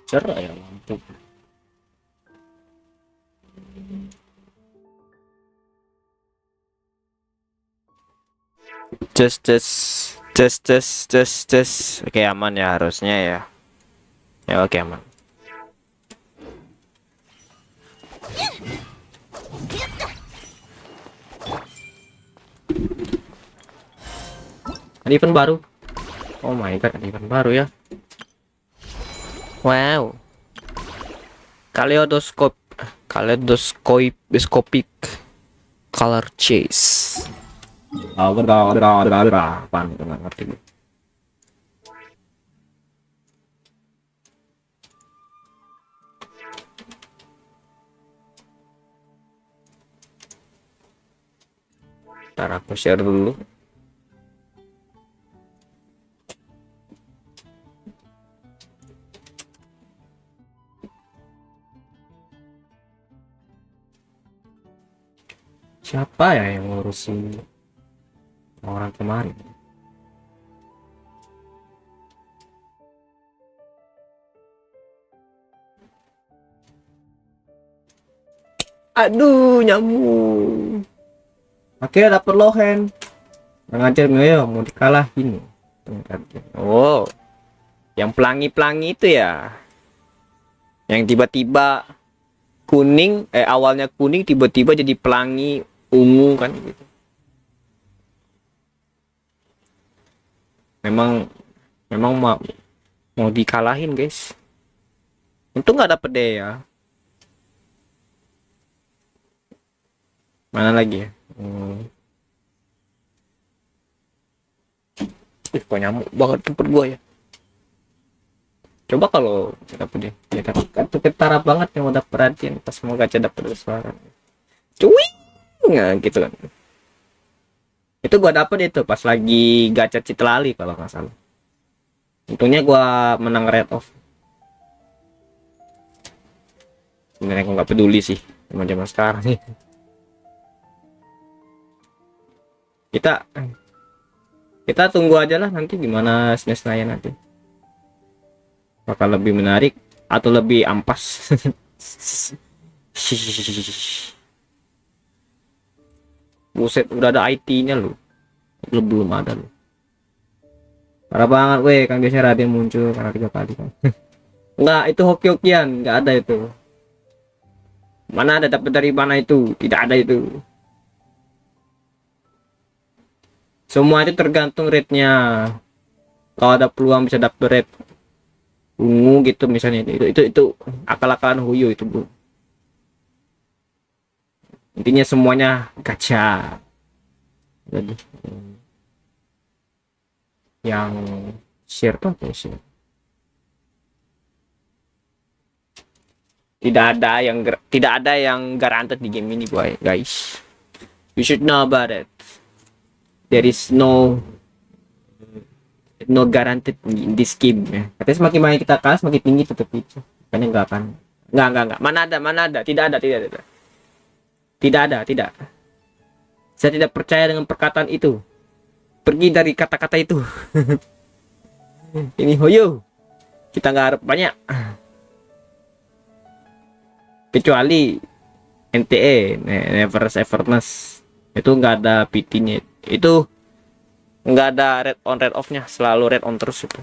Cerah ya lampu. Just. Oke, aman ya harusnya ya. Ya oke, aman. Ada event baru. Oh my god, ada event baru ya. Wow. Kaleidoskopic color chase. Apaan itu, nggak ngerti gue. Ntar aku share dulu. Siapa ya yang ngurusin orang kemarin? Aduh, nyamuk. Akhirnya dapet lohen. Ngajar nggak ya, mau dikalahin. Oh, yang pelangi-pelangi itu ya, yang tiba-tiba kuning, awalnya kuning tiba-tiba jadi pelangi ungu kan gitu. Memang mau dikalahin guys. Untung nggak dapet deh ya. Mana lagi ya? Kok nyamuk banget tempat gua ya. Coba kalau dapet deh. Ya kan tuh ketara banget yang udah perhatian pas mau gacha dapet suara. Cuy, nggak gitu kan. Itu gua dapet itu pas lagi gacha Citlali kalau nggak salah. Untungnya gua menang red off. Sebenarnya gua nggak peduli sih zaman sekarang nih. Kita tunggu aja lah nanti gimana SNES-nya nanti. Bakal lebih menarik atau lebih ampas. Buset, udah ada IT-nya lu. Belum ada lu. Parah banget weh, kan biasanya Raden muncul karena 3 kali kan. Enggak, itu hoki-hokian, enggak ada itu. Mana ada, dapat dari mana itu? Tidak ada itu. Semua itu tergantung rate-nya. Kalau ada peluang bisa dapet rate ungu gitu misalnya, itu akal-akalan Huyo itu, Bu. Intinya semuanya gacha. Jadi yang share tuh apa sih? Tidak ada yang guaranteed di game ini, boy, guys. You should know about it. There is no guaranteed in this game ya. Katanya semakin banyak kita kalah semakin tinggi tutup itu. Makanya enggak akan. Enggak. Mana ada. Tidak. Saya tidak percaya dengan perkataan itu. Pergi dari kata-kata itu. Ini Hoyo. Kita nggak harap banyak. Kecuali NTE, Never Everness. Itu nggak ada PT-nya. Itu nggak ada red on red off-nya, selalu red on terus itu.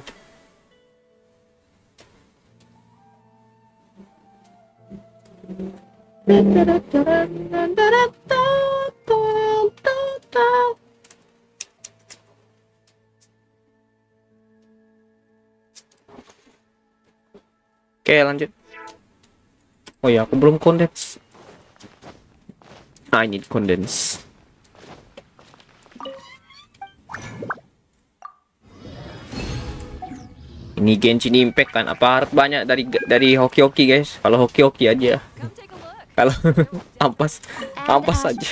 Oke, lanjut. Oh ya, aku belum condense. I need condense. Ini Genshin Impact kan, apa harus banyak dari hoki-hoki guys? Kalau hoki-hoki aja. Kalau ampas saja.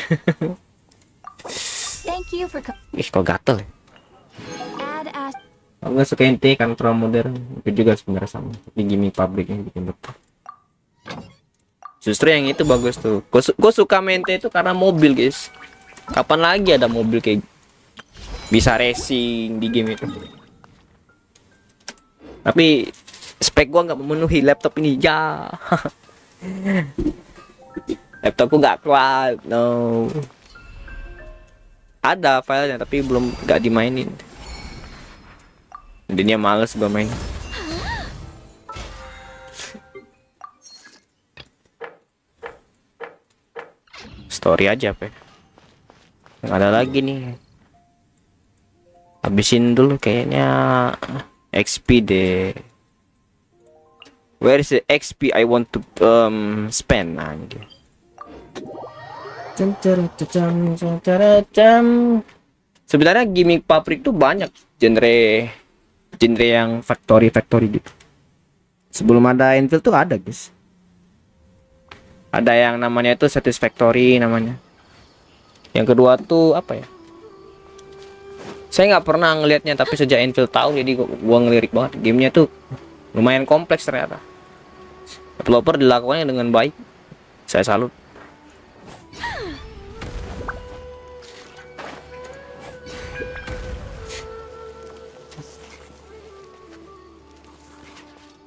Ih, kok gatel ya? Aku nggak suka NT kan terlalu modern. Itu juga sebenarnya sama. Di gimmick pabriknya bikin betul. Justru yang itu bagus tuh. Gue suka main NT itu karena mobil guys. Kapan lagi ada mobil kayak bisa racing di game itu? Tapi spek gua nggak memenuhi laptop ini ya. Laptopku nggak kuat, no. Ada filenya tapi belum nggak dimainin. Jadinya males gua main. Story aja apa ya? Nggak ada lagi nih. Habisin dulu kayaknya XP deh. Where is the XP I want to spend? Nah, ini dia. Sebenarnya gimmick pabrik tuh banyak genre yang factory gitu. Sebelum ada Intel tuh ada, guys. Ada yang namanya itu Satisfactory namanya. Yang kedua tuh apa ya? Saya nggak pernah ngelihatnya, tapi sejak Intel tahu jadi gua ngelirik banget. Gamenya tuh lumayan kompleks ternyata. Developer dilakukannya dengan baik. Saya salut.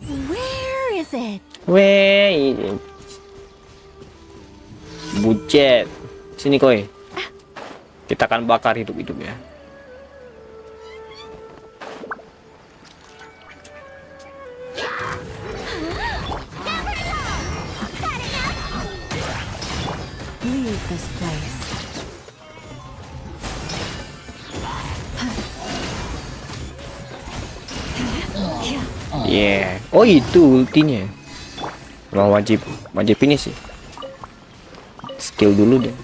Where is it? Weh, bujet. Sini koi. Kita akan bakar hidup-hidup ya. Leave this place. Yeah. Oh itu ultinya. Memang wajib ini sih. Skill dulu deh.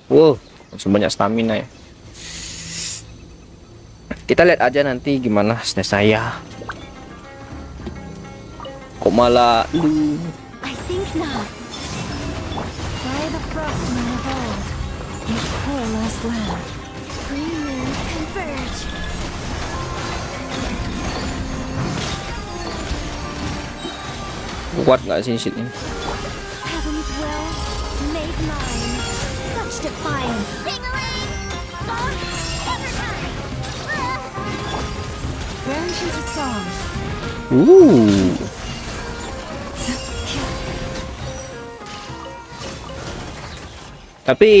Wow, langsung banyak stamina ya. Kita lihat aja nanti gimana SNES saya. Kok malah lu? I think not. By the frost moon of old, each poor lost land, three moons converge. Kuat nggak sih shit ini? Heaven's will made mine. Such defiance. Ring-a-ling! Phone, overtime! Burns into song. Tapi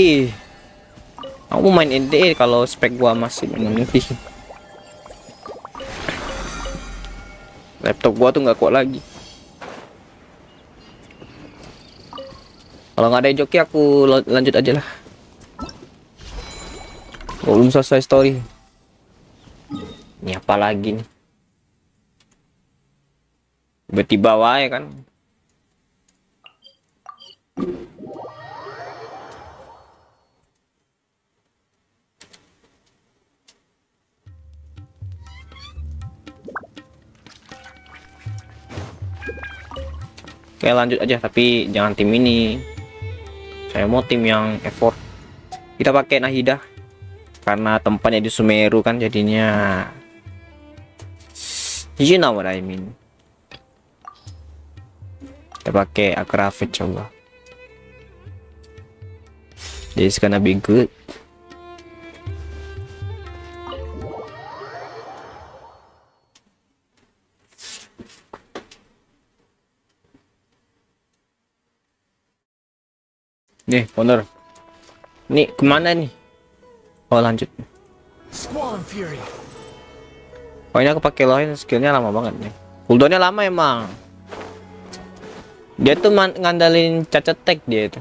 aku main NDE kalau spek gua masih memenuhi. Laptop gua tuh nggak kuat lagi. Kalau nggak ada joki aku lanjut aja lah. Belum selesai story. Ini apa lagi nih? Tiba-tiba wae kan. Oke lanjut aja, tapi jangan tim ini. Saya mau tim yang effort. Kita pakai Nahida karena tempatnya di Sumeru kan, jadinya you know what I mean. Kita pakai Akrafit coba. This gonna be good. Nih, bener. Nih, kemana nih? Oh, lanjut. Oh, ini aku pakai lohin, skillnya lama banget nih. Cooldownnya lama emang. Dia tuh ngandalin cacat tag dia itu.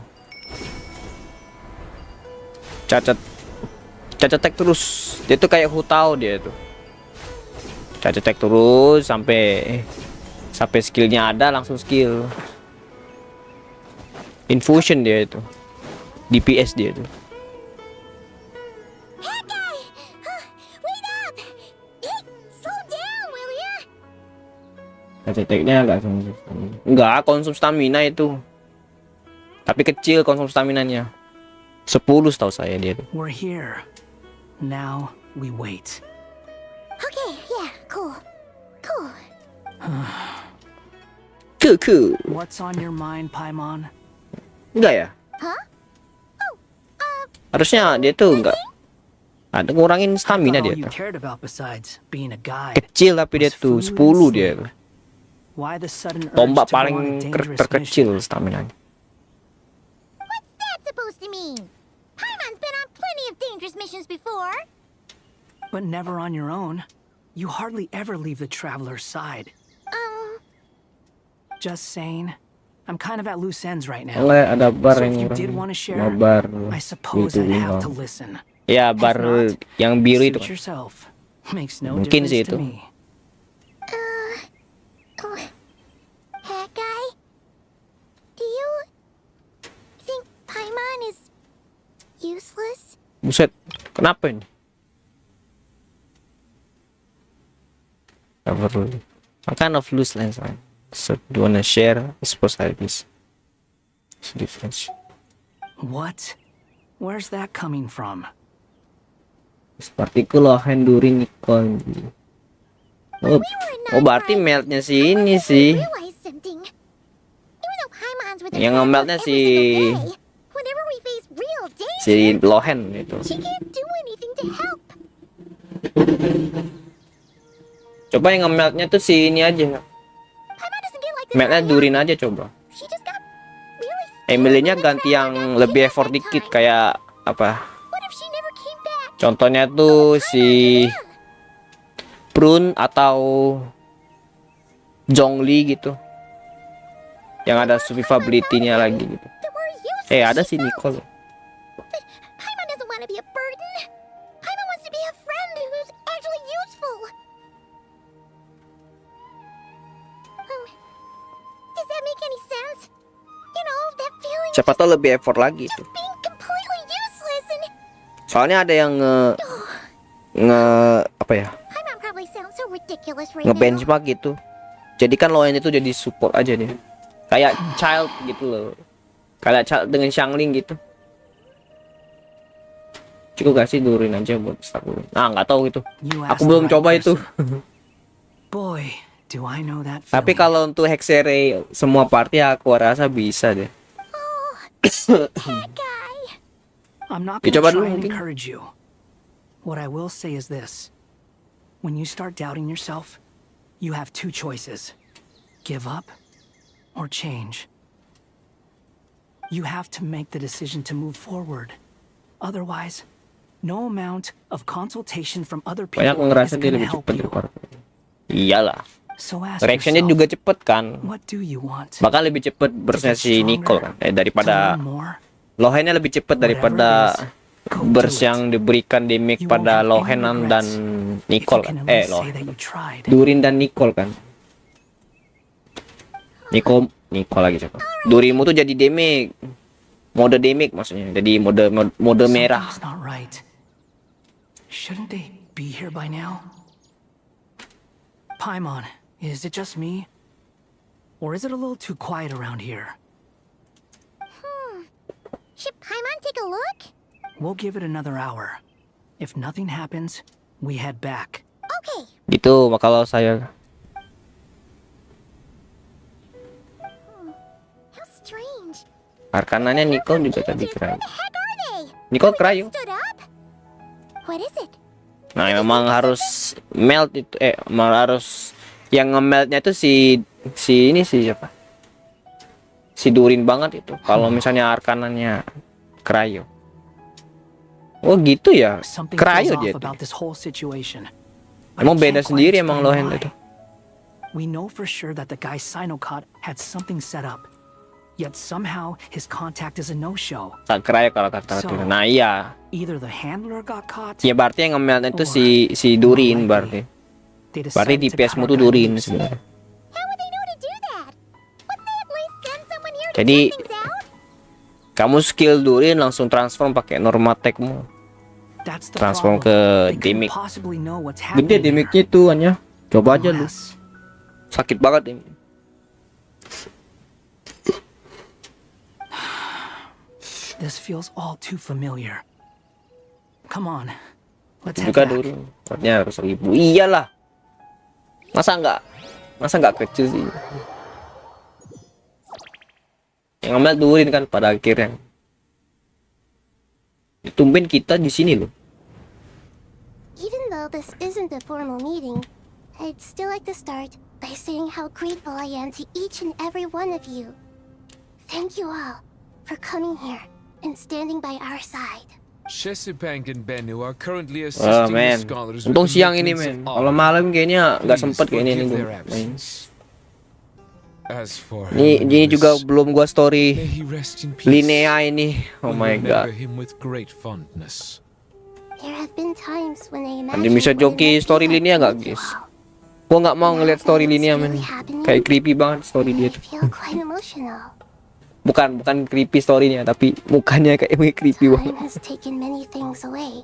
Cacat tag terus. Dia tuh kayak hutau dia tuh. Cacat tag terus sampai skillnya ada langsung skill. Infusion dia itu. DPS dia itu. Ceteknya enggak konsum stamina itu. Tapi kecil konsum staminanya. 10 setahu saya dia itu. We're here. Now we wait. Okay, yeah, cool. Cool. What's on your mind, Paimon? Enggak ya? Huh? Oh, Harusnya dia tuh nggak ada ngurangin stamina Thought dia all you tuh. cared about besides being a guide Kecil tapi dia was tuh food 10 and dia. sleep. Why the sudden urge Tombak to go on a paling dangerous terkecil mission? stamina. What's that supposed to mean? Paimon's been on plenty of dangerous missions before. But never on your own. You hardly ever leave the traveler's side. Just saying. I'm kind of at loose ends right now. Oleh ada bar So yang if you orang did want to share, mabar I suppose I'd gitu have to bang. listen. Ya If bar not, yang biru itu suit kan. yourself. Makes no Mungkin sih difference itu. to me. Hat guy? Do you think Paimon is useless? Buset, kenapa ini? Gak perlu. I'm kind of loose lens man. So do you wanna share? I suppose like this. It's different. What? Where's that coming from? Partikel Henry Nikon. Oh, oh berarti meltnya si ini sih. Realize something. Even though Paimon's with Yang ngemeltnya si whenever we face real danger, si Lohen itu. she can't do anything to help. Coba yang ngemeltnya tuh si ini aja. Paimon doesn't get like this. Meltnya very durin often. aja coba. She just got really scared Emily-nya when the ganti traveler yang got lebih kidnapped effort that dikit time. kayak apa? What if she never came back? Contohnya tuh si Prun atau Zhongli gitu. Yang ada survivability-nya lagi gitu. That were useless. Ada she si felt. Nicole. But Paimon doesn't want to be a burden. Paimon wants to be a friend who's actually useful. Does that make any sense? You know, that feeling of Siapa tahu lebih effort lagi just tuh. being completely useless and Soalnya ada yang nge apa ya? Paimon probably sounds so ridiculous right now. Ngebenchmark gitu. Jadi kan Loen itu jadi support aja dia. Kayak child gitu loh. Kayak child dengan Xiangling gitu. Cukup gak sih durin aja buat start dulu. Nah, nggak tahu gitu. You Aku asked belum the right coba itu. person. Boy, do I know that Tapi feeling. kalau untuk Hexere semua party aku rasa bisa deh. That guy. I'm not Ya, going to coba try dulu and mungkin. encourage you. What I will say is this. When you start doubting yourself, you have two choices. Give up or change. You have to make the decision to move forward. Otherwise, no amount of consultation from other people Banyak is ngerasa dia going to lebih help cepet you. daripada. Iyalah. So ask Reactionnya yourself, juga cepet kan. what do you want? Bahkan lebih cepet burstnya si Nicole kan. Daripada To learn more? Lohennya lebih cepet daripada burst yang diberikan damage pada Lohenan dan Nicole kan. Lohen. Durin dan Nicole kan. Nicole lagi siapa? Durimu tuh jadi damage. Mode damage maksudnya. Jadi mode merah. Something's not right. Shouldn't they be here by now? Paimon, is it just me? Or is it a little too quiet around here? Should Paimon take a look? We'll give it another hour. If nothing happens, we head back. Okay. Gitu kalau saya. How strange. Arkananya Nicole juga tadi Where keren. the heck are they? Nicole Crayo. Stood up? What is it? Nah, memang harus melt itu malah harus yang nge-meltnya itu si ini siapa? Si Durin banget itu. Kalau misalnya Arkananya Crayo. Oh gitu ya. Something Crayo feels dia off tuh. about this whole situation. Emang I beda can't sendiri quite emang explain Lohen why. itu. We know for sure that the guy Sinocot had something set up. Yet somehow his contact is a no-show. Tak Crayo kalau kata So- Nah iya. Either the handler got caught, Ya berarti yang nge-meltnya itu Or si Durin more berarti. they Berarti decided to DPS cut mu our tuh guy Durin loose. sebenarnya. How would they know to do that? Wouldn't they at least send someone here to Jadi check things out? kamu skill Durin langsung transform pakai Normatech-mu. That's the Transform problem. ke They couldn't damage. possibly know what's Gede happening here. damage-nya itu hanya. Coba aja lu. Unless- Sakit banget ini. This feels all too familiar. Come on, let's head Juga back. dulu. Harusnya harus 1000. Iyalah. Masa nggak kecil sih. Yang ngambil Durin kan pada akhirnya. Tumben kita di sini loh. Even though this isn't a formal meeting, I'd still like to start by saying how grateful I am to each and every one of you. Thank you all for coming here and standing by our side. Shesipank and Bennu are currently Oh assisting the men, scholars with untung the siang ini maintenance men. of Kalau art. malam kayaknya nggak Please sempet kayaknya ini forgive gue their main. absence. As for Ini juga Lewis, belum gua may story he rest in peace. Linea ini. Oh We my remember god. him with great fondness. There have been times when I Nanti imagine bisa what it joki might be story like Linea to nggak meet you guys? all. Gua nggak mau ngeliat story Linea men. Kayak creepy banget story dia I tuh. feel quite emotional. Bukan creepy storynya, tapi mukanya kayak creepy banget. Time has taken many things away,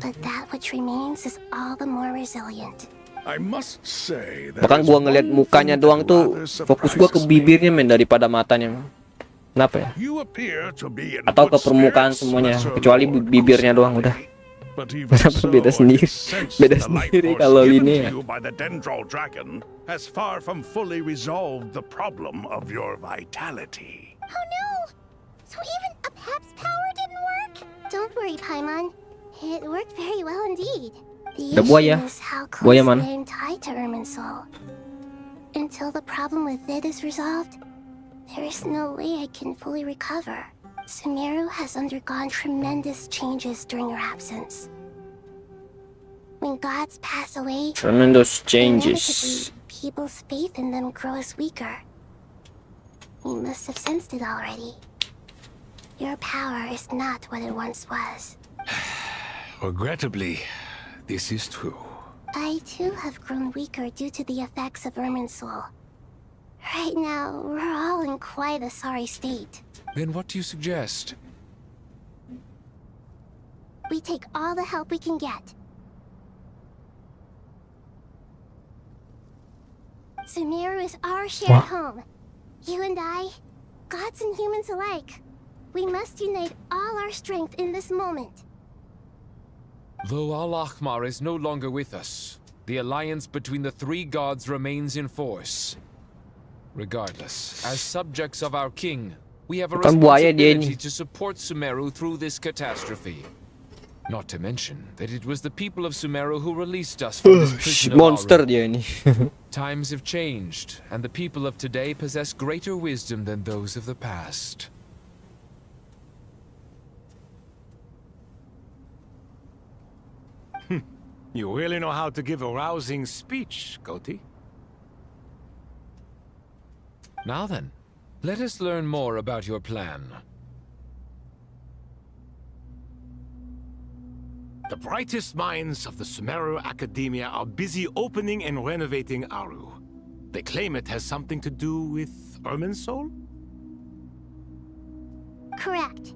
but that which remains is all the more resilient. I must say that Bahkan gua ngeliat mukanya doang tuh fokus gua ke bibirnya men daripada matanya. Men. Kenapa ya? You appear to be in Atau ke good permukaan spirits, semuanya, Lesser kecuali Lord bibirnya doang udah. But even Kenapa so, beda sendiri? I sense Beda the life sendiri force kalau given ini to ya. you by the Dendral Dragon has far from fully resolved the problem of your vitality. Oh no! So even a Pep's power didn't work? Don't worry, Paimon. It worked very well indeed. The Ada buaya. issue is how Buaya close mana? I am tied to Irminsul. Until the problem with it is resolved, there is no way I can fully recover. Sumeru has undergone tremendous changes during your absence. When gods pass away, Tremendous changes. inevitably, people's faith in them grows weaker. You must have sensed it already. Your power is not what it once was. Regrettably, this is true. I too have grown weaker due to the effects of Irminsul. Right now, we're all in quite a sorry state. Then what do you suggest? We take all the help we can get. Sumeru is our shared home. You and I, gods and humans alike. We must unite all our strength in this moment. Though Al-Ahmar is no longer with us, the alliance between the three gods remains in force. Regardless, as subjects of our king, we have a Bukan buaya dia responsibility ini. to support Sumeru through this catastrophe. Not to mention that it was the people of Sumeru who released us from this prison of Monster Aru. dia ini. Times have changed, and the people of today possess greater wisdom than those of the past. You really know how to give a rousing speech, Goti. Now then, let us learn more about your plan. The brightest minds of the Sumeru Academia are busy opening and renovating Aru. They claim it has something to do with Irminsul? Correct.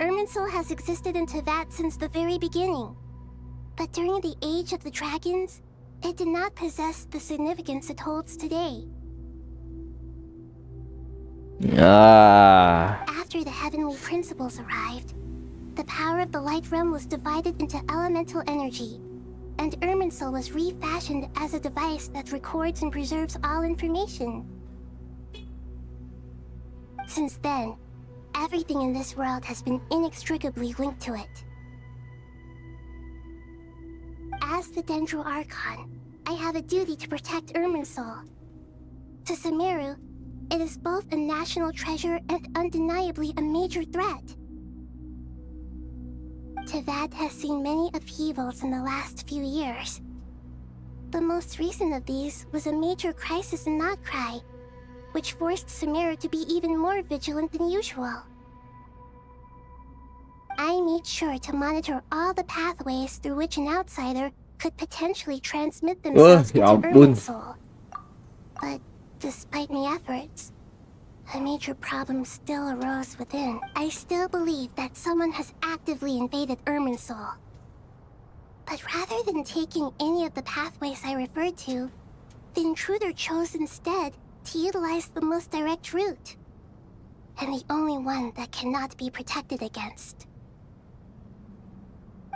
Irminsul has existed in Teyvat since the very beginning. But during the Age of the Dragons, it did not possess the significance it holds today. Ah. After the heavenly principles arrived, the power of the Light Realm was divided into elemental energy, and Irminsul was refashioned as a device that records and preserves all information. Since then, everything in this world has been inextricably linked to it. As the Dendro Archon, I have a duty to protect Irminsul. To Sumeru, it is both a national treasure and undeniably a major threat. Teyvat has seen many upheavals in the last few years. The most recent of these was a major crisis in Notcry, which forced Sumeru to be even more vigilant than usual. I made sure to monitor all the pathways through which an outsider could potentially transmit themselves ya into ampun. Irminsul. But despite my efforts, a major problem still arose within. I still believe that someone has actively invaded Irminsul. But rather than taking any of the pathways I referred to, the intruder chose instead to utilize the most direct route, and the only one that cannot be protected against.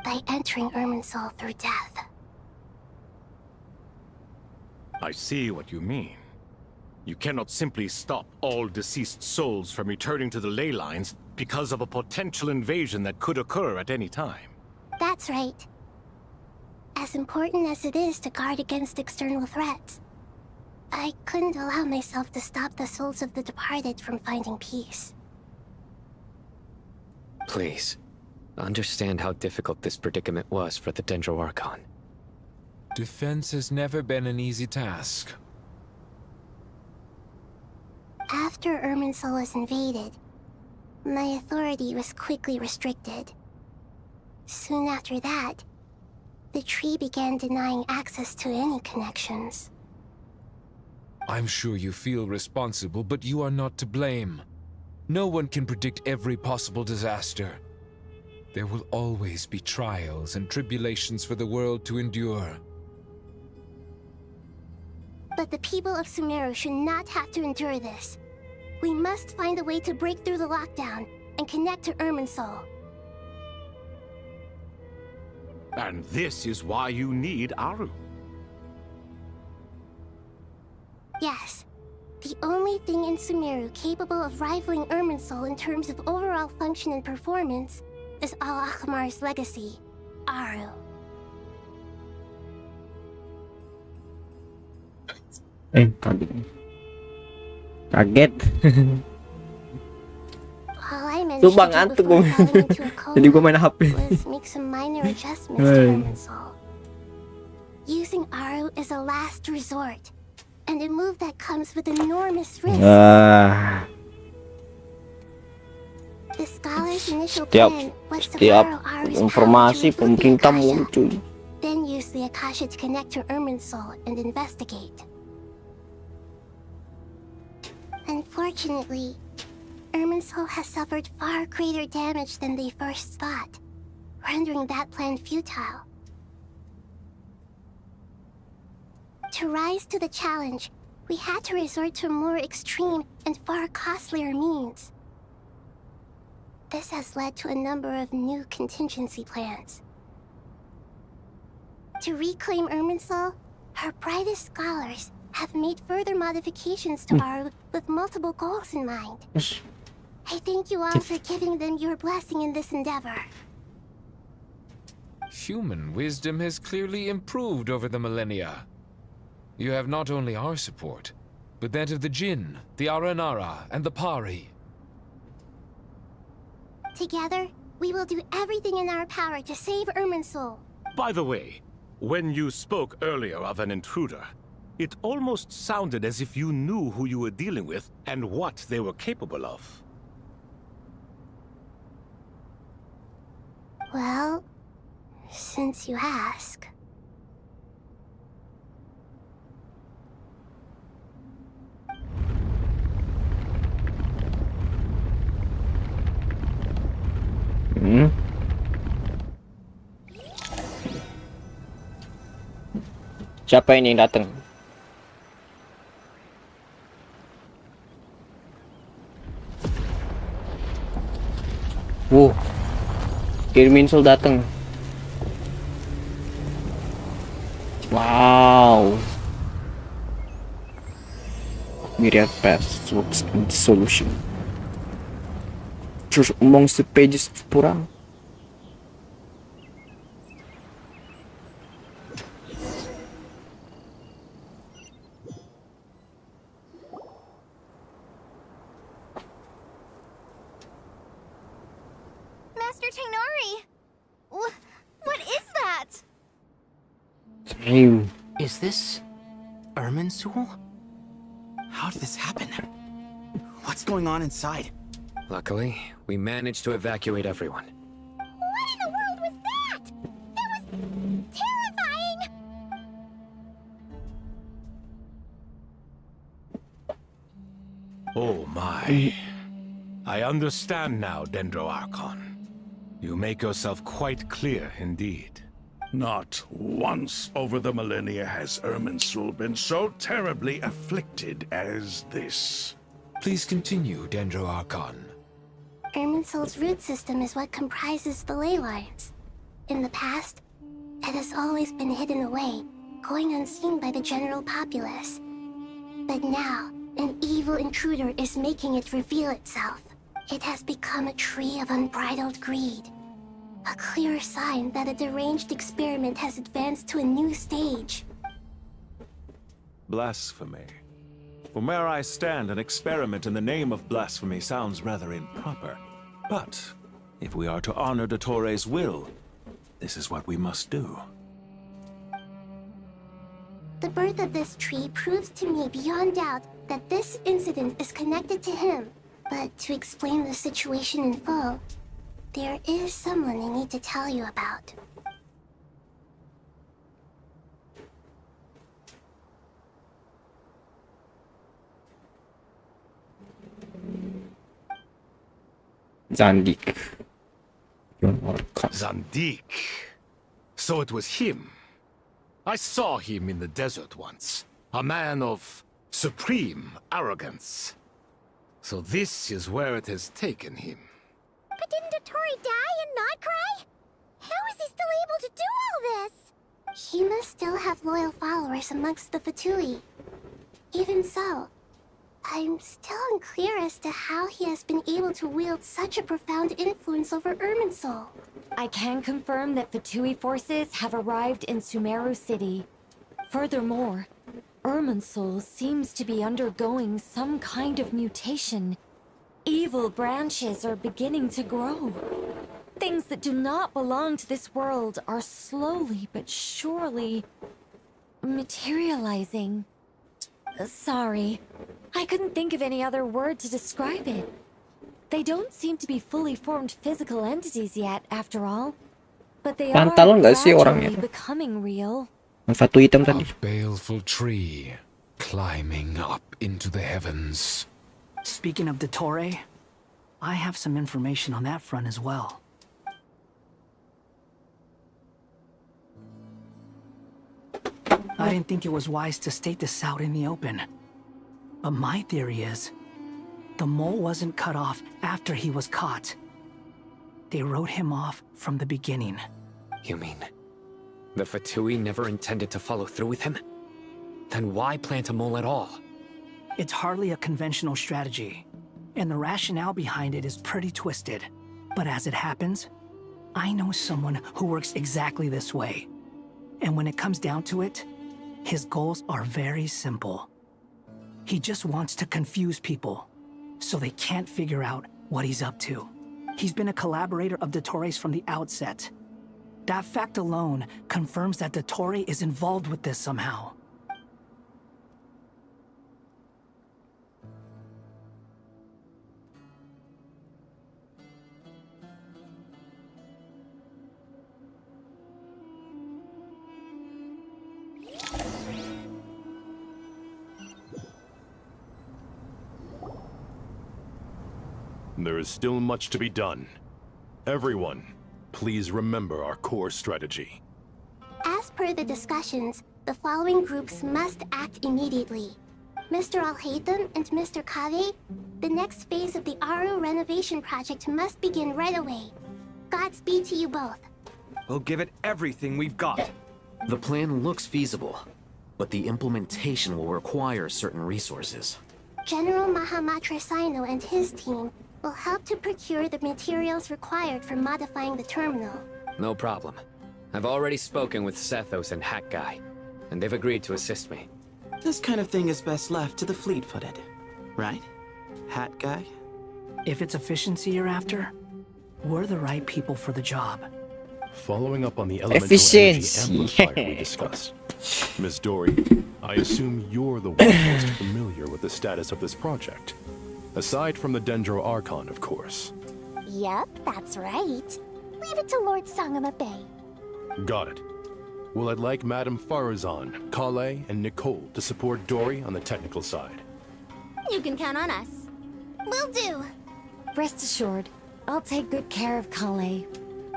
By entering Irminsul through death. I see what you mean. You cannot simply stop all deceased souls from returning to the ley lines because of a potential invasion that could occur at any time. That's right. As important as it is to guard against external threats, I couldn't allow myself to stop the souls of the departed from finding peace. Please, understand how difficult this predicament was for the Dendro Archon. Defense has never been an easy task. After Irminsul was invaded, my authority was quickly restricted. Soon after that, the tree began denying access to any connections. I'm sure you feel responsible, but you are not to blame. No one can predict every possible disaster. There will always be trials and tribulations for the world to endure. But the people of Sumeru should not have to endure this. We must find a way to break through the lockdown and connect to Irminsul. And this is why you need Aru. Yes. The only thing in Sumeru capable of rivaling Irminsul in terms of overall function and performance is Al-Akhmar's legacy, Aru. Kaget. All I managed Tuh bang to do ngantuk before gue. falling into a coma Jadi gue main HP. was make some minor adjustments to Hey. Irminsul. Using Aru is a last resort, and a move that comes with enormous risk. The scholar's initial plan was to borrow Aru's informasi power to reboot the pemerintah Akasha, muncul. then use the Akasha to connect to Irminsul and investigate. Unfortunately, Irminsul has suffered far greater damage than they first thought, rendering that plan futile. To rise to the challenge, we had to resort to more extreme and far costlier means. This has led to a number of new contingency plans. To reclaim Irminsul, her brightest scholars have made further modifications to Aru with multiple goals in mind. I thank you all for giving them your blessing in this endeavor. Human wisdom has clearly improved over the millennia. You have not only our support, but that of the Jinn, the Aranara, and the Pari. Together, we will do everything in our power to save Irminsul. By the way, when you spoke earlier of an intruder, it almost sounded as if you knew who you were dealing with and what they were capable of. Well, since you ask. Siapa ini yang datang? Wow, Irminsul datang. Wow. Myriad paths works in solution. Choose amongst the pages of Purana. Master Tainari! What is that? Damn. Is this Irminsul? How did this happen? What's going on inside? Luckily, we managed to evacuate everyone. What in the world was that? That was terrifying! Oh my. I understand now, Dendro Archon. You make yourself quite clear indeed. Not once over the millennia has Irminsul been so terribly afflicted as this. Please continue, Dendro Archon. Irminsul's root system is what comprises the ley lines. In the past, it has always been hidden away, going unseen by the general populace. But now, An evil intruder is making it reveal itself. It has become a tree of unbridled greed. A clear sign that a deranged experiment has advanced to a new stage. Blasphemy. From where I stand, an experiment in the name of blasphemy sounds rather improper. But if we are to honor Dottoro's will, this is what we must do. The birth of this tree proves to me beyond doubt that this incident is connected to him. But to explain the situation in full, there is someone I need to tell you about. Zandik. Zandik. So it was him. I saw him in the desert once. A man of supreme arrogance. So this is where it has taken him. But didn't Dottore die and not cry? How is he still able to do all this? He must still have loyal followers amongst the Fatui. Even so, I'm still unclear as to how he has been able to wield such a profound influence over Irminsul. I can confirm that Fatui forces have arrived in Sumeru City. Furthermore, Irminsul seems to be undergoing some kind of mutation. Evil branches are beginning to grow. Things that do not belong to this world are slowly but surely materializing. Sorry, I couldn't think of any other word to describe it. They don't seem to be fully formed physical entities yet, after all. But they are Pantalon nggak sih orangnya? gradually becoming real. Satu hitam A tadi. baleful tree climbing up into the heavens. Speaking of Dottore, I have some information on that front as well. I didn't think it was wise to state this out in the open. But my theory is, the mole wasn't cut off after he was caught. They wrote him off from the beginning. You mean the Fatui never intended to follow through with him? Then why plant a mole at all? It's hardly a conventional strategy, and the rationale behind it is pretty twisted. But as it happens, I know someone who works exactly this way. And when it comes down to it, his goals are very simple. He just wants to confuse people, so they can't figure out what he's up to. He's been a collaborator of Dottore's from the outset. That fact alone confirms that Dottore is involved with this somehow. There is still much to be done. Everyone, please remember our core strategy. As per the discussions, the following groups must act immediately. Mr. Al-Haytham and Mr. Kave, the next phase of the Aru renovation project must begin right away. Godspeed to you both. We'll give it everything we've got. The plan looks feasible, but the implementation will require certain resources. General Mahamatra Sino and his team will help to procure the materials required for modifying the terminal. No problem. I've already spoken with Sethos and Hat Guy, and they've agreed to assist me. This kind of thing is best left to the fleet-footed, right? Hat guy? If it's efficiency you're after, we're the right people for the job. Following up on the elemental energy Efficiency. amplifier we discussed. Miss Dory, I assume you're the one most familiar with the status of this project. Aside from the Dendro Archon, of course. Yep, that's right. Leave it to Lord Sangamabe. Got it. Well, I'd like Madame Farazan, Kale, and Nicole to support Dory on the technical side. You can count on us. Will do. Rest assured, I'll take good care of Kale.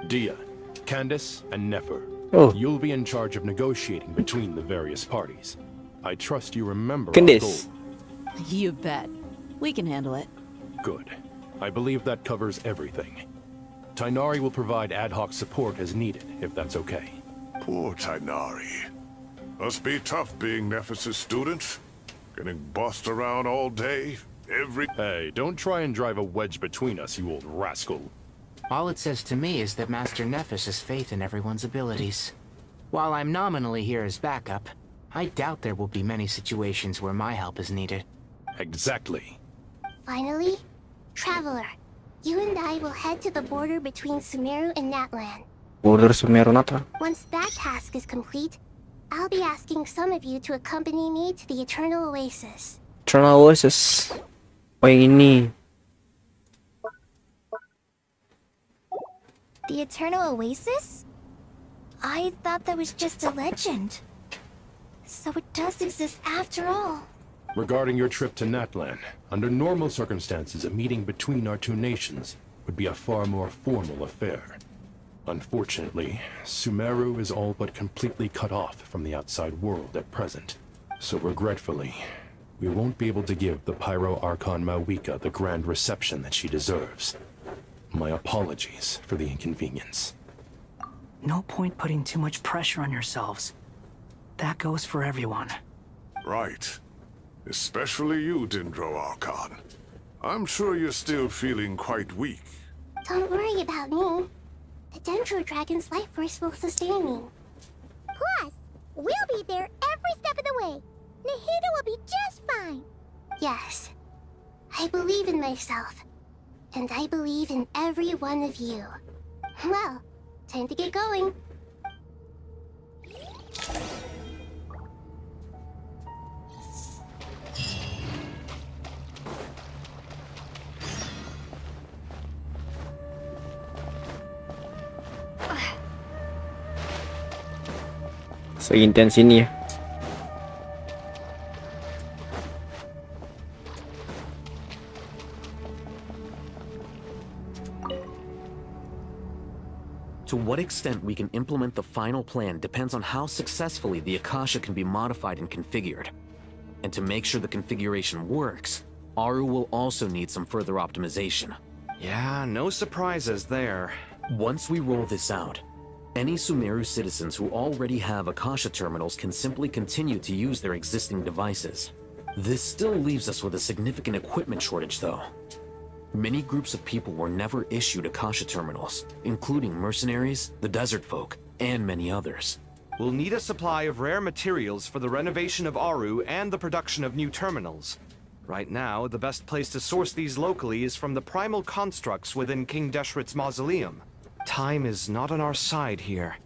Dia, Candace, and Nefer. Oh. You'll be in charge of negotiating between the various parties. I trust you remember our Candace. goal. You bet. We can handle it. Good. I believe that covers everything. Tainari will provide ad hoc support as needed, if that's okay. Poor Tainari. Must be tough being Nephis' student. Getting bossed around all day, every... Hey, don't try and drive a wedge between us, you old rascal. All it says to me is that Master Nephis has faith in everyone's abilities. While I'm nominally here as backup, I doubt there will be many situations where my help is needed. Exactly. Finally, Traveler, you and I will head to the border between Sumeru and Natlan. Border Sumeru Natlan. Once that task is complete, I'll be asking some of you to accompany me to the Eternal Oasis. Eternal Oasis. Oh, yang ini. The Eternal Oasis? I thought that was just a legend. So it does exist after all. Regarding your trip to Natlan, under normal circumstances, a meeting between our two nations would be a far more formal affair. Unfortunately, Sumeru is all but completely cut off from the outside world at present. So regretfully, we won't be able to give the Pyro Archon Mawika the grand reception that she deserves. My apologies for the inconvenience. No point putting too much pressure on yourselves. That goes for everyone. Right. Especially you, Dendro Archon. I'm sure you're still feeling quite weak. Don't worry about me. The Dendro Dragon's life force will sustain me. Plus, we'll be there every step of the way. Nahida will be just fine. Yes. I believe in myself. And I believe in every one of you. Well, time to get going. Seintens ini ya. To what extent we can implement the final plan depends on how successfully the Akasha can be modified and configured. And to make sure the configuration works, Aru will also need some further optimization. Yeah, no surprises there. Once we roll this out, any Sumeru citizens who already have Akasha terminals can simply continue to use their existing devices. This still leaves us with a significant equipment shortage, though. Many groups of people were never issued Akasha terminals, including mercenaries, the desert folk, and many others. We'll need a supply of rare materials for the renovation of Aru and the production of new terminals. Right now, the best place to source these locally is from the primal constructs within King Deshret's mausoleum. Time is not on our side here.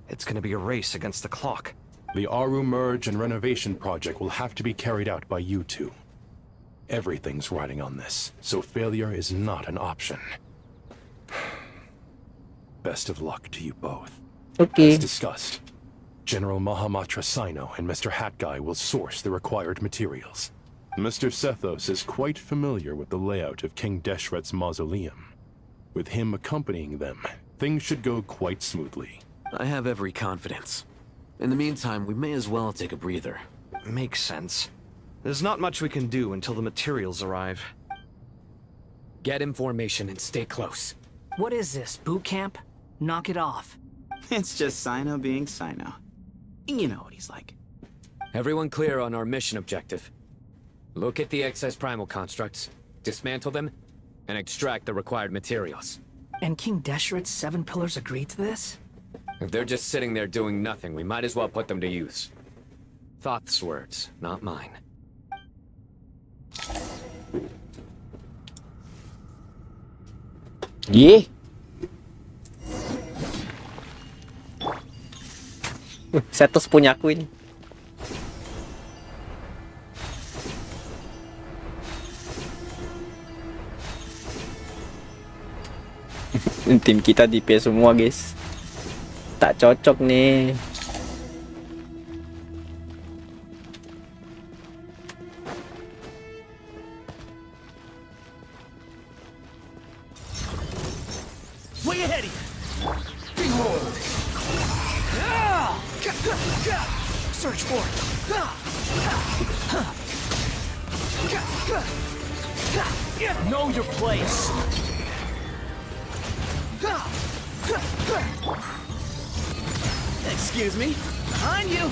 It's gonna be a race against the clock. The Aru merge and renovation project will have to be carried out by you two. Everything's riding on this, so failure is not an option. Best of luck to you both. Okay. As discussed, General Mahamatra Sino and Mr. Hat Guy will source the required materials. Mr. Sethos is quite familiar with the layout of King Deshret's mausoleum. With him accompanying them, things should go quite smoothly. I have every confidence. In the meantime, we may as well take a breather. Makes sense. There's not much we can do until the materials arrive. Get information and stay close. What is this, boot camp? Knock it off. It's just Sino being Sino. You know what he's like. Everyone clear on our mission objective. Look at the excess primal constructs, dismantle them, and extract the required materials. And King Deshret's 7 pillars agreed to this? If they're just sitting there doing nothing, we might as well put them to use. Thoth's words, not mine. Ye. Setos punya aku ini. Tim kita di PS semua, guys. Tak cocok nih. Way ahead of you! Behold! Search for it! Know your place! Excuse me, behind you!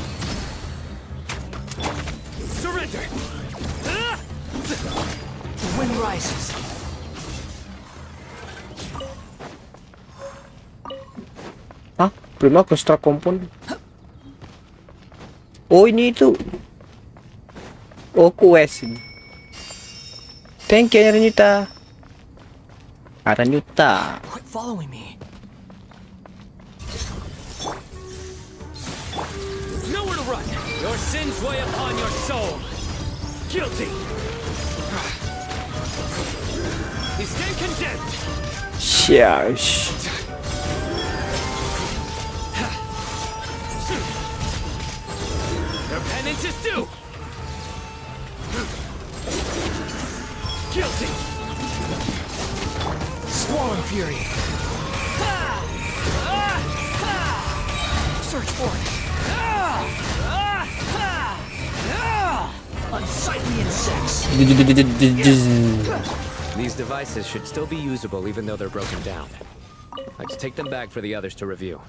Surrender! Surrender! The wind rises. Hah? Prima construct compound. Oh, ini itu. Oh, quest ini. Thank you, Aranyuta. Aranyuta. Quit following me. Nowhere to run! Your sins weigh upon your soul! Guilty! You stand condemned! Shush. Your penance is due! Guilty! Squall and fury. Search for it. Unsightly insects. These devices should still be usable even though they're broken down. Let's take them back for the others to review.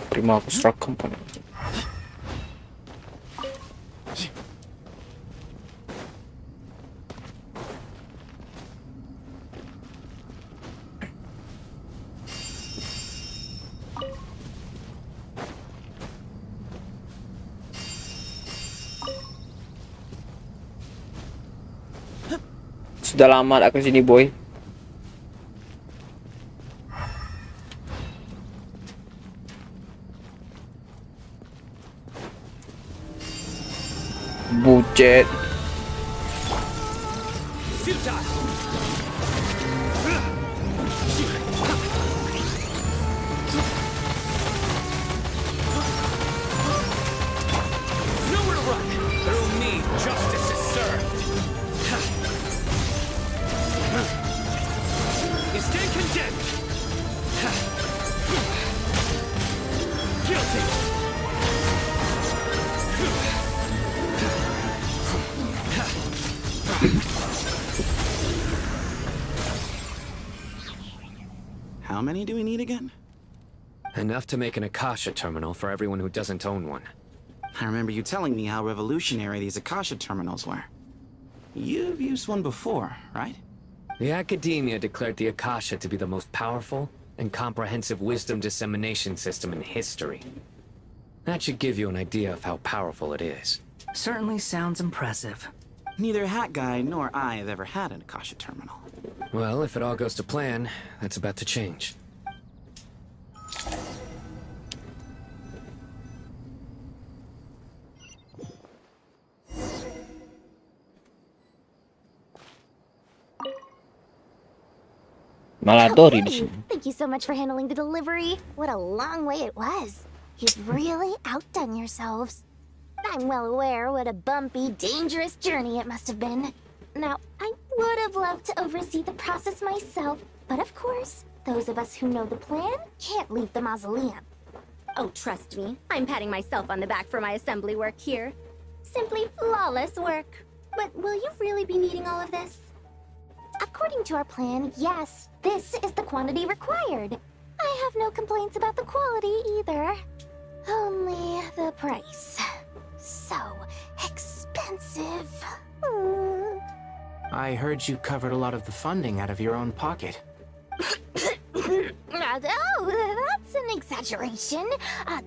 Prima construct component. Sudah lama aku sini, boy. Bucet. Nowhere to run! Through me, justice is served! You stand condemned! Guilty! How many do we need again? Enough to make an Akasha terminal for everyone who doesn't own one. I remember you telling me how revolutionary these Akasha terminals were. You've used one before, right? The academia declared the Akasha to be the most powerful and comprehensive wisdom dissemination system in history. That should give you an idea of how powerful it is. Certainly sounds impressive. Neither Hat Guy nor I have ever had an Akasha terminal. Well, if it all goes to plan, that's about to change. Maladori di sini. Thank you so much for handling the delivery. What a long way it was. You've really outdone yourselves. I'm well aware what a bumpy, dangerous journey it must have been. Now, I would have loved to oversee the process myself, but of course, those of us who know the plan can't leave the mausoleum. Oh, trust me, I'm patting myself on the back for my assembly work here. Simply flawless work. But will you really be needing all of this? According to our plan, yes, this is the quantity required. I have no complaints about the quality either. Only the price. So expensive. I heard you covered a lot of the funding out of your own pocket. Oh, that's an exaggeration.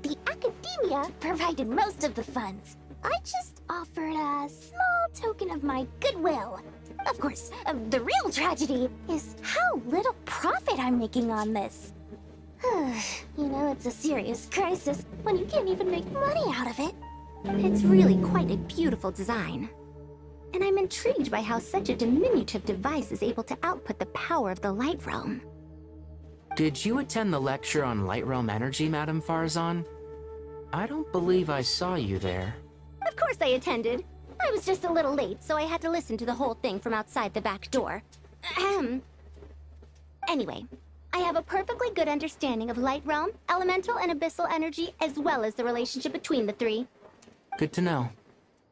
The academia provided most of the funds. I just offered a small token of my goodwill. Of course, the real tragedy is how little profit I'm making on this. You know, it's a serious crisis when you can't even make money out of it. It's really quite a beautiful design. And I'm intrigued by how such a diminutive device is able to output the power of the light realm. Did you attend the lecture on light realm energy, Madame Farzan? I don't believe I saw you there. Of course I attended. I was just a little late, so I had to listen to the whole thing from outside the back door. Ahem. Anyway, I have a perfectly good understanding of light realm, elemental, and abyssal energy, as well as the relationship between the three. Good to know.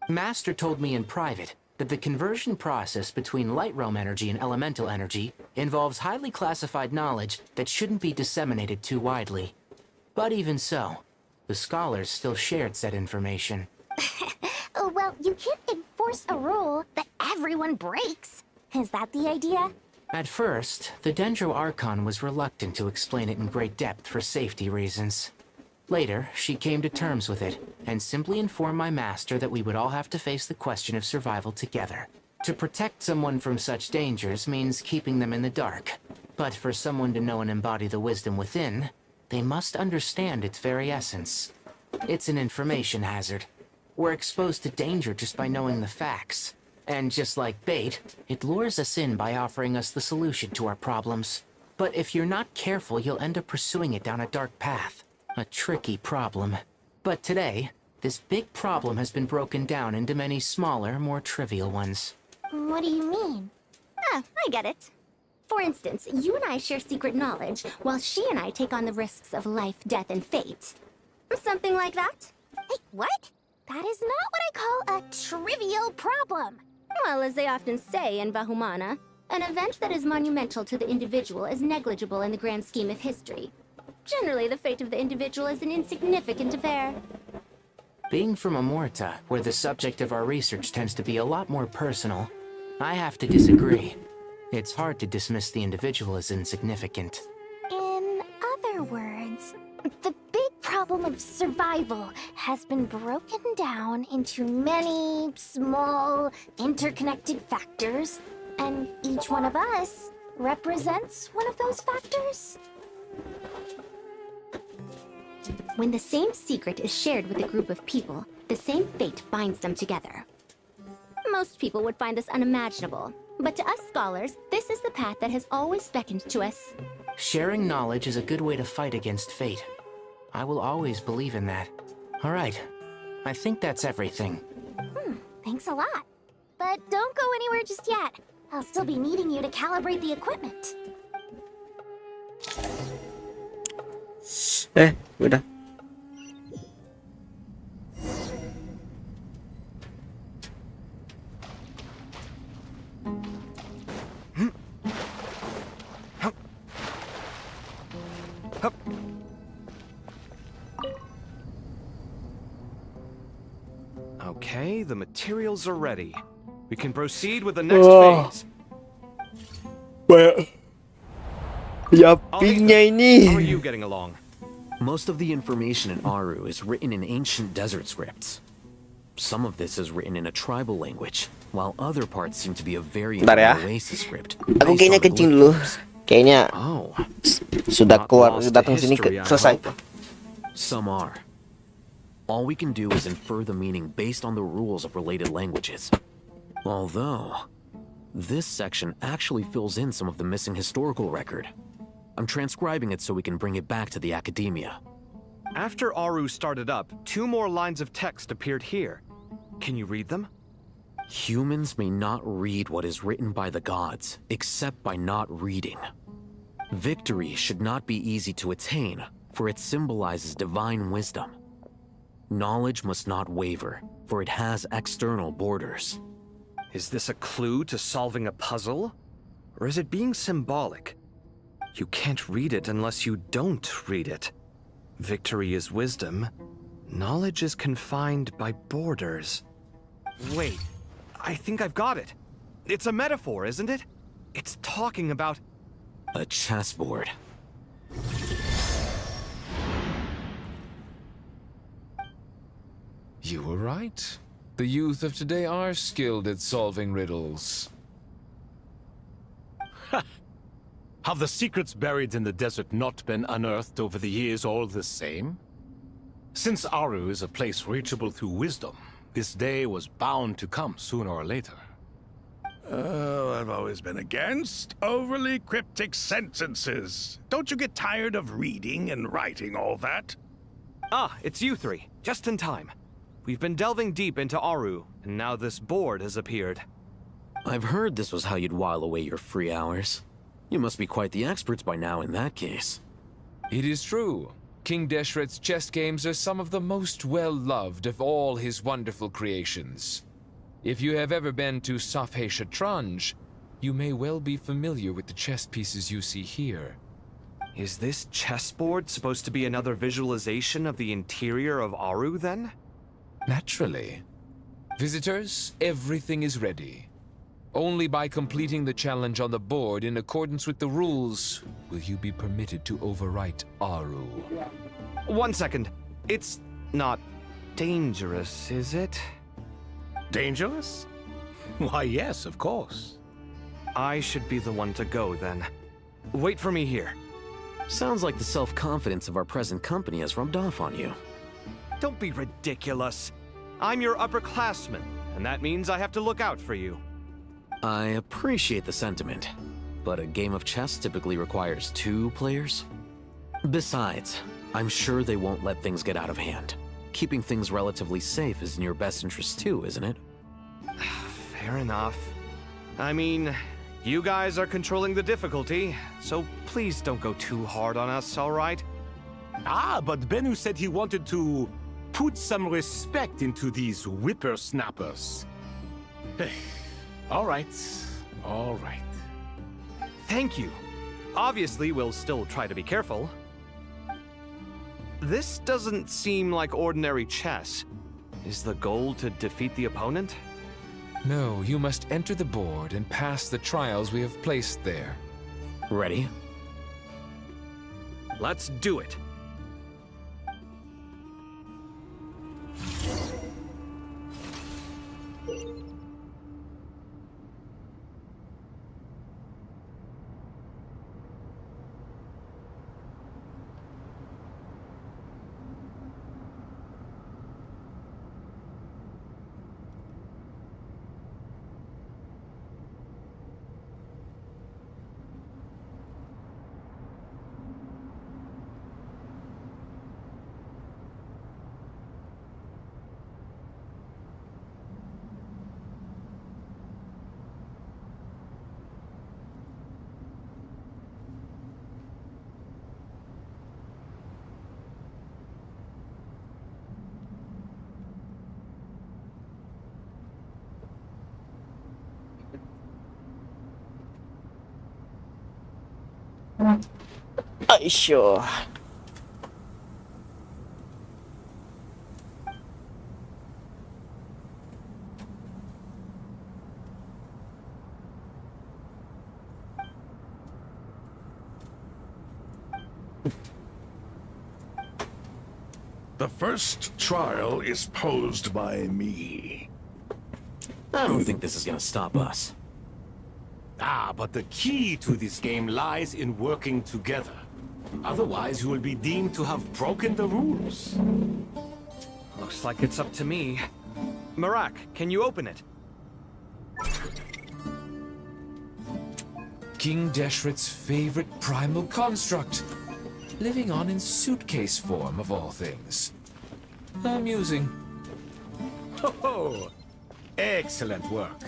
Master told me in private that the conversion process between light realm energy and elemental energy involves highly classified knowledge that shouldn't be disseminated too widely. But even so, the scholars still shared said information. Well, you can't enforce a rule that everyone breaks. Is that the idea? At first, the Dendro Archon was reluctant to explain it in great depth for safety reasons. Later, she came to terms with it, and simply informed my master that we would all have to face the question of survival together. To protect someone from such dangers means keeping them in the dark. But for someone to know and embody the wisdom within, they must understand its very essence. It's an information hazard. We're exposed to danger just by knowing the facts. And just like bait, it lures us in by offering us the solution to our problems. But if you're not careful, you'll end up pursuing it down a dark path. A tricky problem. But today, this big problem has been broken down into many smaller, more trivial ones. What do you mean? Ah, I get it. For instance, you and I share secret knowledge, while she and I take on the risks of life, death, and fate. Something like that? Hey, what? That is not what I call a trivial problem. Well, as they often say in Bahumana, an event that is monumental to the individual is negligible in the grand scheme of history. Generally, the fate of the individual is an insignificant affair. Being from Amorta, where the subject of our research tends to be a lot more personal, I have to disagree. It's hard to dismiss the individual as insignificant. In other words, the big problem of survival has been broken down into many small, interconnected factors, and each one of us represents one of those factors. When the same secret is shared with a group of people, the same fate binds them together. Most people would find this unimaginable, but to us scholars, this is the path that has always beckoned to us. Sharing knowledge is a good way to fight against fate. I will always believe in that. All right, I think that's everything. Thanks a lot. But don't go anywhere just yet. I'll still be needing you to calibrate the equipment. Udah. Okay, the materials are ready. We can proceed with the next phase. Banyak yapingnya ini. How are you getting along? Most of the information in Aru is written in ancient desert scripts. Some of this is written in a tribal language, while other parts seem to be a variant of Bentar ya. the Oasis script. Aku kayaknya kencing dulu. Kayaknya sudah keluar, datang sini selesai. Some are. All we can do is infer the meaning based on the rules of related languages. Although, this section actually fills in some of the missing historical record. I'm transcribing it so we can bring it back to the academia. After Aru started up, 2 more lines of text appeared here. Can you read them? Humans may not read what is written by the gods, except by not reading. Victory should not be easy to attain, for it symbolizes divine wisdom. Knowledge must not waver, for it has external borders. Is this a clue to solving a puzzle? Or is it being symbolic? You can't read it unless you don't read it. Victory is wisdom. Knowledge is confined by borders. Wait, I think I've got it. It's a metaphor, isn't it? It's talking about... A chessboard. You were right. The youth of today are skilled at solving riddles. Have the secrets buried in the desert not been unearthed over the years all the same? Since Aru is a place reachable through wisdom, this day was bound to come sooner or later. Oh, I've always been against overly cryptic sentences. Don't you get tired of reading and writing all that? Ah, it's you 3. Just in time. We've been delving deep into Aru, and now this board has appeared. I've heard this was how you'd while away your free hours. You must be quite the experts by now in that case. It is true. King Deshret's chess games are some of the most well-loved of all his wonderful creations. If you have ever been to Safhe Shatranj, you may well be familiar with the chess pieces you see here. Is this chessboard supposed to be another visualization of the interior of Aru, then? Naturally. Visitors, everything is ready. Only by completing the challenge on the board in accordance with the rules will you be permitted to overwrite Aru. 1 second. It's not dangerous, is it? Dangerous? Why, yes, of course. I should be the one to go, then. Wait for me here. Sounds like the self-confidence of our present company has rubbed off on you. Don't be ridiculous. I'm your upperclassman, and that means I have to look out for you. I appreciate the sentiment, but a game of chess typically requires 2 players. Besides, I'm sure they won't let things get out of hand. Keeping things relatively safe is in your best interest too, isn't it? Fair enough. I mean, you guys are controlling the difficulty, so please don't go too hard on us, all right? Ah, but Bennu said he wanted to put some respect into these whippersnappers. All right, all right. Thank you. Obviously, we'll still try to be careful. This doesn't seem like ordinary chess. Is the goal to defeat the opponent? No, you must enter the board and pass the trials we have placed there. Ready? Let's do it. Aisyah. The first trial is posed by me. I don't think this is gonna stop us. Ah, but the key to this game lies in working together. Otherwise, you will be deemed to have broken the rules. Looks like it's up to me. Marak, can you open it? King Deshret's favorite primal construct. Living on in suitcase form, of all things. Amusing. Oh, excellent work.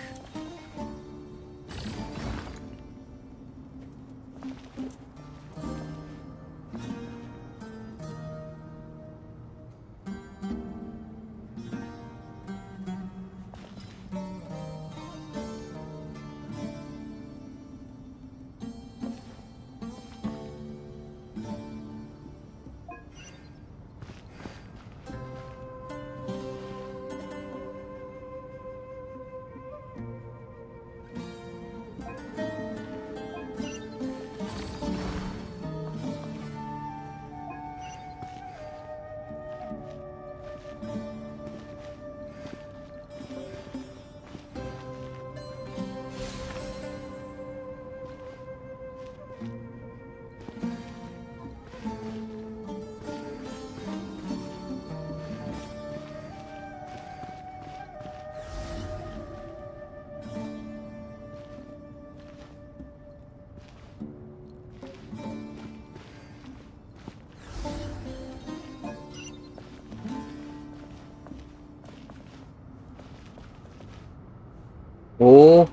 Oh.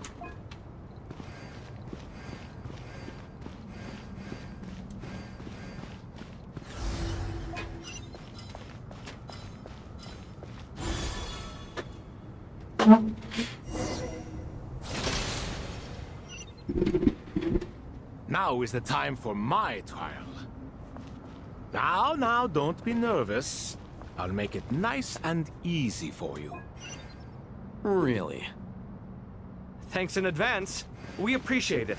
Now is the time for my trial. Now, don't be nervous. I'll make it nice and easy for you. Really? Thanks in advance. We appreciate it.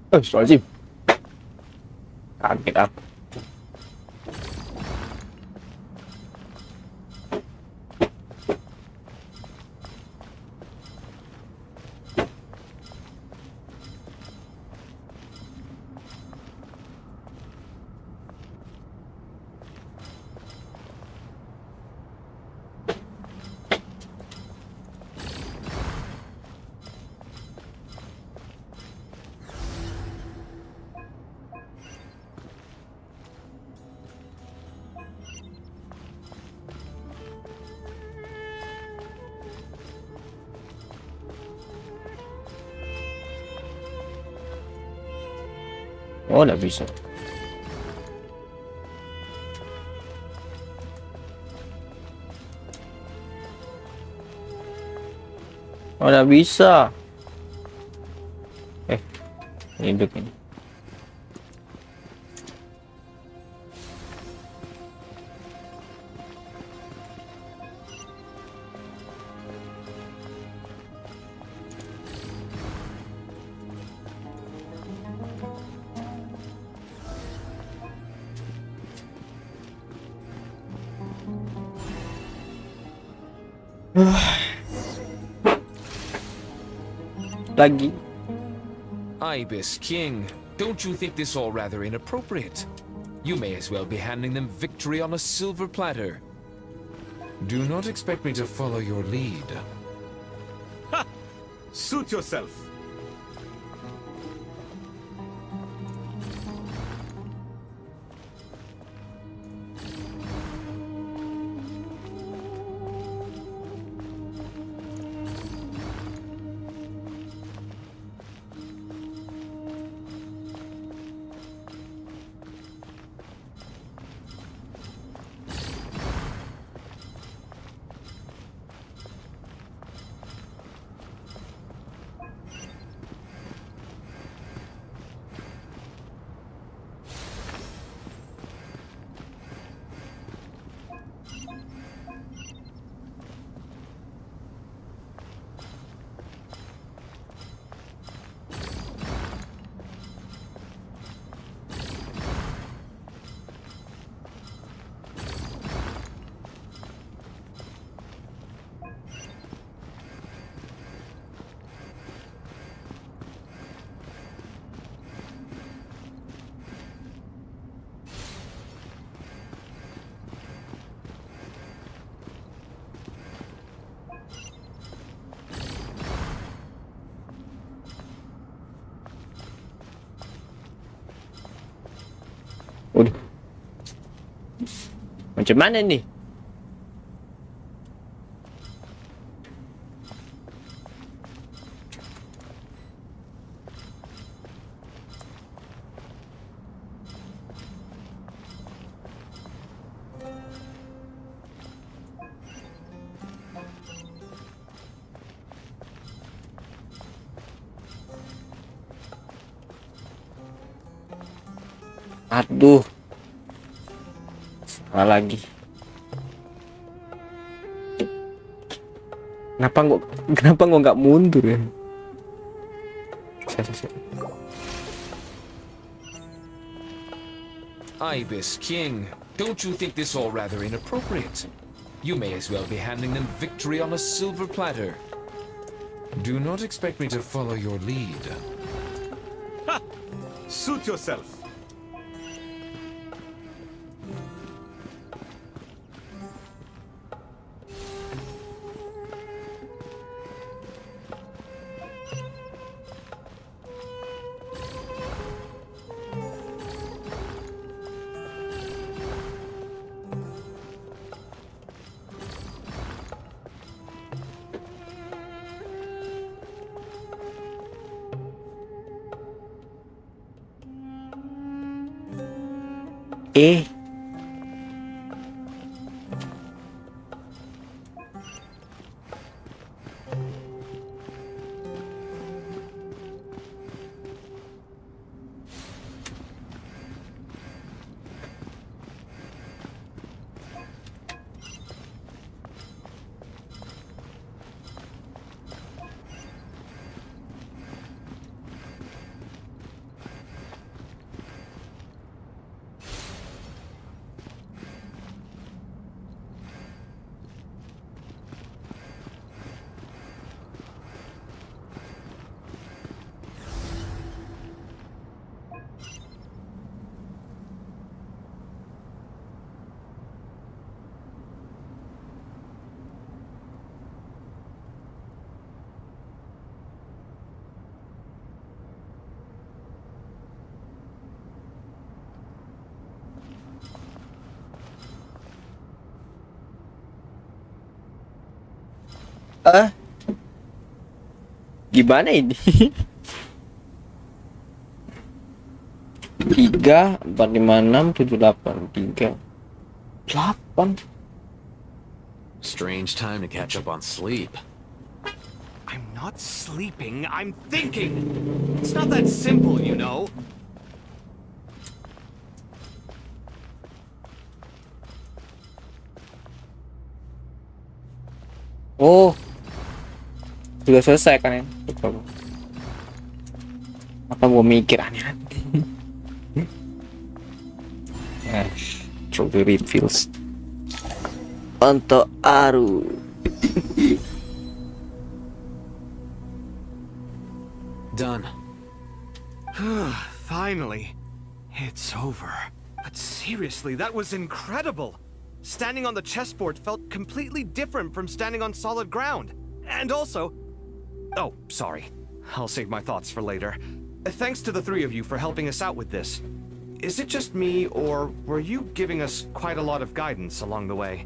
Astagfirullahaladzim. Kaget apa? Oh, nggak bisa. Oh, nggak bisa. Hidup ini. Lagi. Ibis King, don't you think this all rather inappropriate? You may as well be handing them victory on a silver platter. Do not expect me to follow your lead. Ha! Suit yourself. Udah. Macam mana nih? Aduh, salah lagi. Kenapa gua nggak mundur ya? Ibis King, don't you think this all rather inappropriate? You may as well be handing them victory on a silver platter. Do not expect me to follow your lead. Ha! Suit yourself. Eh, gimana ini? 3 4 5 6 7 8 3 8. Strange time to catch up on sleep. I'm not sleeping, I'm thinking! It's not that simple, you know? Oh, sudah selesai kan ya? Apa gua mikir aneh-aneh? Trophy reveals untuk Aru. Done. Finally. It's over. But seriously, that was incredible! Standing on the chessboard felt completely different from standing on solid ground. And also... Oh, sorry. I'll save my thoughts for later. Thanks to the three of you for helping us out with this. Is it just me, or were you giving us quite a lot of guidance along the way?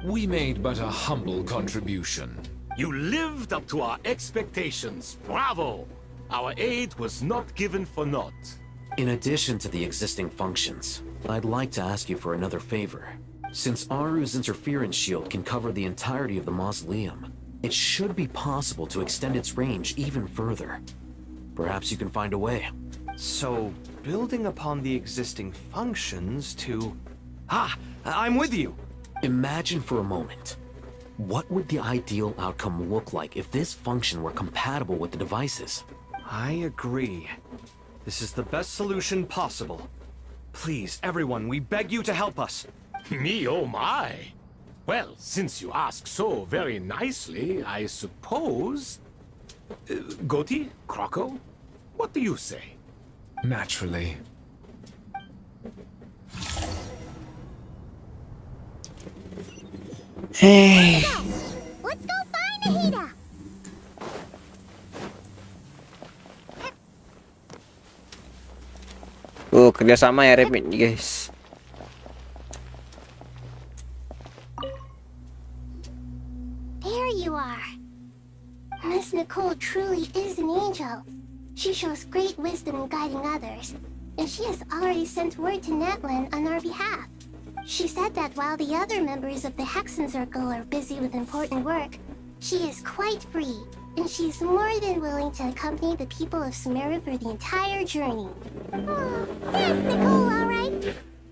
We made but a humble contribution. You lived up to our expectations. Bravo! Our aid was not given for naught. In addition to the existing functions, I'd like to ask you for another favor. Since Aru's interference shield can cover the entirety of the mausoleum, it should be possible to extend its range even further. Perhaps you can find a way. So, building upon the existing functions to... I'm with you! Imagine for a moment. What would the ideal outcome look like if this function were compatible with the devices? I agree. This is the best solution possible. Please, everyone, we beg you to help us. Me, oh my! Well, since you ask so very nicely, I suppose... Goti? Croco? What do you say? Naturally. Hey. Let's go find Ahita! Kerjasama ya Rep ini guys. There you are. Miss Nicole truly is an angel. She shows great wisdom in guiding others, and she has already sent word to Natlan on our behalf. She said that while the other members of the Hexen Circle are busy with important work, she is quite free, and she is more than willing to accompany the people of Sumeru for the entire journey. Oh, there's Nicole, all right.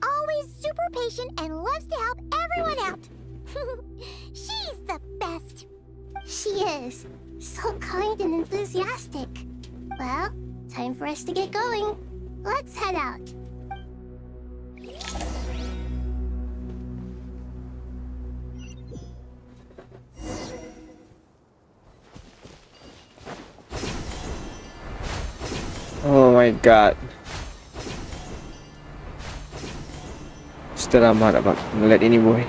Always super patient and loves to help everyone out. She's the best. She is. So kind and enthusiastic. Well, time for us to get going. Let's head out. Oh my god. Sudah lama dapat ngeliat ini boy.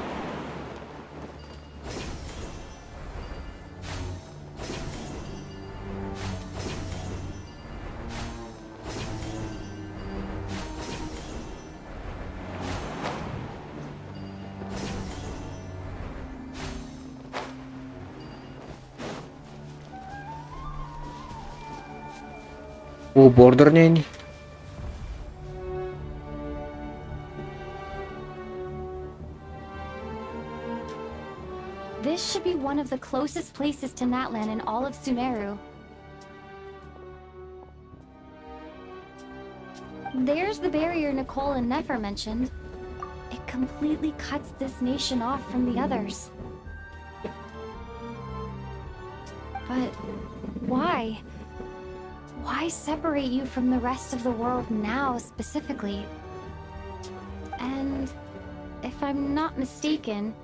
Oh, bordernya ini. of the closest places to Natlan in all of Sumeru. There's the barrier Nicole and Nefer mentioned. It completely cuts this nation off from the others. But why? Why separate you from the rest of the world now, specifically? And if I'm not mistaken,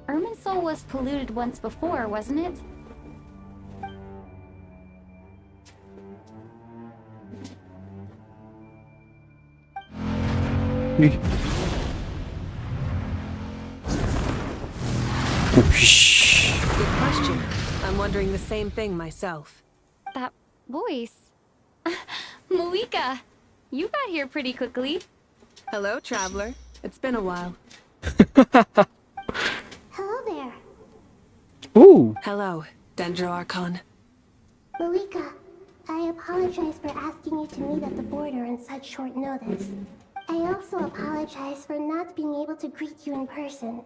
Irminsul was polluted once before, wasn't it? Good question. I'm wondering the same thing myself. That voice. Malika, you got here pretty quickly. Hello, traveler. It's been a while. Hello there. Ooh. Hello, Dendro Archon. Malika, I apologize for asking you to meet at the border on such short notice. I also apologize for not being able to greet you in person.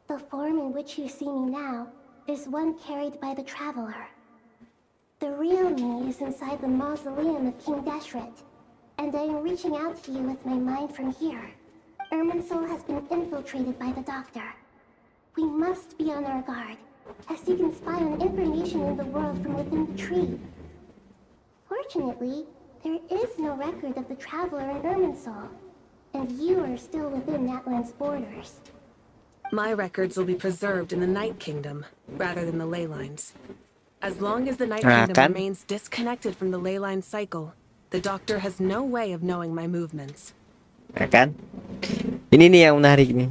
The form in which you see me now is one carried by the traveler. The real me is inside the mausoleum of King Deshret, and I am reaching out to you with my mind from here. Irminsul has been infiltrated by the Doctor. We must be on our guard, as he can spy on information in the world from within the tree. Fortunately, there is no record of the traveler in Irminsul, and you are still within Natlan's borders. My records will be preserved in the Night Kingdom, rather than the ley lines. As long as the Night Kingdom remains disconnected from the ley line cycle, the Doctor has no way of knowing my movements. Ya kan? Ini nih yang menarik nih.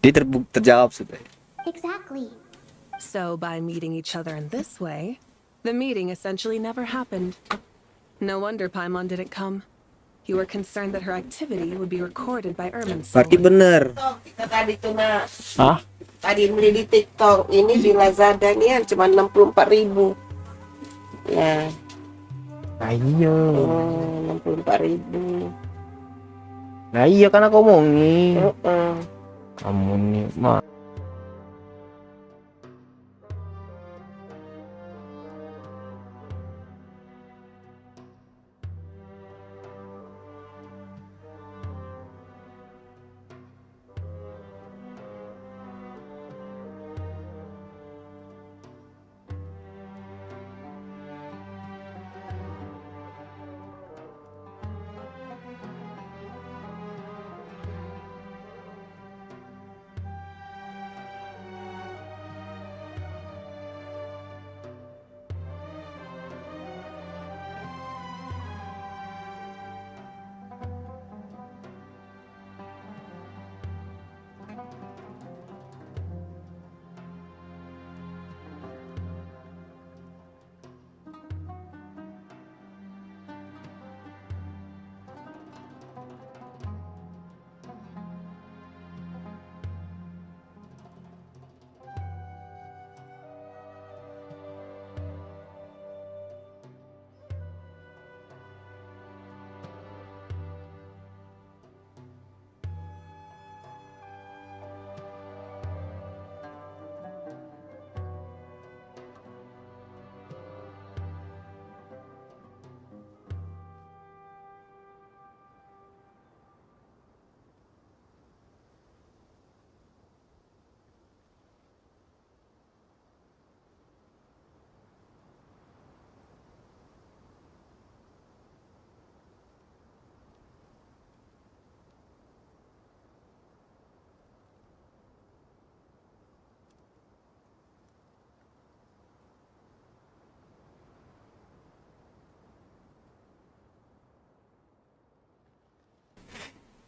Dia terjawab sudah. Exactly. So by meeting each other in this way, the meeting essentially never happened. No wonder Paimon didn't come. You were concerned that her activity would be recorded by Irminsul. Berarti bener. Kita tadi tuh nak. Hah? Tadi beli di TikTok, ini di Lazada nih cuma 64.000. Ya. Nah iya. 64.000. Nah iya kan aku omongin. Kamu nih mah.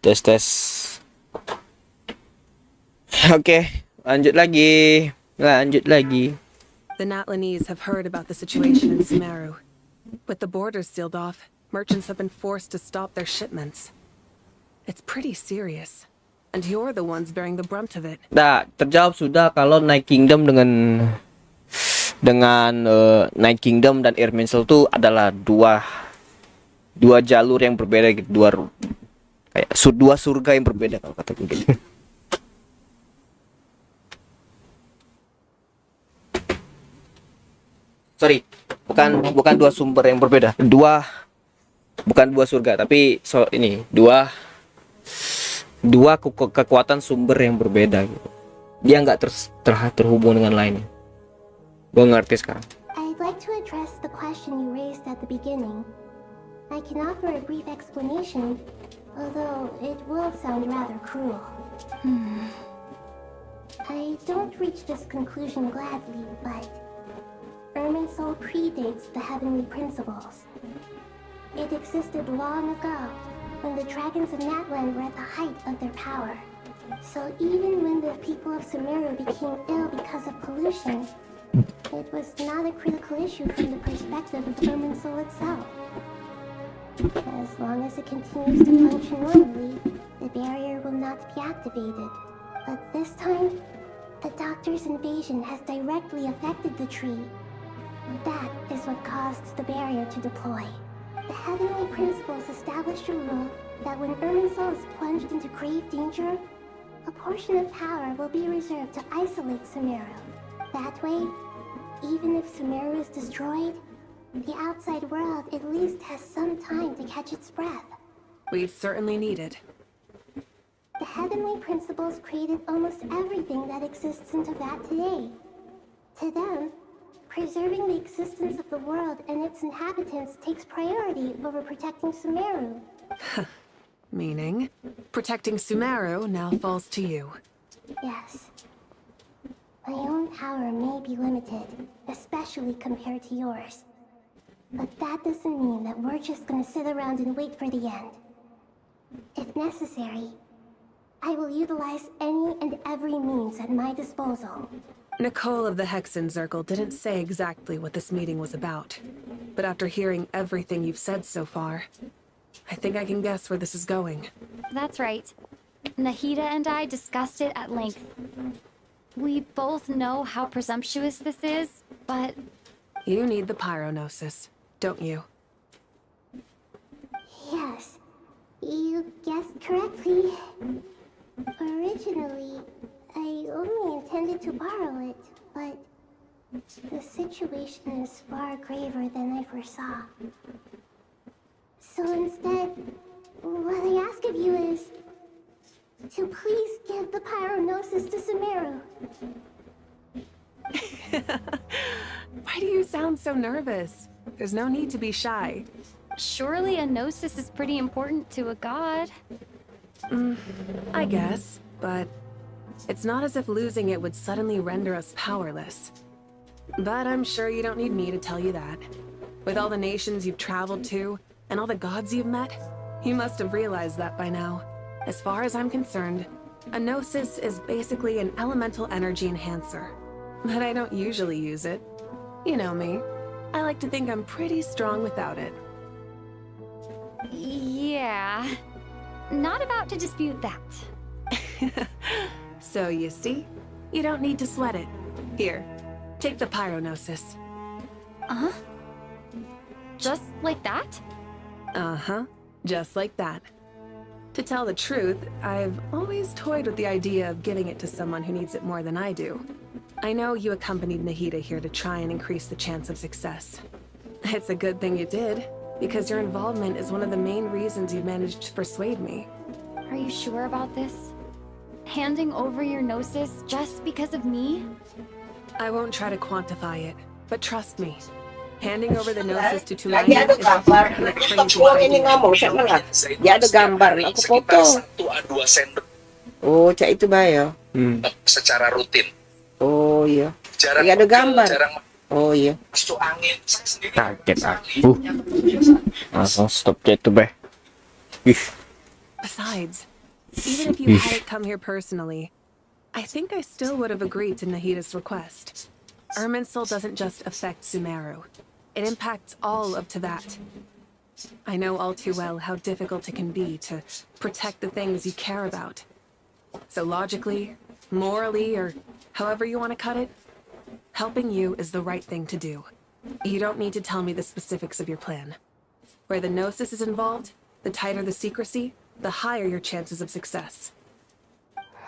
Tes. Oke, lanjut lagi. The Natlanese have heard about the situation in Sumeru. With the borders sealed off, merchants have been forced to stop their shipments. It's pretty serious. And you're the ones bearing the brunt of it. Nah, terjawab sudah kalau Night Kingdom dengan Night Kingdom dan Irminsul itu adalah dua jalur yang berbeda gitu, dua surga yang berbeda kalau kata gue gitu. Sorry, bukan dua sumber yang berbeda. Bukan dua surga, tapi ini dua kekuatan sumber yang berbeda gitu. Dia nggak terhubung dengan lainnya. Gue ngerti sekarang. I'd like to address the question you raised at the beginning. I can offer a brief explanation, although it will sound rather cruel. I don't reach this conclusion gladly, but Irminsul predates the heavenly principles. It existed long ago, when the dragons of Natlan were at the height of their power. So even when the people of Sumeru became ill because of pollution, it was not a critical issue from the perspective of Irminsul itself. As long as it continues to function normally, the barrier will not be activated. But this time, the Doctor's invasion has directly affected the tree. That is what caused the barrier to deploy. The heavenly principles established a rule that when Irminsul is plunged into grave danger, a portion of power will be reserved to isolate Sumeru. That way, even if Sumeru is destroyed, the outside world at least has some time to catch its breath. We certainly need it. The heavenly principles created almost everything that exists in Teyvat today. To them, preserving the existence of the world and its inhabitants takes priority over protecting Sumeru. Meaning, protecting Sumeru now falls to you. Yes. My own power may be limited, especially compared to yours. But that doesn't mean that we're just gonna sit around and wait for the end. If necessary, I will utilize any and every means at my disposal. Nicole of the Hexen Circle didn't say exactly what this meeting was about. But after hearing everything you've said so far, I think I can guess where this is going. That's right. Nahida and I discussed it at length. We both know how presumptuous this is, but... You need the Pyronosis, don't you? Yes, you guessed correctly. Originally, I only intended to borrow it, but the situation is far graver than I foresaw. So instead, what I ask of you is to please give the Pyronosis to Sumeru. Why do you sound so nervous? There's no need to be shy. Surely a gnosis is pretty important to a god. I guess, but it's not as if losing it would suddenly render us powerless. But I'm sure you don't need me to tell you that. With all the nations you've traveled to, and all the gods you've met, you must have realized that by now. As far as I'm concerned, a gnosis is basically an elemental energy enhancer. But I don't usually use it. You know me. I like to think I'm pretty strong without it. Yeah. Not about to dispute that. So you see, you don't need to sweat it. Here, take the Pyronosis. Uh-huh. Just like that? Uh-huh, just like that. To tell the truth, I've always toyed with the idea of giving it to someone who needs it more than I do. I know you accompanied Nahida here to try and increase the chance of success. It's a good thing you did, because your involvement is one of the main reasons you managed to persuade me. Are you sure about this? Handing over your gnosis just because of me? I won't try to quantify it, but trust me. Handing over the gnosis to Lagi Tulani ada is gambar. a crazy Kalau ini idea. ngomong sama lah. Dia ada gambar. Aku foto. Oh, cak itu bayo. Secara rutin. Oh iya. Jarang Dia ada gambar. jarang Oh iya. masuk angin. Saya sendiri Kaget aku. Langsung stop itu beh. Ih. Besides, even if you hadn't come here personally, I think I still would have agreed to Nahida's request. Irminsul doesn't just affect Sumeru. It impacts all of Teyvat. I know all too well how difficult it can be to protect the things you care about. So logically, morally, or however you want to cut it, helping you is the right thing to do. You don't need to tell me the specifics of your plan. Where the gnosis is involved, the tighter the secrecy, the higher your chances of success.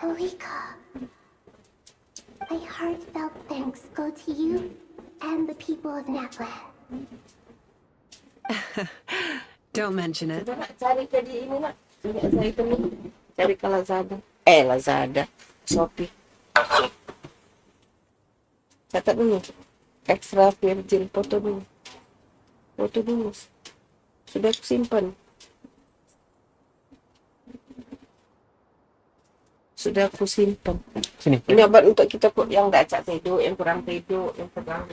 Malika, my heartfelt thanks go to you and the people of Natlan. Don't mention it. Coba nak cari ke di ini nak. Minyak zaitun ni. Cari ke Lazada. Lazada. Shopee. Catat dulu. Extra virgin. Foto dulu. Foto dulu. Sudah aku simpan. Sudah aku simpan. Sini. Ini obat untuk kita yang tak acak tidur, yang kurang tidur, yang kurang.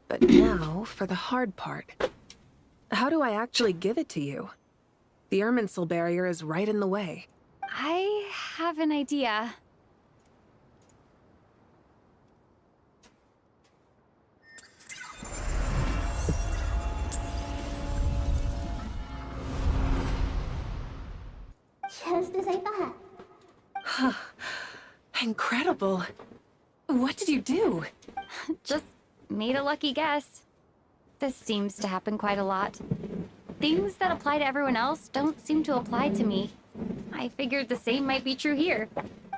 But now for the hard part. How do I actually give it to you? The Irminsul barrier is right in the way. I have an idea. Just as I thought. Incredible. What did you do? Just made a lucky guess. This seems to happen quite a lot. Things that apply to everyone else don't seem to apply to me. I figured the same might be true here.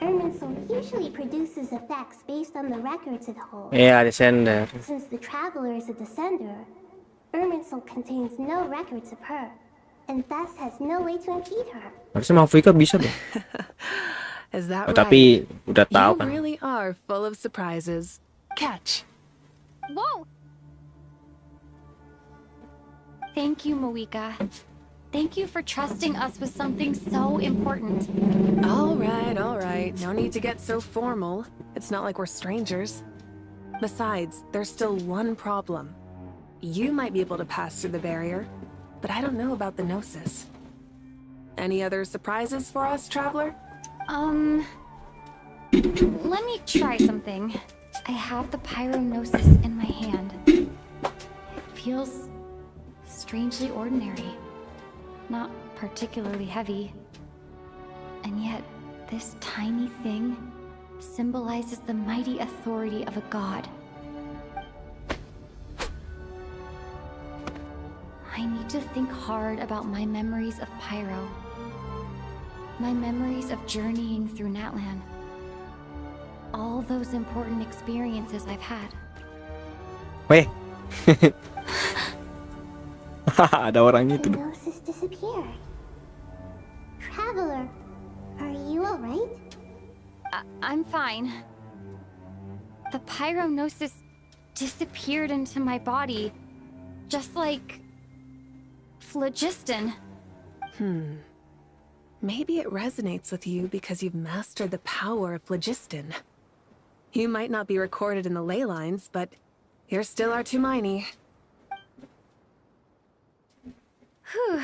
Irminsul usually produces effects based on the records it holds. Ya, descender. Since the Traveler is a descender, Irminsul contains no records of her, and thus has no way to impede her. Harusnya Mafika bisa deh. Is that Oh, right? tapi udah tahu You kan. really are full of surprises. Catch. Whoa! Thank you, Moika. Thank you for trusting us with something so important. All right, all right. No need to get so formal. It's not like we're strangers. Besides, there's still one problem. You might be able to pass through the barrier, but I don't know about the Gnosis. Any other surprises for us, Traveler? Let me try something. I have the Pyrognosis in my hand. It feels strangely ordinary. Not particularly heavy. And yet, this tiny thing symbolizes the mighty authority of a god. I need to think hard about my memories of Pyro. My memories of journeying through Natlan. All those important experiences I've had. Weh. Ada orang itu. The Gnosis disappeared. Traveler, are you alright? I'm fine. The Pyrognosis disappeared into my body, just like phlogiston. Maybe it resonates with you because you've mastered the power of phlogiston. You might not be recorded in the ley lines, but you're still Artumini. Whew.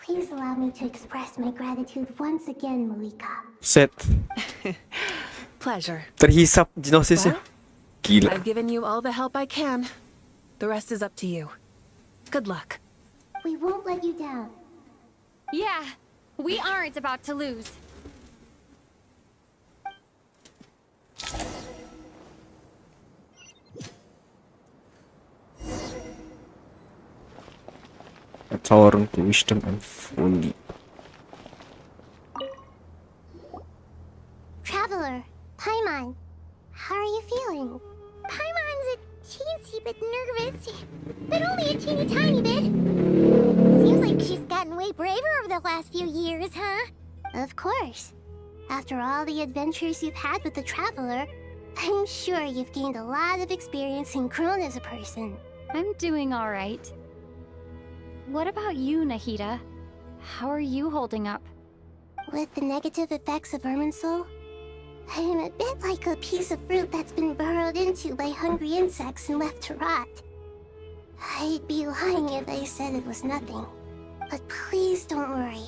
Please allow me to express my gratitude once again, Moika. Set. Pleasure. Terhisap Genosisnya. Gila. I've given you all the help I can. The rest is up to you. Good luck. We won't let you down. Yeah, we aren't about to lose. Turn to wisdom and folly. Traveler, Paimon, how are you feeling? Paimon's a teensy bit nervous, but only a teeny tiny bit. Seems like she's gotten way braver over the last few years, huh? Of course. After all the adventures you've had with the Traveler, I'm sure you've gained a lot of experience and grown as a person. I'm doing all right. What about you, Nahida? How are you holding up? With the negative effects of Irminsul, I am a bit like a piece of fruit that's been burrowed into by hungry insects and left to rot. I'd be lying if I said it was nothing. But please don't worry.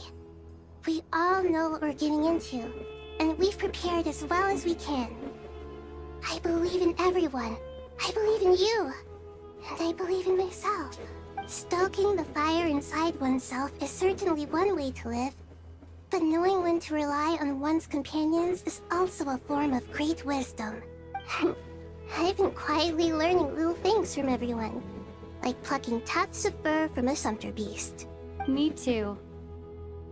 We all know what we're getting into, and we've prepared as well as we can. I believe in everyone. I believe in you. And I believe in myself. Stoking the fire inside oneself is certainly one way to live, but knowing when to rely on one's companions is also a form of great wisdom. I've been quietly learning little things from everyone, like plucking tufts of fur from a sumpter beast. Me too.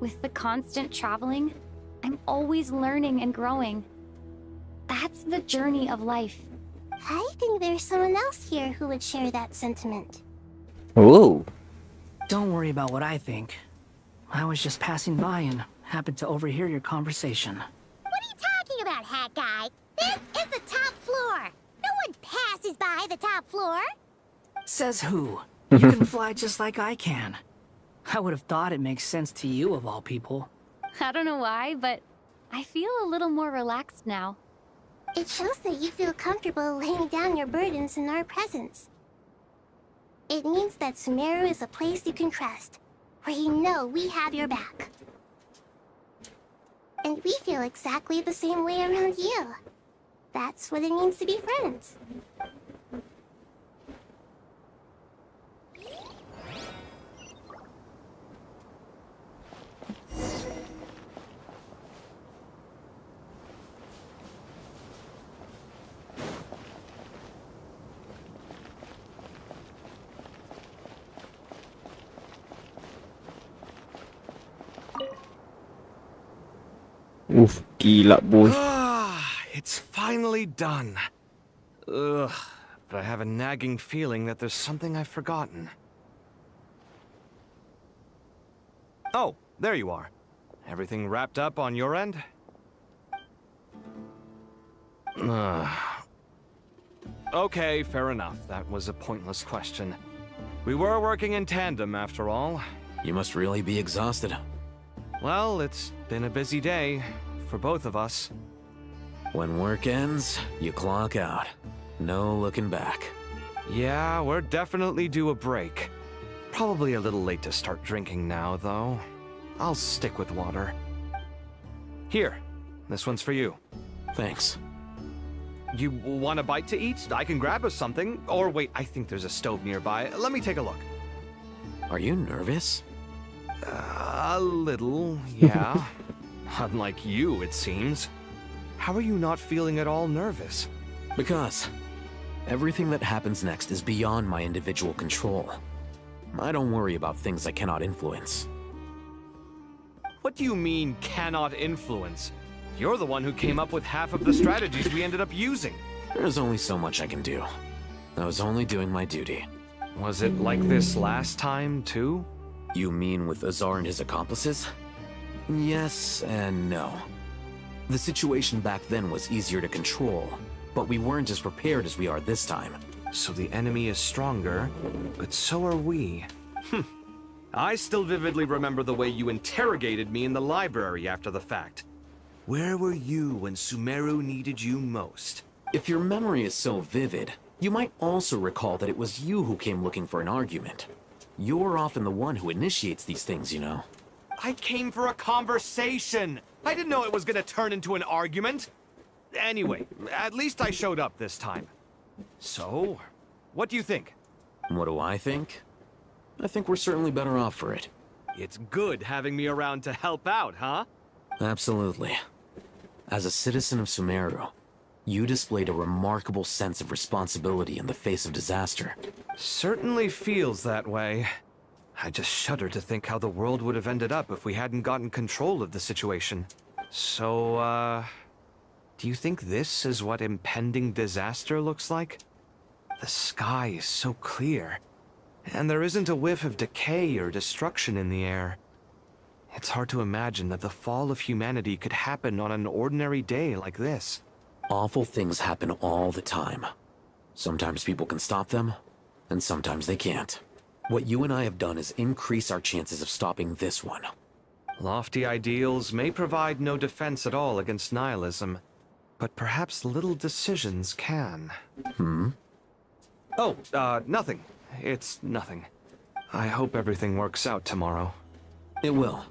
With the constant traveling, I'm always learning and growing. That's the journey of life. I think there's someone else here who would share that sentiment. Oh. Don't worry about what I think. I was just passing by and happened to overhear your conversation. What are you talking about, hat guy? This is the top floor. No one passes by the top floor. Says who? You can fly just like I can. I would have thought it makes sense to you of all people. I don't know why, but I feel a little more relaxed now. It shows that you feel comfortable laying down your burdens in our presence. It means that Sumeru is a place you can trust, where you know we have your back. And we feel exactly the same way around you. That's what it means to be friends. Gila, boy. It's finally done. Ugh, but I have a nagging feeling that there's something I've forgotten. Oh, there you are. Everything wrapped up on your end? Okay, fair enough. That was a pointless question. We were working in tandem, after all. You must really be exhausted. Well, it's been a busy day for both of us. When work ends, you clock out. No looking back. Yeah, we're definitely due a break. Probably a little late to start drinking now, though. I'll stick with water. Here, this one's for you. Thanks. You want a bite to eat? I can grab us something. Or wait, I think there's a stove nearby. Let me take a look. Are you nervous? A little, yeah. Unlike you, it seems. How are you not feeling at all nervous? Because everything that happens next is beyond my individual control. I don't worry about things I cannot influence. What do you mean, cannot influence? You're the one who came up with half of the strategies we ended up using. There's only so much I can do. I was only doing my duty. Was it like this last time, too? You mean with Azar and his accomplices? Yes and no. The situation back then was easier to control, but we weren't as prepared as we are this time. So the enemy is stronger, but so are we. I still vividly remember the way you interrogated me in the library after the fact. Where were you when Sumeru needed you most? If your memory is so vivid, you might also recall that it was you who came looking for an argument. You're often the one who initiates these things, you know. I came for a conversation! I didn't know it was gonna turn into an argument! Anyway, at least I showed up this time. So, what do you think? What do I think? I think we're certainly better off for it. It's good having me around to help out, huh? Absolutely. As a citizen of Sumeru, you displayed a remarkable sense of responsibility in the face of disaster. Certainly feels that way. I just shudder to think how the world would have ended up if we hadn't gotten control of the situation. So, do you think this is what impending disaster looks like? The sky is so clear, and there isn't a whiff of decay or destruction in the air. It's hard to imagine that the fall of humanity could happen on an ordinary day like this. Awful things happen all the time. Sometimes people can stop them, and sometimes they can't. What you and I have done is increase our chances of stopping this one. Lofty ideals may provide no defense at all against nihilism, but perhaps little decisions can. Oh, nothing. It's nothing. I hope everything works out tomorrow. It will.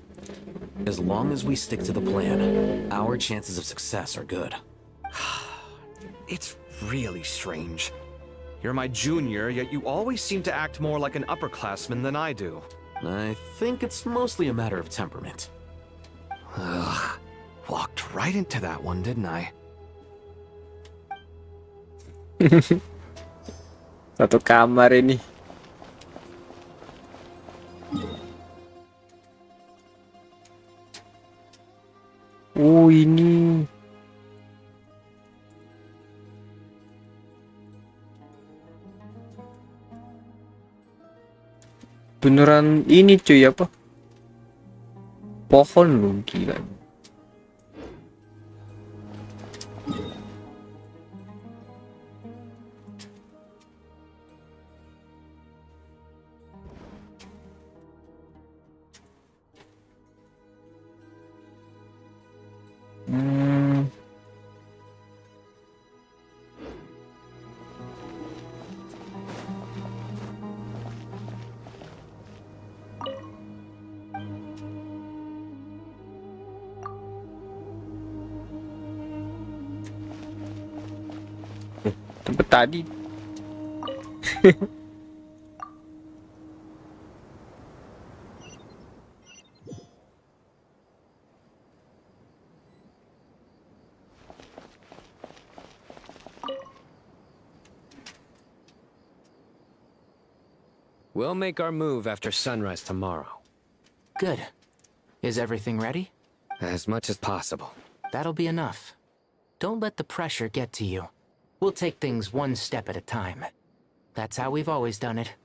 As long as we stick to the plan, our chances of success are good. It's really strange. You're my junior, yet you always seem to act more like an upperclassman than I do. I think it's mostly a matter of temperament. Ugh. Walked right into that one, didn't I? Satu kamar ini. Oh, ini. Beneran ini cuy, apa? Pohon lu, gila. tempat tadi. We'll make our move after sunrise tomorrow. Good. Is everything ready? As much as possible. That'll be enough. Don't let the pressure get to you. We'll take things one step at a time. That's how we've always done it.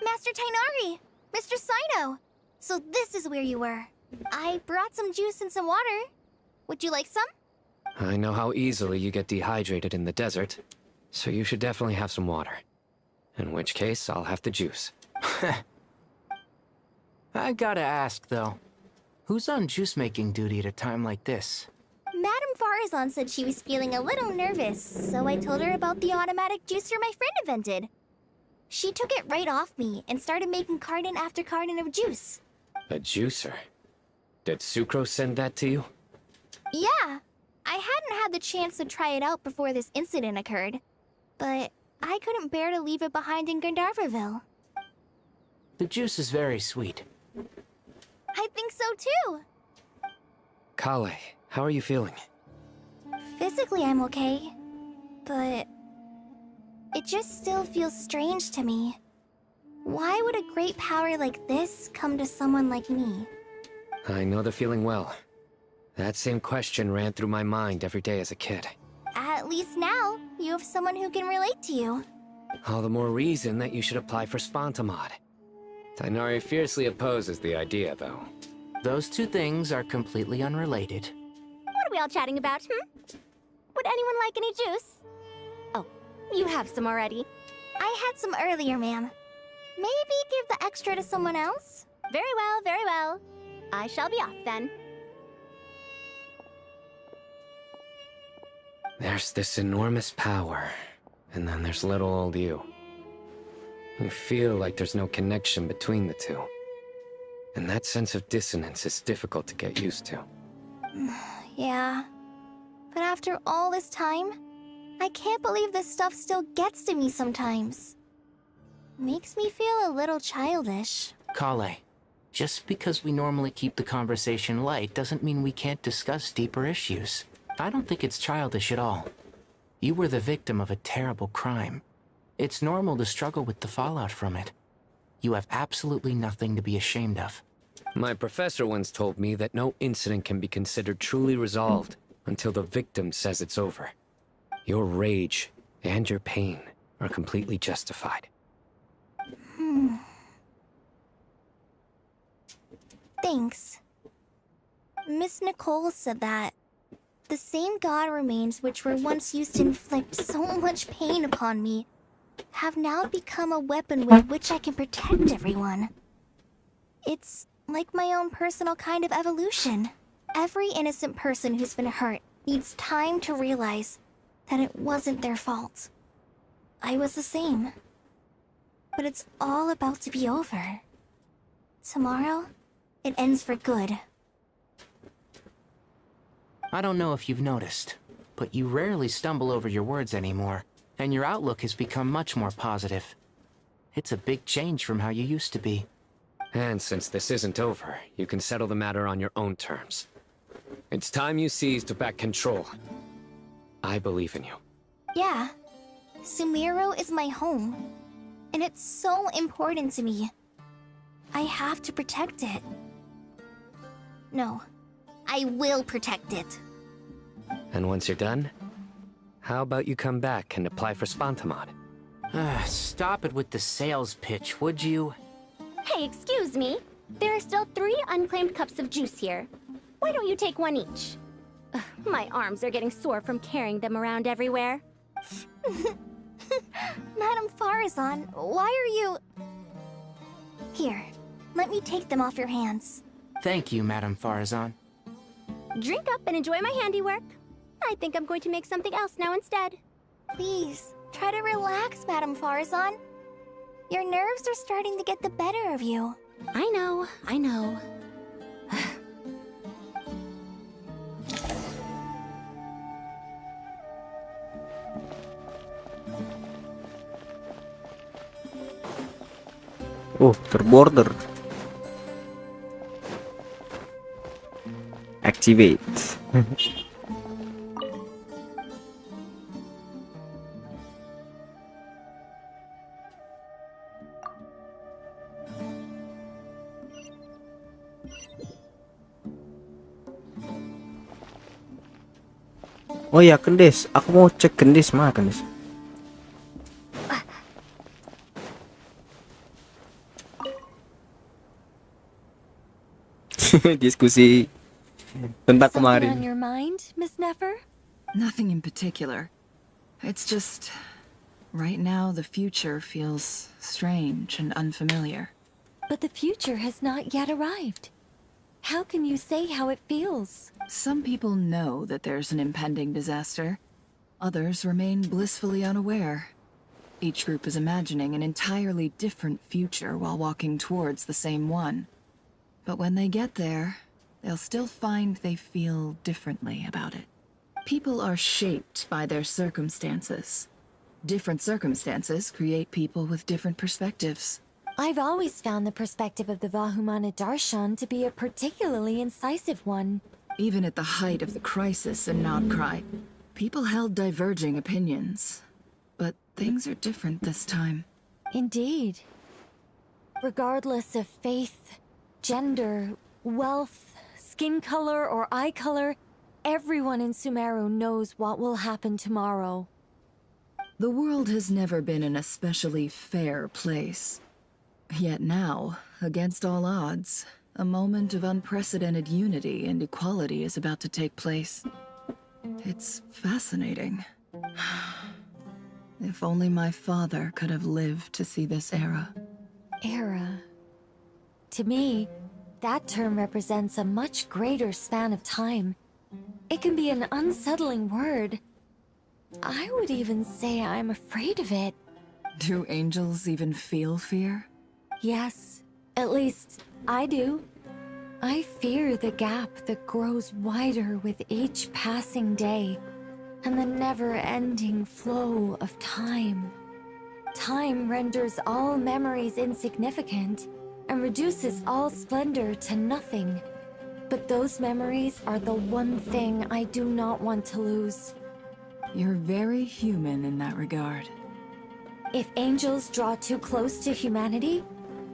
Master Tainari! Mr. Sino! So this is where you were. I brought some juice and some water. Would you like some? I know how easily you get dehydrated in the desert, so you should definitely have some water. In which case, I'll have the juice. I gotta ask, though. Who's on juice-making duty at a time like this? Madame Farazan said she was feeling a little nervous, so I told her about the automatic juicer my friend invented. She took it right off me and started making carton after carton of juice. A juicer? Did Sucrose send that to you? Yeah, I hadn't had the chance to try it out before this incident occurred, but I couldn't bear to leave it behind in Gandharvaville. The juice is very sweet. I think so too. Kale, how are you feeling? Physically, I'm okay, but it just still feels strange to me. Why would a great power like this come to someone like me? I know the feeling well. That same question ran through my mind every day as a kid. At least now, you have someone who can relate to you. All the more reason that you should apply for Spontamod. Tainari fiercely opposes the idea, though. Those two things are completely unrelated. What are we all chatting about, Would anyone like any juice? Oh, you have some already. I had some earlier, ma'am. Maybe give the extra to someone else? Very well, very well. I shall be off then. There's this enormous power, and then there's little old you. You feel like there's no connection between the two. And that sense of dissonance is difficult to get used to. Yeah. But after all this time, I can't believe this stuff still gets to me sometimes. Makes me feel a little childish. Kale, just because we normally keep the conversation light doesn't mean we can't discuss deeper issues. I don't think it's childish at all. You were the victim of a terrible crime. It's normal to struggle with the fallout from it. You have absolutely nothing to be ashamed of. My professor once told me that no incident can be considered truly resolved until the victim says it's over. Your rage and your pain are completely justified. Thanks. Miss Nicole said that the same god remains which were once used to inflict so much pain upon me have now become a weapon with which I can protect everyone. It's like my own personal kind of evolution. Every innocent person who's been hurt needs time to realize that it wasn't their fault. I was the same. But it's all about to be over. Tomorrow, it ends for good. I don't know if you've noticed, but you rarely stumble over your words anymore, and your outlook has become much more positive. It's a big change from how you used to be. And since this isn't over, you can settle the matter on your own terms. It's time you seized back control. I believe in you. Yeah. Sumeru is my home. And it's so important to me. I have to protect it. No. I will protect it. And once you're done, how about you come back and apply for Spontamod? Stop it with the sales pitch, would you? Hey, excuse me. There are still 3 unclaimed cups of juice here. Why don't you take one each? Ugh, my arms are getting sore from carrying them around everywhere. Madame Farazan, why are you... Here, let me take them off your hands. Thank you, Madame Farazan. Drink up and enjoy my handiwork. I think I'm going to make something else now instead. Please, try to relax, Madame Farazan. Your nerves are starting to get the better of you. I know, I know. Oh, terborder. Activate. Oh ya, gendis. Aku mau cek gendis mah, gendis. Diskusi tentang Something on kemarin. your mind, Miss Nefer? Nothing in particular. It's just, right now the future feels strange and unfamiliar. But the future has not yet arrived. How can you say how it feels? Some people know that there's an impending disaster. Others remain blissfully unaware. Each group is imagining an entirely different future while walking towards the same one. But when they get there, they'll still find they feel differently about it. People are shaped by their circumstances. Different circumstances create people with different perspectives. I've always found the perspective of the Vahumana Darshan to be a particularly incisive one. Even at the height of the crisis in Nodcry, people held diverging opinions. But things are different this time. Indeed. Regardless of faith, gender, wealth, skin color, or eye color, everyone in Sumeru knows what will happen tomorrow. The world has never been an especially fair place. Yet now, against all odds, a moment of unprecedented unity and equality is about to take place. It's fascinating. If only my father could have lived to see this era. Era. To me, that term represents a much greater span of time. It can be an unsettling word. I would even say I'm afraid of it. Do angels even feel fear? Yes, at least I do. I fear the gap that grows wider with each passing day, and the never-ending flow of time. Time renders all memories insignificant, and reduces all splendor to nothing. But those memories are the one thing I do not want to lose. You're very human in that regard. If angels draw too close to humanity,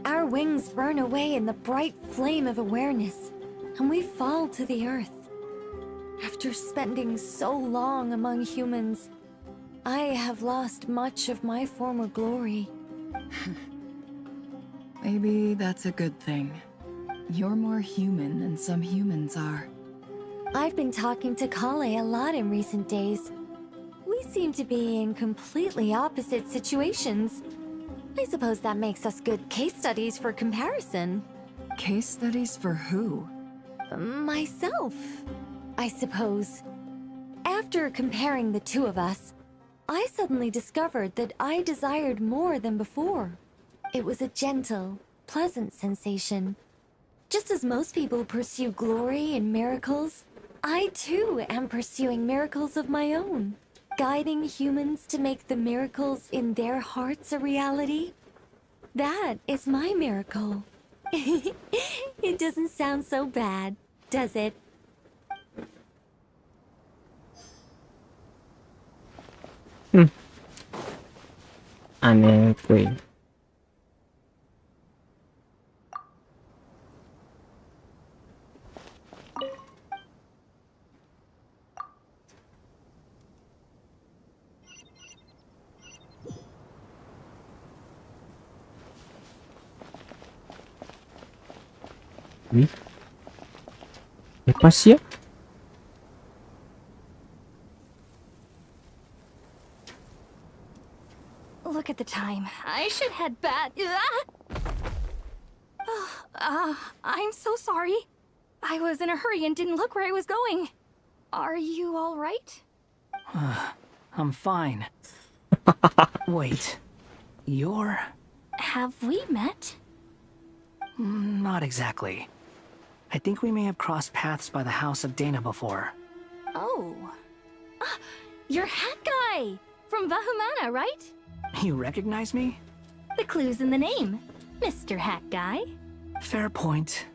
our wings burn away in the bright flame of awareness, and we fall to the earth. After spending so long among humans, I have lost much of my former glory. Maybe that's a good thing. You're more human than some humans are. I've been talking to Kale a lot in recent days. We seem to be in completely opposite situations. I suppose that makes us good case studies for comparison. Case studies for who? Myself, I suppose. After comparing the two of us, I suddenly discovered that I desired more than before. It was a gentle, pleasant sensation. Just as most people pursue glory and miracles, I too am pursuing miracles of my own. Guiding humans to make the miracles in their hearts a reality. That is my miracle. It doesn't sound so bad, does it? Aneh kuy. Pas ya? Look at the time. I should head back. I'm so sorry. I was in a hurry and didn't look where I was going. Are you all right? I'm fine. Wait, you're... Have we met? Not exactly. I think we may have crossed paths by the house of Dana before. Oh. You're Hat Guy! From Vahumana, right? You recognize me? The clue's in the name. Mr. Hat Guy. Fair point.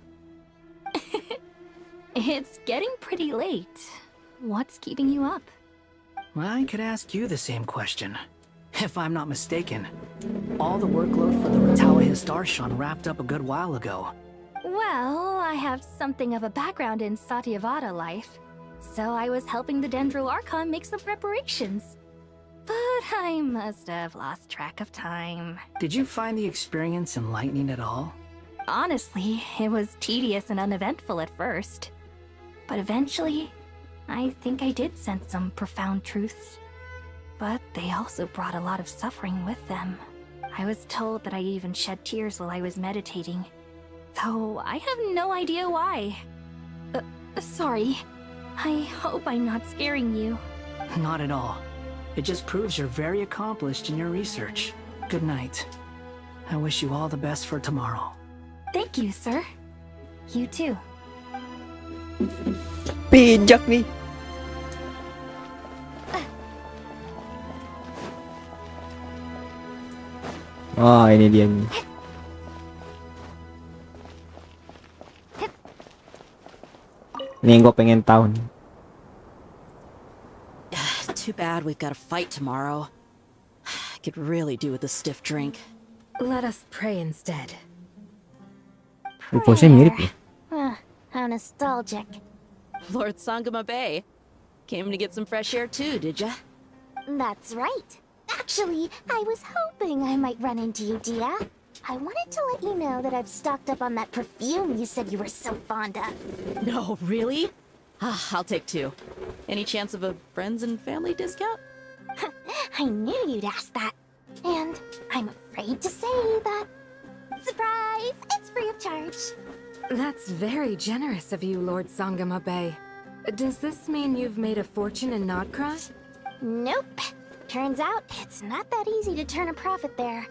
It's getting pretty late. What's keeping you up? I could ask you the same question. If I'm not mistaken, all the workload for the Ratawa Histarshan wrapped up a good while ago. Well, I have something of a background in Satyavada life, so I was helping the Dendro Archon make some preparations. But I must have lost track of time. Did you find the experience enlightening at all? Honestly, it was tedious and uneventful at first. But eventually, I think I did sense some profound truths. But they also brought a lot of suffering with them. I was told that I even shed tears while I was meditating, though I have no idea why. Sorry. I hope I'm not scaring you. Not at all. It just proves you're very accomplished in your research. Good night. I wish you all the best for tomorrow. Thank you, sir. You too. Pijak nih. Oh, ini dia nih. Ini yang gue pengen tahu nih. Too bad we've got a fight tomorrow. I could really do with a stiff drink. Let us pray instead. Voice-nya mirip ya. How nostalgic. Lord Sangama Bay. Came to get some fresh air too, did ya? That's right. Actually, I was hoping I might run into you, Dia. I wanted to let you know that I've stocked up on that perfume you said you were so fond of. No, really? I'll take 2. Any chance of a friends and family discount? I knew you'd ask that. And I'm afraid to say that... Surprise! It's free of charge. That's very generous of you, Lord Sangama Bay. Does this mean you've made a fortune in Nodcry? Nope. Turns out, it's not that easy to turn a profit there.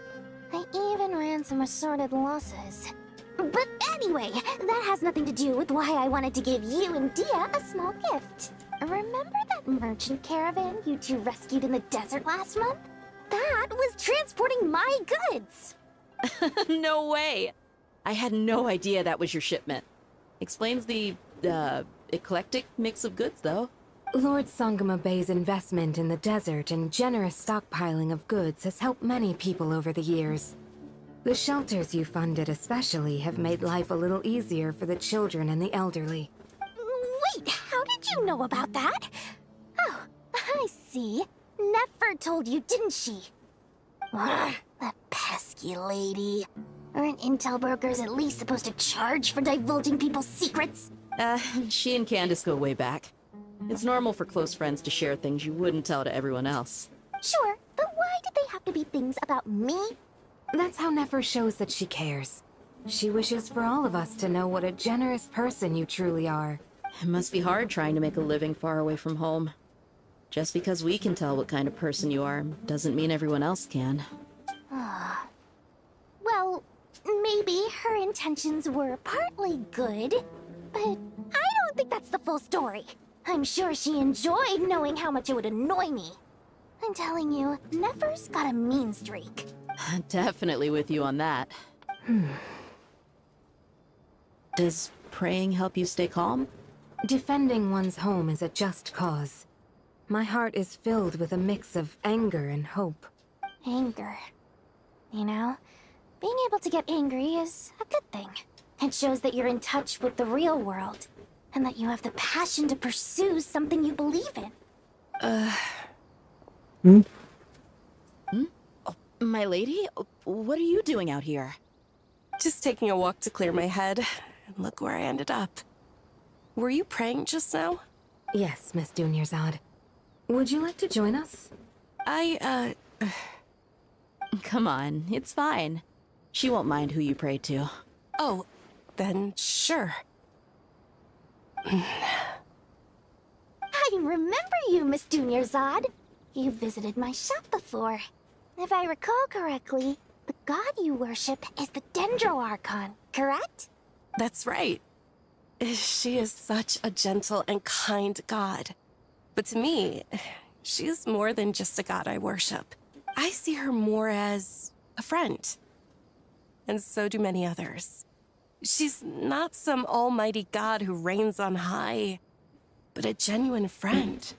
I even ran some assorted losses. But anyway, that has nothing to do with why I wanted to give you and Dia a small gift. Remember that merchant caravan you two rescued in the desert last month? That was transporting my goods! No way! I had no idea that was your shipment. Explains the, eclectic mix of goods, though. Lord Sangama Bay's investment in the desert and generous stockpiling of goods has helped many people over the years. The shelters you funded especially have made life a little easier for the children and the elderly. Wait, how did you know about that? Oh, I see. Nefer told you, didn't she? Ugh, that pesky lady. Aren't intel brokers at least supposed to charge for divulging people's secrets? She and Candace go way back. It's normal for close friends to share things you wouldn't tell to everyone else. Sure, but why did they have to be things about me? That's how Nefer shows that she cares. She wishes for all of us to know what a generous person you truly are. It must be hard trying to make a living far away from home. Just because we can tell what kind of person you are doesn't mean everyone else can. Well, maybe her intentions were partly good, but I don't think that's the full story. I'm sure she enjoyed knowing how much it would annoy me. I'm telling you, Nefer's got a mean streak. Definitely with you on that. Does praying help you stay calm? Defending one's home is a just cause. My heart is filled with a mix of anger and hope. Anger. You know, being able to get angry is a good thing. It shows that you're in touch with the real world, and that you have the passion to pursue something you believe in. Oh, my lady? What are you doing out here? Just taking a walk to clear my head, and look where I ended up. Were you praying just now? Yes, Miss Dunyarzad. Would you like to join us? Come on, it's fine. She won't mind who you pray to. Oh, then sure. I remember you, Miss Dunyarzad. You visited my shop before. If I recall correctly, the god you worship is the Dendro Archon, correct? That's right. She is such a gentle and kind god. But to me, she is more than just a god I worship. I see her more as a friend. and so do many others. She's not some almighty god who reigns on high, but a genuine friend.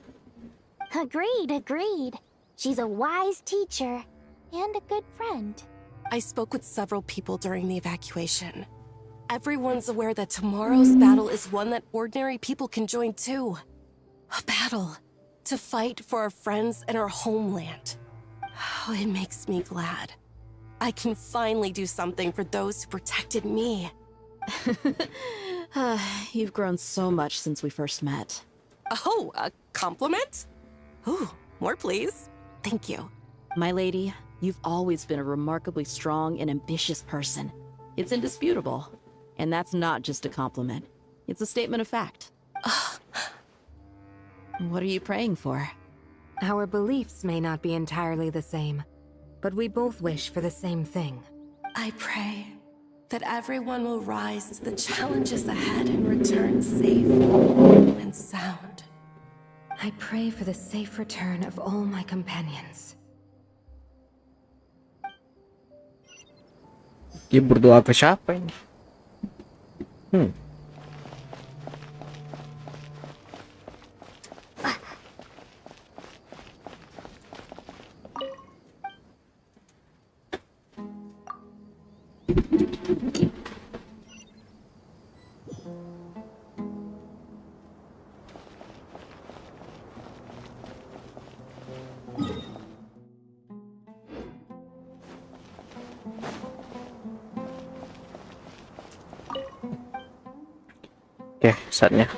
Agreed. She's a wise teacher and a good friend. I spoke with several people during the evacuation. Everyone's aware that tomorrow's battle is one that ordinary people can join too. A battle to fight for our friends and our homeland. Oh, it makes me glad. I can finally do something for those who protected me. You've grown so much since we first met. Oh, a compliment? Ooh, more please. Thank you. My lady, you've always been a remarkably strong and ambitious person. It's indisputable. And that's not just a compliment. It's a statement of fact. What are you praying for? Our beliefs may not be entirely the same, but we both wish for the same thing. I pray that everyone will rise to the challenges ahead and return safe and sound. I pray for the safe return of all my companions. Dia berdoa ke siapa ini? Oke, saatnya.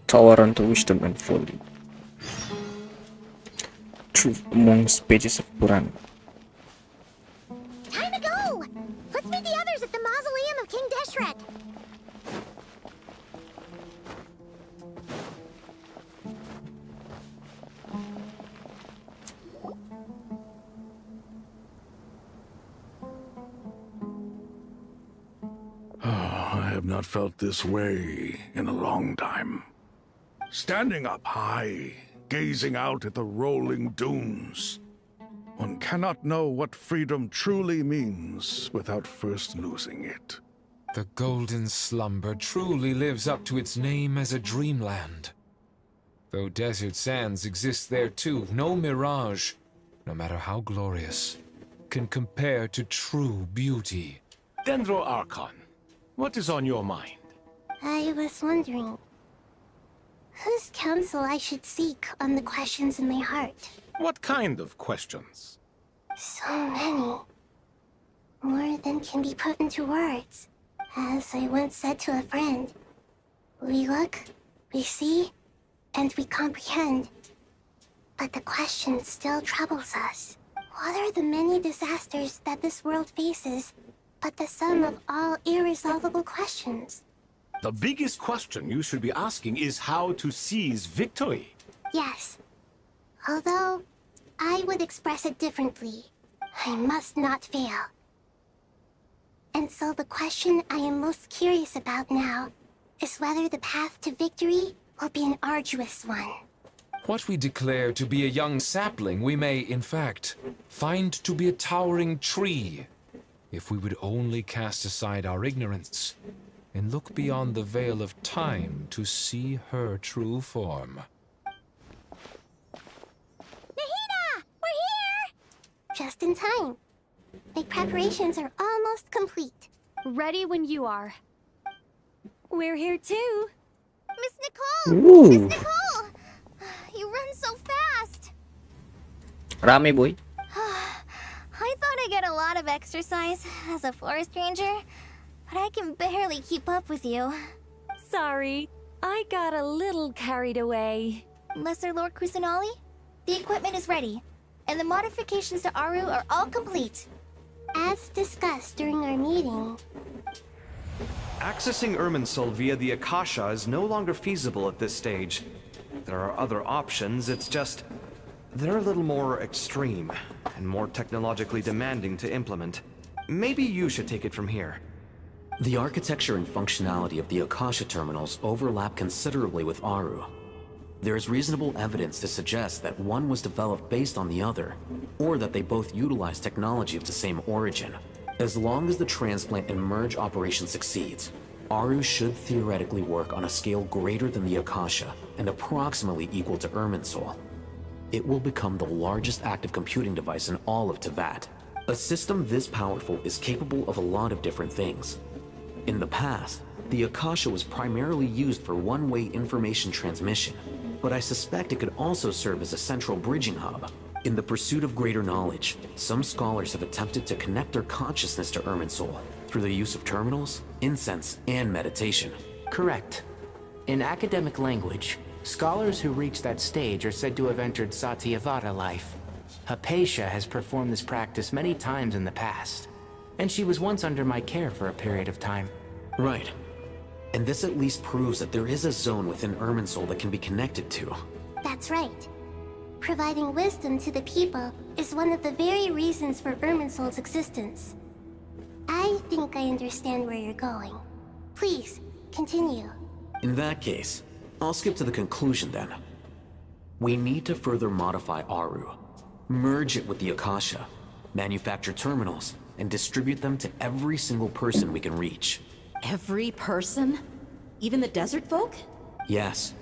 Tower unto wisdom and folly. Truth among pages of Quran. Time to go! Let's meet the others at the mausoleum of King Deshret. I have not felt this way in a long time. Standing up high, gazing out at the rolling dunes. One cannot know what freedom truly means without first losing it. The golden slumber truly lives up to its name as a dreamland. Though desert sands exist there too, no mirage, no matter how glorious, can compare to true beauty. Dendro Archon, what is on your mind? I was wondering whose counsel I should seek on the questions in my heart. What kind of questions? So many. More than can be put into words. As I once said to a friend, we look, we see, and we comprehend. But the question still troubles us. What are the many disasters that this world faces, but the sum of all irresolvable questions? The biggest question you should be asking is how to seize victory. Yes. Although, I would express it differently. I must not fail. And so the question I am most curious about now is whether the path to victory will be an arduous one. What we declare to be a young sapling, we may, in fact, find to be a towering tree, if we would only cast aside our ignorance and look beyond the veil of time to see her true form. Nahida! We're here! Just in time. My preparations are almost complete. Ready when you are. We're here too. Miss Nicole! Ooh. Miss Nicole! You run so fast! Rame, boy. I thought I'd get a lot of exercise as a forest ranger, but I can barely keep up with you. Sorry, I got a little carried away. Lesser Lord Kusanali, the equipment is ready, and the modifications to Aru are all complete. As discussed during our meeting, Accessing Irminsul via the Akasha is no longer feasible at this stage. There are other options, it's just they're a little more extreme and more technologically demanding to implement. Maybe you should take it from here. The architecture and functionality of the Akasha terminals overlap considerably with Aru. There is reasonable evidence to suggest that one was developed based on the other, or that they both utilize technology of the same origin. As long as the transplant and merge operation succeeds, Aru should theoretically work on a scale greater than the Akasha and approximately equal to Irminsul. It will become the largest active computing device in all of Teyvat. A system this powerful is capable of a lot of different things. In the past, the Akasha was primarily used for one-way information transmission, but I suspect it could also serve as a central bridging hub. In the pursuit of greater knowledge, some scholars have attempted to connect their consciousness to Irminsul through the use of terminals, incense, and meditation. Correct. In academic language, scholars who reach that stage are said to have entered Satyavada life. Hypatia has performed this practice many times in the past, and she was once under my care for a period of time. Right. And this at least proves that there is a zone within Irminsul that can be connected to. That's right. Providing wisdom to the people is one of the very reasons for Irminsul's existence. I think I understand where you're going. Please, continue. In that case, I'll skip to the conclusion then. We need to further modify Aru, merge it with the Akasha, manufacture terminals, and distribute them to every single person we can reach. Every person? Even the desert folk? Yes,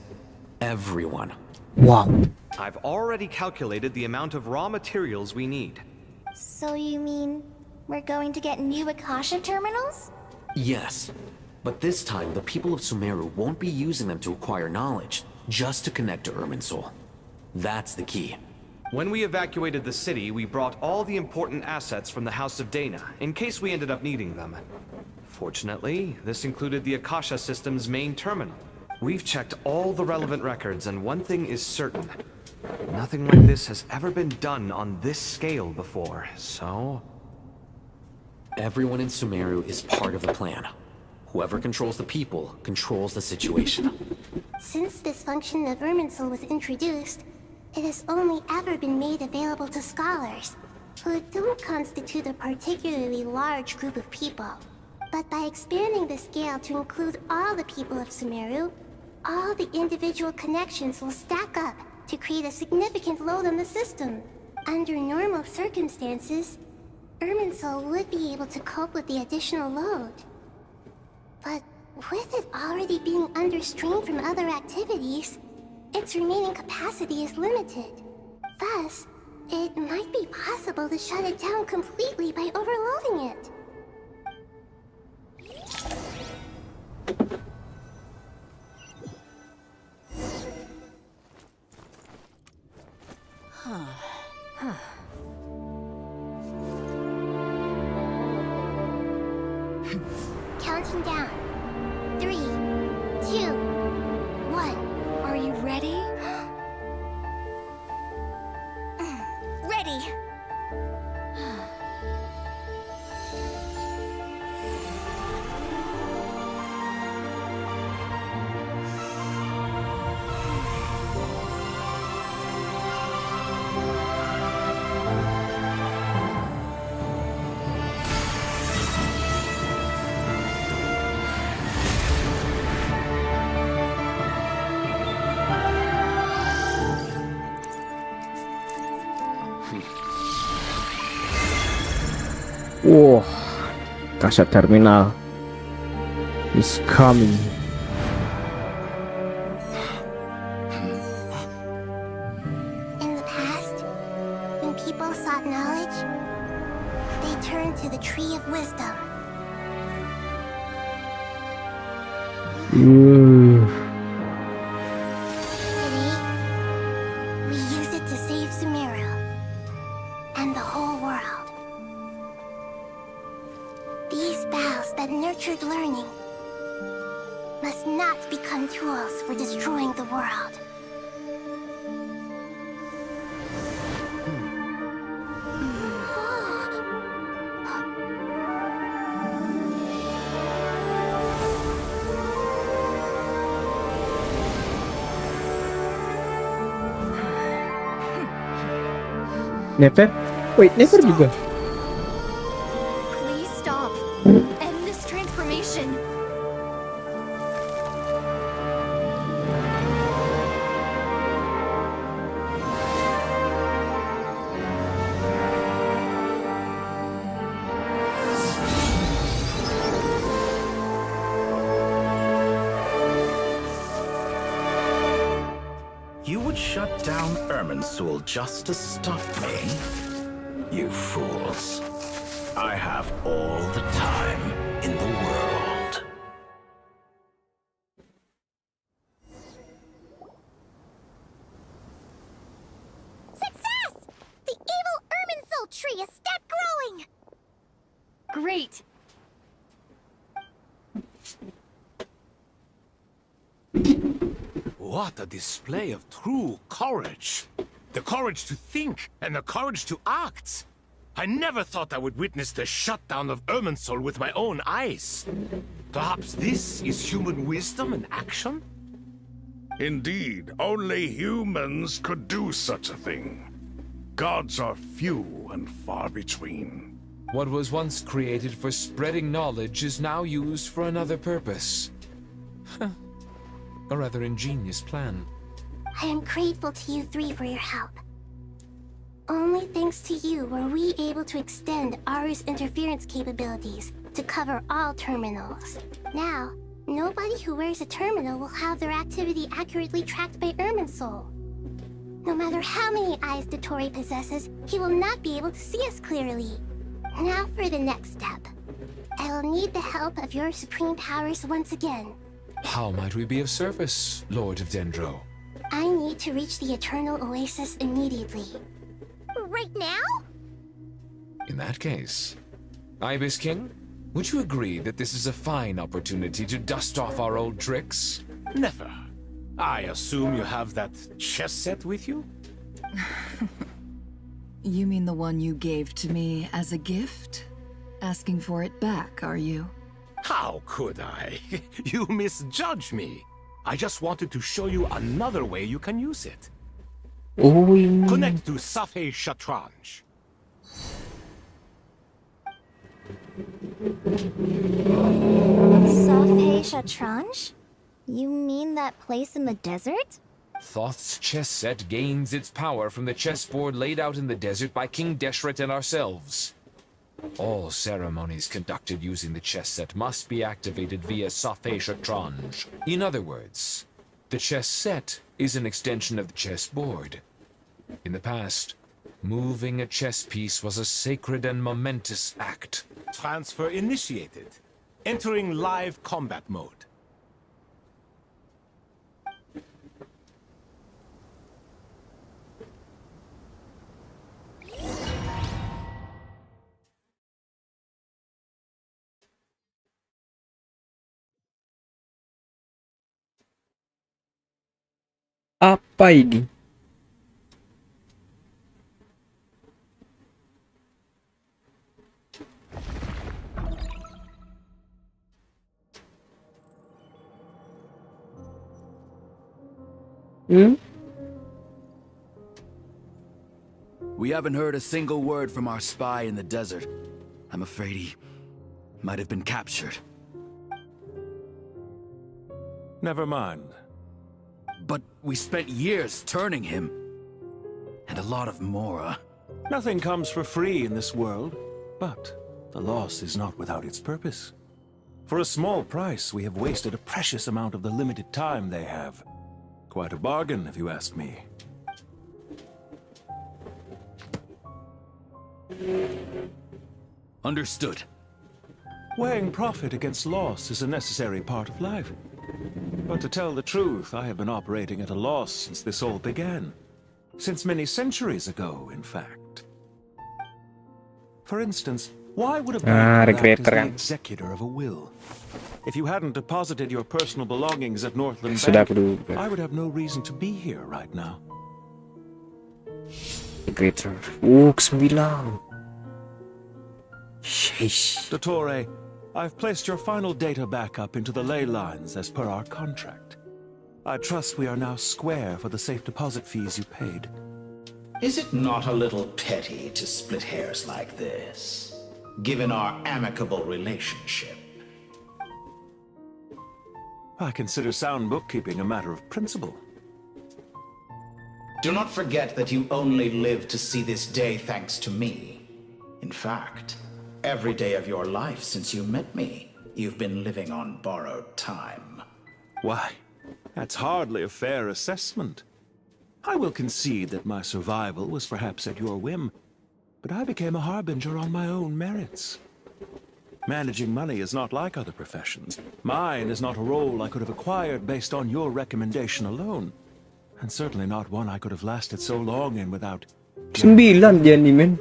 everyone. Wow. I've already calculated the amount of raw materials we need. So you mean we're going to get new Akasha terminals? Yes, but this time the people of Sumeru won't be using them to acquire knowledge, just to connect to Irminsul. That's the key. When we evacuated the city, we brought all the important assets from the House of Dana, in case we ended up needing them. Fortunately, this included the Akasha system's main terminal. We've checked all the relevant records, and one thing is certain. Nothing like this has ever been done on this scale before, so... Everyone in Sumeru is part of the plan. Whoever controls the people controls the situation. Since this function of Irminsul was introduced, it has only ever been made available to scholars, who don't constitute a particularly large group of people. But by expanding the scale to include all the people of Sumeru, all the individual connections will stack up to create a significant load on the system. Under normal circumstances, Irminsul would be able to cope with the additional load. But with it already being under strain from other activities, its remaining capacity is limited. Thus, it might be possible to shut it down completely by overloading it. Counting down. 3, 2, 1. Are you ready? Ready! Wah, Akasha terminal is coming. In the past, when people sought knowledge, they turned to the Tree of Wisdom. Today, we use it to save Sumeru and the whole world. These boughs that nurtured learning must not become tools for destroying the world. Never? Wait, never juga. Please stop. End this transformation. shut down Irminsul just to stop me? You fools. I have all the time in the world. Success! The evil Irminsul tree is stopped growing! Great! What a display of true courage. The courage to think and the courage to act. I never thought I would witness the shutdown of Irminsul with my own eyes. Perhaps this is human wisdom in action? Indeed, only humans could do such a thing. Gods are few and far between. What was once created for spreading knowledge is now used for another purpose. A rather ingenious plan. I am grateful to you three for your help. Only thanks to you were we able to extend Aru's interference capabilities to cover all terminals. Now, nobody who wears a terminal will have their activity accurately tracked by Irminsul. No matter how many eyes Dottore possesses, he will not be able to see us clearly. Now for the next step. I will need the help of your supreme powers once again. How might we be of service, Lord of Dendro? I need to reach the Eternal Oasis immediately. Right now? In that case, Ibis King, would you agree that this is a fine opportunity to dust off our old tricks? Never. I assume you have that chess set with you? You mean the one you gave to me as a gift? Asking for it back, are you? How could I? You misjudge me. I just wanted to show you another way you can use it. Connect to Safei Shatranj. Safei Shatranj? You mean that place in the desert? Thoth's chess set gains its power from the chessboard laid out in the desert by King Deshret and ourselves. All ceremonies conducted using the chess set must be activated via Safei Shatranj. In other words, the chess set is an extension of the chessboard. In the past, moving a chess piece was a sacred and momentous act. Transfer initiated. Entering live combat mode. Apa ini? We haven't heard a single word from our spy in the desert. I'm afraid he might have been captured. Never mind. But we spent years turning him. And a lot of Mora. Nothing comes for free in this world, but the loss is not without its purpose. For a small price, we have wasted a precious amount of the limited time they have. Quite a bargain, if you ask me. Understood. Weighing profit against loss is a necessary part of life. But to tell the truth, I have been operating at a loss since this all began. Since many centuries ago, in fact. For instance, why would a bank act as the executor of a will? If you hadn't deposited your personal belongings at Northland Bank, I would have no reason to be here right now. Kejer. 9. Dottore, I've placed your final data backup into the ley lines as per our contract. I trust we are now square for the safe deposit fees you paid. Is it not a little petty to split hairs like this, given our amicable relationship? I consider sound bookkeeping a matter of principle. Do not forget that you only live to see this day thanks to me. In fact, every day of your life since you met me, you've been living on borrowed time. Why, that's hardly a fair assessment. I will concede that my survival was perhaps at your whim, but I became a harbinger on my own merits. Managing money is not like other professions. Mine is not a role I could have acquired based on your recommendation alone, and certainly not one I could have lasted so long in without... 9 dia nih, men.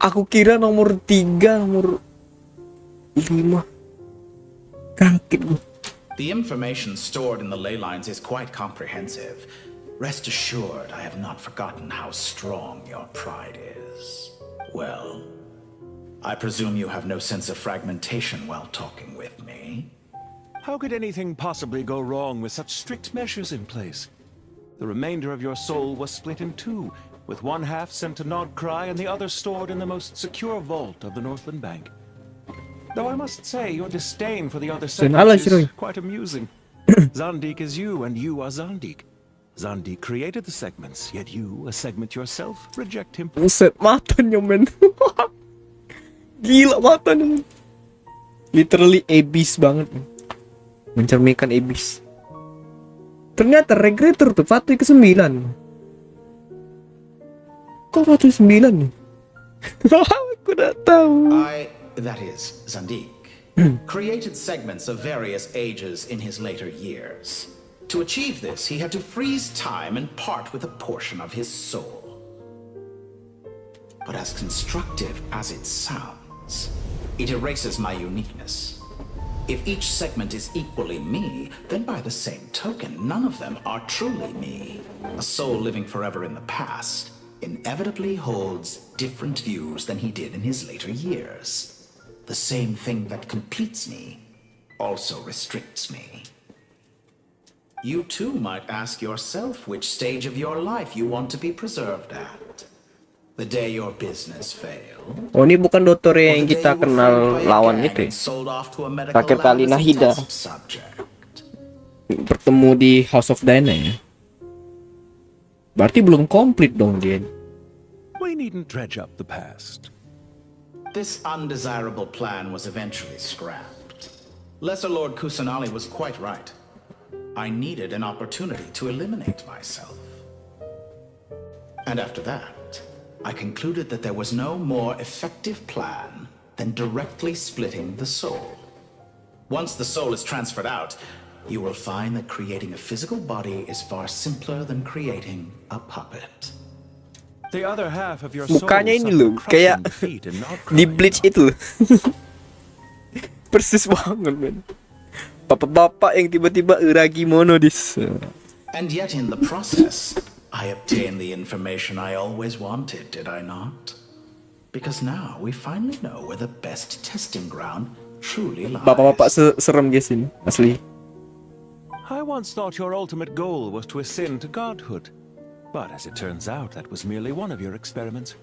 Aku kira nomor 3, nomor 5. Kaget gue. The information stored in the ley lines is quite comprehensive. Rest assured, I have not forgotten how strong your pride is. Well, I presume you have no sense of fragmentation while talking with me. How could anything possibly go wrong with such strict measures in place? The remainder of your soul was split in two, with one half sent to Nodcry and the other stored in the most secure vault of the Northland Bank. Though I must say, your disdain for the other segments is quite amusing. Zandik is you, and you are Zandik. Zandik created the segments, yet you, a segment yourself, reject him. Buset, matanya, men. Gila matanya. Literally abyss banget. Mencerminkan abyss. Ternyata regretter tuh Fatui ke-9. Kok Fatui 9 nih? Aku udah tahu. That is, Zandik, created segments of various ages in his later years. To achieve this, he had to freeze time and part with a portion of his soul. But as constructive as it sounds, it erases my uniqueness. If each segment is equally me, then by the same token, none of them are truly me. A soul living forever in the past inevitably holds different views than he did in his later years. The same thing that completes me also restricts me. You too might ask yourself which stage of your life you want to be preserved at. The day your business failed. Oh, ini bukan dokter yang kita kenal lawan itu ya? Terakhir kali Nahida bertemu di House of Dana ya? Berarti belum komplit dong dia. We needn't dredge up the past. This undesirable plan was eventually scrapped. Lesser Lord Kusanali was quite right. I needed an opportunity to eliminate myself. And after that, I concluded that there was no more effective plan than directly splitting the soul. Once the soul is transferred out, you will find that creating a physical body is far simpler than creating a puppet. The other half of your mukanya ini loh, kayak di Bleach itu loh. Persis banget, men. Bapak-bapak yang tiba-tiba Uragimono dis. And yet in the process, I obtained the information I always wanted, did I not? Because now we finally know where the best testing ground truly lies. Bapak-bapak serem guys ini, asli. I once thought your ultimate goal was to ascend to godhood. But as it turns out, that was merely one of your experiments.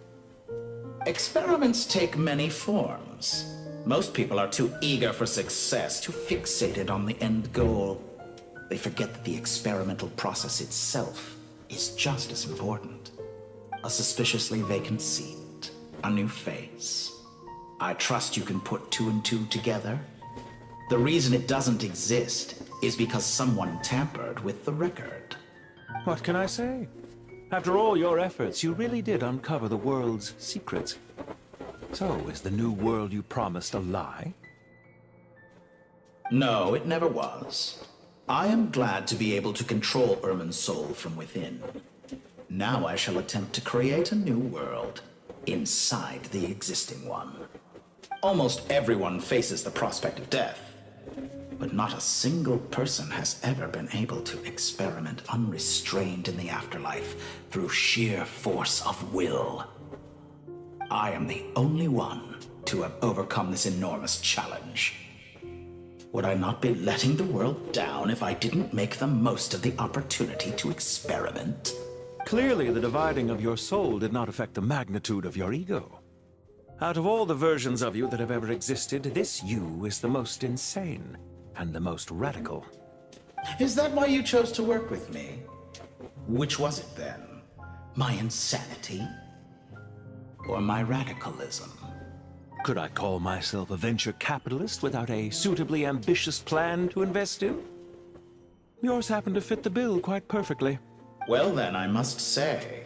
Experiments take many forms. Most people are too eager for success, too fixated on the end goal. They forget that the experimental process itself is just as important. A suspiciously vacant seat, a new face. I trust you can put two and two together. The reason it doesn't exist is because someone tampered with the record. What can I say? After all your efforts, you really did uncover the world's secrets. So, is the new world you promised a lie? No, it never was. I am glad to be able to control Irmin's soul from within. Now I shall attempt to create a new world inside the existing one. Almost everyone faces the prospect of death, but not a single person has ever been able to experiment unrestrained in the afterlife through sheer force of will. I am the only one to have overcome this enormous challenge. Would I not be letting the world down if I didn't make the most of the opportunity to experiment? Clearly, the dividing of your soul did not affect the magnitude of your ego. Out of all the versions of you that have ever existed, this you is the most insane. And the most radical. Is that why you chose to work with me? Which was it then? My insanity? Or my radicalism? Could I call myself a venture capitalist without a suitably ambitious plan to invest in? Yours happened to fit the bill quite perfectly. Well then, I must say,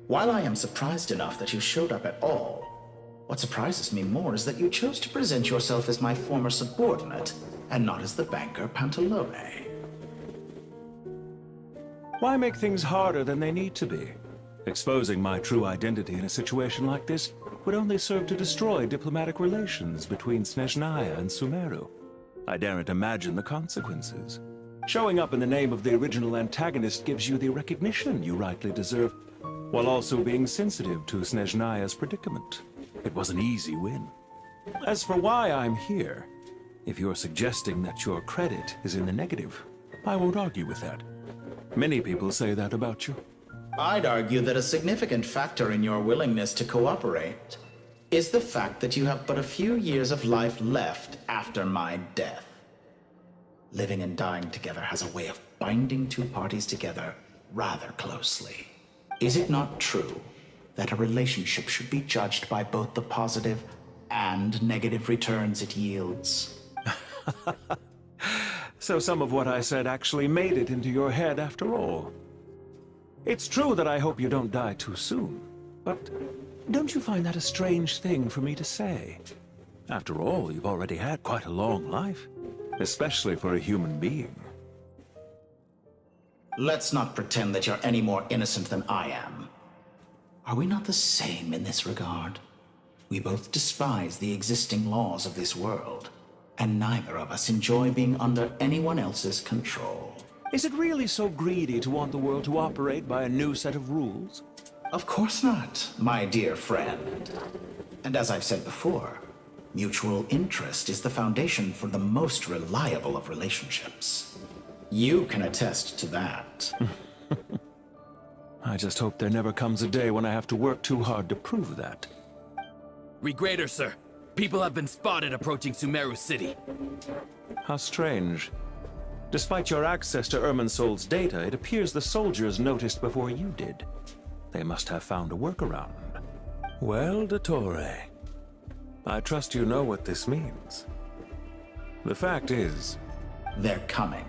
while I am surprised enough that you showed up at all, what surprises me more is that you chose to present yourself as my former subordinate, and not as the banker Pantalone. Why make things harder than they need to be? Exposing my true identity in a situation like this would only serve to destroy diplomatic relations between Snezhnaya and Sumeru. I daren't imagine the consequences. Showing up in the name of the original antagonist gives you the recognition you rightly deserve, while also being sensitive to Snezhnaya's predicament. It was an easy win. As for why I'm here, if you're suggesting that your credit is in the negative, I won't argue with that. Many people say that about you. I'd argue that a significant factor in your willingness to cooperate is the fact that you have but a few years of life left after my death. Living and dying together has a way of binding two parties together rather closely. Is it not true that a relationship should be judged by both the positive and negative returns it yields? So some of what I said actually made it into your head after all. It's true that I hope you don't die too soon, but don't you find that a strange thing for me to say? After all, you've already had quite a long life, especially for a human being. Let's not pretend that you're any more innocent than I am. Are we not the same in this regard? We both despise the existing laws of this world, and neither of us enjoy being under anyone else's control. Is it really so greedy to want the world to operate by a new set of rules? Of course not, my dear friend. And as I've said before, mutual interest is the foundation for the most reliable of relationships. You can attest to that. I just hope there never comes a day when I have to work too hard to prove that. Regrader, sir. People have been spotted approaching Sumeru City. How strange. Despite your access to Irminsul's data, it appears the soldiers noticed before you did. They must have found a workaround. Well, Dottore, I trust you know what this means. The fact is... They're coming.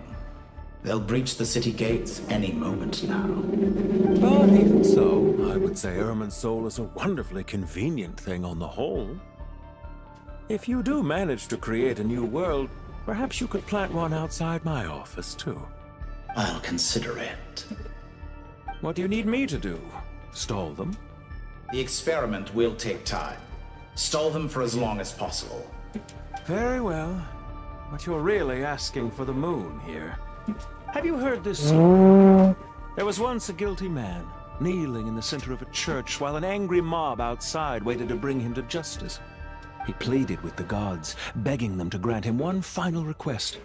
They'll breach the city gates any moment now. But even so, I would say Irminsul is a wonderfully convenient thing on the whole. If you do manage to create a new world, perhaps you could plant one outside my office, too. I'll consider it. What do you need me to do? Stall them? The experiment will take time. Stall them for as long as possible. Very well. But you're really asking for the moon here. Have you heard this story? There was once a guilty man, kneeling in the center of a church while an angry mob outside waited to bring him to justice. He pleaded with the gods, begging them to grant him one final request: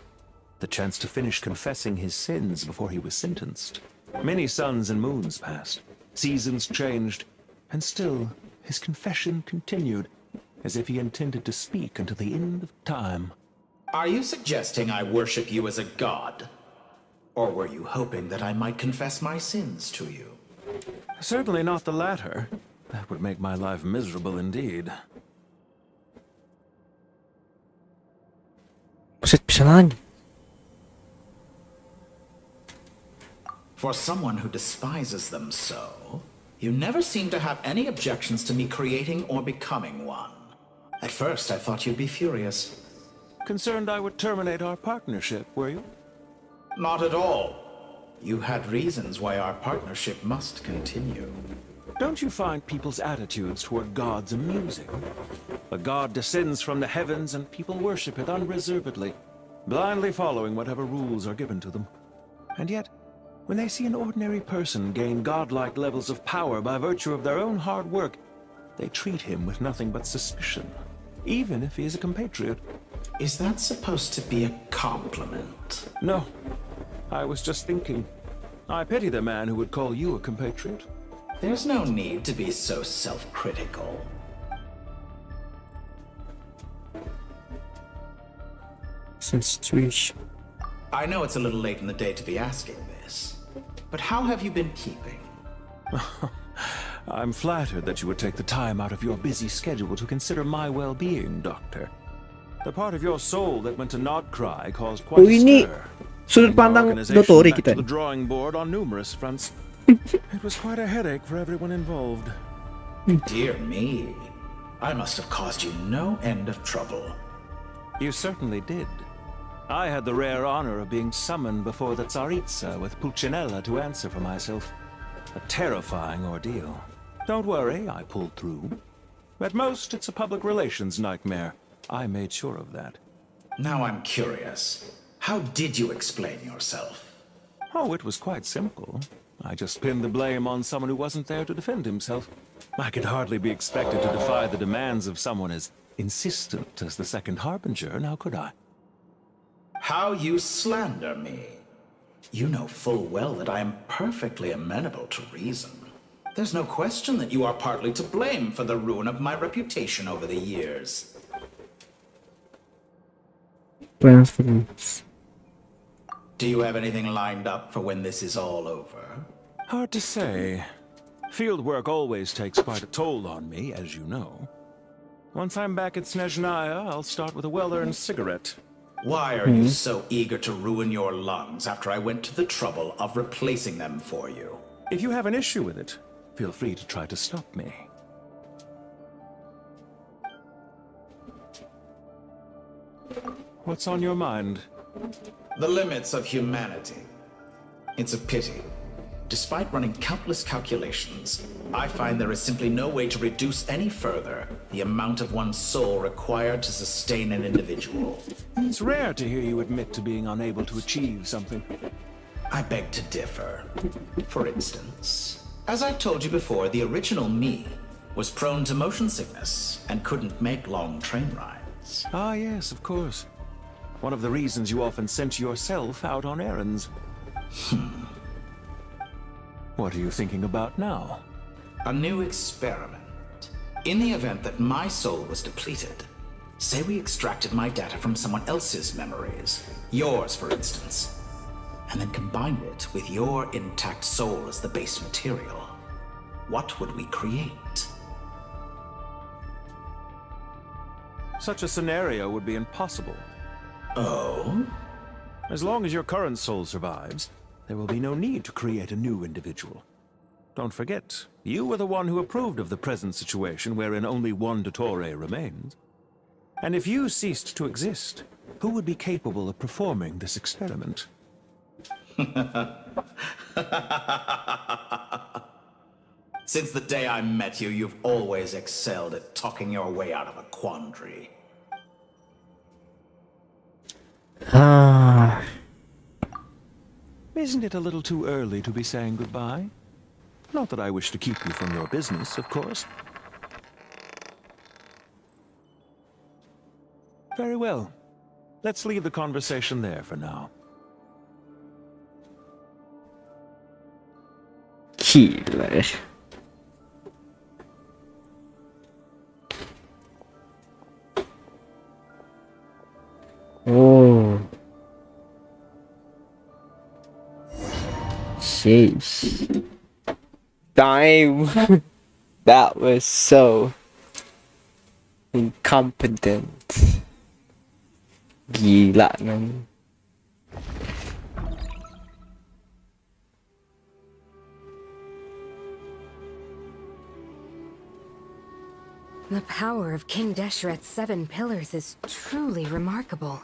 the chance to finish confessing his sins before he was sentenced. Many suns and moons passed, seasons changed, and still his confession continued, as if he intended to speak until the end of time. Are you suggesting I worship you as a god? Or were you hoping that I might confess my sins to you? Certainly not the latter. That would make my life miserable indeed. For someone who despises them so, you never seem to have any objections to me creating or becoming one. At first, I thought you'd be furious. Concerned I would terminate our partnership, were you? Not at all. You had reasons why our partnership must continue. Don't you find people's attitudes toward gods amusing? A god descends from the heavens and people worship it unreservedly, blindly following whatever rules are given to them. And yet, when they see an ordinary person gain godlike levels of power by virtue of their own hard work, they treat him with nothing but suspicion, even if he is a compatriot. Is that supposed to be a compliment? No. I was just thinking. I pity the man who would call you a compatriot. There's no need to be so self-critical. Situation. I know it's a little late in the day to be asking this, but how have you been keeping? I'm flattered that you would take the time out of your busy schedule to consider my well-being, Doctor. The part of your soul that went to Nodcry caused quite a ini stir. sudut pandang Dottore kita. The drawing board on numerous fronts. It was quite a headache for everyone involved. Dear me. I must have caused you no end of trouble. You certainly did. I had the rare honor of being summoned before the Tsaritsa with Pulcinella to answer for myself. A terrifying ordeal. Don't worry, I pulled through. At most, it's a public relations nightmare. I made sure of that. Now I'm curious. How did you explain yourself? Oh, it was quite simple. I just pinned the blame on someone who wasn't there to defend himself. I could hardly be expected to defy the demands of someone as insistent as the Second Harbinger, now could I? How you slander me. You know full well that I am perfectly amenable to reason. There's no question that you are partly to blame for the ruin of my reputation over the years. Reference. Do you have anything lined up for when this is all over? Hard to say. Field work always takes quite a toll on me, as you know. Once I'm back at Snezhnaya, I'll start with a well-earned cigarette. Why are you so eager to ruin your lungs after I went to the trouble of replacing them for you? If you have an issue with it, feel free to try to stop me. What's on your mind? The limits of humanity. It's a pity. Despite running countless calculations, I find there is simply no way to reduce any further the amount of one's soul required to sustain an individual. It's rare to hear you admit to being unable to achieve something. I beg to differ. For instance, as I've told you before, the original me was prone to motion sickness and couldn't make long train rides. Ah, yes, of course. One of the reasons you often sent yourself out on errands. What are you thinking about now? A new experiment. In the event that my soul was depleted, say we extracted my data from someone else's memories, yours for instance, and then combined it with your intact soul as the base material, what would we create? Such a scenario would be impossible. Oh? As long as your current soul survives, there will be no need to create a new individual. Don't forget, you were the one who approved of the present situation wherein only one Dottore remains. And if you ceased to exist, who would be capable of performing this experiment? Since the day I met you, you've always excelled at talking your way out of a quandary. Isn't it a little too early to be saying goodbye? Not that I wish to keep you from your business, of course. Very well. Let's leave the conversation there for now. Gila. Oh. Sheesh. Time. That was so incompetent. Gila man. The power of King Deshret's 7 pillars is truly remarkable.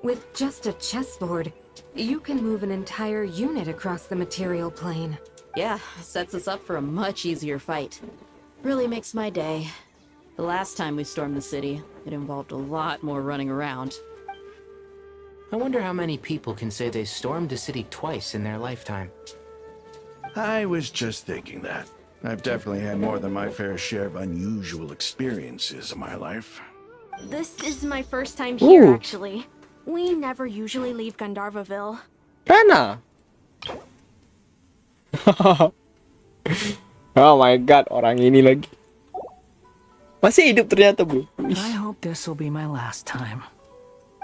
With just a chessboard, you can move an entire unit across the material plane. Yeah, sets us up for a much easier fight. Really makes my day. The last time we stormed the city, it involved a lot more running around. I wonder how many people can say they stormed a city twice in their lifetime. I was just thinking that. I've definitely had more than my fair share of unusual experiences in my life. This is my first time here, Ooh. actually. We never usually leave Gandharvaville. Karena. Oh my god, orang ini lagi. Masih hidup ternyata, bro. I hope this will be my last time.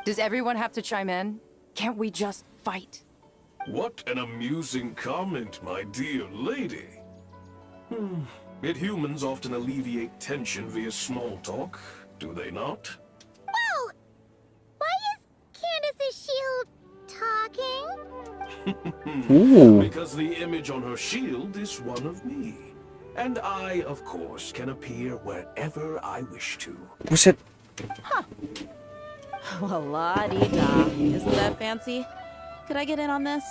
Does everyone have to chime in? Can't we just fight? What an amusing comment, my dear lady. Yet humans often alleviate tension via small talk, do they not? Whoa! Why is Candace's shield talking? Because the image on her shield is one of me. And I, of course, can appear wherever I wish to. Buset. Well, la-di-da. Isn't that fancy? Could I get in on this?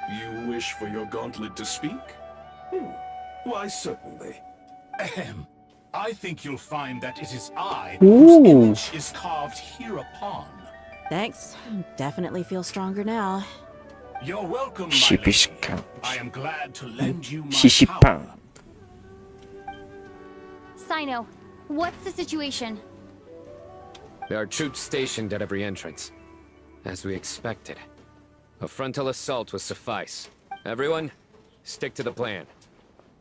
You wish for your gauntlet to speak? Why, certainly. Ahem. I think you'll find that it is I Ooh. whose image is carved hereupon. Thanks. Definitely feel stronger now. You're welcome, my Shipishka. lady. I am glad to lend you my Shishipang. power. Sino, what's the situation? There are troops stationed at every entrance. As we expected. A frontal assault will suffice. Everyone, stick to the plan.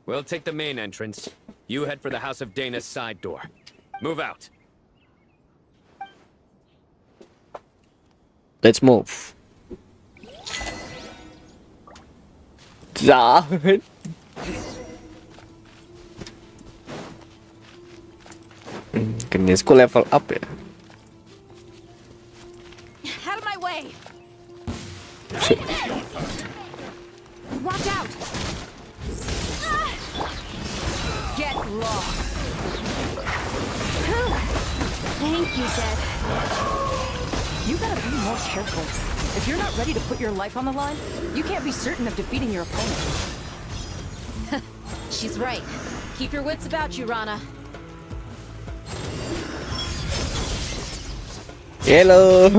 We'll take the main entrance. You head for the House of Dana's side door. Move out. Let's move. Dạ. Gendisku level up ya. Out of my way! Shit. Watch out! Get lost! Thank you, Jed. You gotta be more careful. If you're not ready to put your life on the line, you can't be certain of defeating your opponent. She's right. Keep your wits about you, Rana. Hello.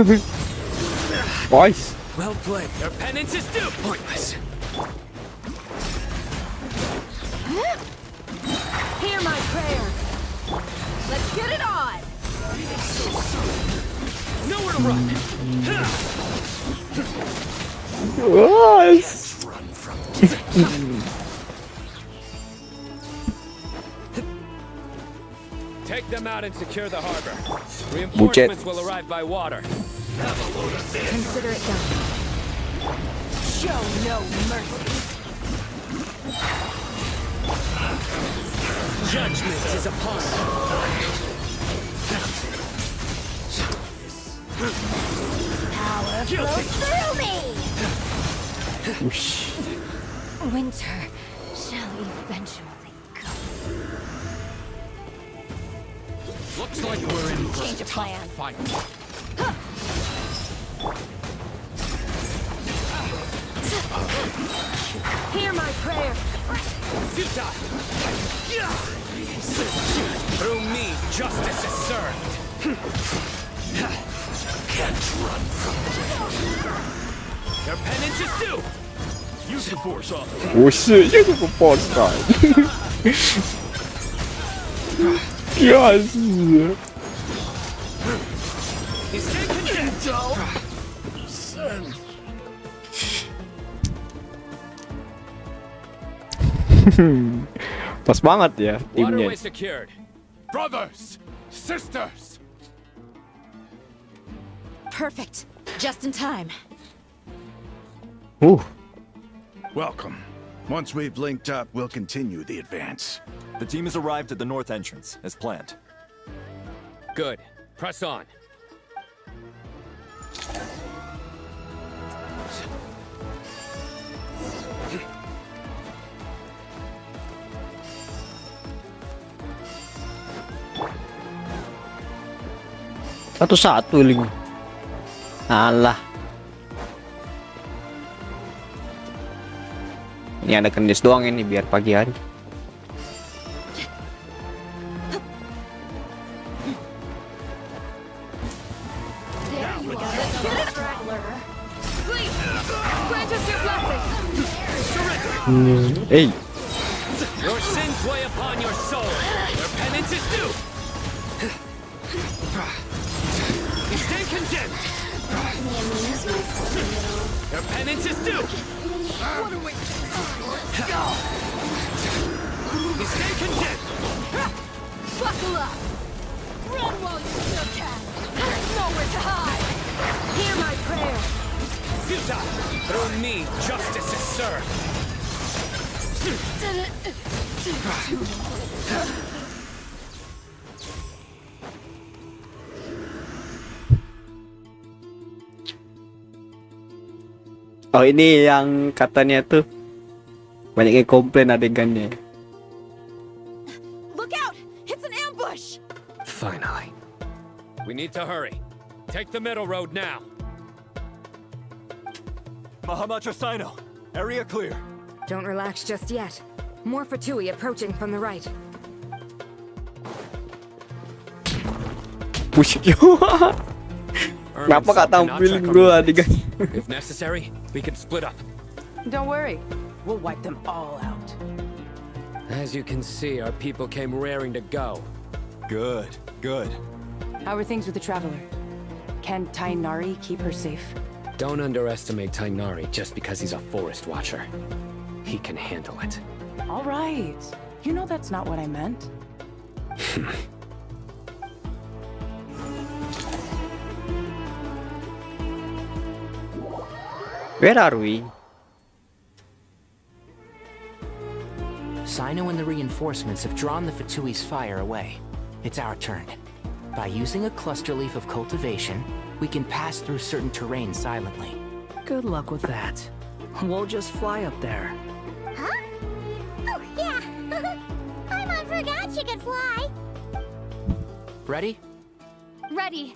Boys. Well played. Your penance is due. Pointless. Hear my prayer. Let's get it on! Nowhere to run. Yes. Take them out and secure the harbor. Reinforcements will arrive by water. Consider it done. Show no mercy. Judgment is upon us. Power flows through me! Winter shall eventually come. Looks like we're in for Change a of plan. tough fight. Hear my prayer. Futile. Through me, justice is served. Can't run from Your penance is due. Use the force off. Oh shit, you took a pause time. Yes. Pas banget ya timnya. Waterway secured. Brothers, sisters. Perfect. Just in time. Welcome. Once we've linked up, we'll continue the advance. The team has arrived at the north entrance, as planned. Good. Press on. Satu-satu link. Alah. Ini ada kendis doang ini biar pagi hari. Hey. Your sins weigh upon your soul. Your penance is due. You stand condemned. Your penance is due. What are we? You stand condemned. Buckle up! Run while you still can! There's nowhere to hide! Hear my prayer! Futile. Through me, justice is served. Oh, ini yang katanya tuh banyak yang komplain adegannya. Look out! It's an ambush! Finally. We need to hurry. Take the middle road now. Mahamatra Sino, area clear. Don't relax just yet. More Fatui approaching from the right. Push you. Kenapa gak tampilin bro adegan? If necessary, we can split up. Don't worry. We'll wipe them all out. As you can see, our people came raring to go. Good, good. How are things with the Traveler? Can Tainari keep her safe? Don't underestimate Tainari just because he's a forest watcher. He can handle it. All right. You know that's not what I meant. Where are we? Sino and the reinforcements have drawn the Fatui's fire away. It's our turn. By using a cluster leaf of cultivation, we can pass through certain terrain silently. Good luck with that. We'll just fly up there. Huh? Oh, yeah. I forgot you could fly. Ready? Ready.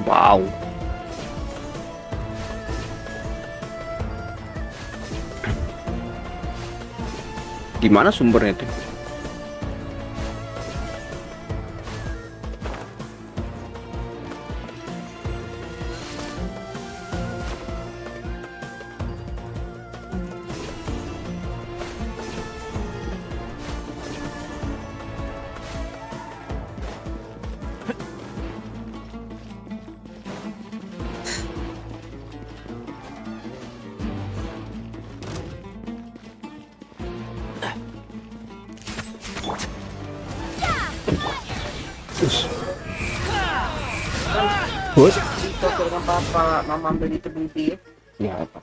Wow. Di mana sumbernya tuh? Bos? Dito dengan papa, mama ambil itu bibir. Ya apa?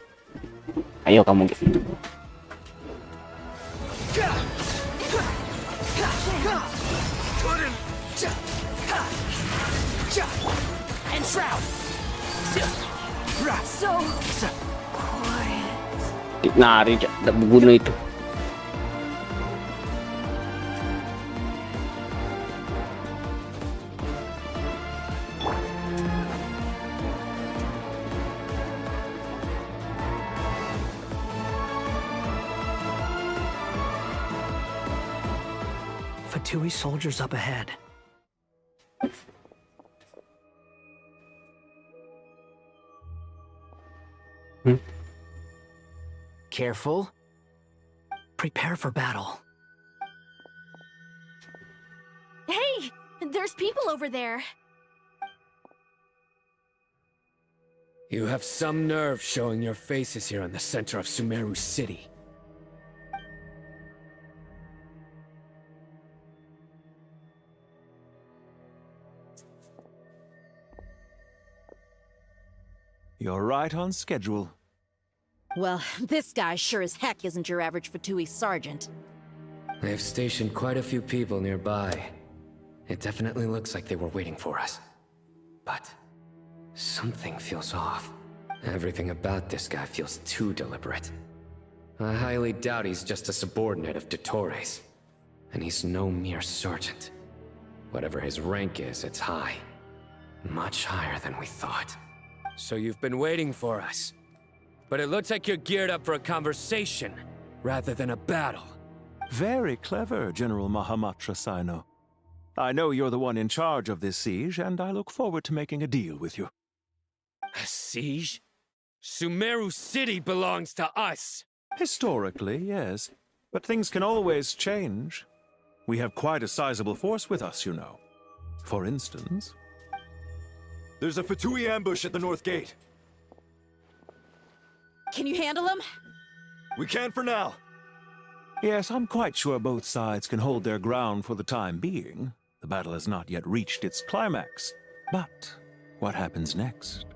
Ayo kamu ke situ. And shroud. So Nari, tak berguna itu. Fatui soldiers up ahead. Careful. Prepare for battle. Hey! There's people over there. You have some nerve showing your faces here in the center of Sumeru City. You're right on schedule. Well, this guy sure as heck isn't your average Fatui sergeant. They've stationed quite a few people nearby. It definitely looks like they were waiting for us. But something feels off. Everything about this guy feels too deliberate. I highly doubt he's just a subordinate of Dottores. And he's no mere sergeant. Whatever his rank is, it's high. Much higher than we thought. So you've been waiting for us. But it looks like you're geared up for a conversation, rather than a battle. Very clever, General Mahamatra Sino. I know you're the one in charge of this siege, and I look forward to making a deal with you. A siege? Sumeru City belongs to us! Historically, yes. But things can always change. We have quite a sizable force with us, you know. For instance... There's a Fatui ambush at the north gate. Can you handle him? We can for now. Yes, I'm quite sure both sides can hold their ground for the time being. The battle has not yet reached its climax. But what happens next?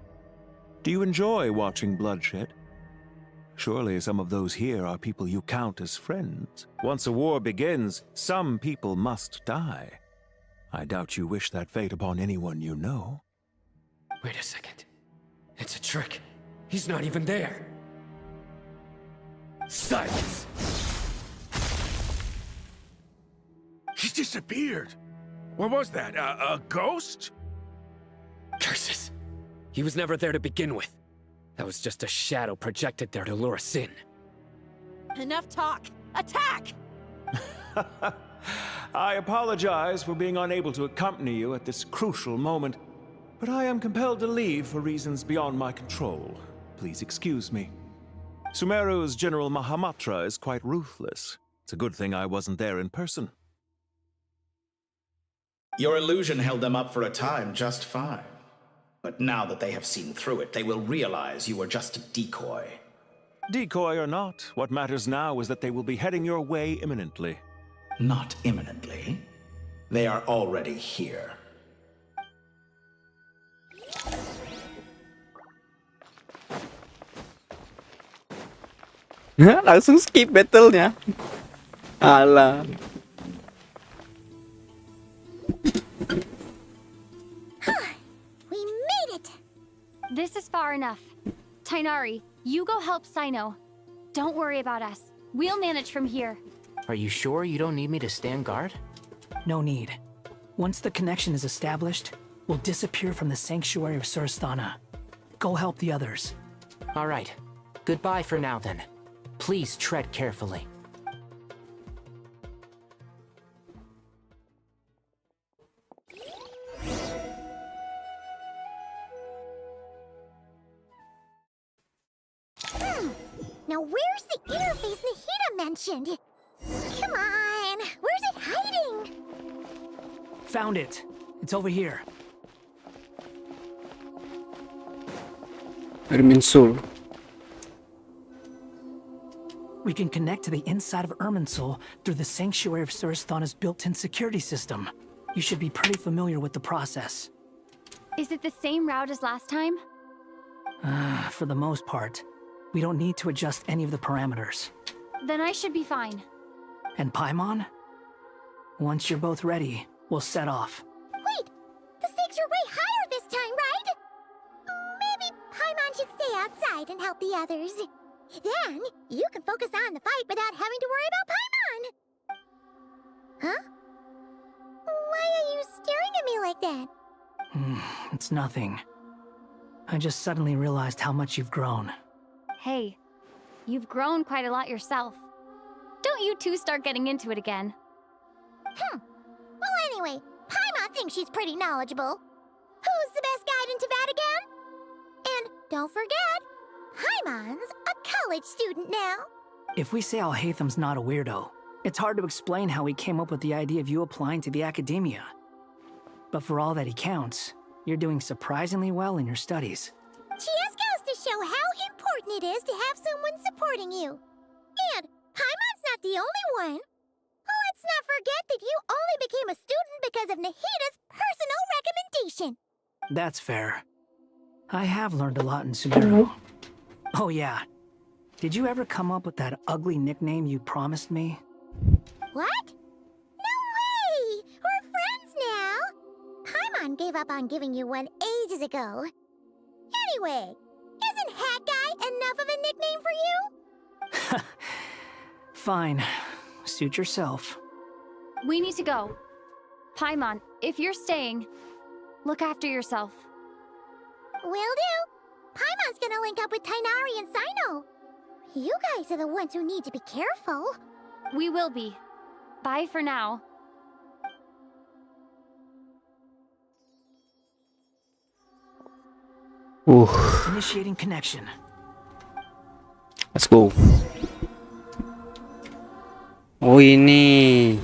Do you enjoy watching bloodshed? Surely some of those here are people you count as friends. Once a war begins, some people must die. I doubt you wish that fate upon anyone you know. Wait a second. It's a trick. He's not even there. Silence! He disappeared. What was that? A ghost? Curses! He was never there to begin with. That was just a shadow projected there to lure us in. Enough talk! Attack! I apologize for being unable to accompany you at this crucial moment, but I am compelled to leave for reasons beyond my control. Please excuse me. Sumeru's General Mahamatra is quite ruthless. It's a good thing I wasn't there in person. Your illusion held them up for a time just fine. But now that they have seen through it, they will realize you were just a decoy. Decoy or not, what matters now is that they will be heading your way imminently. Not imminently. They are already here. Langsung skip battle-nya. Alah. We made it! This is far enough. Tainari, you go help Sino. Don't worry about us. We'll manage from here. Are you sure you don't need me to stand guard? No need. Once the connection is established, we'll disappear from the sanctuary of Surasthana. Go help the others. All right. Goodbye for now, then. Please tread carefully. Now where's the interface Nahida mentioned? Come on, where's it hiding? Found it. It's over here. Irminsul. We can connect to the inside of Irminsul through the Sanctuary of Surasthana's built-in security system. You should be pretty familiar with the process. Is it the same route as last time? For the most part. We don't need to adjust any of the parameters. Then I should be fine. And Paimon? Once you're both ready, we'll set off. Wait! The stakes are way higher this time, right? Maybe Paimon should stay outside and help the others. Then, you can focus on the fight without having to worry about Paimon! Huh? Why are you staring at me like that? It's nothing. I just suddenly realized how much you've grown. Hey, you've grown quite a lot yourself. Don't you two start getting into it again. Well, anyway, Paimon thinks she's pretty knowledgeable. Who's the best guide in Teyvat again? And don't forget, Paimon's a college student now. If we say Alhatham's not a weirdo, it's hard to explain how he came up with the idea of you applying to the academia. But for all that he counts, you're doing surprisingly well in your studies. She just goes to show how important it is to have someone supporting you. And Paimon's not the only one. Let's not forget that you only became a student because of Nahida's personal recommendation. That's fair. I have learned a lot in Sumeru. Oh yeah. Did you ever come up with that ugly nickname you promised me? What? No way! We're friends now! Paimon gave up on giving you one ages ago. Anyway, isn't Hat Guy enough of a nickname for you? Fine. Suit yourself. We need to go. Paimon, if you're staying, look after yourself. Will do. Paimon's gonna link up with Tainari and Sino. You guys are the ones who need to be careful. We will be. Bye for now. Initiating connection. Let's go. Oh ini.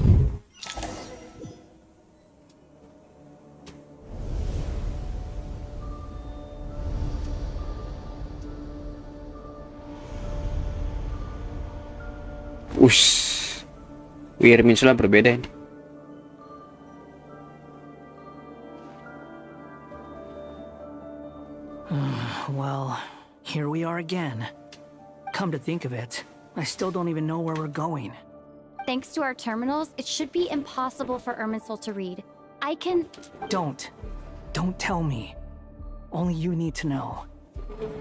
Ush. Irminsul berbeda ini. Well, here we are again. Come to think of it, I still don't even know where we're going. Thanks to our terminals, it should be impossible for Irminsul to read. I can... Don't tell me. Only you need to know.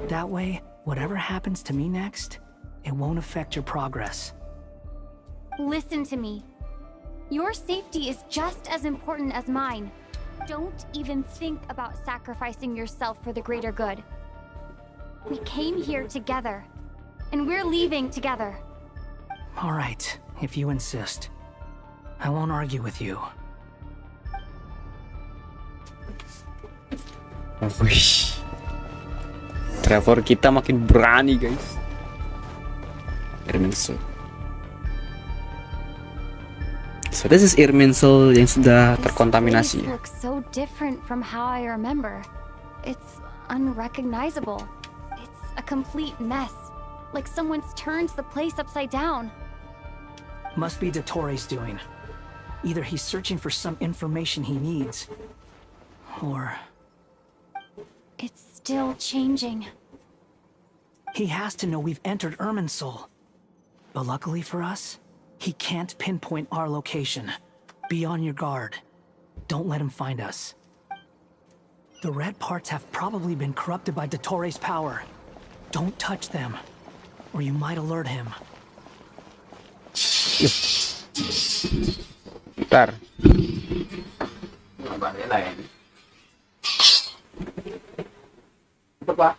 That way, whatever happens to me next, it won't affect your progress. Listen to me. Your safety is just as important as mine. Don't even think about sacrificing yourself for the greater good. We came here together, and we're leaving together. All right, if you insist. I won't argue with you. Wih. Trevor kita makin berani, guys. Irminsul. So this is Irminsul yang sudah terkontaminasi. This looks so different from how I remember. It's unrecognizable. It's a complete mess. Like someone's turned the place upside down. Must be Dottoro's doing. Either he's searching for some information he needs, or... It's still changing. He has to know we've entered Irminsul. But luckily for us, he can't pinpoint our location. Be on your guard. Don't let him find us. The red parts have probably been corrupted by Dottoro's power. Don't touch them, or you might alert him. Bentar. Apa?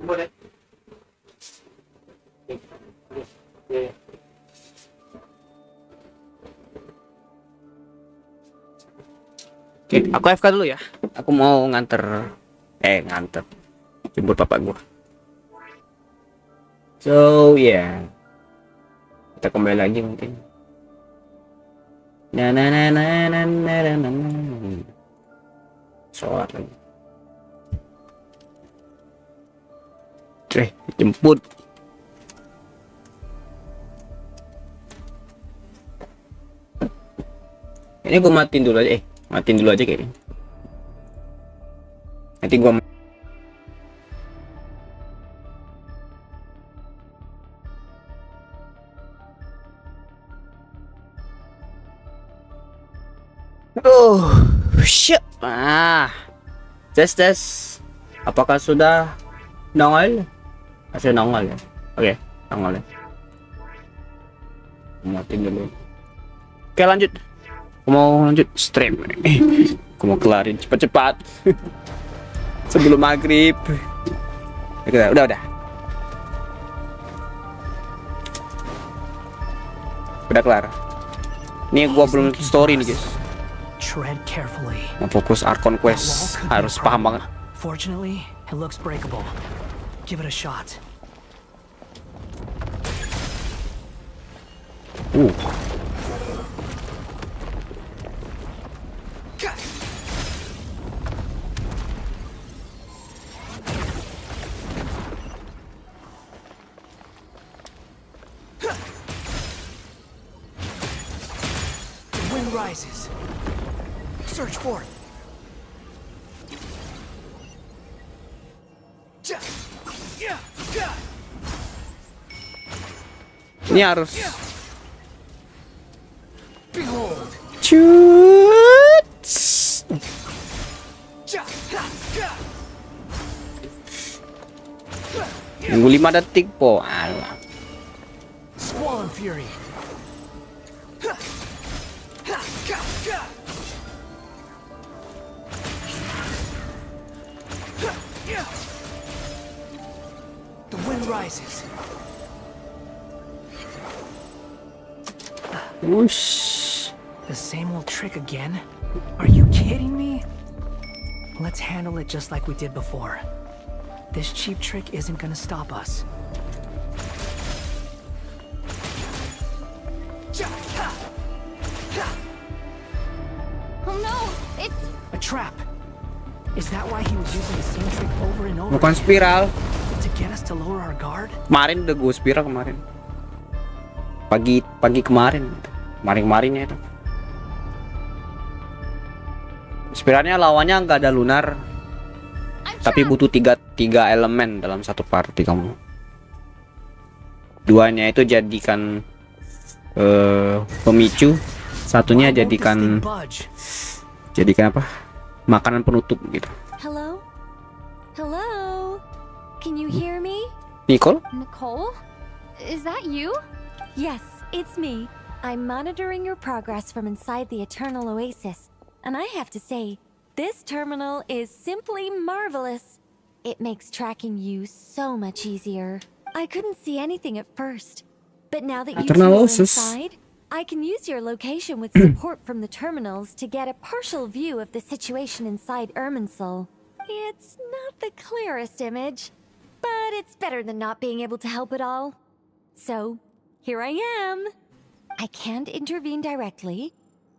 Boleh. Oke, aku FK dulu ya. Aku mau nganter jemput bapak gua. So yeah, kita kembali lagi mungkin. Sholat lagi. Jemput. Ini gue matiin dulu aja. Matiin dulu aja kayaknya. Nanti gue shit. Tes. Apakah sudah nongol? Masih nongol ya? Oke, nongol ya. Matiin dulu. Oke, lanjut. Aku mau lanjut stream. Aku mau kelarin cepat-cepat sebelum maghrib. Udah. Udah kelar. Ini gua belum story nih, guys. Mau fokus Archon Quest, harus paham banget. Fortunately, it looks breakable. Give it a shot. Rises. Search for it. Ini harus Behold. Nunggu 5 detik po. Alah. Swollen Fury. The wind rises. Whoosh. The same old trick again? Are you kidding me? Let's handle it just like we did before. This cheap trick isn't gonna stop us. Oh no, it's a trap. Is that why he was using the same trick over and over? Bukan spiral. To get us to lower our guard? Kemarin udah gue spiral kemarin. Pagi kemarin. Kemarinnya itu. Spiralnya lawannya nggak ada lunar. Tapi butuh tiga elemen dalam satu party kamu. Duanya itu jadikan pemicu, satunya jadikan apa? Makanan penutup gitu. Hello? Hello? Can you hear me? Nicole? Nicole? Is that you? Yes, it's me. I'm monitoring your progress from inside the Eternal Oasis, and I have to say, this terminal is simply marvelous. It makes tracking you so much easier. I couldn't see anything at first, but now that you two are inside, I can use your location with support from the terminals to get a partial view of the situation inside Irminsul. It's not the clearest image, but it's better than not being able to help at all. So, here I am. I can't intervene directly,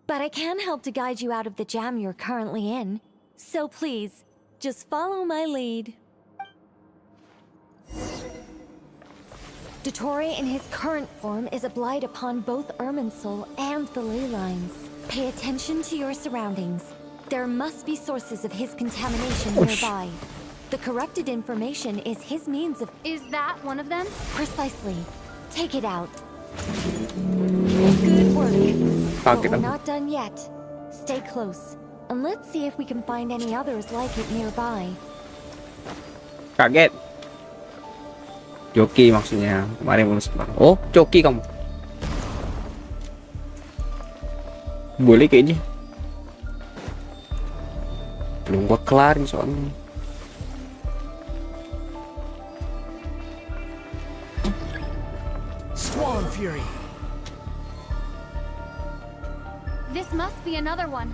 but I can help to guide you out of the jam you're currently in. So please, just follow my lead. Dottore in his current form is a blight upon both Irminsul and the ley lines. Pay attention to your surroundings. There must be sources of his contamination nearby. The corrupted information is his means of... Is that one of them? Precisely. Take it out. Good work. But we're not done yet. Stay close. And let's see if we can find any others like it nearby. Kaget. Joki maksudnya. Kemarin bonus kemarin. Oh, joki kamu. Boleh kayaknya. Belum gua kelarin soalnya. Swan Fury. This must be another one.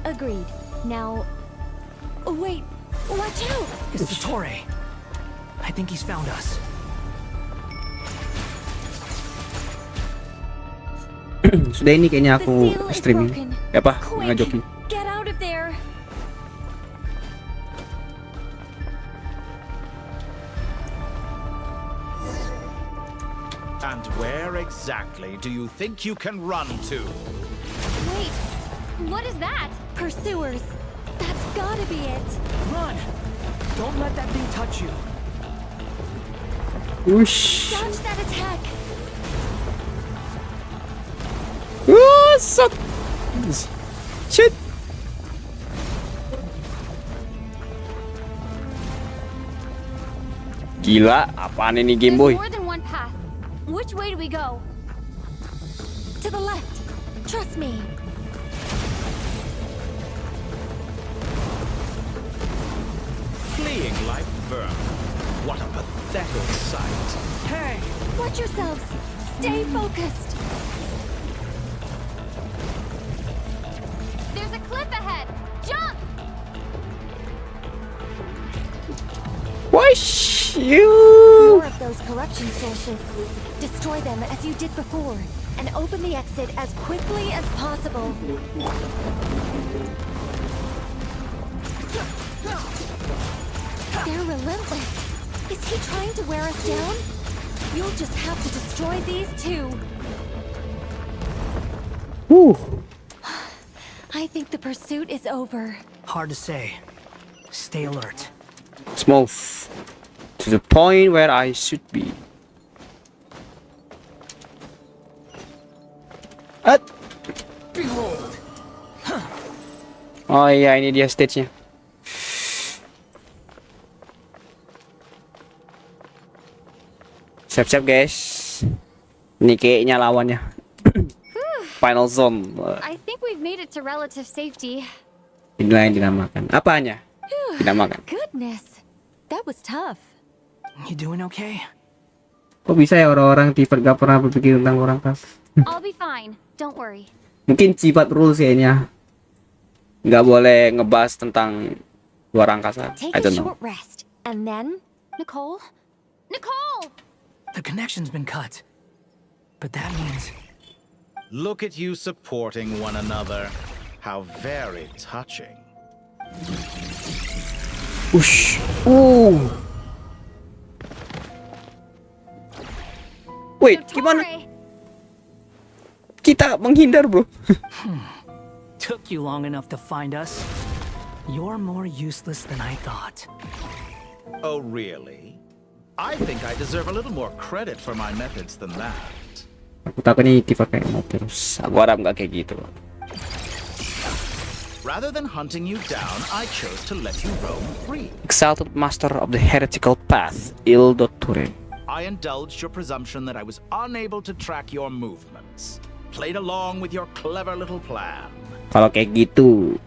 Agreed. Now... Oh, wait. Watch out! It's Dottore. I think he's found us. Sudah ini kayaknya aku streaming. Ya apa? Ngejoki. Get out of there! And where exactly do you think you can run to? Wait, what is that? Pursuers. That's gotta be it. Run! Don't let that thing touch you. Whoosh. Dodge that attack. Suck. Shit. Gila, apaan ini Game Boy? There's more than one path. Which way do we go? To the left. Trust me. Fleeing like vermin. What a pathetic sight. Hey! Watch yourselves. Stay focused. There's a cliff ahead. Jump! Whoosh! You. More of those corruption sources. Destroy them as you did before, and open the exit as quickly as possible. They're relentless. Is he trying to wear us down? You'll just have to destroy these too. Whew. I think the pursuit is over. Hard to say. Stay alert. Smooth. To the point where I should be. Behold. Oh iya, ini dia stage-nya. Siap-siap guys. Ini kayaknya lawannya. Final zone. I think we've made it to relative safety. Inilah yang dinamakan. Apanya? Dinamakan. Goodness, that was tough. You doing okay? Kok bisa ya orang-orang tipe gak pernah berpikir tentang orang kas? I'll be fine. Don't worry. Mungkin sifat rules kayaknya. Nggak boleh ngebahas tentang luar angkasa. Take I a don't know. short rest, and then... Nicole? Nicole! The connection's been cut. But that means... Look at you supporting one another. How very touching. Whoosh. Wait, gimana? Kita menghindar, bro. Took you long enough to find us. You're more useless than I thought. Oh, really? I think I deserve a little more credit for my methods than that. Aku takutnya Iti pakai emot terus. Aku harap nggak kayak gitu. Rather than hunting you down, I chose to let you roam free. Exalted master of the heretical path, Il Dottore. I indulged your presumption that I was unable to track your movements. Played along with your clever little plan. Kalau kayak gitu,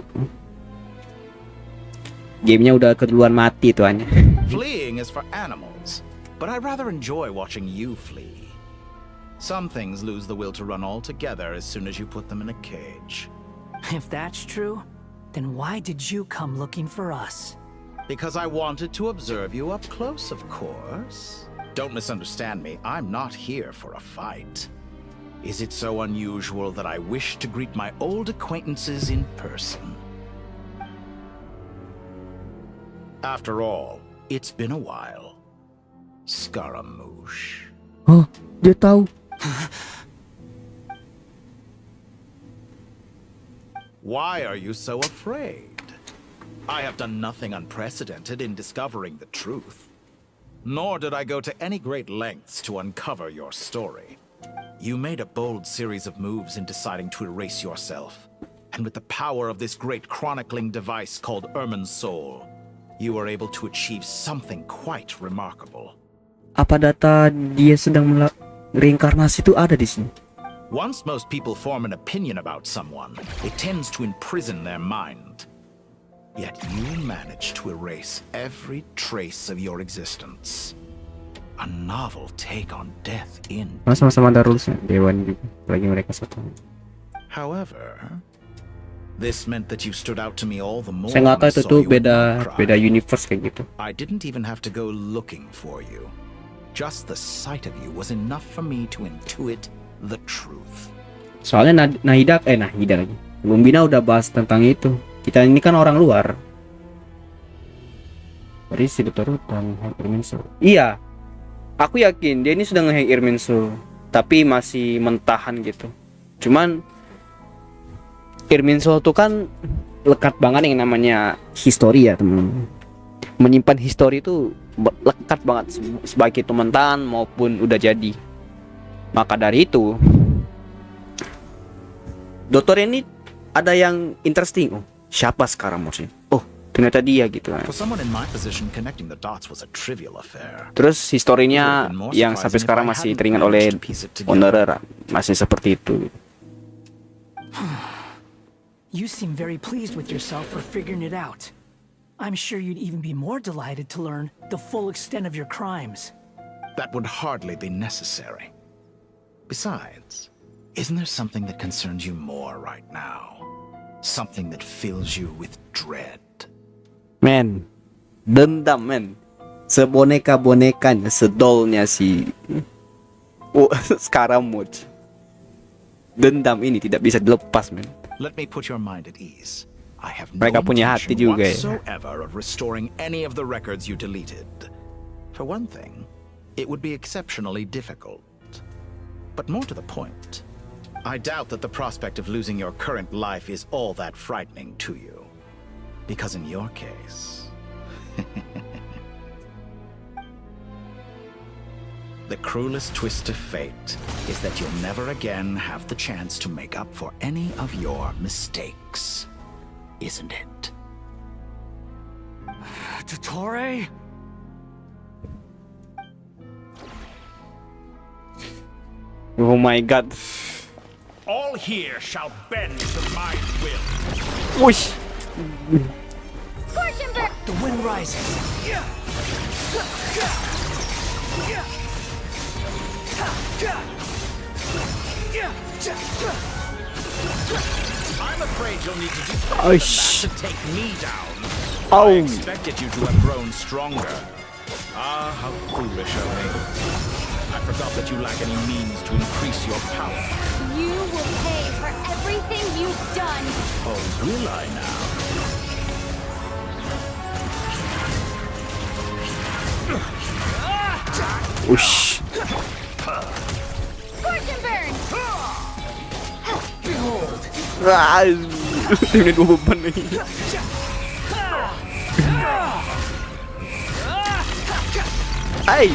gamenya udah keduluan mati tuannya. Fleeing is for animals, but I rather enjoy watching you flee. Some things lose the will to run altogether as soon as you put them in a cage. If that's true, then why did you come looking for us? Because I wanted to observe you up close, of course. Don't misunderstand me, I'm not here for a fight. Is it so unusual that I wish to greet my old acquaintances in person? After all, it's been a while. Scaramouche. Oh, dia tahu. Why are you so afraid? I have done nothing unprecedented in discovering the truth. Nor did I go to any great lengths to uncover your story. You made a bold series of moves in deciding to erase yourself. And with the power of this great chronicling device called Ermin's Soul, you were able to achieve something quite remarkable. Apa data dia sedang reinkarnasi itu ada di sini? Once most people form an opinion about someone, it tends to imprison their mind. Yet you managed to erase every trace of your existence. A novel take on death in. Sama-sama ada rulesnya, dewan juga, lagi mereka satu. However, this meant that you stood out to me all the more. Saya nggak tahu itu tuh beda universe kayak gitu. I didn't even have to go looking for you. Just the sight of you was enough for me to intuit the truth. Soalnya Nahida lagi. Lumbina udah bahas tentang itu. Kita ini kan orang luar. Dari si Dr. dan Irminsul. Iya. Aku yakin dia ini sudah nge-hack Irminsul, tapi masih mentahan gitu. Cuman Irminsul tuh kan lekat banget yang namanya histori ya, teman. Menyimpan histori itu lekat banget sebaik itu mentahan maupun udah jadi. Maka dari itu Dokter ini ada yang interesting. Oh, siapa sekarang maksudnya? Oh, ternyata dia gitu kan. For someone in my position, connecting the dots was a trivial affair. Terus historinya yang sampai sekarang masih teringat oleh owner masih seperti itu. You seem very pleased with yourself for figuring it out. I'm sure you'd even be more delighted to learn the full extent of your crimes. That would hardly be necessary. Besides, isn't there something that concerns you more right now? Something that fills you with dread? Men, dendam men. Seboneka-bonekanya, sedolnya si Scaramouche. Dendam ini tidak bisa dilepas men. Let me put your mind at ease. I have no Mereka punya hati intention juga ya. whatsoever of restoring any of the records you deleted. For one thing, it would be exceptionally difficult. But more to the point, I doubt that the prospect of losing your current life is all that frightening to you. Because in your case, the cruelest twist of fate is that you'll never again have the chance to make up for any of your mistakes. Isn't it? Dottore? Oh my god. All here shall bend to my will. Whoosh. Scorch and burn! The wind rises. I'm afraid you'll need to do Oh, better than that to take me down. Oh. I expected you to have grown stronger. Ah, how foolish of me. I forgot that you lack any means to increase your power. You will pay for everything you've done. Oh, will I now? Whoosh. Scorch and burn! Ah, ini dua beban nih. Hai.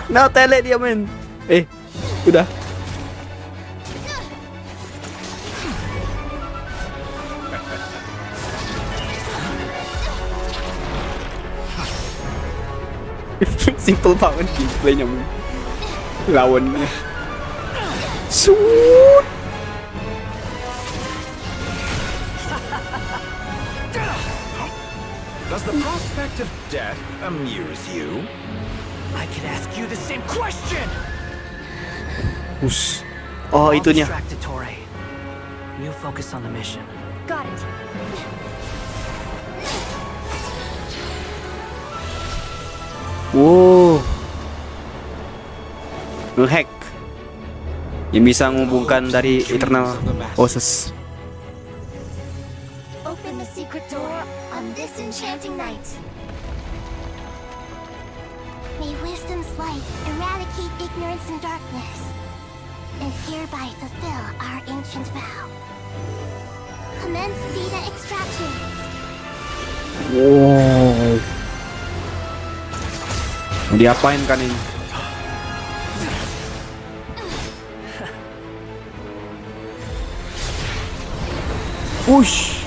No tele dia men. Udah. Simple banget gameplaynya men. Lawannya. Shoot. Does the prospect of death amuse you? I could ask you the same question. Oh, itunya. You focus on the mission. Got it. Wow. Ngehack. Yang bisa menghubungkan dari internal ASUS. Open the secret door on this enchanting night. May wisdom's light eradicate ignorance and darkness, and hereby fulfill our ancient vow. Commence data extraction. Wow. Mau diapain kan ini? Push.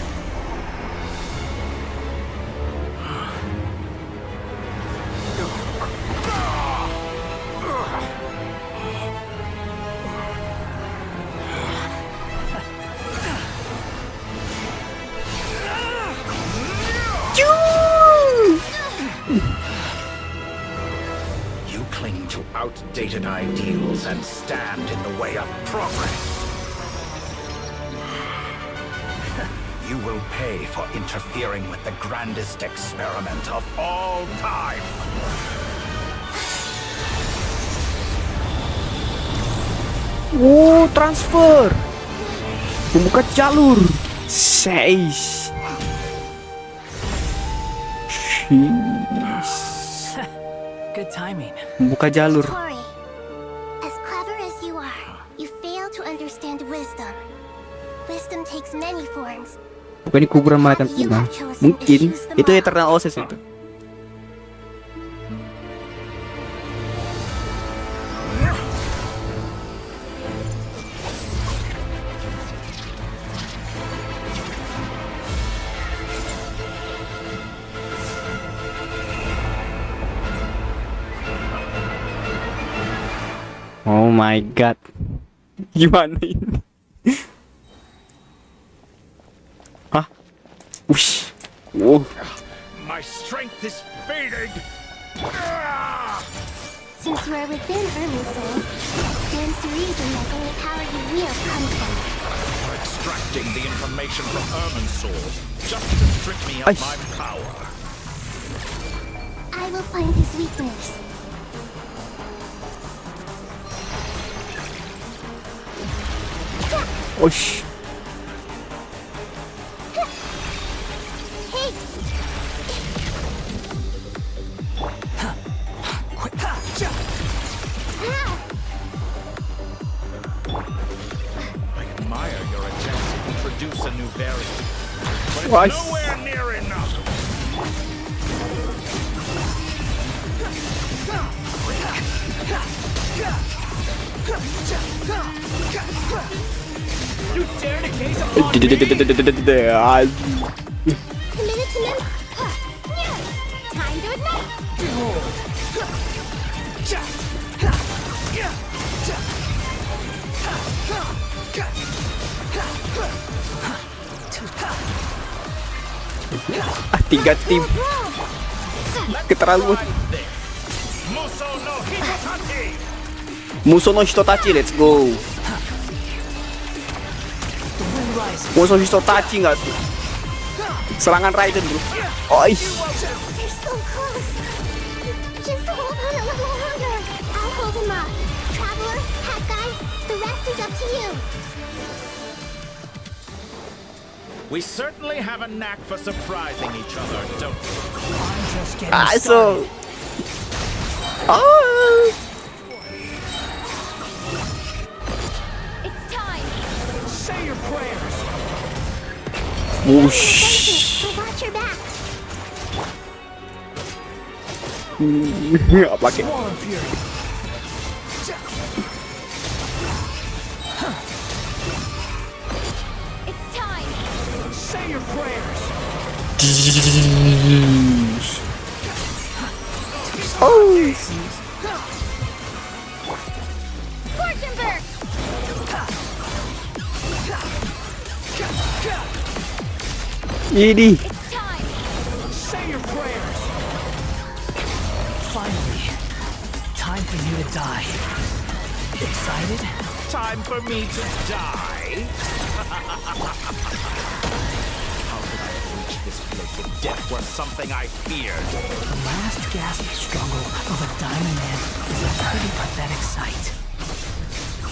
You cling to outdated ideals and stand in the way of progress. You will pay for interfering with the grandest experiment of all time. Transfer. Membuka jalur. 6. Good timing. Membuka jalur. Tori, as clever as you are, you fail to understand wisdom. Wisdom takes many forms. Bukan ini kuburan malaikat bunga. Mungkin itu eternal ASUS itu. Oh my god. Gimana ini? Hah? Wush. Wow. My strength is fading. Since you are within Ermin's soul, stands to reason that any power you wield comes from it. Extracting the information from Ermin's soul just to strip me of my power. I will find his weakness. Osh. Hey! I admire your attempt to introduce a new variant, but it's Why? nowhere near enough. You dare to gaze upon Committed to memory. Time to ignite. Tiga tim. Keterlaluan. Muso no Hitotachi, let's go. Muso Hitotachi nggak tuh? Serangan Raiden bro. They're so close. Just hold on a little longer. I'll hold him up. Traveler, hat guy, the rest is up to you. We certainly have a knack for surprising each other, don't we? I'm just getting So. It's time. Say your prayers. Whoosh. So watch your back. Apa kayak? Say your prayers. Oh. Scorchenberg! Ini. Say your prayers. Finally, time for you to die. Excited? Time for me to die? How could I have reached this place if death was something I feared? The last gasp struggle of a dying man is a pretty pathetic sight.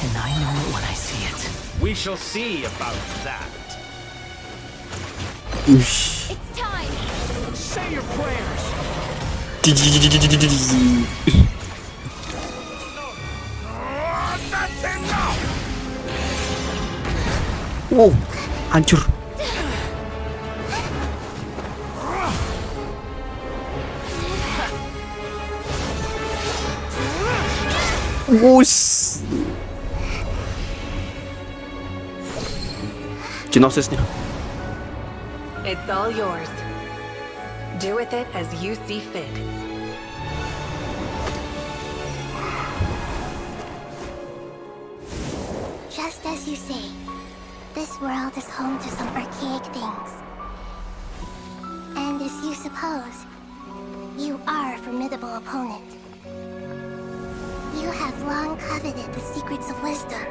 And I know it when I see it. We shall see about that. It's time! Say your prayers! That's enough! Wow, hancur. Bus. Genosisnya. It's all yours. Do with it as you see fit. Just as you say, this world is home to some archaic things. And as you suppose, you are a formidable opponent. You have long coveted the secrets of wisdom.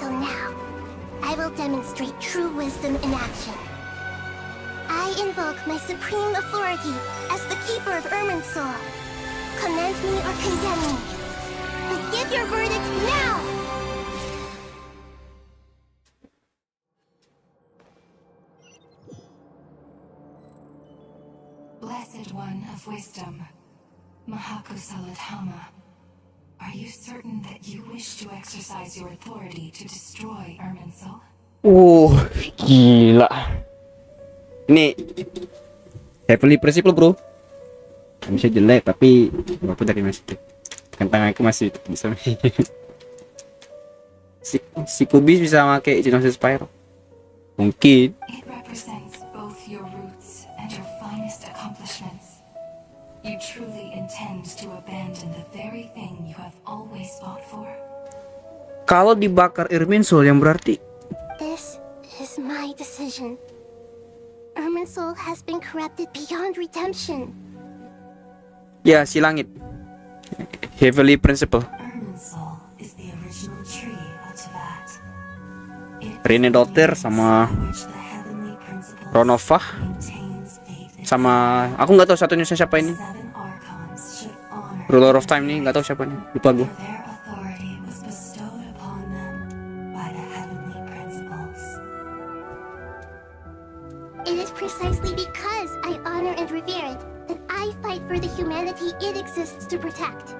So now, I will demonstrate true wisdom in action. I invoke my supreme authority as the keeper of Irminsul. Commend me or condemn me. But give your verdict now! Blessed One of Wisdom, Mahakusaladhama, are you certain that you wish to exercise your authority to destroy Irminsul? Gila. Ini heavily principle, bro. Bisa jelek tapi walaupun dari masih kentang aku masih bisa. si Kubis bisa pakai Genesis Spyro. Mungkin. It represents both your roots and your finest accomplishments. You truly intend to abandon the very thing you have always fought for? Kalau dibakar Irminsul yang berarti This is my decision. Irminsul has been corrupted beyond redemption. ya si langit. Heavily principle. Irminsul is the original tree of Tibet. Rene Daughter sama Ronova sama aku nggak tahu satunya siapa ini. Ruler of Time nih nggak tahu siapa nih, lupa gue. It is precisely because I honor and revere it that I fight for the humanity it exists to protect.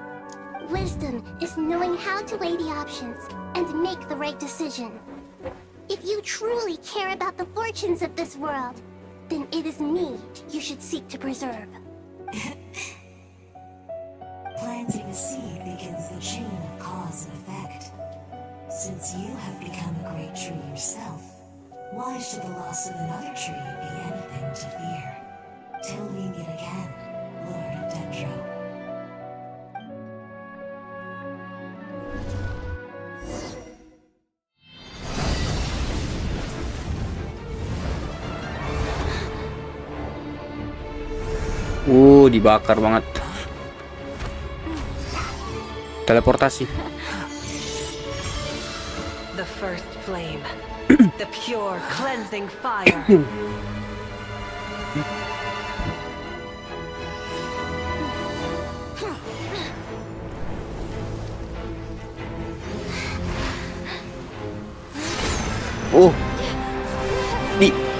Wisdom is knowing how to weigh the options and make the right decision. If you truly care about the fortunes of this world, then it is me you should seek to preserve. Planting a seed begins the chain of cause and effect. Since you have become a great tree yourself, why should the loss of another tree be anything to fear? Till we meet again, Lord of Dendro. Dibakar banget. Teleportasi. The first flame. The pure, cleansing fire.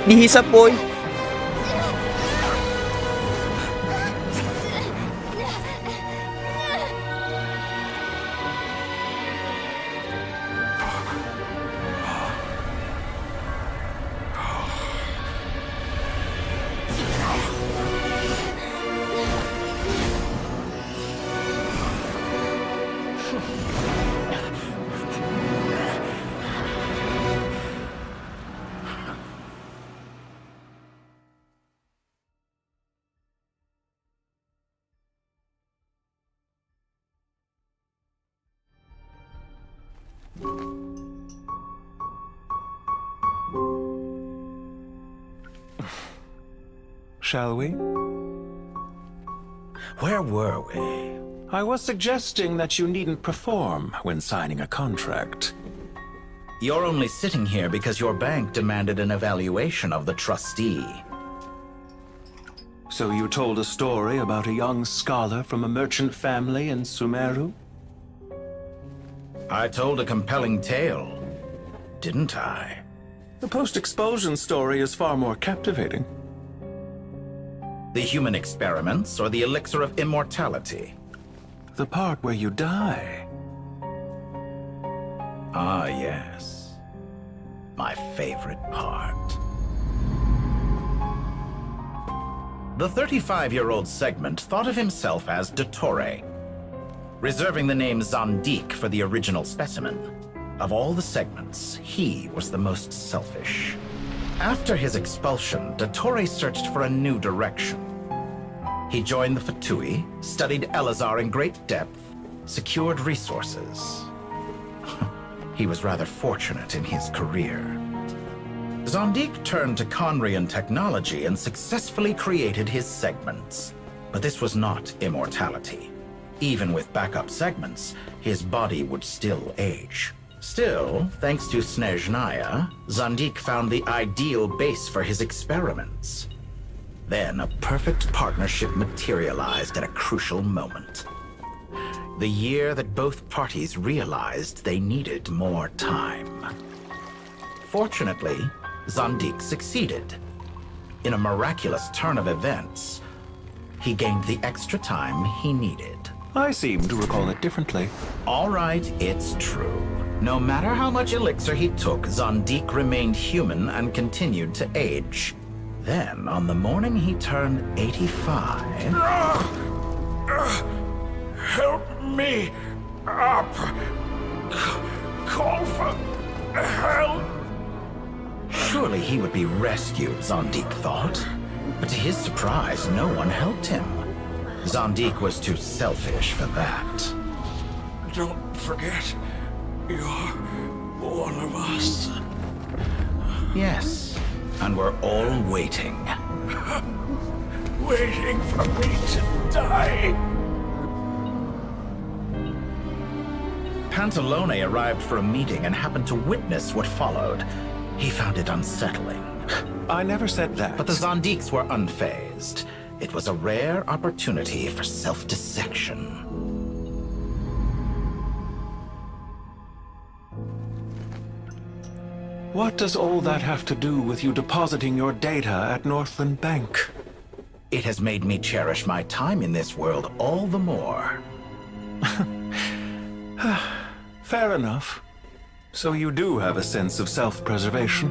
Dihisap, boy. shall we? Where were we? I was suggesting that you needn't perform when signing a contract. You're only sitting here because your bank demanded an evaluation of the trustee. So you told a story about a young scholar from a merchant family in Sumeru? I told a compelling tale, didn't I? The post-expulsion story is far more captivating. The human experiments or the elixir of immortality? The part where you die. Ah, yes. My favorite part. The 35-year-old segment thought of himself as Dottore, reserving the name Zandik for the original specimen. Of all the segments, he was the most selfish. After his expulsion, Dottore searched for a new direction. He joined the Fatui, studied Elazar in great depth, secured resources. He was rather fortunate in his career. Zandik turned to Conrian technology and successfully created his segments. But this was not immortality. Even with backup segments, his body would still age. Still, thanks to Snezhnaya, Zandik found the ideal base for his experiments. Then a perfect partnership materialized at a crucial moment. The year that both parties realized they needed more time. Fortunately, Zandik succeeded. In a miraculous turn of events, he gained the extra time he needed. I seem to recall it differently. All right, it's true. No matter how much elixir he took, Zandik remained human and continued to age. Then, on the morning he turned 85... Help me up. Call for help. Surely he would be rescued, Zandik thought. But to his surprise, no one helped him. Zandik was too selfish for that. Don't forget, you're one of us. Yes, and we're all waiting. Waiting for me to die. Pantalone arrived for a meeting and happened to witness what followed. He found it unsettling. I never said that. But the Zandiks were unfazed. It was a rare opportunity for self-dissection. What does all that have to do with you depositing your data at Northland Bank? It has made me cherish my time in this world all the more. Fair enough. So you do have a sense of self-preservation.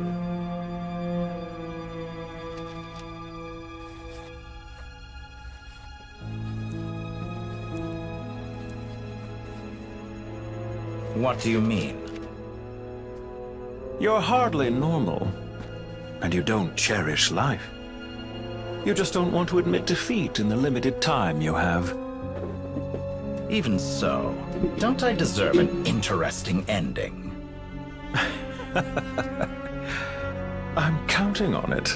What do you mean? You're hardly normal. And you don't cherish life. You just don't want to admit defeat in the limited time you have. Even so, don't I deserve an interesting ending? I'm counting on it.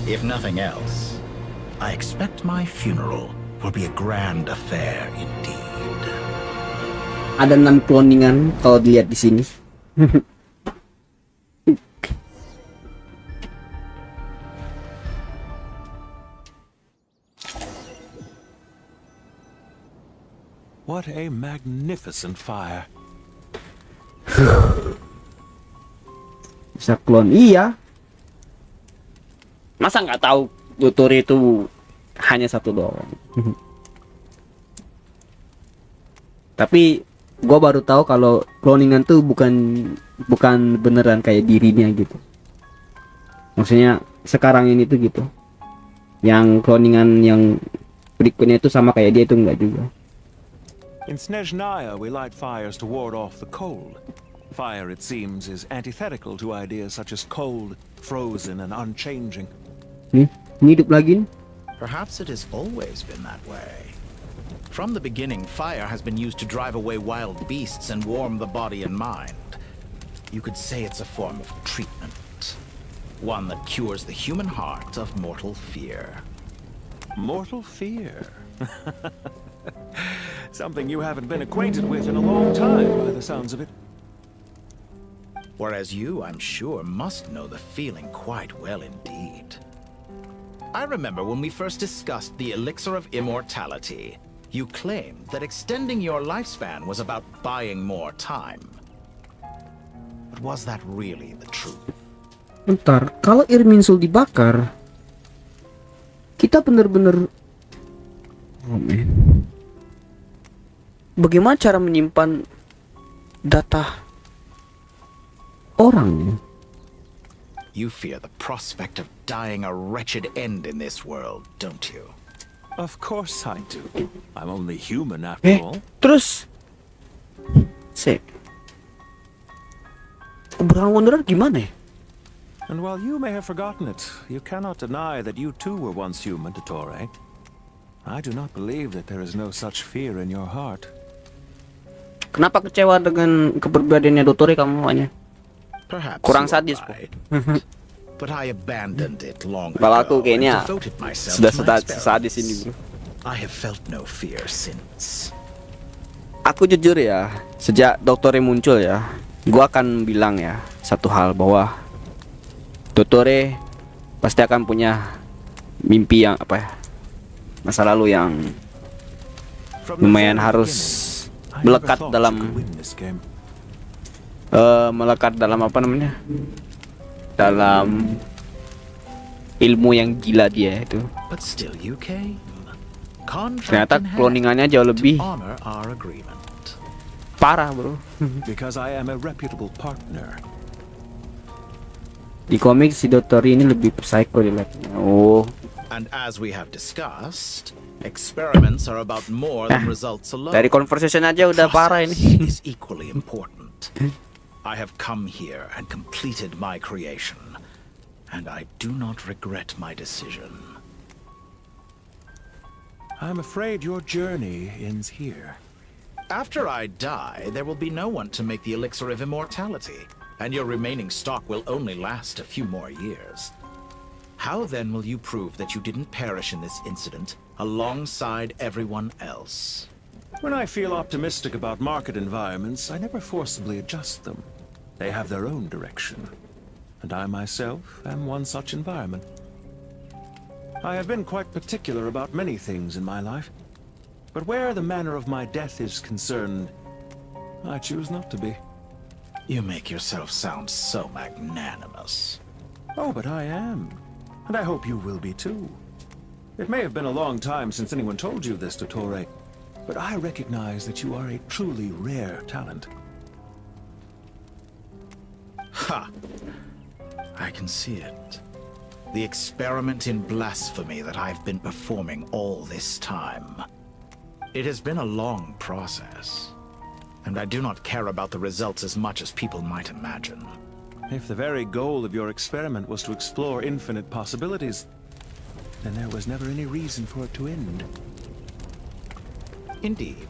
If nothing else, I expect my funeral will be a grand affair indeed. Ada 6 cloningan kalau dilihat di sini. What a magnificent fire. Bisa klon, iya. Masa nggak tahu Dottore itu hanya satu doang. Tapi gue baru tahu kalau cloningan tuh bukan beneran kayak dirinya gitu. Maksudnya sekarang ini tuh gitu. Yang cloningan yang berikutnya itu sama kayak dia itu enggak juga. In Snezhnaya, we light fires to ward off the cold. Fire, it seems, is antithetical to ideas such as cold, frozen, and unchanging. Nih, ini hidup lagi nih. Perhaps it has always been that way. From the beginning, fire has been used to drive away wild beasts and warm the body and mind. You could say it's a form of treatment. One that cures the human heart of mortal fear. Mortal fear? Something you haven't been acquainted with in a long time, by the sounds of it. Whereas you, I'm sure, must know the feeling quite well indeed. I remember when we first discussed the elixir of immortality, you claimed that extending your lifespan was about buying more time. But was that really the truth? Bentar, kalau Irminsul dibakar, kita bener-bener... Oh man. Bagaimana cara menyimpan data orang? You fear the prospect of dying a wretched end in this world, don't you? Of course I do. I'm only human after all. Terus... Abraham Wanderer gimana ya? And while you may have forgotten it, you cannot deny that you too were once human, Dottore. I do not believe that there is no such fear in your heart. Kenapa kecewa dengan kepribadiannya Dottore kamu hanya? Kurang sadis, But I abandoned it long Kalau aku ago kayaknya and devoted myself sudah to my sadis ini, bro. I have felt no fear since. Aku jujur ya, sejak Dottore muncul ya, gua akan bilang ya satu hal bahwa Dottore pasti akan punya mimpi yang apa ya, masa lalu yang lumayan harus melekat dalam apa namanya, dalam ilmu yang gila dia itu. But still you came. Ternyata cloningannya jauh lebih parah, bro. Because I am a reputable partner. Di komik si Dottore ini lebih psycho dilihatnya. Oh. And as we have discussed, experiments are about more than results alone. Dari conversation aja udah parah ini. Is equally important. I have come here and completed my creation, and I do not regret my decision. I'm afraid your journey ends here. After I die, there will be no one to make the elixir of immortality, and your remaining stock will only last a few more years. How then will you prove that you didn't perish in this incident alongside everyone else? When I feel optimistic about market environments, I never forcibly adjust them. They have their own direction, and I myself am one such environment. I have been quite particular about many things in my life, but where the manner of my death is concerned, I choose not to be. You make yourself sound so magnanimous. Oh, but I am, and I hope you will be too. It may have been a long time since anyone told you this, Dottore, but I recognize that you are a truly rare talent. Ha! I can see it. The experiment in blasphemy that I've been performing all this time. It has been a long process, and I do not care about the results as much as people might imagine. If the very goal of your experiment was to explore infinite possibilities, then there was never any reason for it to end. Indeed.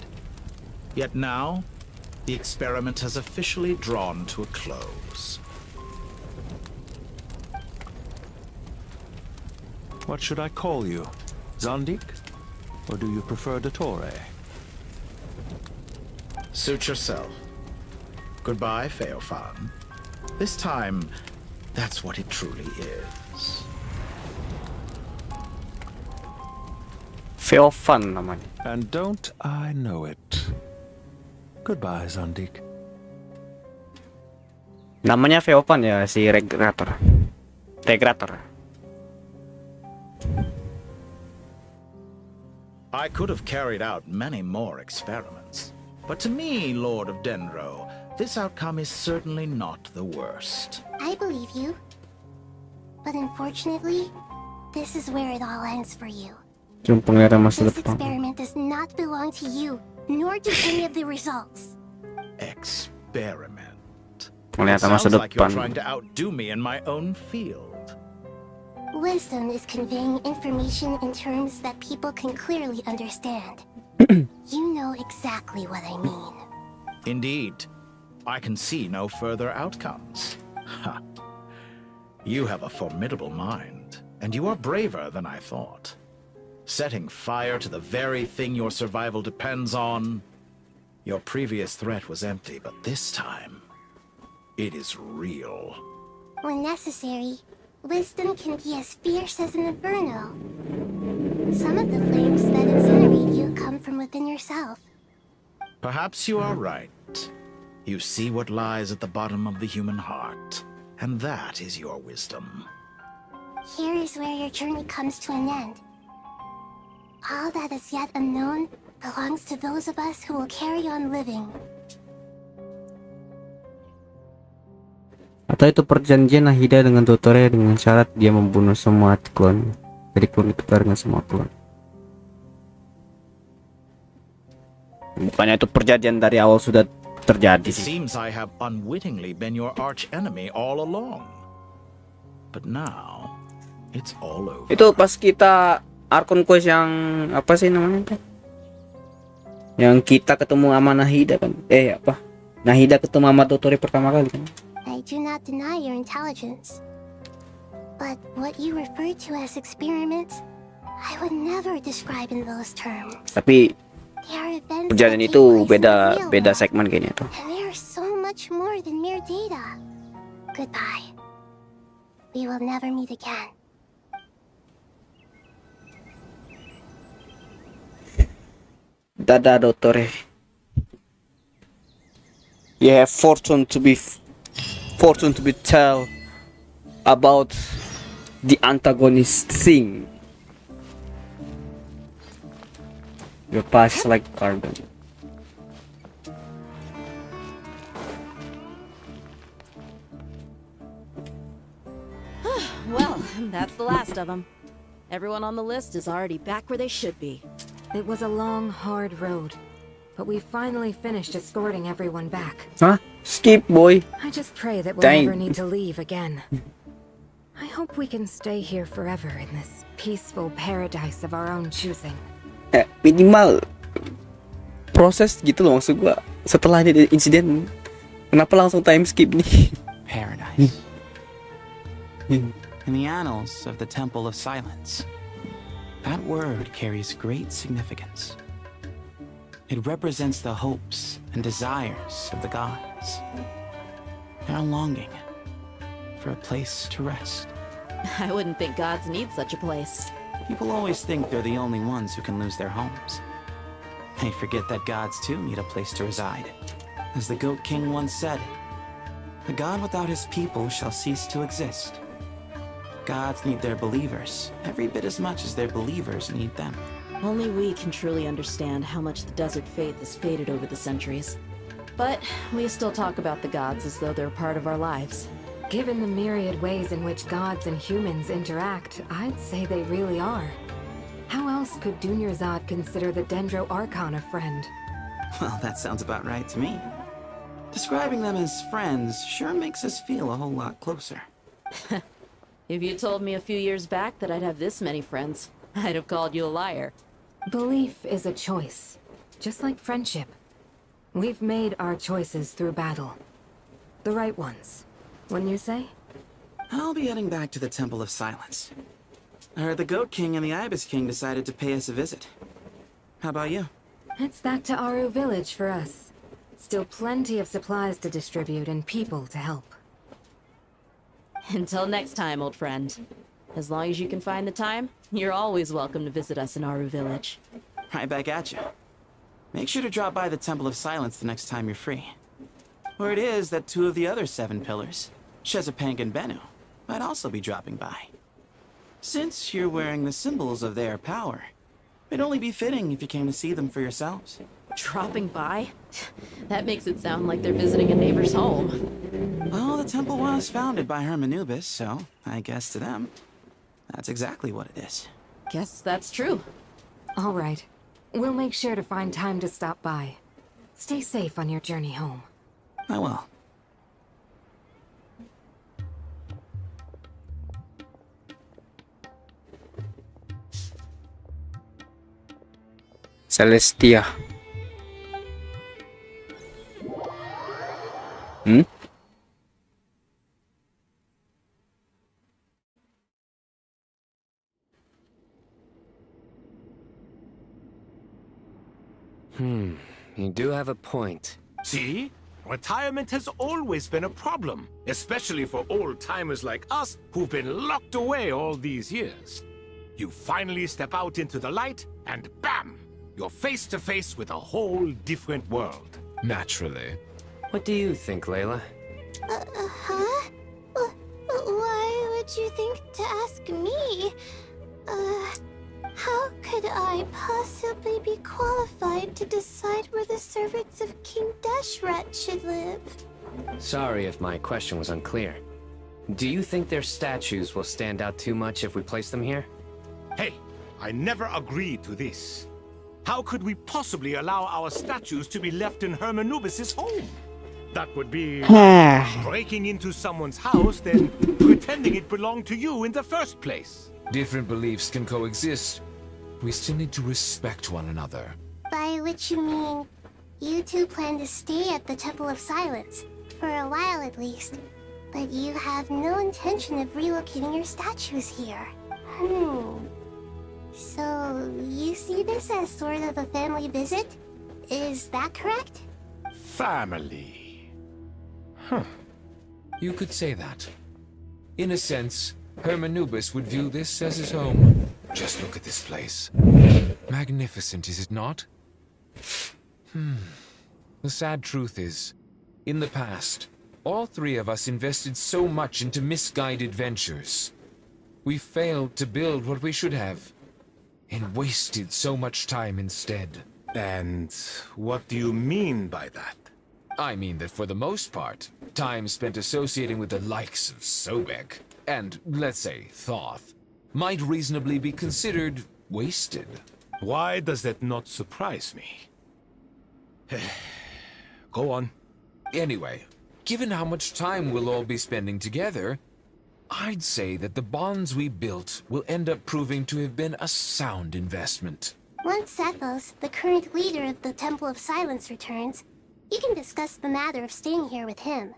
Yet now, the experiment has officially drawn to a close. What should I call you? Zandik? Or do you prefer Dottore? Suit yourself. Goodbye, Feofan. This time, that's what it truly is. Feofan namanya. And don't I know it? Goodbye, Zandik. Namanya Feofan ya, si Regrator. I could have carried out many more experiments, but to me, Lord of Denro, this outcome is certainly not the worst. I believe you. But unfortunately, this is where it all ends for you. Cuma penglihatan masa This depan. experiment does not belong to you, nor do any of the results. Experiment. Penglihatan masa Sounds like you're depan. trying to outdo me in my own field. Wisdom is conveying information in terms that people can clearly understand. You know exactly what I mean. Indeed. I can see no further outcomes. Ha. You have a formidable mind, and you are braver than I thought. Setting fire to the very thing your survival depends on. Your previous threat was empty, but this time, it is real. When necessary, wisdom can be as fierce as an inferno. Some of the flames that incinerate you come from within yourself. Perhaps you are right. You see what lies at the bottom of the human heart, and that is your wisdom. Here is where your journey comes to an end. All that is yet unknown belongs to those of us who will carry on living. Atau itu perjanjian Nahida dengan tutornya dengan syarat dia membunuh semua klon. Jadi klon itu dengan semua klon. Bukannya itu perjanjian dari awal sudah terjadi It sih. seems I have unwittingly been your arch enemy all along. But now, it's all over. Itu pas kita Arkon Quest yang apa sih namanya? Yang kita ketemu sama Nahida kan? Nahida ketemu sama Dotori pertama kali kan? I do not deny your intelligence. But what you refer to as experiments, I would never describe in those terms. Tapi They are events perjalanan that itu take place in the beda real segmen kayaknya tuh. world, and they are so much more than mere data. Goodbye. We will never meet again. Dada Dottore. You have fortune to be tell about the antagonist thing. Your past is like carbon. Well, that's the last of them. Everyone on the list is already back where they should be. It was a long, hard road, but we finally finished escorting everyone back. Huh? Skip, boy. I just pray that we'll Dang. never need to leave again. I hope we can stay here forever in this peaceful paradise of our own choosing. Minimal proses gitu loh maksud gua. Setelah ada insiden, kenapa langsung time skip nih? Paradise. In the annals of the Temple of Silence, that word carries great significance. It represents the hopes and desires of the gods. Their longing for a place to rest. I wouldn't think gods need such a place. People always think they're the only ones who can lose their homes. They forget that gods too need a place to reside. As the Goat King once said, "A god without his people shall cease to exist." Gods need their believers every bit as much as their believers need them. Only we can truly understand how much the desert faith has faded over the centuries. But we still talk about the gods as though they're part of our lives. Given the myriad ways in which gods and humans interact, I'd say they really are. How else could Dunyarzad consider the Dendro Archon a friend? Well, that sounds about right to me. Describing them as friends sure makes us feel a whole lot closer. If you told me a few years back that I'd have this many friends, I'd have called you a liar. Belief is a choice, just like friendship. We've made our choices through battle. The right ones, wouldn't you say? I'll be heading back to the Temple of Silence. I heard the Goat King and the Ibis King decided to pay us a visit. How about you? It's back to Aru Village for us. Still plenty of supplies to distribute and people to help. Until next time, old friend. As long as you can find the time, you're always welcome to visit us in Aru Village. Right back at you. Make sure to drop by the Temple of Silence the next time you're free. Word is that 2 of the other 7 pillars, Shezapang and Bennu, might also be dropping by. Since you're wearing the symbols of their power, it'd only be fitting if you came to see them for yourselves. Dropping by? That makes it sound like they're visiting a neighbor's home. Well, the temple was founded by Hermanubis, so I guess to them, that's exactly what it is. Guess that's true. All right. We'll make sure to find time to stop by. Stay safe on your journey home. I will. Celestia. You do have a point. See? Retirement has always been a problem, especially for old-timers like us who've been locked away all these years. You finally step out into the light, and bam! You're face to face with a whole different world. Naturally. What do you think, Layla? Huh? Why would you think to ask me? How could I possibly be qualified to decide where the servants of King Deshret should live? Sorry if my question was unclear. Do you think their statues will stand out too much if we place them here? Hey, I never agreed to this. How could we possibly allow our statues to be left in Hermanubis' home? That would be breaking into someone's house, then pretending it belonged to you in the first place. Different beliefs can coexist. We still need to respect one another. By which you mean, you two plan to stay at the Temple of Silence, for a while at least. But you have no intention of relocating your statues here. So, you see this as sort of a family visit? Is that correct? Family. You could say that. In a sense, Hermanubis would view this as his home. Just look at this place. Magnificent, is it not? The sad truth is, in the past, all three of us invested so much into misguided ventures. We failed to build what we should have, and wasted so much time instead. And what do you mean by that? I mean that for the most part, time spent associating with the likes of Sobek, and, let's say, Thoth, might reasonably be considered wasted. Why does that not surprise me? Go on. Anyway, given how much time we'll all be spending together, I'd say that the bonds we built will end up proving to have been a sound investment. Once Sethos, the current leader of the Temple of Silence, returns, you can discuss the matter of staying here with him.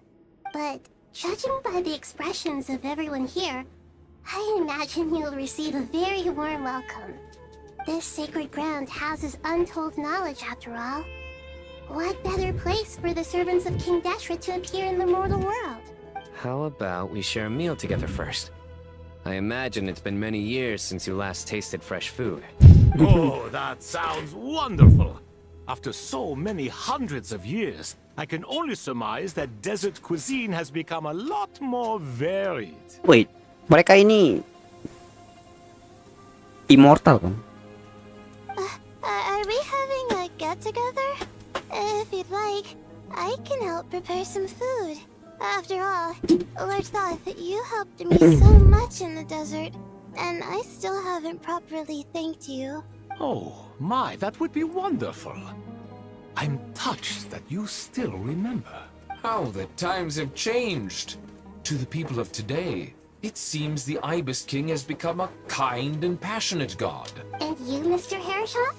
But judging by the expressions of everyone here, I imagine you'll receive a very warm welcome. This sacred ground houses untold knowledge, after all. What better place for the servants of King Deshret to appear in the mortal world? How about we share a meal together first? I imagine it's been many years since you last tasted fresh food. Oh, that sounds wonderful! After so many hundreds of years, I can only surmise that desert cuisine has become a lot more varied. Wait, mereka ini immortal kan? Are we having a get-together? If you'd like, I can help prepare some food. After all, Lord Thoth, you helped me so much in the desert, and I still haven't properly thanked you. Oh, my, that would be wonderful. I'm touched that you still remember. How the times have changed. To the people of today, it seems the Ibis King has become a kind and passionate god. And you, Mr. Herreshoff?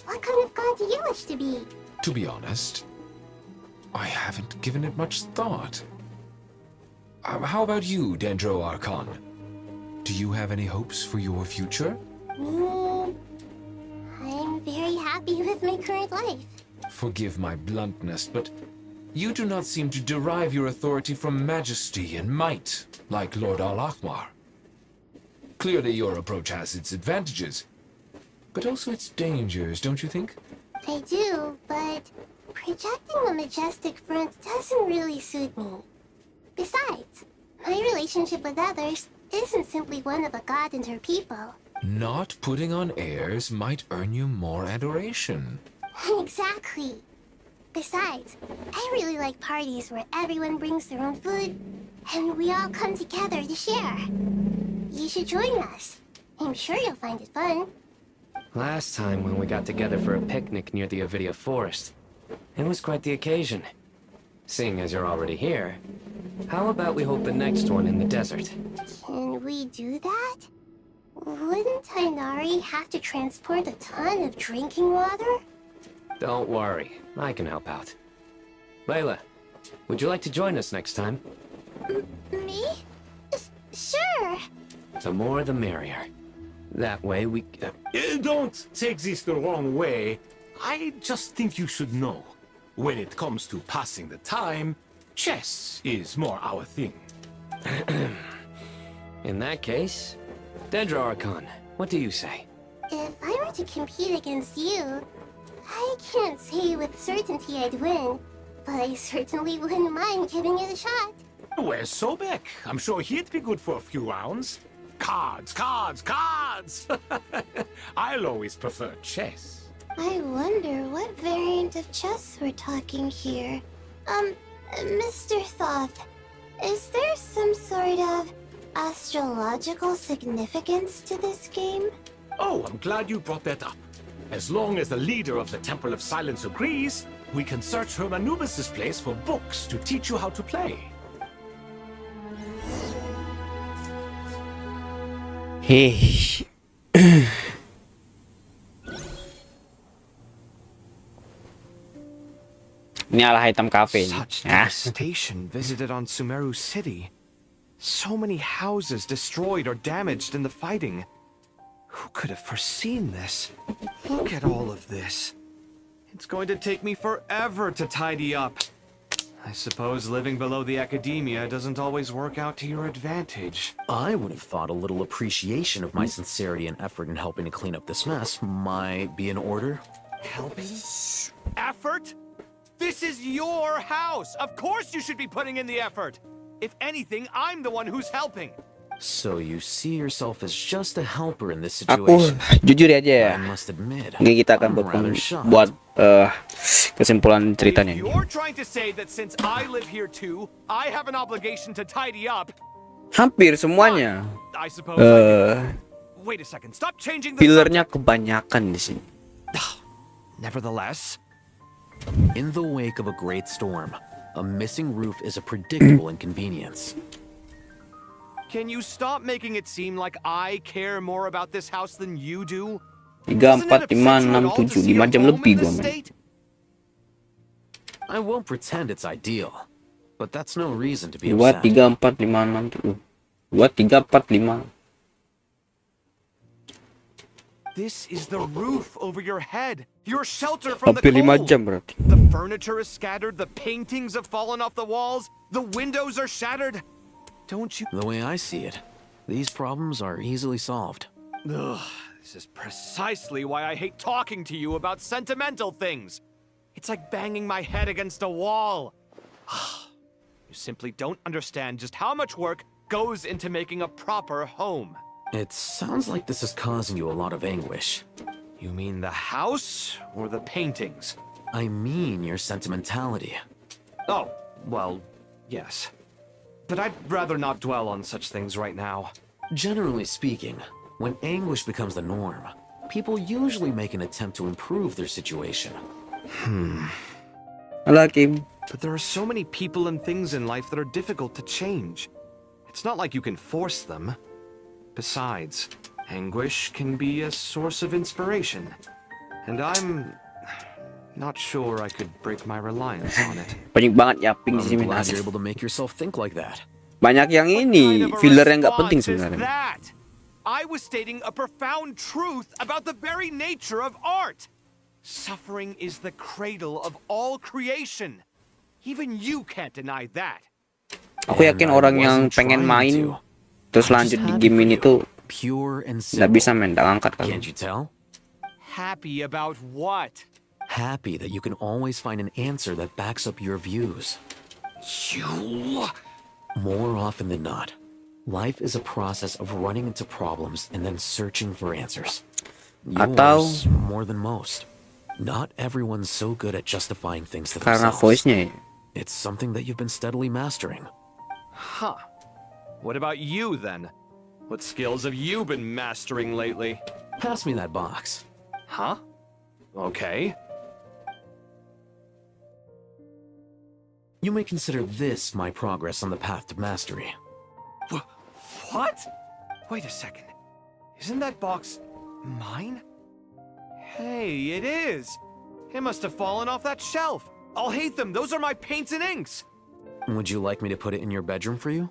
What kind of god do you wish to be? To be honest, I haven't given it much thought. How about you, Dendro Archon? Do you have any hopes for your future? Me? I'm very happy with my current life. Forgive my bluntness, but you do not seem to derive your authority from majesty and might, like Lord Al-Akhmar. Clearly your approach has its advantages, but also its dangers, don't you think? I do, but projecting a majestic front doesn't really suit me. Besides, my relationship with others isn't simply one of a god and her people. Not putting on airs might earn you more adoration. Exactly. Besides, I really like parties where everyone brings their own food, and we all come together to share. You should join us. I'm sure you'll find it fun. Last time when we got together for a picnic near the Avidia Forest, it was quite the occasion. Seeing as you're already here, how about we hold the next one in the desert? Can we do that? Wouldn't Tainari have to transport a ton of drinking water? Don't worry, I can help out. Layla, would you like to join us next time? Me? Sure. The more the merrier. That way we... Don't take this the wrong way. I just think you should know. When it comes to passing the time, chess is more our thing. In that case, Dendra Archon, what do you say? If I were to compete against you, I can't say with certainty I'd win, but I certainly wouldn't mind giving it a shot. Where's Sobek? I'm sure he'd be good for a few rounds. Cards, cards, cards! I'll always prefer chess. I wonder what variant of chess we're talking here. Mr. Thoth, is there some sort of astrological significance to this game? Oh, I'm glad you brought that up. As long as the leader of the Temple of Silence agrees, we can search Herm Anubis' place for books to teach you how to play. Hei. Ini ala hitam cafe. Such devastation visited on Sumeru City. So many houses destroyed or damaged in the fighting. Who could have foreseen this? Look at all of this. It's going to take me forever to tidy up. I suppose living below the academia doesn't always work out to your advantage. I would have thought a little appreciation of my sincerity and effort in helping to clean up this mess might be in order. Helping? Effort? This is your house! Of course you should be putting in the effort! If anything, I'm the one who's helping. So you see yourself as just a helper in this Aku situation. jujur aja ya. I must admit, Ini kita akan buat kesimpulan ceritanya. You're trying to say that since I live here too, I have an obligation to tidy up. Hampir semuanya. I suppose I do. Wait a second. Stop changing the Pillarnya kebanyakan di sini. Nevertheless, in the wake of a great storm, a missing roof is a predictable inconvenience. can you stop making it seem like I care more about this house than you do? 3, 4, 5, 6, 7, 5 jam lebih gua main. I won't pretend it's ideal, but that's no reason to be 2, upset. 3, 4, 5, 6, 7. 2, 3, 4, 5. This is the roof over your head. Your shelter from the Hampir 5 cold. jam berarti. The furniture is scattered. The paintings have fallen off the walls. The windows are shattered. Don't you? The way I see it, these problems are easily solved. Ugh, this is precisely why I hate talking to you about sentimental things. It's like banging my head against a wall. You simply don't understand just how much work goes into making a proper home. It sounds like this is causing you a lot of anguish. You mean the house or the paintings? I mean your sentimentality. Oh, well, yes. But I'd rather not dwell on such things right now. Generally speaking, when anguish becomes the norm, people usually make an attempt to improve their situation. I like him. But there are so many people and things in life that are difficult to change. It's not like you can force them. Besides, anguish can be a source of inspiration. And I'm not sure I could break my reliance on it. Banyak banget yaping di sini. I'm glad you're able to make yourself think like that. Banyak yang ini filler yang nggak penting sebenarnya. That? I was stating a profound truth about the very nature of art. Suffering is the cradle of all creation. Even you can't deny that. Aku yakin orang yang pengen main terus lanjut di game ini tuh nggak bisa main, nggak angkat kan. Can't you tell? Happy about what? Happy that you can always find an answer that backs up your views. You... More often than not, life is a process of running into problems and then searching for answers. Yours more than most. Not everyone's so good at justifying things to Karena themselves. voice-nya. It's something that you've been steadily mastering. Huh. What about you, then? What skills have you been mastering lately? Pass me that box. Huh? Okay. You may consider this my progress on the path to mastery. What? Wait a second. Isn't that box mine? Hey, it is! It must have fallen off that shelf! I'll hate them! Those are my paints and inks! Would you like me to put it in your bedroom for you?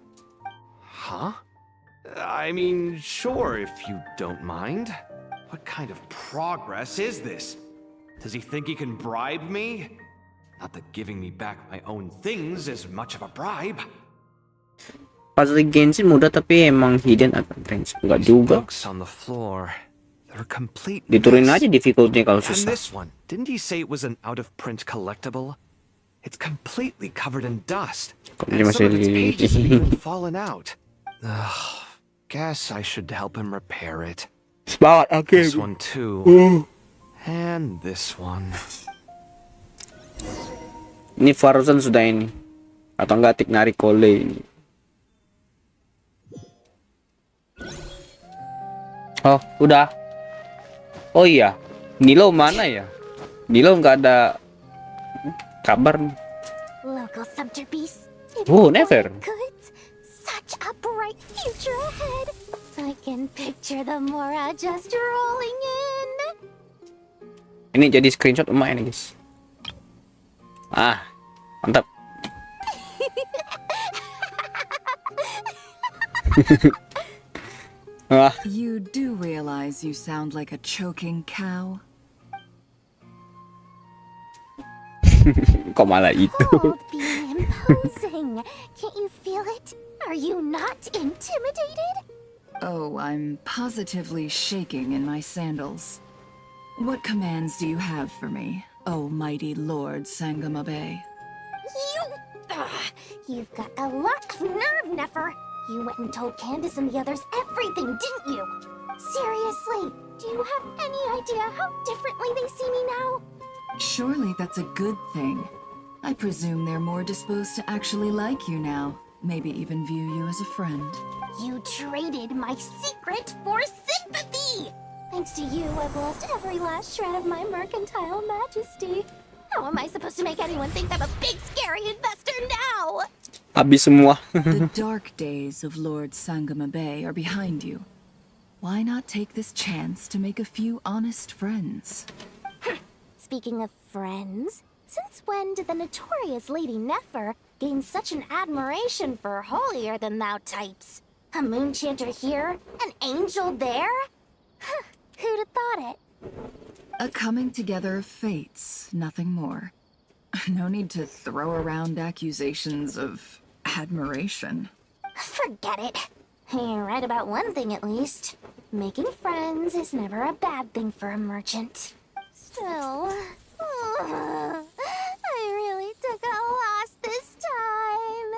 Huh? I mean, sure, if you don't mind. What kind of progress is this? Does he think he can bribe me? Not that giving me back my own things is much of a bribe. Puzzle Genshin mudah tapi emang hidden agak range. Enggak juga. Books on the floor. They're a complete Diturunin mess. aja difficulty kalau And susah. this one, didn't he say it was an out-of-print collectible? It's completely covered in dust. Kok dia And masih some of its pages have di even fallen out. Ugh, guess I should help him repair it. Semangat, oke. This one too. And this one. Ini Farzan sudah ini. Atau enggak tik narik kole. Oh, udah. Oh iya. Nilo mana ya? Nilo nggak ada kabar nih. Local subterpiece. Oh, never. Goods. Such a bright future ahead. I can picture the Mora just rolling in. Ini jadi screenshot emak ini, guys. Ah, mantap. Ah. You do realize you sound like a choking cow? Kok malah itu? Hold being imposing. Can't you feel it? Are you not intimidated? Oh, I'm positively shaking in my sandals. What commands do you have for me, oh mighty Lord Sangamabe? You've got a lot of nerve, Nefer. You went and told Candace and the others everything, didn't you? Seriously, do you have any idea how differently they see me now? Surely that's a good thing. I presume they're more disposed to actually like you now. Maybe even view you as a friend. You traded my secret for sympathy! Thanks to you, I've lost every last shred of my mercantile majesty. How am I supposed to make anyone think I'm a big, scary investor now? Habis semua. The dark days of Lord Sangamabe are behind you. Why not take this chance to make a few honest friends? Speaking of friends, since when did the notorious Lady Nefer gain such an admiration for holier-than-thou types? A moon chanter here, an angel there? Who'd have thought it? A coming together of fates, nothing more. No need to throw around accusations of admiration. Forget it. You're right about one thing at least. Making friends is never a bad thing for a merchant. Still, I really took a loss this time.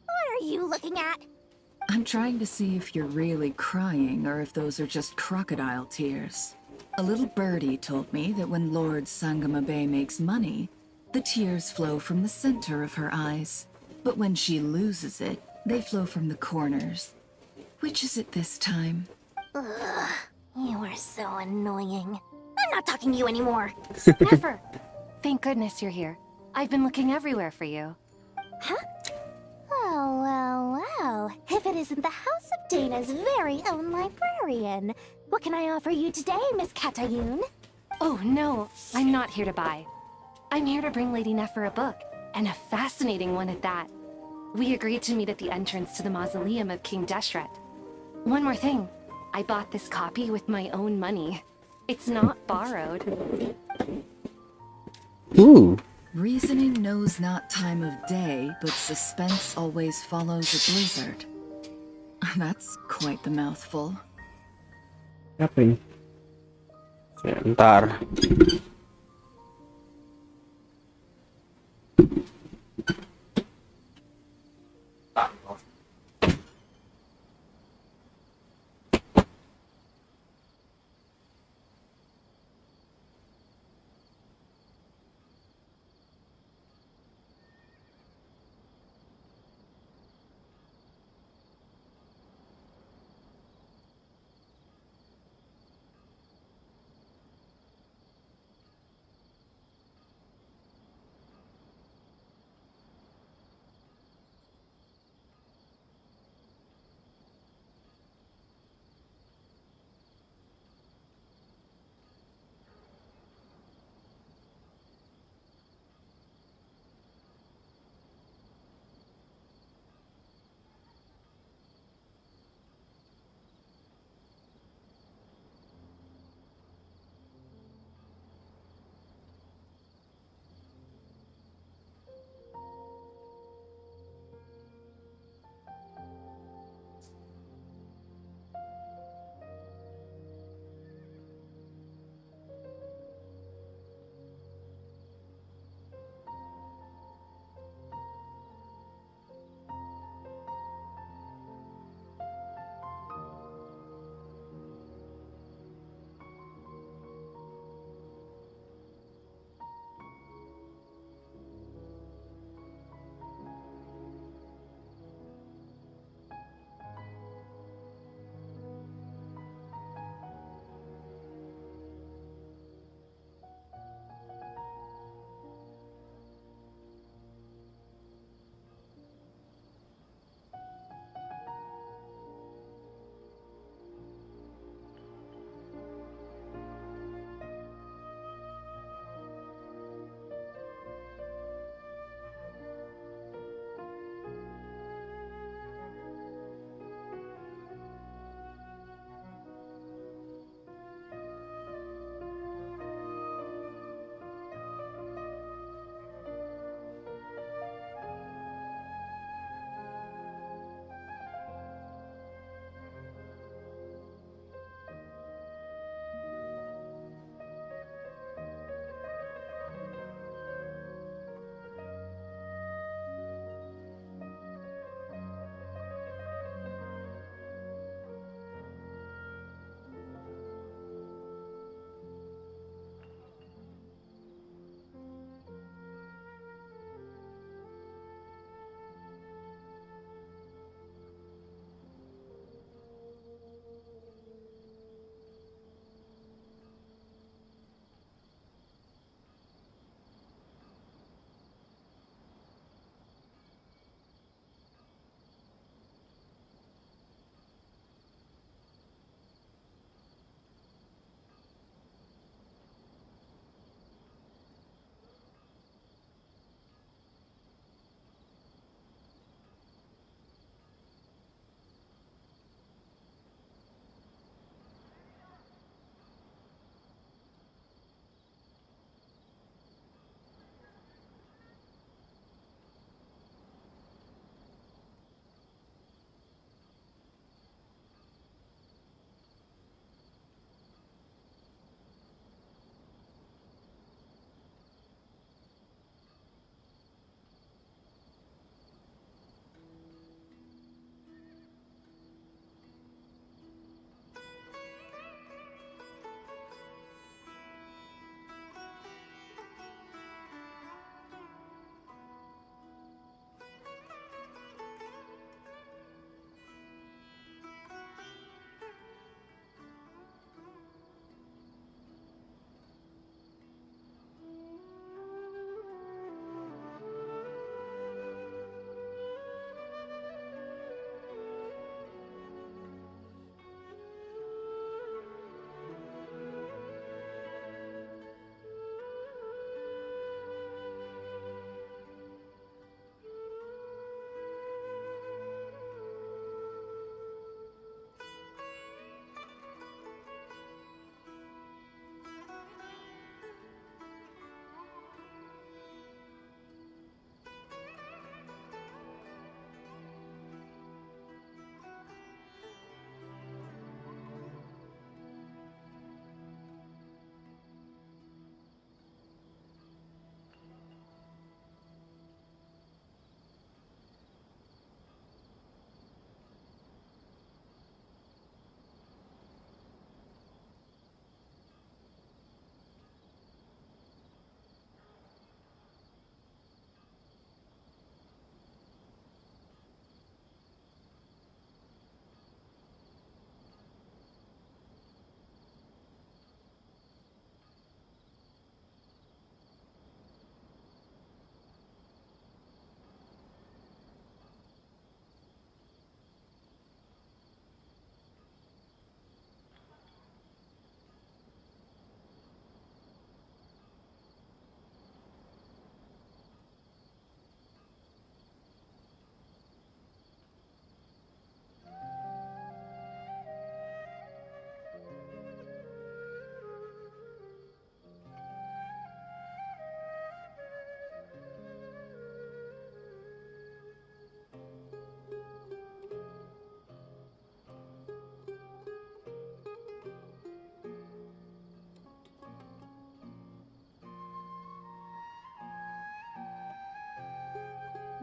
What are you looking at? I'm trying to see if you're really crying or if those are just crocodile tears. A little birdie told me that when Lord Sangamabe makes money, the tears flow from the center of her eyes. But when she loses it, they flow from the corners. Which is it this time? Ugh, you are so annoying. I'm not talking to you anymore. Never. Thank goodness you're here. I've been looking everywhere for you. Huh? Well. If it isn't the House of Dana's very own librarian. What can I offer you today, Miss Katayun? Oh, no. I'm not here to buy. I'm here to bring Lady Nefer a book, and a fascinating one at that. We agreed to meet at the entrance to the mausoleum of King Deshret. One more thing. I bought this copy with my own money. It's not borrowed. Ooh. Reasoning knows not time of day, but suspense always follows a blizzard. That's quite the mouthful. Apa ini? Sebentar.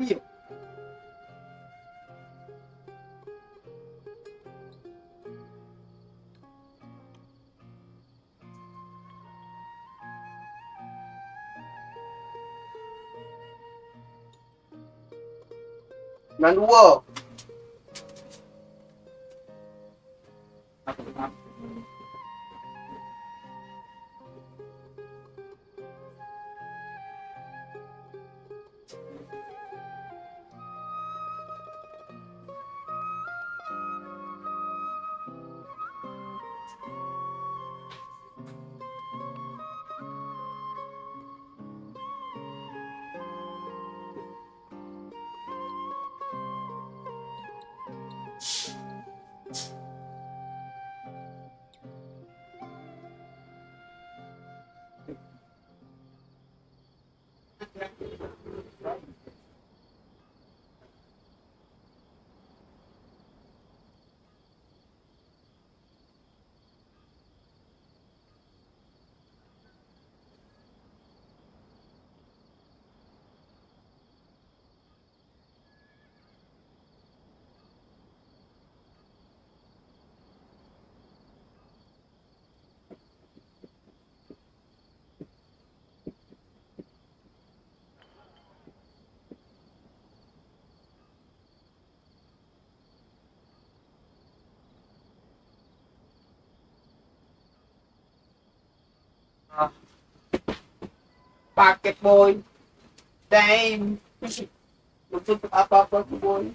Iya. Nan dua. Paket boy, damn, untuk apa-apa boy,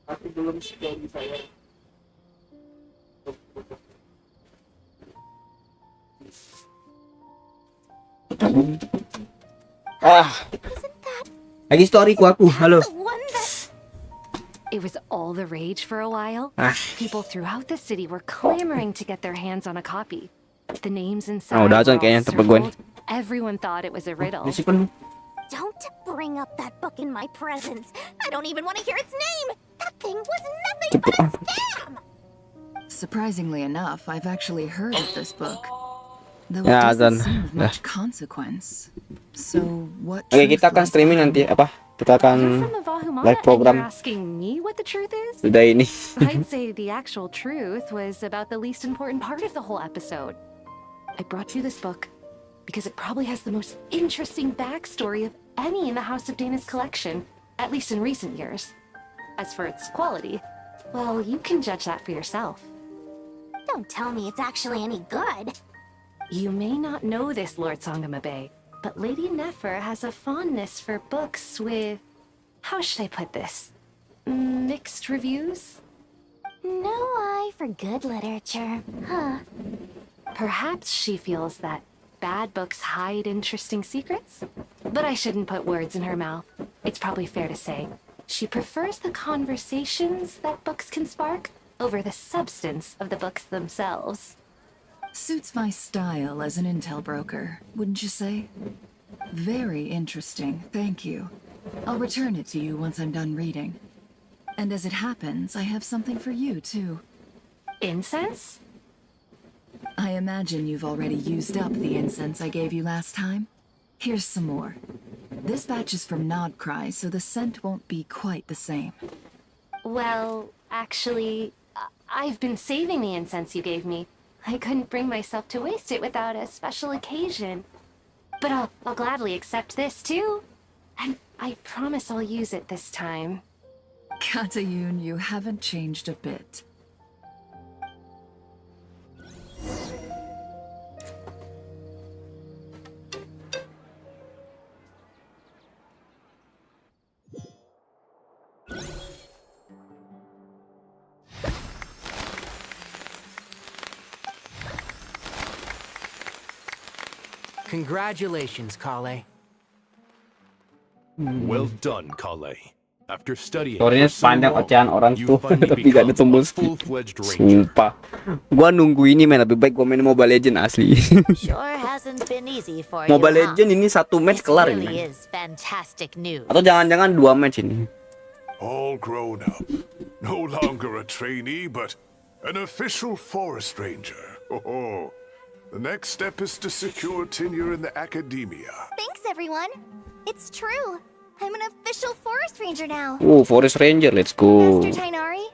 tapi belum sekali saya. Lagi storyku aku, halo. It was all the rage for a while. People throughout the city were clamoring to get their hands on a copy. The names inside udah were azan all kayaknya tempat gue nih. circled. Everyone thought it was a riddle. Don't bring up that book in my presence. I don't even want to hear its name. That thing was nothing but a scam. Surprisingly enough, I've actually heard of this book. Though it Ya, doesn't azan. seem of Dah. much consequence. So what Oke, kita truth akan lies streaming behind nanti it? apa? Kita akan live program Asking me what the truth is? sudah ini. I'd say the actual truth was about the least important part of the whole episode. I brought you this book because it probably has the most interesting backstory of any in the House of Dana's collection, at least in recent years. As for its quality, well, you can judge that for yourself. Don't tell me it's actually any good. You may not know this, Lord Sangamabe, but Lady Nefer has a fondness for books with... how should I put this? Mixed reviews? No eye for good literature, huh? Perhaps she feels that bad books hide interesting secrets? But I shouldn't put words in her mouth. It's probably fair to say she prefers the conversations that books can spark over the substance of the books themselves. Suits my style as an intel broker, wouldn't you say? Very interesting, thank you. I'll return it to you once I'm done reading. And as it happens, I have something for you, too. Incense? I imagine you've already used up the incense I gave you last time. Here's some more. This batch is from Nodcry, so the scent won't be quite the same. Well, actually, I've been saving the incense you gave me. I couldn't bring myself to waste it without a special occasion. But I'll gladly accept this, too. And I promise I'll use it this time. Katayun, you haven't changed a bit. Congratulations, Kale. Well done, Kale. After studying Storynya for so sepanjang long, ocehan orang you tuh, finally tapi gak ada become tombol a skip. full-fledged ranger. Sumpah, gua nunggu ini men, lebih baik gua main Mobile Legend asli. Sure hasn't been easy for Mobile you, huh? Legend ini satu match kelar Really ini. is fantastic news. Atau jangan-jangan 2 match ini. All grown up. No longer a trainee, but an official forest ranger. The next step is to secure tenure in the academia. Thanks, everyone. It's true. I'm an official forest ranger now. Forest Ranger, let's go. Master Tainari,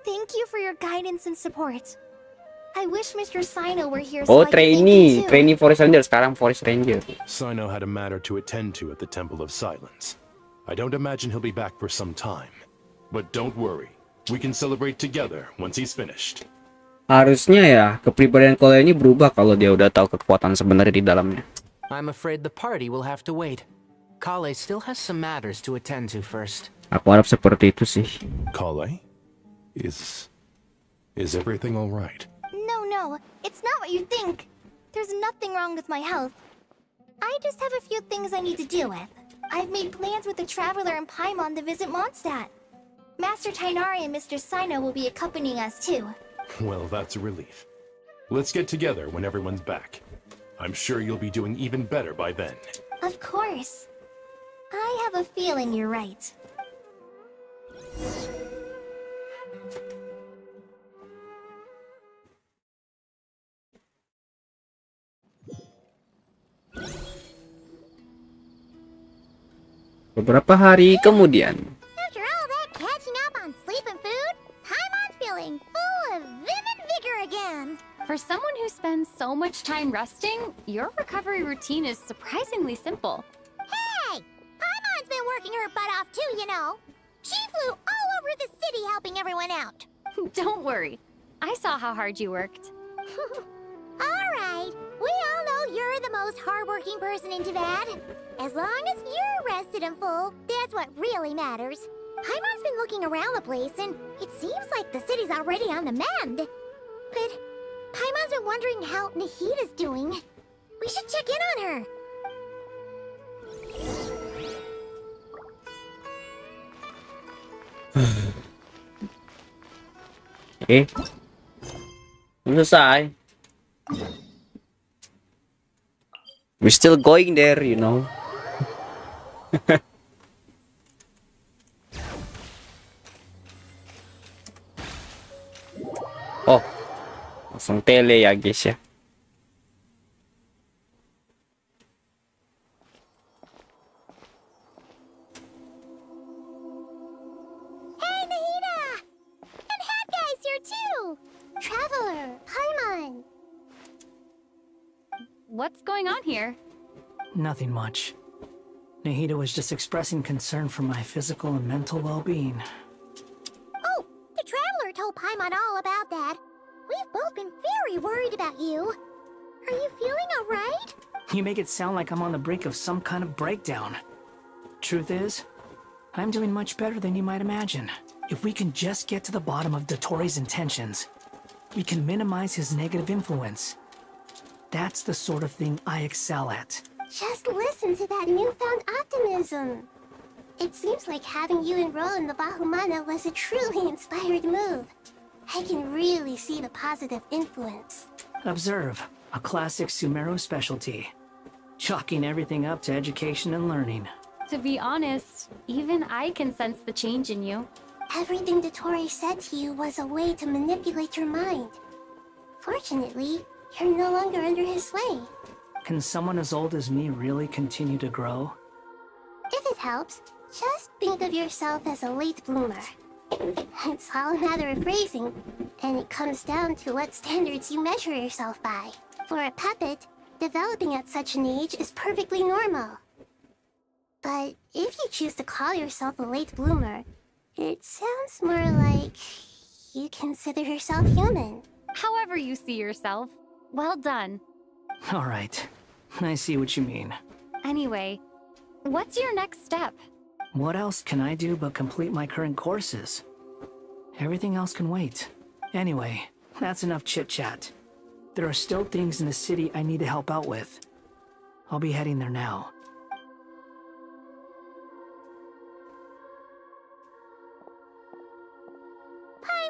thank you for your guidance and support. I wish Mr. Sino were here so I could thank him too. Trainee Forest Ranger, sekarang Forest Ranger. Sino had a matter to attend to at the Temple of Silence. I don't imagine he'll be back for some time. But don't worry, we can celebrate together once he's finished. Harusnya ya, kepribadian Kole ini berubah kalau dia udah tahu kekuatan sebenarnya di dalamnya. I'm afraid the party will have to wait. Kale still has some matters to attend to first. Aku harap seperti itu sih. Kale? Is everything all right? No, it's not what you think. There's nothing wrong with my health. I just have a few things I need to deal with. I've made plans with the Traveler and Paimon to visit Mondstadt. Master Tainari and Mr. Sino will be accompanying us too. Well, that's a relief. Let's get together when everyone's back. I'm sure you'll be doing even better by then. Of course. I have a feeling you're right. Beberapa hari kemudian. After all that catching up on sleep and food, Paimon's feeling full of vim and vigor again. For someone who spends so much time resting, your recovery routine is surprisingly simple. Hey! Paimon's been working her butt off too, you know. She flew all over the city helping everyone out. Don't worry. I saw how hard you worked. Alright, we all know you're the most hardworking person in Tavad. As long as you're rested and full, that's what really matters. Paimon's been looking around the place, and it seems like the city's already on the mend. But Paimon's been wondering how Nahida's doing. We should check in on her. Selesai. We're still going there, you know. Oh, langsung tele ya guys ya. Hey, Nahida! And Hat Guy's here too! Traveler, Paimon! What's going on here? Nothing much. Nahida was just expressing concern for my physical and mental well-being. Oh, the Traveler told Paimon all about that. We've both been very worried about you. Are you feeling alright? You make it sound like I'm on the brink of some kind of breakdown. Truth is, I'm doing much better than you might imagine. If we can just get to the bottom of Dotori's intentions, we can minimize his negative influence. That's the sort of thing I excel at. Just listen to that newfound optimism. It seems like having you enroll in the Bahumana was a truly inspired move. I can really see the positive influence. Observe, a classic Sumeru specialty. Chalking everything up to education and learning. To be honest, even I can sense the change in you. Everything Dotori said to you was a way to manipulate your mind. Fortunately, you're no longer under his sway. Can someone as old as me really continue to grow? If it helps, just think of yourself as a late bloomer. It's all a matter of phrasing, and it comes down to what standards you measure yourself by. For a puppet, developing at such an age is perfectly normal. But if you choose to call yourself a late bloomer, it sounds more like you consider yourself human. However you see yourself, well done. All right, I see what you mean. Anyway, what's your next step? What else can I do but complete my current courses? Everything else can wait. Anyway, that's enough chit-chat. There are still things in the city I need to help out with. I'll be heading there now.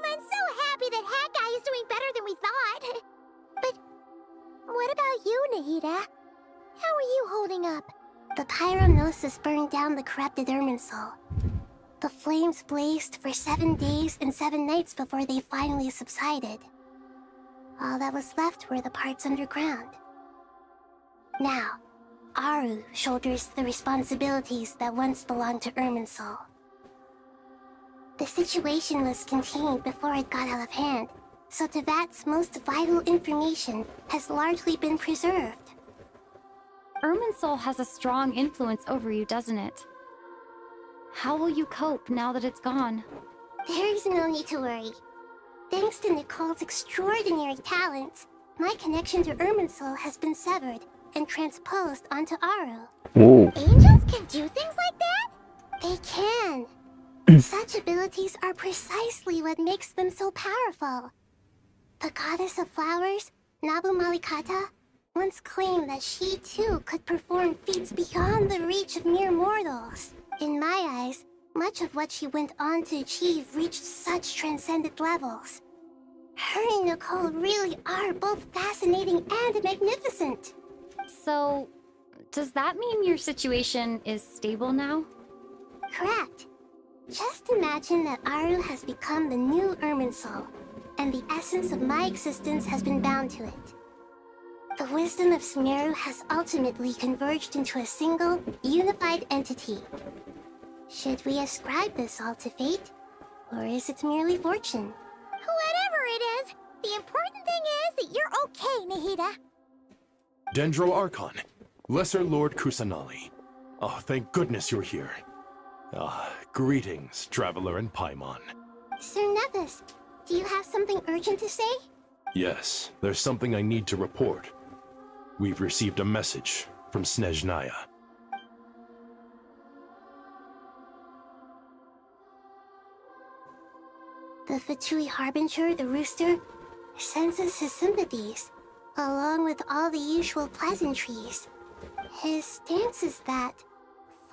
I'm so happy that Hat Guy is doing better than we thought. But what about you, Nahida? How are you holding up? The pyronosis burned down the corrupted Irminsul. The flames blazed for 7 days and 7 nights before they finally subsided. All that was left were the parts underground. Now, Aru shoulders the responsibilities that once belonged to Irminsul. The situation was contained before it got out of hand, so Tevat's most vital information has largely been preserved. Irminsul has a strong influence over you, doesn't it? How will you cope now that it's gone? There's no need to worry. Thanks to Nicole's extraordinary talents, my connection to Irminsul has been severed and transposed onto Aru. Ooh. Angels can do things like that? They can. Such abilities are precisely what makes them so powerful. The goddess of flowers, Nabu Malikata, once claimed that she too could perform feats beyond the reach of mere mortals. In my eyes, much of what she went on to achieve reached such transcendent levels. Her and Nicole really are both fascinating and magnificent. So, does that mean your situation is stable now? Correct. Just imagine that Aru has become the new Irminsul, and the essence of my existence has been bound to it. The wisdom of Sumeru has ultimately converged into a single, unified entity. Should we ascribe this all to fate, or is it merely fortune? Whatever it is, the important thing is that you're okay, Nahida. Dendro Archon, Lesser Lord Kusanali. Oh, thank goodness you're here. Greetings, Traveler and Paimon. Sir Nevis, do you have something urgent to say? Yes, there's something I need to report. We've received a message from Snezhnaya. The Fatui Harbinger, the Rooster, sends us his sympathies, along with all the usual pleasantries. His stance is that,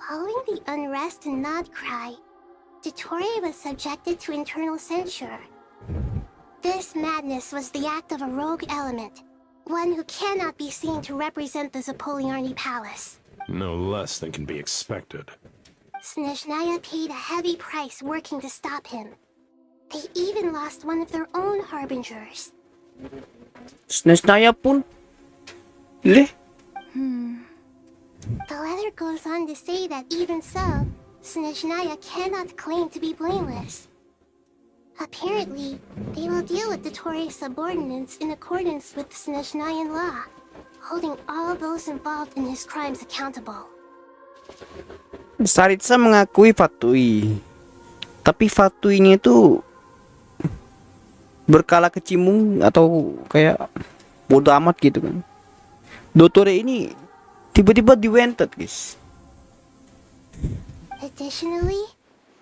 following the unrest in Nodcry, Dottore was subjected to internal censure. This madness was the act of a rogue element, one who cannot be seen to represent the Zapoliarni Palace. No less than can be expected. Snezhnaya paid a heavy price working to stop him. They even lost one of their own harbingers. Snezhnaya pun? Leh? The letter goes on to say that even so, Snezhnaya cannot claim to be blameless. Apparently, they will deal with Dottore's subordinates in accordance with Snezhnayan law, holding all those involved in his crimes accountable. Saritsa mengakui Fatui. Tapi Fatuinya itu berkala kecimung atau kayak bodo amat gitu kan. Dottore ini tiba-tiba diwented, guys. Additionally,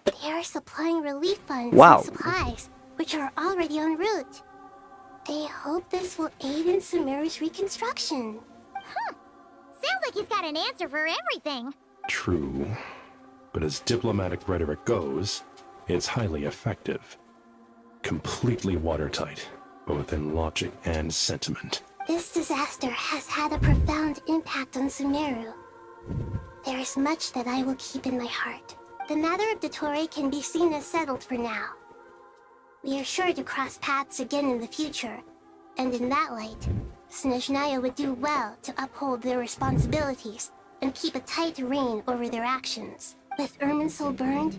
they are supplying relief funds Wow. and supplies, which are already en route. They hope this will aid in Sumeru's reconstruction. Sounds like he's got an answer for everything. True. But as diplomatic rhetoric goes, it's highly effective. Completely watertight, both in logic and sentiment. This disaster has had a profound impact on Sumeru. There is much that I will keep in my heart. The matter of Dottore can be seen as settled for now. We are sure to cross paths again in the future, and in that light, Snezhnaya would do well to uphold their responsibilities and keep a tight rein over their actions. With Irminsul burned,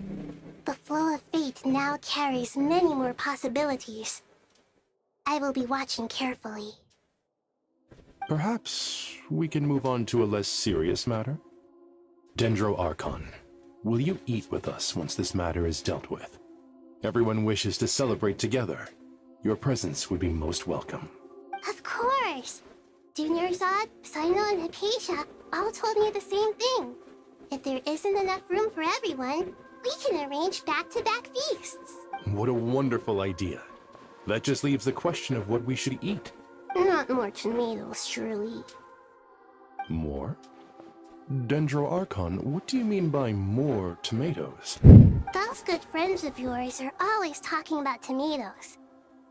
the flow of fate now carries many more possibilities. I will be watching carefully. Perhaps we can move on to a less serious matter? Dendro Archon, will you eat with us once this matter is dealt with? Everyone wishes to celebrate together. Your presence would be most welcome. Of course! Junior Zod, Sino, and Hypatia all told me the same thing. If there isn't enough room for everyone, we can arrange back-to-back feasts. What a wonderful idea. That just leaves the question of what we should eat. Not more tomatoes, surely. More? Dendro Archon, what do you mean by more tomatoes? Those good friends of yours are always talking about tomatoes.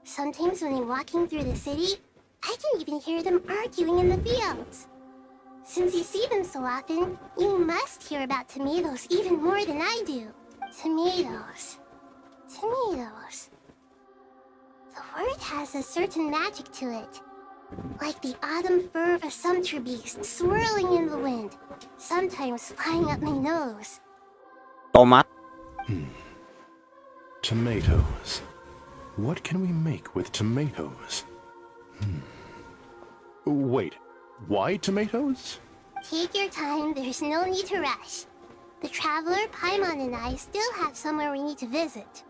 Sometimes when I'm walking through the city, I can even hear them arguing in the fields. Since you see them so often, you must hear about tomatoes even more than I do. Tomatoes. Tomatoes. The word has a certain magic to it. Like the autumn fur of a sumpter beast swirling in the wind, sometimes flying up my nose. Tomat. Tomatoes. What can we make with tomatoes? Wait, why tomatoes? Take your time, there's no need to rush. The traveler, Paimon, and I still have somewhere we need to visit.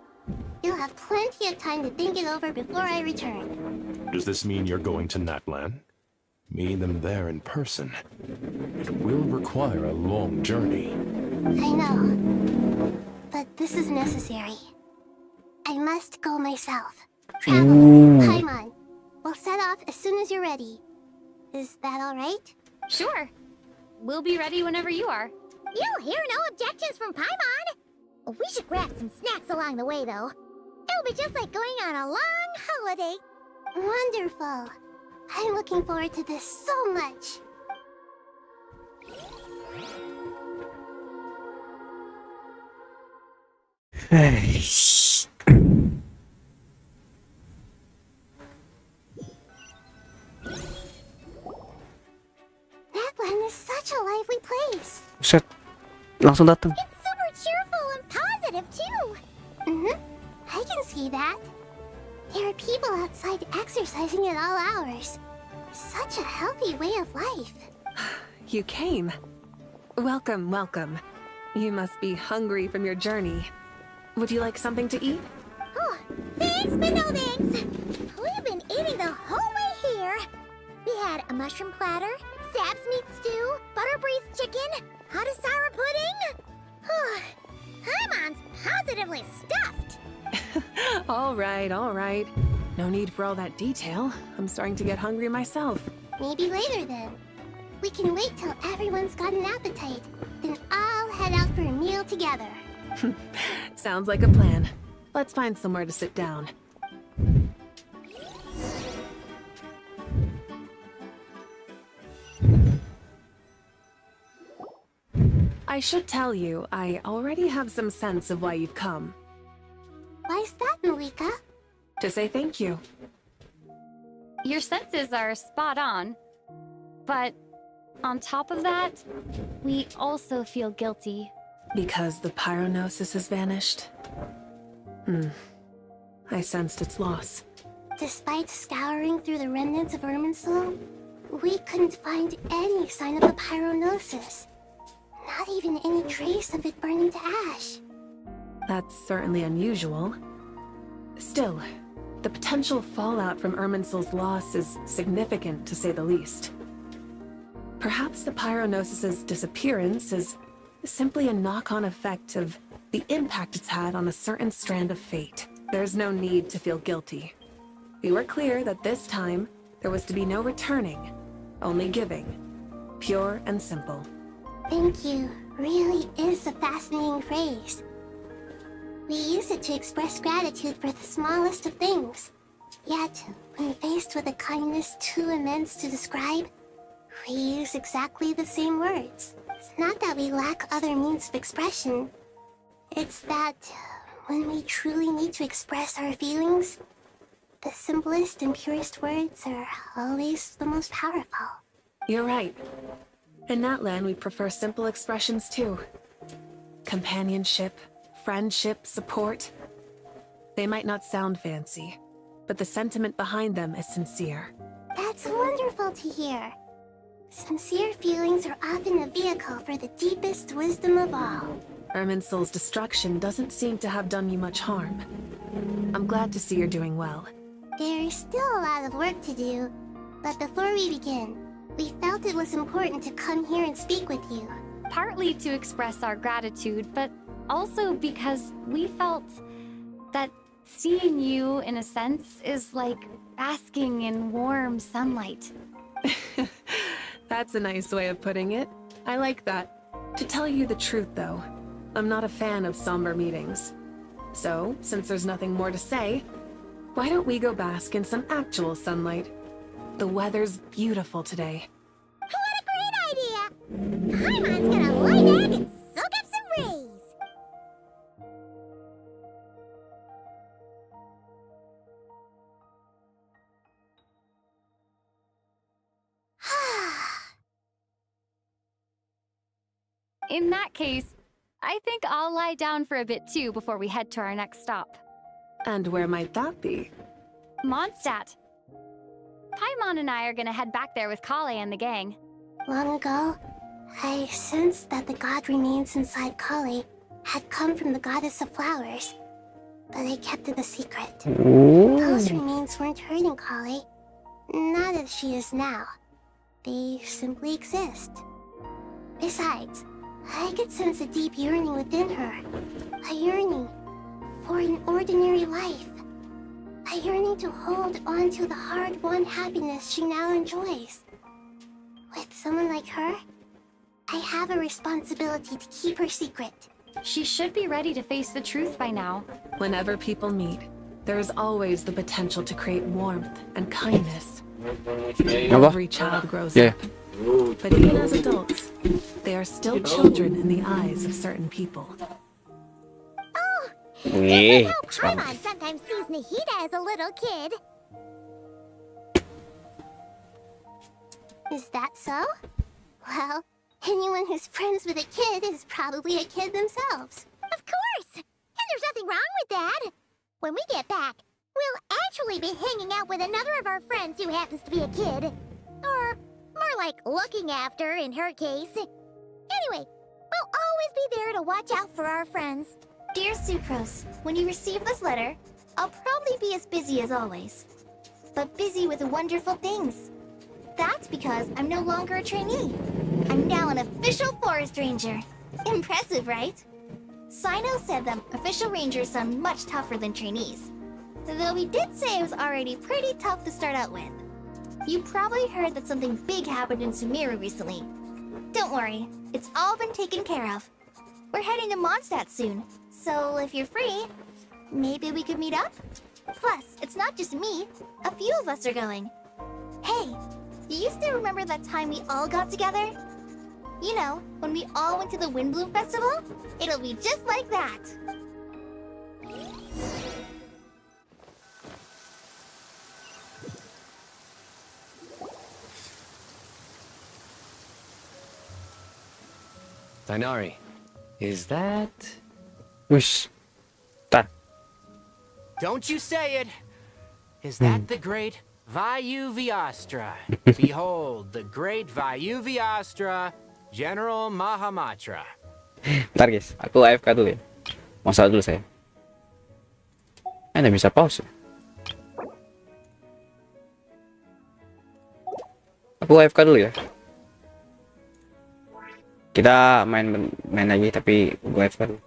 You'll have plenty of time to think it over before I return. Does this mean you're going to Natlan? Meeting them there in person. It will require a long journey. I know, but this is necessary. I must go myself. Traveler, Paimon, we'll set off as soon as you're ready. Is that all right? Sure. We'll be ready whenever you are. You'll hear no objections from Paimon. We should grab some snacks along the way, though. It'll be just like going on a long holiday. Wonderful. I'm looking forward to this so much. Natlan is such a lively place. Set. Langsung datang. It's super cheerful and positive, too. I can see that. There are people outside exercising at all hours. Such a healthy way of life. You came. Welcome, welcome. You must be hungry from your journey. Would you like something to eat? Oh, thanks, but no thanks. We've been eating the whole way here. We had a mushroom platter, Sab's meat stew, butter braised chicken, Hadasara pudding. Paimon's positively stuffed. All right, all right. No need for all that detail. I'm starting to get hungry myself. Maybe later then. We can wait till everyone's got an appetite. Then I'll head out for a meal together. Sounds like a plan. Let's find somewhere to sit down. I should tell you, I already have some sense of why you've come. Why's that, Malika? To say thank you. Your senses are spot on. But on top of that, we also feel guilty. Because the pyronosis has vanished? I sensed its loss. Despite scouring through the remnants of Irminsul, we couldn't find any sign of the pyronosis. Not even any trace of it burning to ash. That's certainly unusual. Still, the potential fallout from Irminsul's loss is significant, to say the least. Perhaps the pyronosis's disappearance is simply a knock-on effect of the impact it's had on a certain strand of fate. There's no need to feel guilty. We were clear that this time, there was to be no returning, only giving. Pure and simple. Thank you really is a fascinating phrase. We use it to express gratitude for the smallest of things. Yet, when faced with a kindness too immense to describe, we use exactly the same words. It's not that we lack other means of expression. It's that when we truly need to express our feelings, the simplest and purest words are always the most powerful. You're right. In Natlan, we prefer simple expressions too. Companionship, friendship, support. They might not sound fancy, but the sentiment behind them is sincere. That's wonderful to hear. Sincere feelings are often a vehicle for the deepest wisdom of all. Irminsul's destruction doesn't seem to have done you much harm. I'm glad to see you're doing well. There's still a lot of work to do, but before we begin, we felt it was important to come here and speak with you. Partly to express our gratitude, but also because we felt that seeing you, in a sense, is like basking in warm sunlight. That's a nice way of putting it. I like that. To tell you the truth, though, I'm not a fan of somber meetings. So, since there's nothing more to say, why don't we go bask in some actual sunlight? The weather's beautiful today. What a great idea! Paimon's gonna lie back and soak up some rays. In that case, I think I'll lie down for a bit too before we head to our next stop. And where might that be? Mondstadt. Paimon and I are gonna head back there with Kale and the gang. Long ago, I sensed that the god remains inside Kali had come from the goddess of flowers, but I kept it a secret. Those remains weren't hurting Kali, not as she is now. They simply exist. Besides, I could sense a deep yearning within her. A yearning for an ordinary life. A yearning to hold on to the hard-won happiness she now enjoys. With someone like her, I have a responsibility to keep her secret. She should be ready to face the truth by now. Whenever people meet, there is always the potential to create warmth and kindness. Every child grows up. But even as adults, they are still children in the eyes of certain people. Just like how Paimon sometimes sees Nahida as a little kid. Is that so? Well, anyone who's friends with a kid is probably a kid themselves. Of course! And there's nothing wrong with that. When we get back, we'll actually be hanging out with another of our friends who happens to be a kid. Or more like looking after, in her case. Anyway, we'll always be there to watch out for our friends. Dear Sucrose, when you receive this letter, I'll probably be as busy as always. But busy with wonderful things. That's because I'm no longer a trainee. I'm now an official forest ranger. Impressive, right? Sino said that official rangers sound much tougher than trainees. Though he did say it was already pretty tough to start out with. You probably heard that something big happened in Sumeru recently. Don't worry, it's all been taken care of. We're heading to Mondstadt soon, so if you're free, maybe we could meet up? Plus, it's not just me, a few of us are going. Hey, you still remember that time we all got together? You know, when we all went to the Windbloom Festival? It'll be just like that. Dainari, is that... Wish. Tar. Don't you say it! Is that the great Vayuviastra? Behold, the great Vayuviastra, General Mahamatra. Ntar guys, aku AFK dulu ya. Masalah dulu saya. Nggak bisa pause ya. Aku AFK dulu ya. Kita main lagi tapi gue AFK dulu.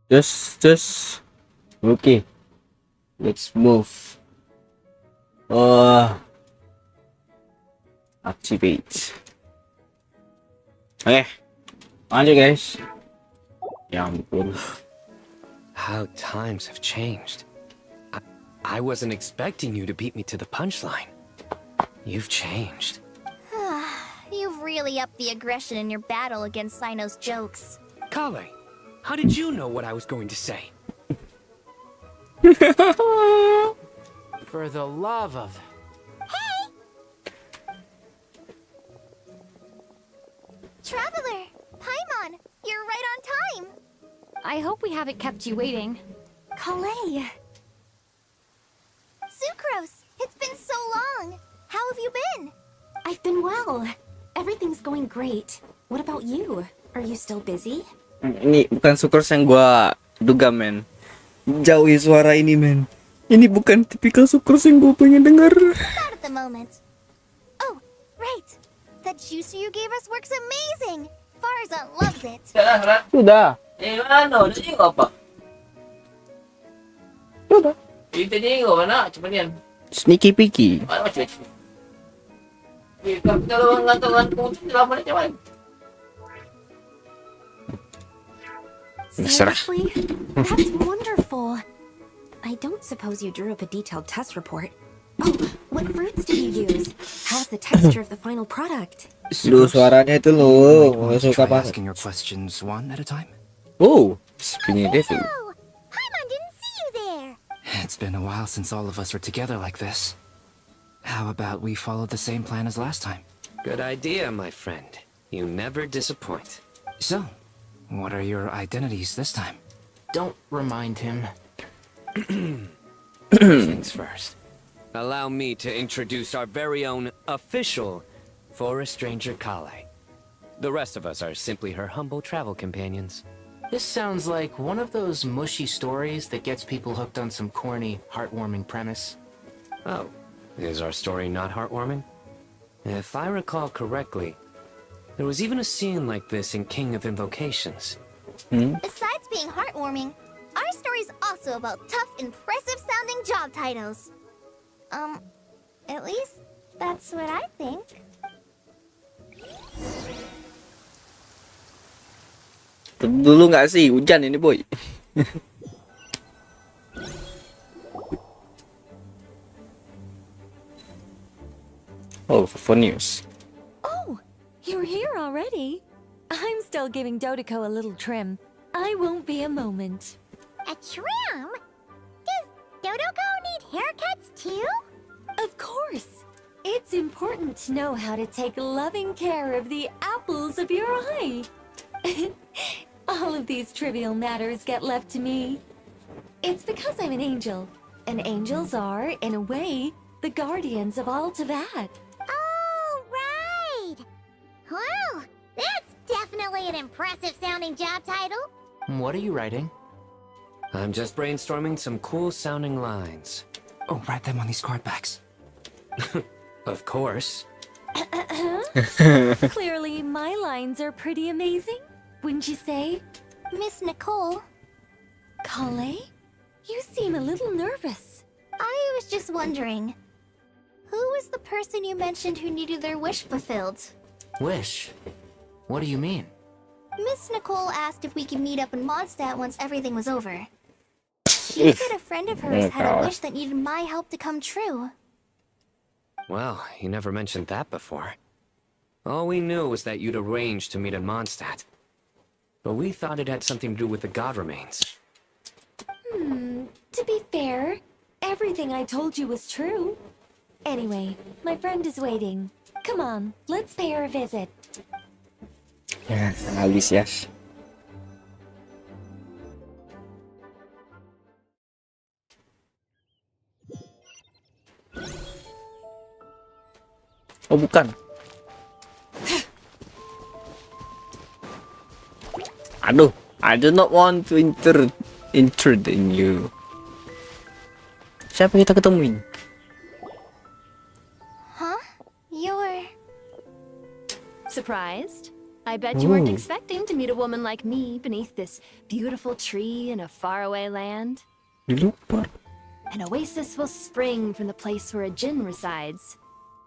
Just. Okay. Let's move. Activate. Oke. Lanjut guys. Ya ampun. How times have changed. I wasn't expecting you to beat me to the punchline. You've changed. You've really upped the aggression in your battle against Sino's jokes. Kale, how did you know what I was going to say? For the love of... Traveler! Paimon! You're right on time! I hope we haven't kept you waiting. Kalei! Sucrose! It's been so long! How have you been? I've been well. Everything's going great. What about you? Are you still busy? Ini bukan Sukers yang gua duga, men. Jauhi suara ini, men. Ini bukan tipikal Sukers yang gua pengen denger. Not at the moment. Oh, right. That juicer you gave us works amazing. Farzan loves it. Sudah. Mana? Udah juga apa? Sudah. Itu juga mana? Cepat yan. Sneaky peeky. Ano macam itu? Kalau ngantongan kunci lama na cuman. Seriously? That's wonderful. I don't suppose you drew up a detailed test report. Oh, what fruits did you use? How's the texture of the final product? Lu suaranya itu lo, suka banget. Asking your questions one at a time? Oh, speaking Devil. Paimon didn't see you there. It's been a while since all of us are together like this. How about we follow the same plan as last time? Good idea, my friend. You never disappoint. So, what are your identities this time? Don't remind him. First things first. Allow me to introduce our very own official Forest Ranger Kale. The rest of us are simply her humble travel companions. This sounds like one of those mushy stories that gets people hooked on some corny, heartwarming premise. Oh, is our story not heartwarming? If I recall correctly, there was even a scene like this in King of Invocations. Besides being heartwarming, our story's also about tough, impressive-sounding job titles. At least that's what I think. Dulu nggak sih hujan ini boy. Oh, for news. Oh, you're here already. I'm still giving Dodeko a little trim. I won't be a moment. A trim? Does Dodoko need haircuts too? Of course. It's important to know how to take loving care of the apples of your eye. All of these trivial matters get left to me. It's because I'm an angel, and angels are, in a way, the guardians of all Tavad. Oh, right! Well, that's definitely an impressive-sounding job title. What are you writing? I'm just brainstorming some cool-sounding lines. Oh, write them on these card backs. Of course. Clearly, my lines are pretty amazing, wouldn't you say? Miss Nicole. Kale? You seem a little nervous. I was just wondering, who was the person you mentioned who needed their wish fulfilled? Wish? What do you mean? Miss Nicole asked if we could meet up in Mondstadt once everything was over. She said a friend of hers had a wish that needed my help to come true. Well, you never mentioned that before. All we knew was that you'd arranged to meet in Mondstadt. But we thought it had something to do with the god remains. To be fair, everything I told you was true. Anyway, my friend is waiting. Come on, let's pay her a visit. Ya, habis ya. Oh, bukan. Aduh, I do not want to intrude in you. Siapa kita ketemuin? Huh? You're... Surprised? I bet you weren't Ooh. expecting to meet a woman like me beneath this beautiful tree in a faraway land. Lupa. An oasis will spring from the place where a djinn resides.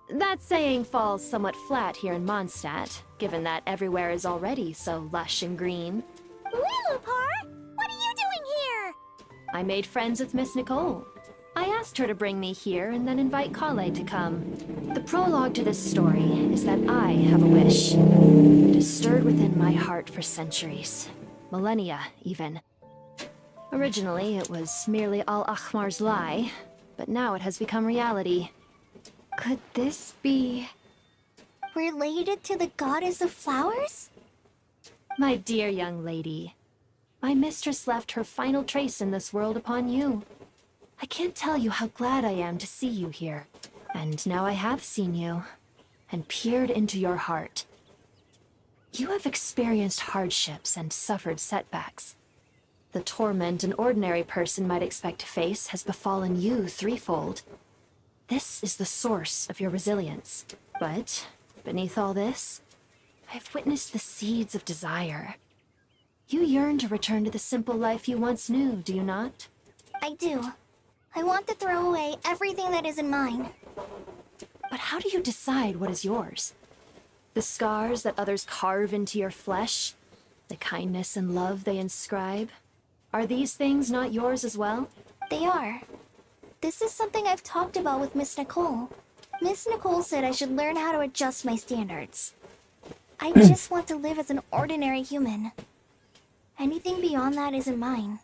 That saying falls somewhat flat here in Mondstadt, given that everywhere is already so lush and green. Lilupar, what are you doing here? I made friends with Miss Nicole. I asked her to bring me here and then invite Kale to come. The prologue to this story is that I have a wish. It has stirred within my heart for centuries. Millennia, even. Originally, it was merely Al-Ahmar's lie, but now it has become reality. Could this be... Related to the goddess of flowers? My dear young lady, my mistress left her final trace in this world upon you. I can't tell you how glad I am to see you here. And now I have seen you, and peered into your heart. You have experienced hardships and suffered setbacks. The torment an ordinary person might expect to face has befallen you threefold. This is the source of your resilience. But, beneath all this, I have witnessed the seeds of desire. You yearn to return to the simple life you once knew, do you not? I do. I want to throw away everything that isn't mine. But how do you decide what is yours? The scars that others carve into your flesh? The kindness and love they inscribe? Are these things not yours as well? They are. This is something I've talked about with Miss Nicole. Miss Nicole said I should learn how to adjust my standards. I just want to live as an ordinary human. Anything beyond that isn't mine.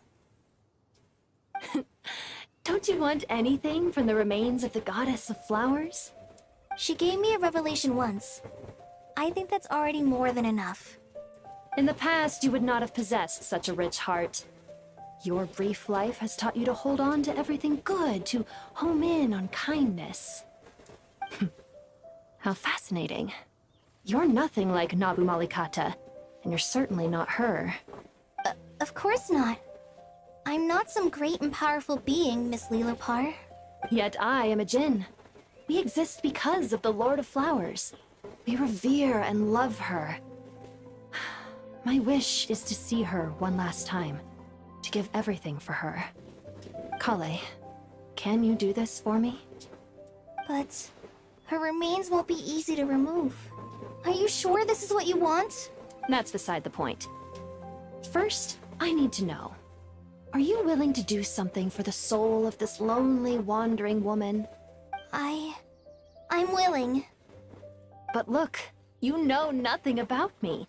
Don't you want anything from the remains of the goddess of flowers? She gave me a revelation once. I think that's already more than enough. In the past, you would not have possessed such a rich heart. Your brief life has taught you to hold on to everything good, to home in on kindness. How fascinating. You're nothing like Nabu Malikata, and you're certainly not her. Of course not. I'm not some great and powerful being, Miss Lilupar. Yet I am a djinn. We exist because of the Lord of Flowers. We revere and love her. My wish is to see her one last time, to give everything for her. Kale, can you do this for me? But her remains won't be easy to remove. Are you sure this is what you want? That's beside the point. First, I need to know. Are you willing to do something for the soul of this lonely, wandering woman? I'm willing. But look, you know nothing about me.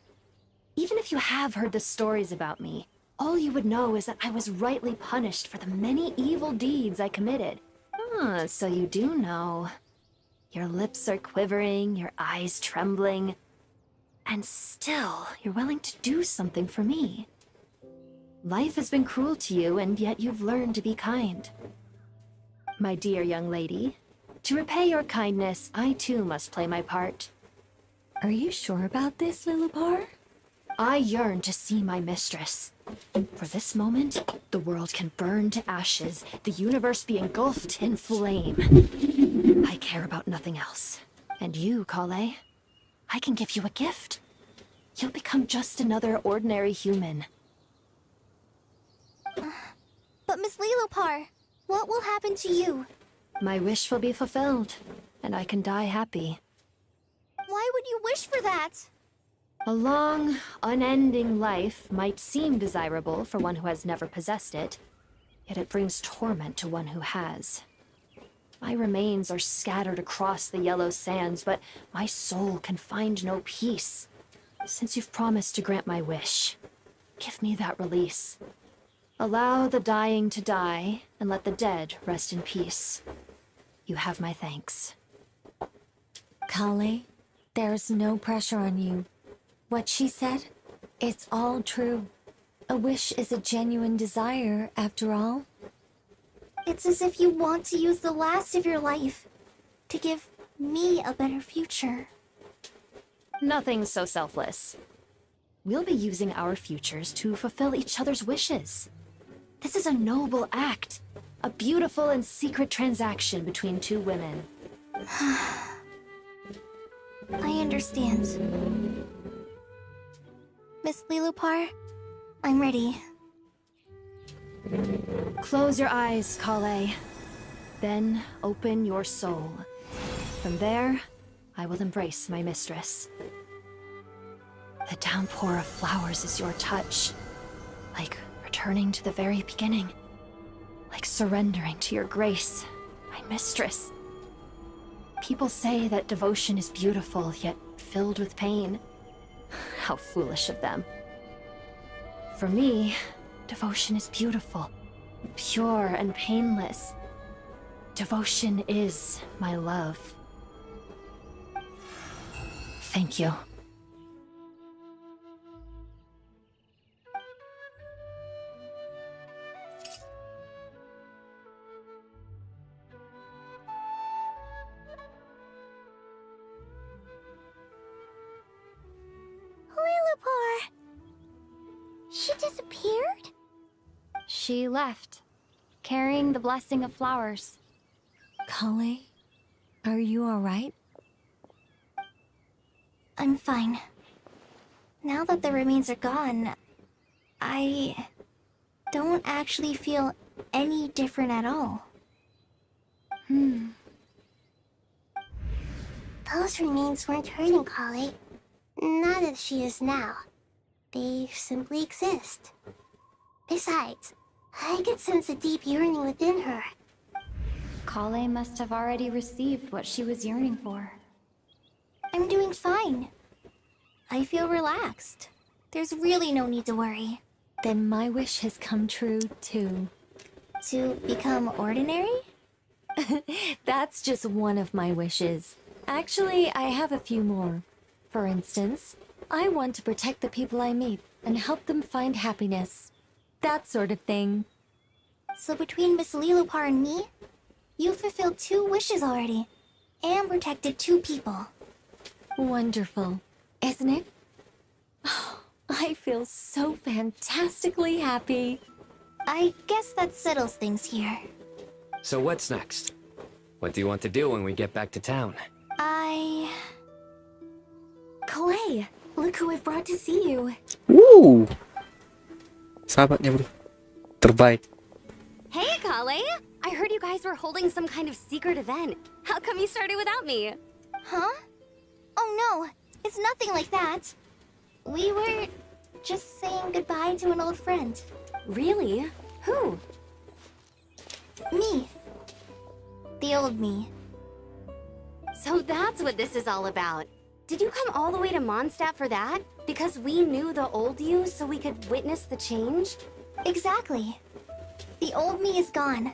Even if you have heard the stories about me, all you would know is that I was rightly punished for the many evil deeds I committed. Ah, so you do know. Your lips are quivering, your eyes trembling, and still you're willing to do something for me. Life has been cruel to you, and yet you've learned to be kind. My dear young lady, to repay your kindness, I too must play my part. Are you sure about this, Lilupar? I yearn to see my mistress. For this moment, the world can burn to ashes, the universe be engulfed in flame. I care about nothing else. And you, Kale, I can give you a gift. You'll become just another ordinary human. But Miss Lilupar, what will happen to you? My wish will be fulfilled, and I can die happy. Why would you wish for that? A long, unending life might seem desirable for one who has never possessed it, yet it brings torment to one who has. My remains are scattered across the yellow sands, but my soul can find no peace. Since you've promised to grant my wish, give me that release. Allow the dying to die, and let the dead rest in peace. You have my thanks. Kale, there's no pressure on you. What she said, it's all true. A wish is a genuine desire, after all. It's as if you want to use the last of your life to give me a better future. Nothing so selfless. We'll be using our futures to fulfill each other's wishes. This is a noble act, a beautiful and secret transaction between two women. I understand. Miss Lilupar. I'm ready. Close your eyes, Kale. Then open your soul. From there, I will embrace my mistress. The downpour of flowers is your touch. Like returning to the very beginning. Like surrendering to your grace, my mistress. People say that devotion is beautiful, yet filled with pain. How foolish of them. For me, devotion is beautiful, pure and painless. Devotion is my love. Thank you. Lilupar! She disappeared? She left, carrying the blessing of flowers. Kale, are you alright? I'm fine. Now that the remains are gone, I don't actually feel any different at all. Those remains weren't hurting Kale. Not as she is now. They simply exist. Besides, I could sense a deep yearning within her. Kale must have already received what she was yearning for. I'm doing fine. I feel relaxed. There's really no need to worry. Then my wish has come true, too. To become ordinary? That's just one of my wishes. Actually, I have a few more. For instance, I want to protect the people I meet and help them find happiness. That sort of thing. So between Miss Lilupar and me, you fulfilled 2 wishes already, and protected 2 people. Wonderful, isn't it? I feel so fantastically happy. I guess that settles things here. So what's next? What do you want to do when we get back to town? Kale, look who I've brought to see you. Woo! Sahabatnya bro, terbaik. Hey, Kale! I heard you guys were holding some kind of secret event. How come you started without me? Huh? Oh no, it's nothing like that. We were just saying goodbye to an old friend. Really? Who? Me. The old me. So that's what this is all about. Did you come all the way to Mondstadt for that? Because we knew the old you so we could witness the change? Exactly. The old me is gone.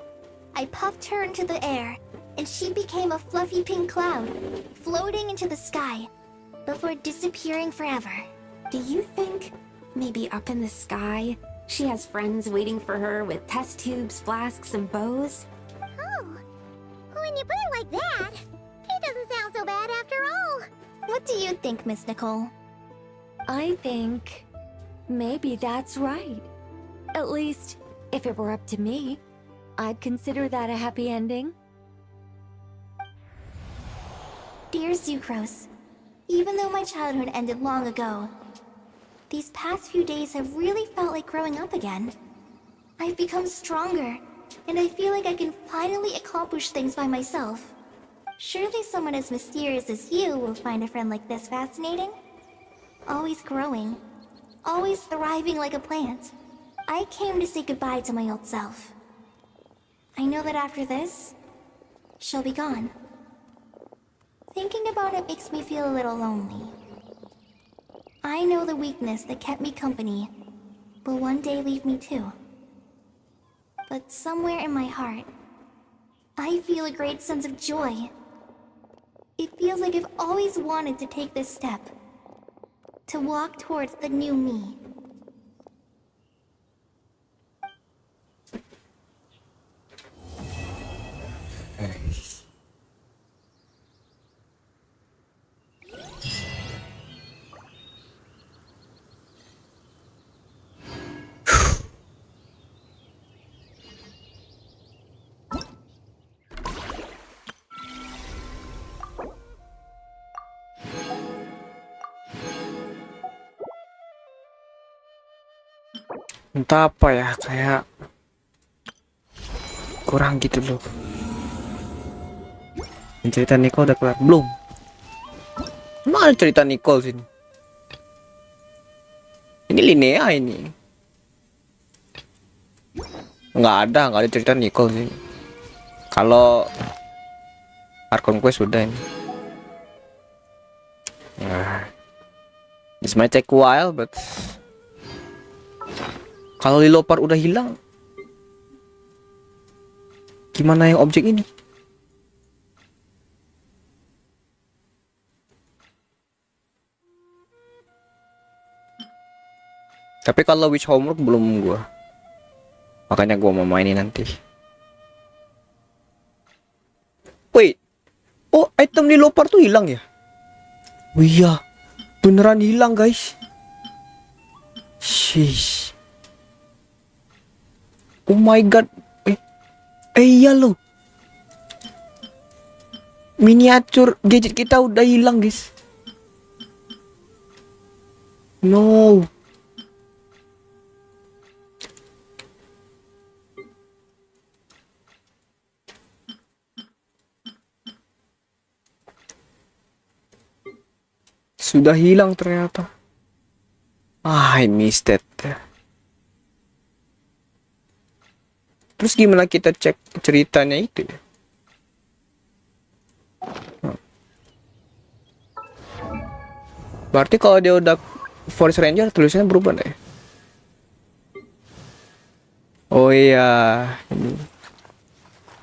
I puffed her into the air, and she became a fluffy pink cloud, floating into the sky, before disappearing forever. Do you think, maybe up in the sky, she has friends waiting for her with test tubes, flasks, and bows? Oh, when you put it like that, it doesn't sound so bad after all. What do you think, Miss Nicole? I think maybe that's right. At least, if it were up to me, I'd consider that a happy ending. Dear Sucrose, even though my childhood ended long ago, these past few days have really felt like growing up again. I've become stronger, and I feel like I can finally accomplish things by myself. Surely someone as mysterious as you will find a friend like this fascinating? Always growing, always thriving like a plant. I came to say goodbye to my old self. I know that after this, she'll be gone. Thinking about it makes me feel a little lonely. I know the weakness that kept me company will one day leave me too. But somewhere in my heart, I feel a great sense of joy. It feels like I've always wanted to take this step. To walk towards the new me. Entah apa ya, kayak kurang gitu loh. Cerita Nicole udah kelar belum? Mana cerita Nicole sini? Ini Linnea ini. Nggak ada cerita Nicole sih. Kalau Archon Quest sudah ini. Nah, this might take a while, but kalau Lilopar udah hilang, gimana yang objek ini? Tapi kalau Witch Homework belum gua. Makanya gua mau mainin nanti. Wait. Oh, item di Lopar tuh hilang ya? Oh iya. Beneran hilang, guys. Sheesh. Oh my god. Iya loh. Miniatur gadget kita udah hilang, guys. No. Sudah hilang ternyata. I missed it. Terus gimana kita cek ceritanya itu ya? Berarti kalau dia udah Forest Ranger tulisannya berubah deh. Oh iya, ini.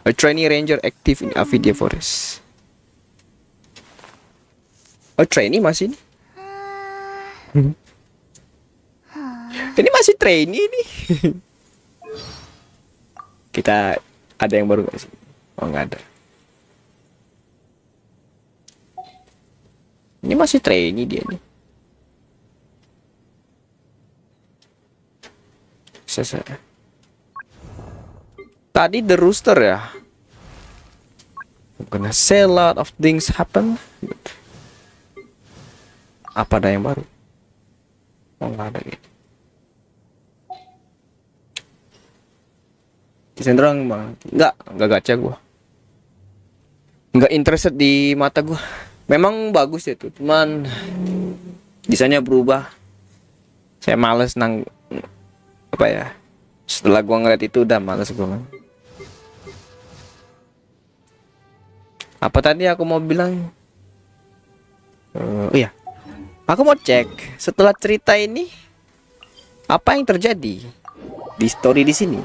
A trainee ranger active in Nvidia Forest. Oh, trainee masih ini? Ini masih trainee nih. Kita ada yang baru gak sih? Oh, nggak ada. Ini masih trainee dia nih. Tadi the rooster ya. I'm gonna say a lot of things happen. Apa ada yang baru? Oh, nggak ada gitu. Cenderung bang, nggak gacha gua. Nggak interested di mata gua. Memang bagus ya tuh, cuman desainnya berubah. Saya males apa ya? Setelah gua ngeliat itu udah males gua. Apa tadi aku mau bilang? Iya. Aku mau cek setelah cerita ini apa yang terjadi di story di sini.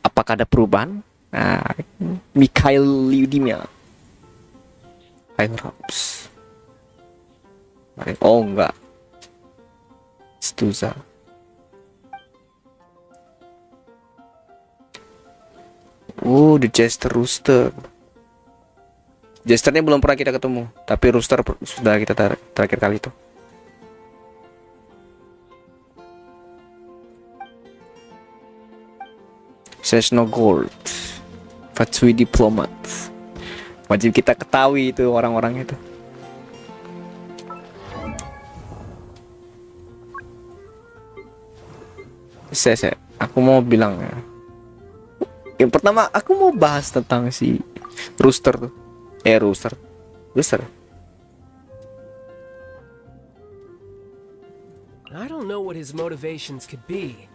Apakah ada perubahan? Nah, Mikhail Lyudimia. Raps. Oh enggak. Stuza. Oh, the Jester Rooster. Jesternya belum pernah kita ketemu, tapi Rooster sudah kita terakhir kali itu. Says no gold. Fatsui diplomat. Wajib kita ketahui itu orang-orang itu. Aku mau bilang ya. Yang pertama aku mau bahas tentang si Rooster tuh. Rooster. I don't know what his motivations could be,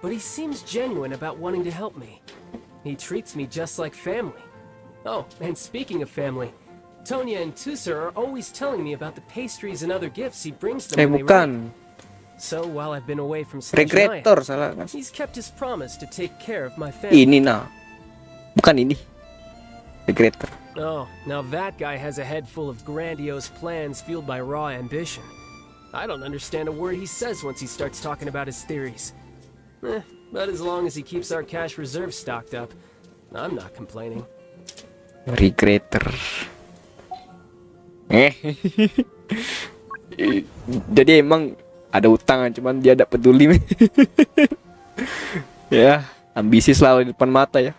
but he seems genuine about wanting to help me. He treats me just like family. Oh, and speaking of family, Tonya and Tusa are always telling me about the pastries and other gifts he brings them when they bukan. write. So while I've been away from Regrettor salah kan? he's kept his promise to take care of my family. Ini nah. Bukan ini. Regrettor. Oh, now that guy has a head full of grandiose plans fueled by raw ambition. I don't understand a word he says once he starts talking about his theories. But as long as he keeps our cash reserve stocked up, I'm not complaining. Regrettor. Jadi emang ada utang, cuman dia tidak peduli. Ya, ambisi selalu di depan mata ya.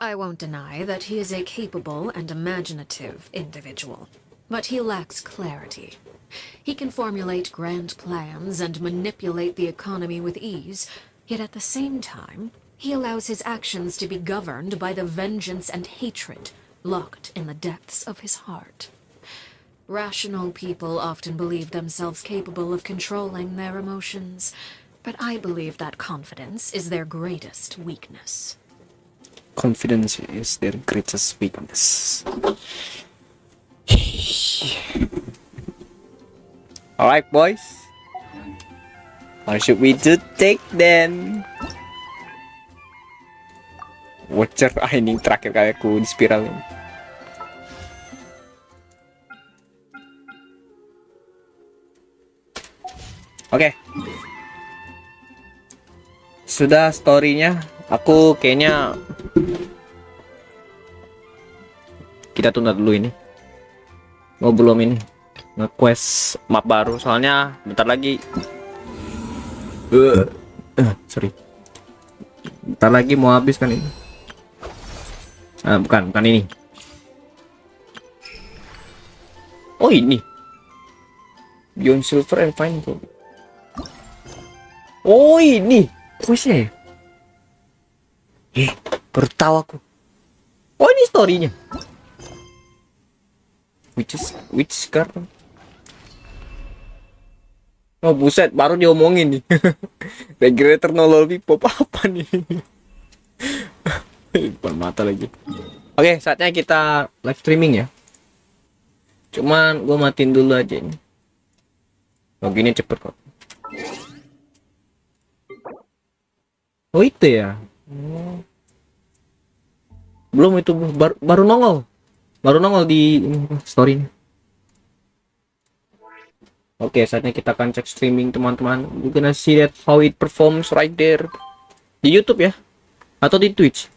I won't deny that he is a capable and imaginative individual, but he lacks clarity. He can formulate grand plans and manipulate the economy with ease, yet at the same time, he allows his actions to be governed by the vengeance and hatred locked in the depths of his heart. Rational people often believe themselves capable of controlling their emotions, but I believe that confidence is their greatest weakness. Confidence is their greatest weakness. Alright boys, what should we do take then? Watcher ini terakhir kali aku di spiral ini. Oke. Sudah story-nya. Aku kayaknya kita tunda dulu ini. Oh belum ini. Nge-quest map baru soalnya bentar lagi. Sorry. Bentar lagi mau habis kan ini. Bukan ini. Oh ini. Beyond Silver and Fine Gold. Oh ini. Questnya. Baru tahu aku. Oh ini storynya. Which karena. Oh buset, baru diomongin nih. Regulator nolol pop apa nih? Depan mata lagi. Oke, saatnya kita live streaming ya. Cuman gue matiin dulu aja ini. Loginnya cepet kok. Oh itu ya. Belum itu baru nongol. Baru nongol di story. Oke, saatnya kita akan cek streaming teman-teman. You gonna see that how it performs right there. Di YouTube ya? Atau di Twitch?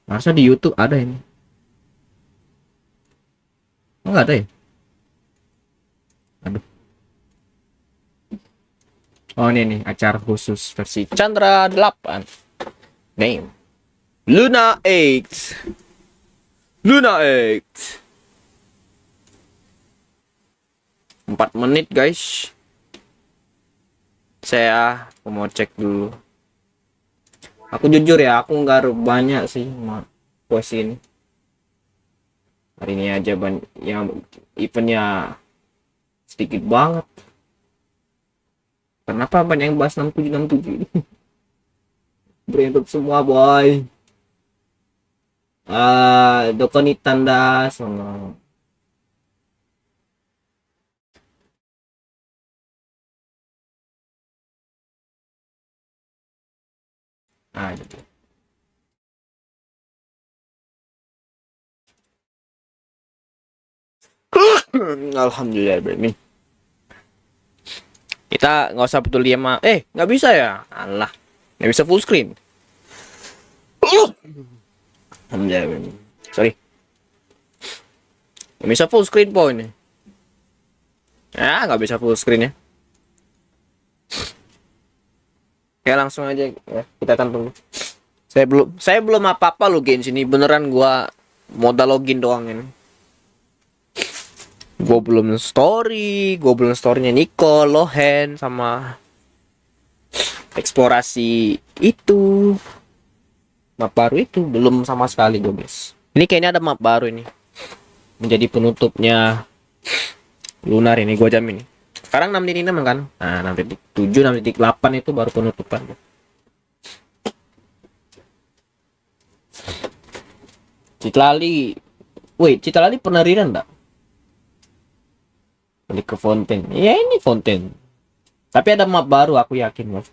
Masa di YouTube ada ini? Oh, nggak ada ya? Aduh. Oh ini nih acara khusus versi Chandra 8. Name Luna 8. Luna 8. 4 menit guys. Saya mau cek dulu. Aku jujur ya, aku nggak banyak sih quest ini. Hari ini aja yang eventnya sedikit banget. Kenapa banyak yang bahas 6767 ini? Berhentuk semua boy. Dokoni tanda sama gitu. Alhamdulillah baby. Kita nggak usah peduli sama nggak bisa ya, Allah nggak bisa full screen. Alhamdulillah. Sorry. Nggak bisa full screen po ini. Ya nggak bisa full screen ya. Oke langsung aja ya, kita tampung. Saya belum apa-apa lo Genshin ini, beneran gua modal login doang ini. Gua belum storynya Nico, Lohen sama eksplorasi itu. Map baru itu belum sama sekali gue guys. Ini kayaknya ada map baru ini. Menjadi penutupnya Lunar ini gue jamin nih. Sekarang 6.6 kan. Nah 6.7, 6.8 itu baru penutupan. Citlali. Wait, Citlali pernah rerun enggak? Balik ke Fontaine. Ya ini Fontaine. Tapi ada map baru aku yakin mas.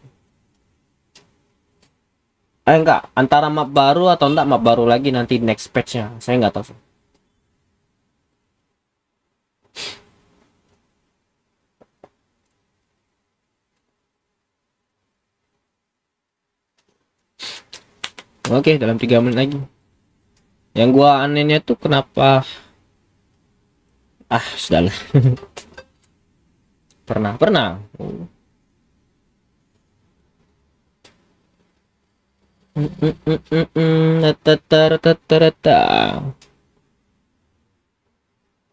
Enggak, antara map baru atau enggak map baru lagi nanti next patch-nya. Saya nggak tahu. Oke, dalam 3 menit lagi. Yang gua anehnya tuh kenapa sudahlah. pernah.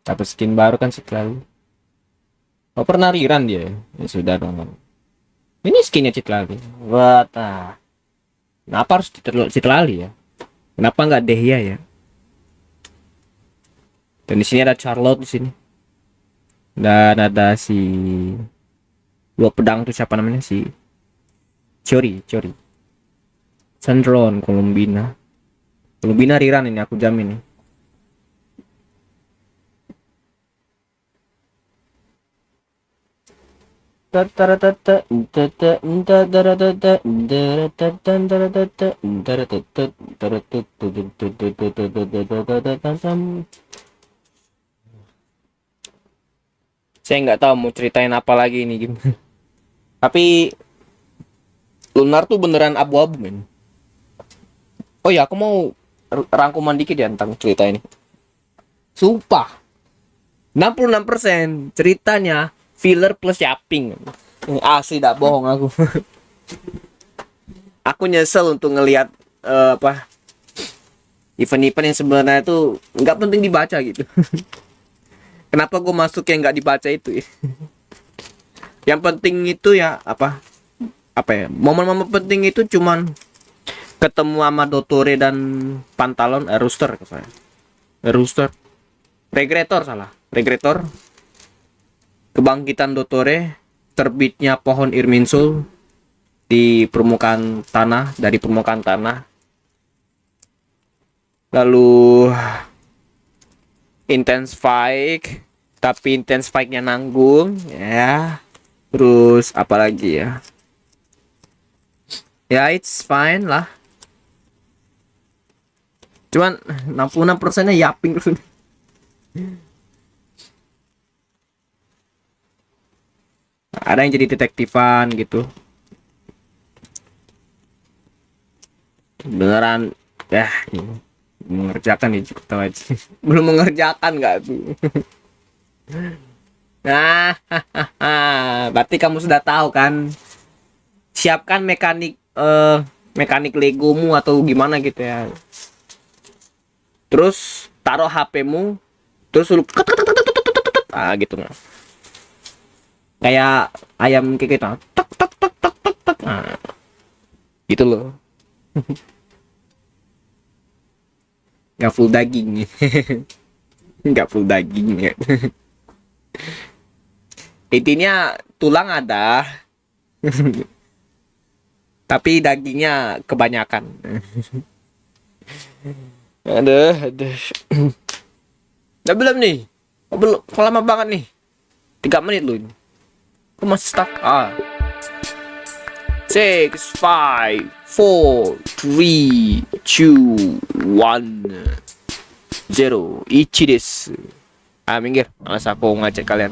Dapat skin baru kan selalu. Oh pernah rerun dia? Ya sudah dong. Ini skinnya Citlali. What? Kenapa harus Citlali ya? Kenapa nggak Dehya ya? Dan di sini ada Charlotte di sini. Dan ada si dua pedang tuh siapa namanya si Chori. Sandron Columbina rerun ini aku jamin nih. Saya nggak tahu mau ceritain apa lagi ini game. Tapi Lunar tuh beneran abu-abu men. Oh ya aku mau rangkuman dikit ya tentang cerita ini. Sumpah 66% ceritanya filler plus shopping. Asli tidak bohong aku. Aku nyesel untuk ngelihat event-event yang sebenarnya itu nggak penting dibaca gitu. Kenapa gue masuk yang nggak dibaca itu ya? Yang penting itu ya apa ya? Momen-momen penting itu cuman ketemu sama Dottore dan Pantalon Rooster katanya. Rooster. Regretor. Kebangkitan Dottore, terbitnya pohon Irminsul di permukaan tanah, dari permukaan tanah. Lalu intense fight, tapi intense fight-nya nanggung ya. Terus apa lagi ya? Ya it's fine lah. Cuman 66%-nya yaping terus. Ada yang jadi detektifan gitu. Beneran ya mengerjakan nih cukup tahu aja. Belum mengerjakan nggak tuh? Nah, berarti kamu sudah tahu kan? Siapkan mekanik Legomu atau gimana gitu ya. Terus taruh HP-mu, terus lu gitu nah. Kayak ayam kayak gitu. Tak. Nah, gitu loh. Nggak full daging. Nggak full daging ya. Intinya tulang ada. Tapi dagingnya kebanyakan. Aduh. Udah belum nih? Oh, belum. Kok lama banget nih? 3 menit loh ini. Kok masih stuck? 6, 5, 4, 3, 2, 1, 0. Ichi desu. Minggir. Malas aku ngajak kalian.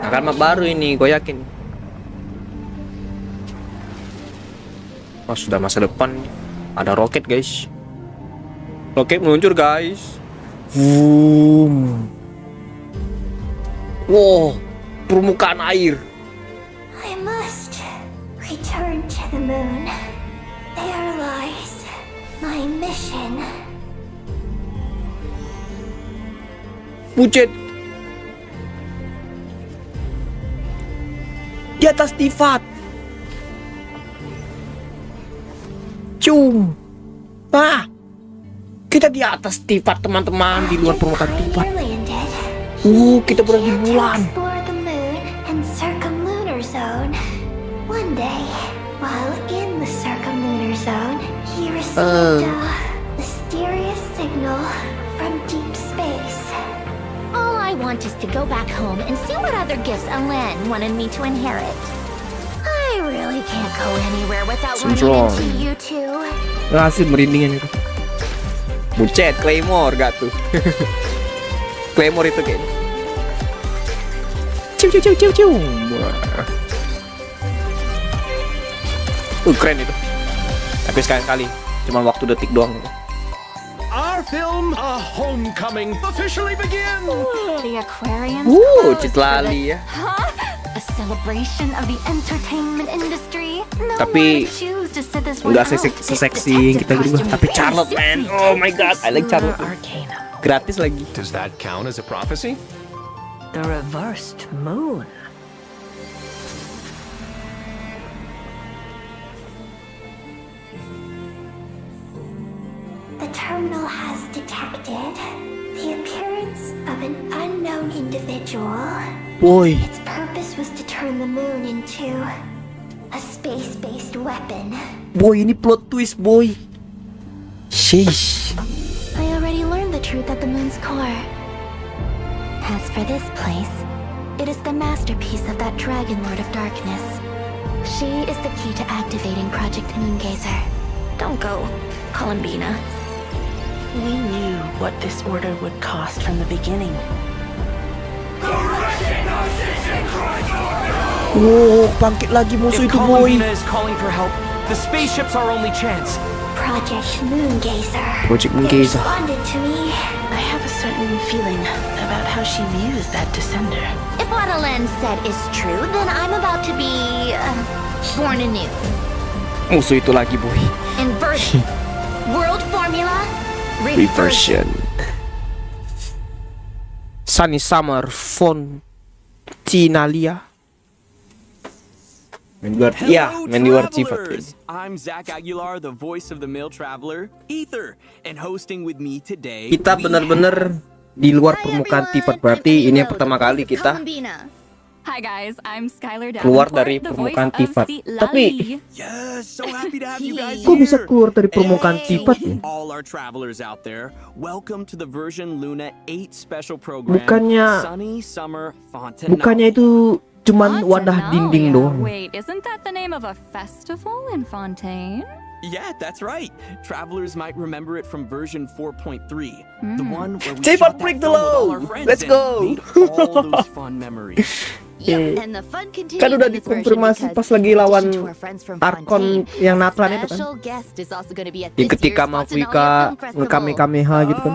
Akan baru ini, gue yakin. Sudah masa depan. Ada roket guys. Roket meluncur guys. Wow, permukaan air. I must return to the moon. There lies my mission. Bucet. Di atas Tifat. Cum. Kita di atas Tifat teman-teman, di luar permukaan Tifat. Kita berada di bulan. Explore the moon and circumlunar zone. One day, while in the circumlunar zone, he received a mysterious signal from deep space. All I want is to go back home and see what other gifts Alen wanted me to inherit. I really can't go anywhere without running into you two. Asli merindingin itu. Bucet, Claymore gak tuh? Claymore itu kayaknya. Ciu. Keren itu. Tapi sekali-kali, cuma waktu detik doang. our film, A Homecoming, officially begins. The aquarium. Citlali ya. Huh? A celebration of the entertainment industry. No Tapi one would choose to sit this one nggak out. seseksi yang kita berdua. Tapi Charlotte, man. Oh my god, I like Charlotte. Gratis lagi. Does that count as a prophecy? The reversed moon. The terminal has detected the appearance of an unknown individual. Boy. Its purpose was to turn the moon into a space-based weapon. Boy, ini plot twist, boy. Sheesh. I already learned the truth at the moon's core. As for this place, it is the masterpiece of that Dragon Lord of Darkness. She is the key to activating Project Moongazer. Don't go, Columbina. We knew what this order would cost from the beginning. Oh, bangkit lagi musuh itu, boy. Columbina is calling for help, the spaceship's our only chance. Project Moongazer. Project Moongazer. Responded to me. I have a certain feeling about how she views that descender. If what Alen said is true, then I'm about to be born anew. Musuh itu lagi, boy. Inversion. World formula. Reversion. Sunny Summer Fontinalia. Main di luar sifat. I'm Zach Aguilar, the voice of the male traveler, Ether, and hosting with me today. Kita benar-benar di luar permukaan sifat, berarti ini yang pertama kali kita Hi guys, I'm Skylar keluar Davenport, dari the permukaan voice of sifat. Silahkan. Tapi so happy to have you guys kok bisa keluar dari permukaan sifat ya? All our travelers out there, welcome to the version Luna 8 special program. Sunny Summer Fontaine. Bukannya itu cuman wadah dinding doang. Wait, isn't that the name of a festival in Fontaine? Yeah, that's right. Travelers might remember it from version 4.3, the one where we Cepat shot break that the film with all low. our friends Let's and go. made all those fun memories. And the fun continues Kan udah in this version dikonfirmasi because, pas lagi in lawan addition to our friends from Arkon Fontaine, yang Natlan itu kan. special guest is also going to be at Yang this ketika year's Mafuika Fontaine Film Festival. nge-kamehameha gitu kan.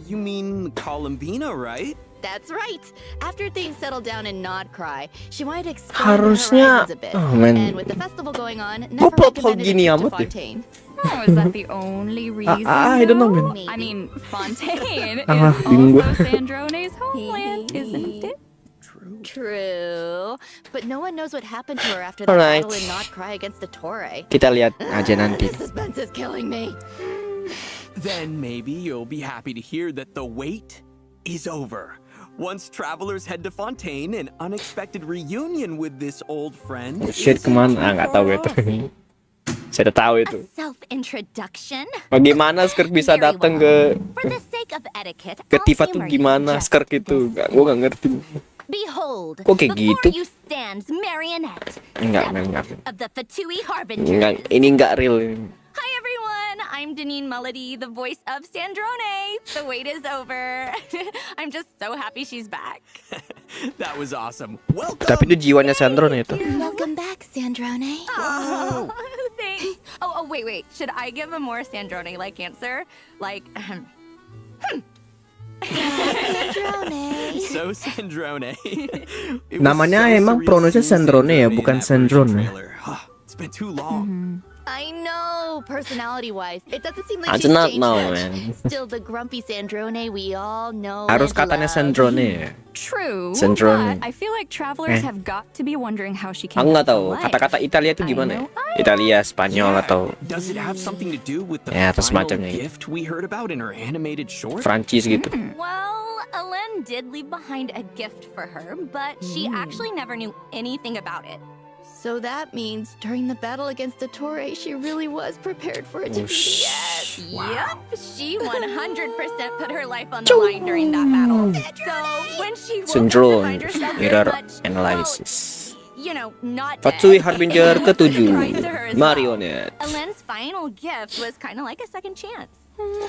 You mean Columbina, right? That's right. After things settled down in Nod Cry, she wanted to expand Harusnya, her horizons a bit. oh, man. And with the festival going on, Kok never plot hole recommended gini a trip to amat ya? Fontaine. Oh, is that the only reason? I don't know, man. I mean, Fontaine Ah, is bingung gua. also Sandrone's homeland, isn't it? True. But no one knows what happened to her after that Alright. battle in Nod Cry against the Torre. Kita lihat aja nanti. The suspense is killing me. Then maybe you'll be happy to hear that the wait is over. Once travelers head to Fontaine, an unexpected reunion with this old friend. Shit, kemana? Nggak tahu itu. Saya udah tahu itu. Self-introduction? Bagaimana Skirk bisa datang ke For the sake of etiquette, ke I'll Tifa tuh humor gimana you just Skirk itu? Gue nggak ngerti. Behold, Kok kayak before gitu? you stands Marionette Enggak. of the Fatui Harbinger. Enggak, ini nggak real. Hi everyone, I'm Deneen Melody, the voice of Sandrone. The wait is over. I'm just so happy she's back. That was awesome. Welcome. Tapi itu jiwanya Sandron itu. Welcome back, Sandrone. Oh, thanks. Oh, wait. Should I give a more Sandrone-like answer? Like, So Sandrone. It was Namanya so emang surreal pronunciasi seeing Sandrone ya, in bukan that version Sandron. trailer. It's been too long. I know, personality-wise, it doesn't seem like I she's do not changed know, much. man. Still the grumpy Sandrone we all know. Harus and katanya love. Sandrone ya. true, Sandrone. but I feel like travelers Eh. have got to be wondering how she came Aku nggak back to tahu life. kata-kata Italia itu gimana ya? Italia, Spanyol atau Does it have something to do with the ya atau final semacamnya gitu. gift we heard about in her animated short? Prancis gitu. Well, Alen did leave behind a gift for her, but she actually never knew anything about it. So that means during the battle against the Torre, she really was prepared for it to be the end. Yep, she 100% put her life on the line during that battle. So when she woke up to Syndrome, find herself very mirror much, analysis. you know, not Fatsui dead, Harbinger it was a ke-7, surprise to her as well. Marionette. Alen's final gift was kind of like a second chance.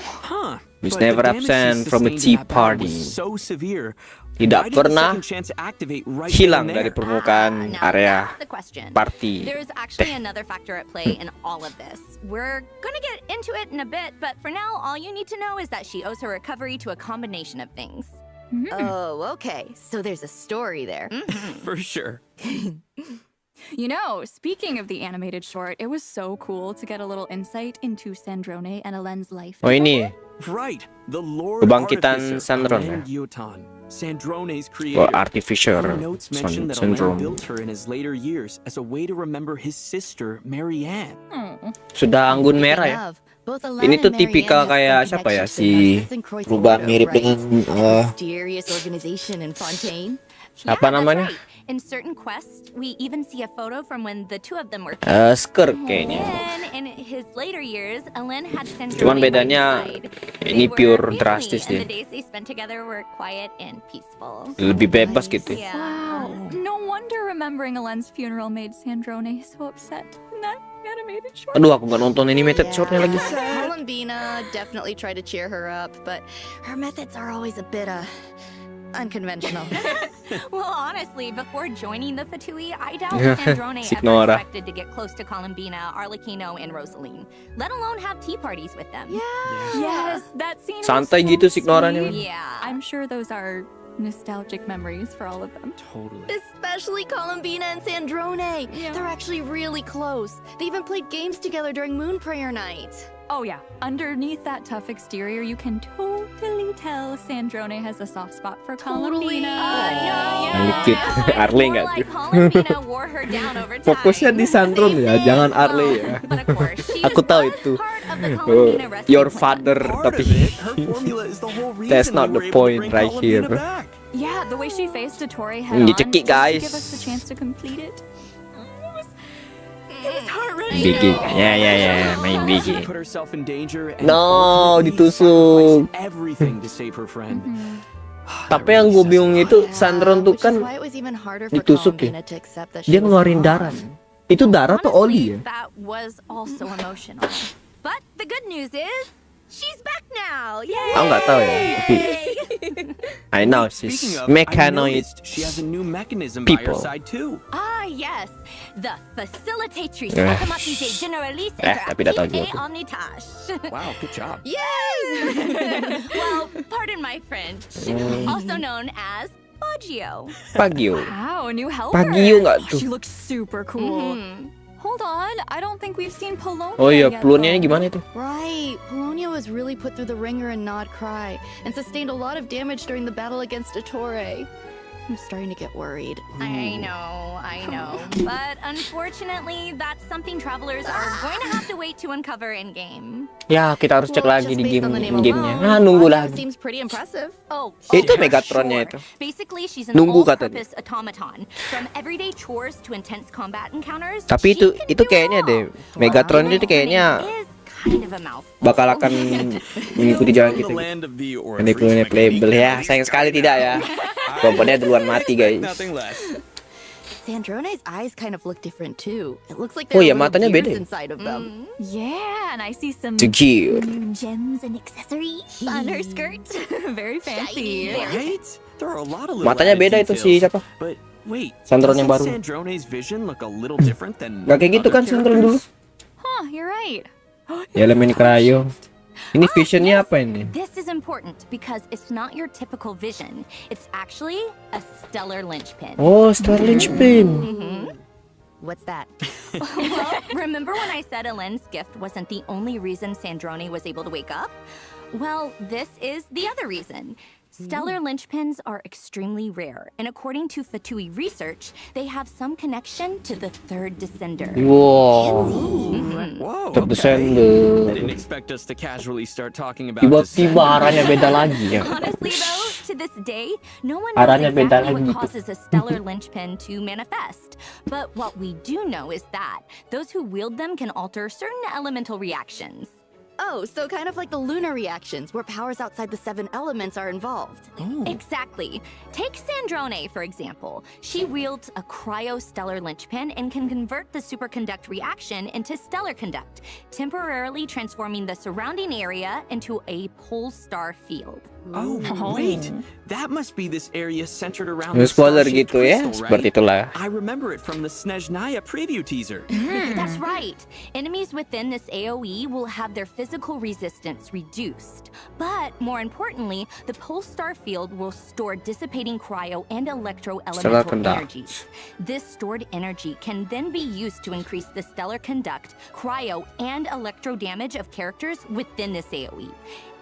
Huh. He's but never the damage absent she from a sustained in tea that battle party. was so severe. Tidak Why did the pernah second chance activate right hilang then and dari there? permukaan area That's the question. party. There's actually another factor at play in all of this. We're gonna get into it in a bit, but for now, all you need to know is that she owes her recovery to a combination of things. Oh, okay. So there's a story there. For sure. You know, speaking of the animated short, it was so cool to get a little insight into Sandrone and Helen's life. Oh ini Right. The Lord kebangkitan Artificer, Sandrone. Alain Guillotin, Sandrone's Oh, creator. Artificer Her notes mention that Alain syndrome. built her in his later years as a way to remember his sister, Marianne. Sudah anggun merah ya. Ini tuh tipikal kayak siapa ya si perubahan mirip dengan Mysterious organization in Fontaine. apa namanya? In certain quests, we even see a photo from when the two of them were Skirk kayaknya. Then, in his later years, Alain had Sandrone Cuman by his bedanya side. ini They were pure family, drastis and deh. the days they spent together were quiet and peaceful. Lebih bebas gitu. Wow. No wonder remembering Helen's funeral made Sandrone so upset in that animated short. Aduh, aku nggak nonton animated shortnya lagi. Columbina definitely tried to cheer her up, but her methods are always a bit unconventional. Well, honestly, before joining the Fatui, I doubt Yeah, Sandrone ever Signora. expected to get close to Columbina, Arlecchino, and Rosaline, let alone have tea parties with them. Yes, that scene. Santai was gitu so Signoranya. sweet. I'm sure those are nostalgic memories for all of them. Totally. Especially Columbina and Sandrone. They're actually really close. They even played games together during Moon Prayer Night. Oh yeah, underneath that tough exterior, you can totally tell Sandrone has a soft spot for Columbina. Dikit Arle nggak tuh? Columbina wore her down over time. Fokusnya di Sandron ya, jangan Arle ya. Aku tahu itu. Your father, tapi that's not the point right here. Yeah, the way she faced Ettore head on, Dicekik just to guys. give us the chance to complete it. Bigi, ya, main Bigi. Put herself in danger and No, ultimately ditusuk. sacrificed everything to save her friend. Tapi yang gue bingung itu Sandron tuh kan Why it was even harder for ditusuk ya. Columbina to accept that she Dia was ngeluarin wrong. darah. Itu darah atau oli ya? That was also emotional. But the good news is, she's back now. Yay! Aku nggak tahu ya. Tapi I know Speaking she's of, I mechanoid noticed she has a new mechanism by her people. side too. Ah, yes. The Facilitatrice Eh. Automatisée Généraliste Tapi udah tahu Interactive juga et tuh. Omnitâche. Wow, good job. Yay! Well, pardon my French. Also known as Baggio. Pagio. Wow, a new helper. Pagio nggak tuh? She looks super cool. Hold on, I don't think we've seen Polonia Oh iya, yet, pelurnya though. gimana itu? Right, Polonia was really put through the ringer in Nod Cry and sustained a lot of damage during the battle against Ettore. I'm starting to get worried. I know. But unfortunately, that's something travelers are going to have to wait to uncover in game. Ya, kita harus cek Well, lagi just di based on the name gamenya. alone, Nah, nunggu Polonia lagi. seems pretty impressive. Oh, Itu yeah, Megatronnya sure. itu. Basically, she's an Nunggu katanya. all-purpose automaton. From everyday chores to intense combat encounters. Tapi she itu kayaknya deh Megatron itu kayaknya kind of a mouth. bakal akan mengikuti jalan kita. Land of the Ini punya playable ya, sayang sekali tidak ya. Robotnya duluan mati guys. Nothing less. Sandrone's eyes kind of look different too. It looks like Oh there iya, are little matanya gears beda ya? inside of them. Yeah, and I see some Kejer. new gems and accessories on her skirt. Very fancy. Right? There are a lot of little Matanya added beda itu details. si siapa? But wait, Sandron yang doesn't baru. Sandrone's vision look a little different than Gak kayak gitu other kan Sandron dulu? characters? Huh, you're right. Ya elemen cryo. Ini visionnya apa ini? This is important because it's not your typical vision. It's actually a stellar linchpin. Oh, Star Linchpin. What's that? Well, remember when I said Helen's gift wasn't the only reason Sandrone was able to wake up? Well, this is the other reason. Stellar linchpins are extremely rare, and according to Fatui research, they have some connection to the third descender. Wow. Whoa, Third okay. descender. I didn't expect us to casually start talking about this. Tiba-tiba arahnya beda lagi ya. Honestly, though, to this day, no one knows Arahnya beda exactly lagi what tuh. causes a stellar linchpin to manifest. But what we do know is that those who wield them can alter certain elemental reactions. Oh, so kind of like the lunar reactions, where powers outside the 7 elements are involved. Exactly. Take Sandrone, for example. She wields a cryo-stellar linchpin and can convert the superconduct reaction into stellar conduct, temporarily transforming the surrounding area into a pole star field. Oh, wait. That must be this area centered around the Spoiler star-shaped gitu ya, crystal, seperti right? itulah. I remember it from the Snezhnaya preview teaser. That's right. Enemies within this AoE will have their physical resistance reduced. But more importantly, the pole star field will store dissipating cryo and electro-elemental conduct. energies. This stored energy can then be used to increase the stellar conduct, cryo, and electro damage of characters within this AoE.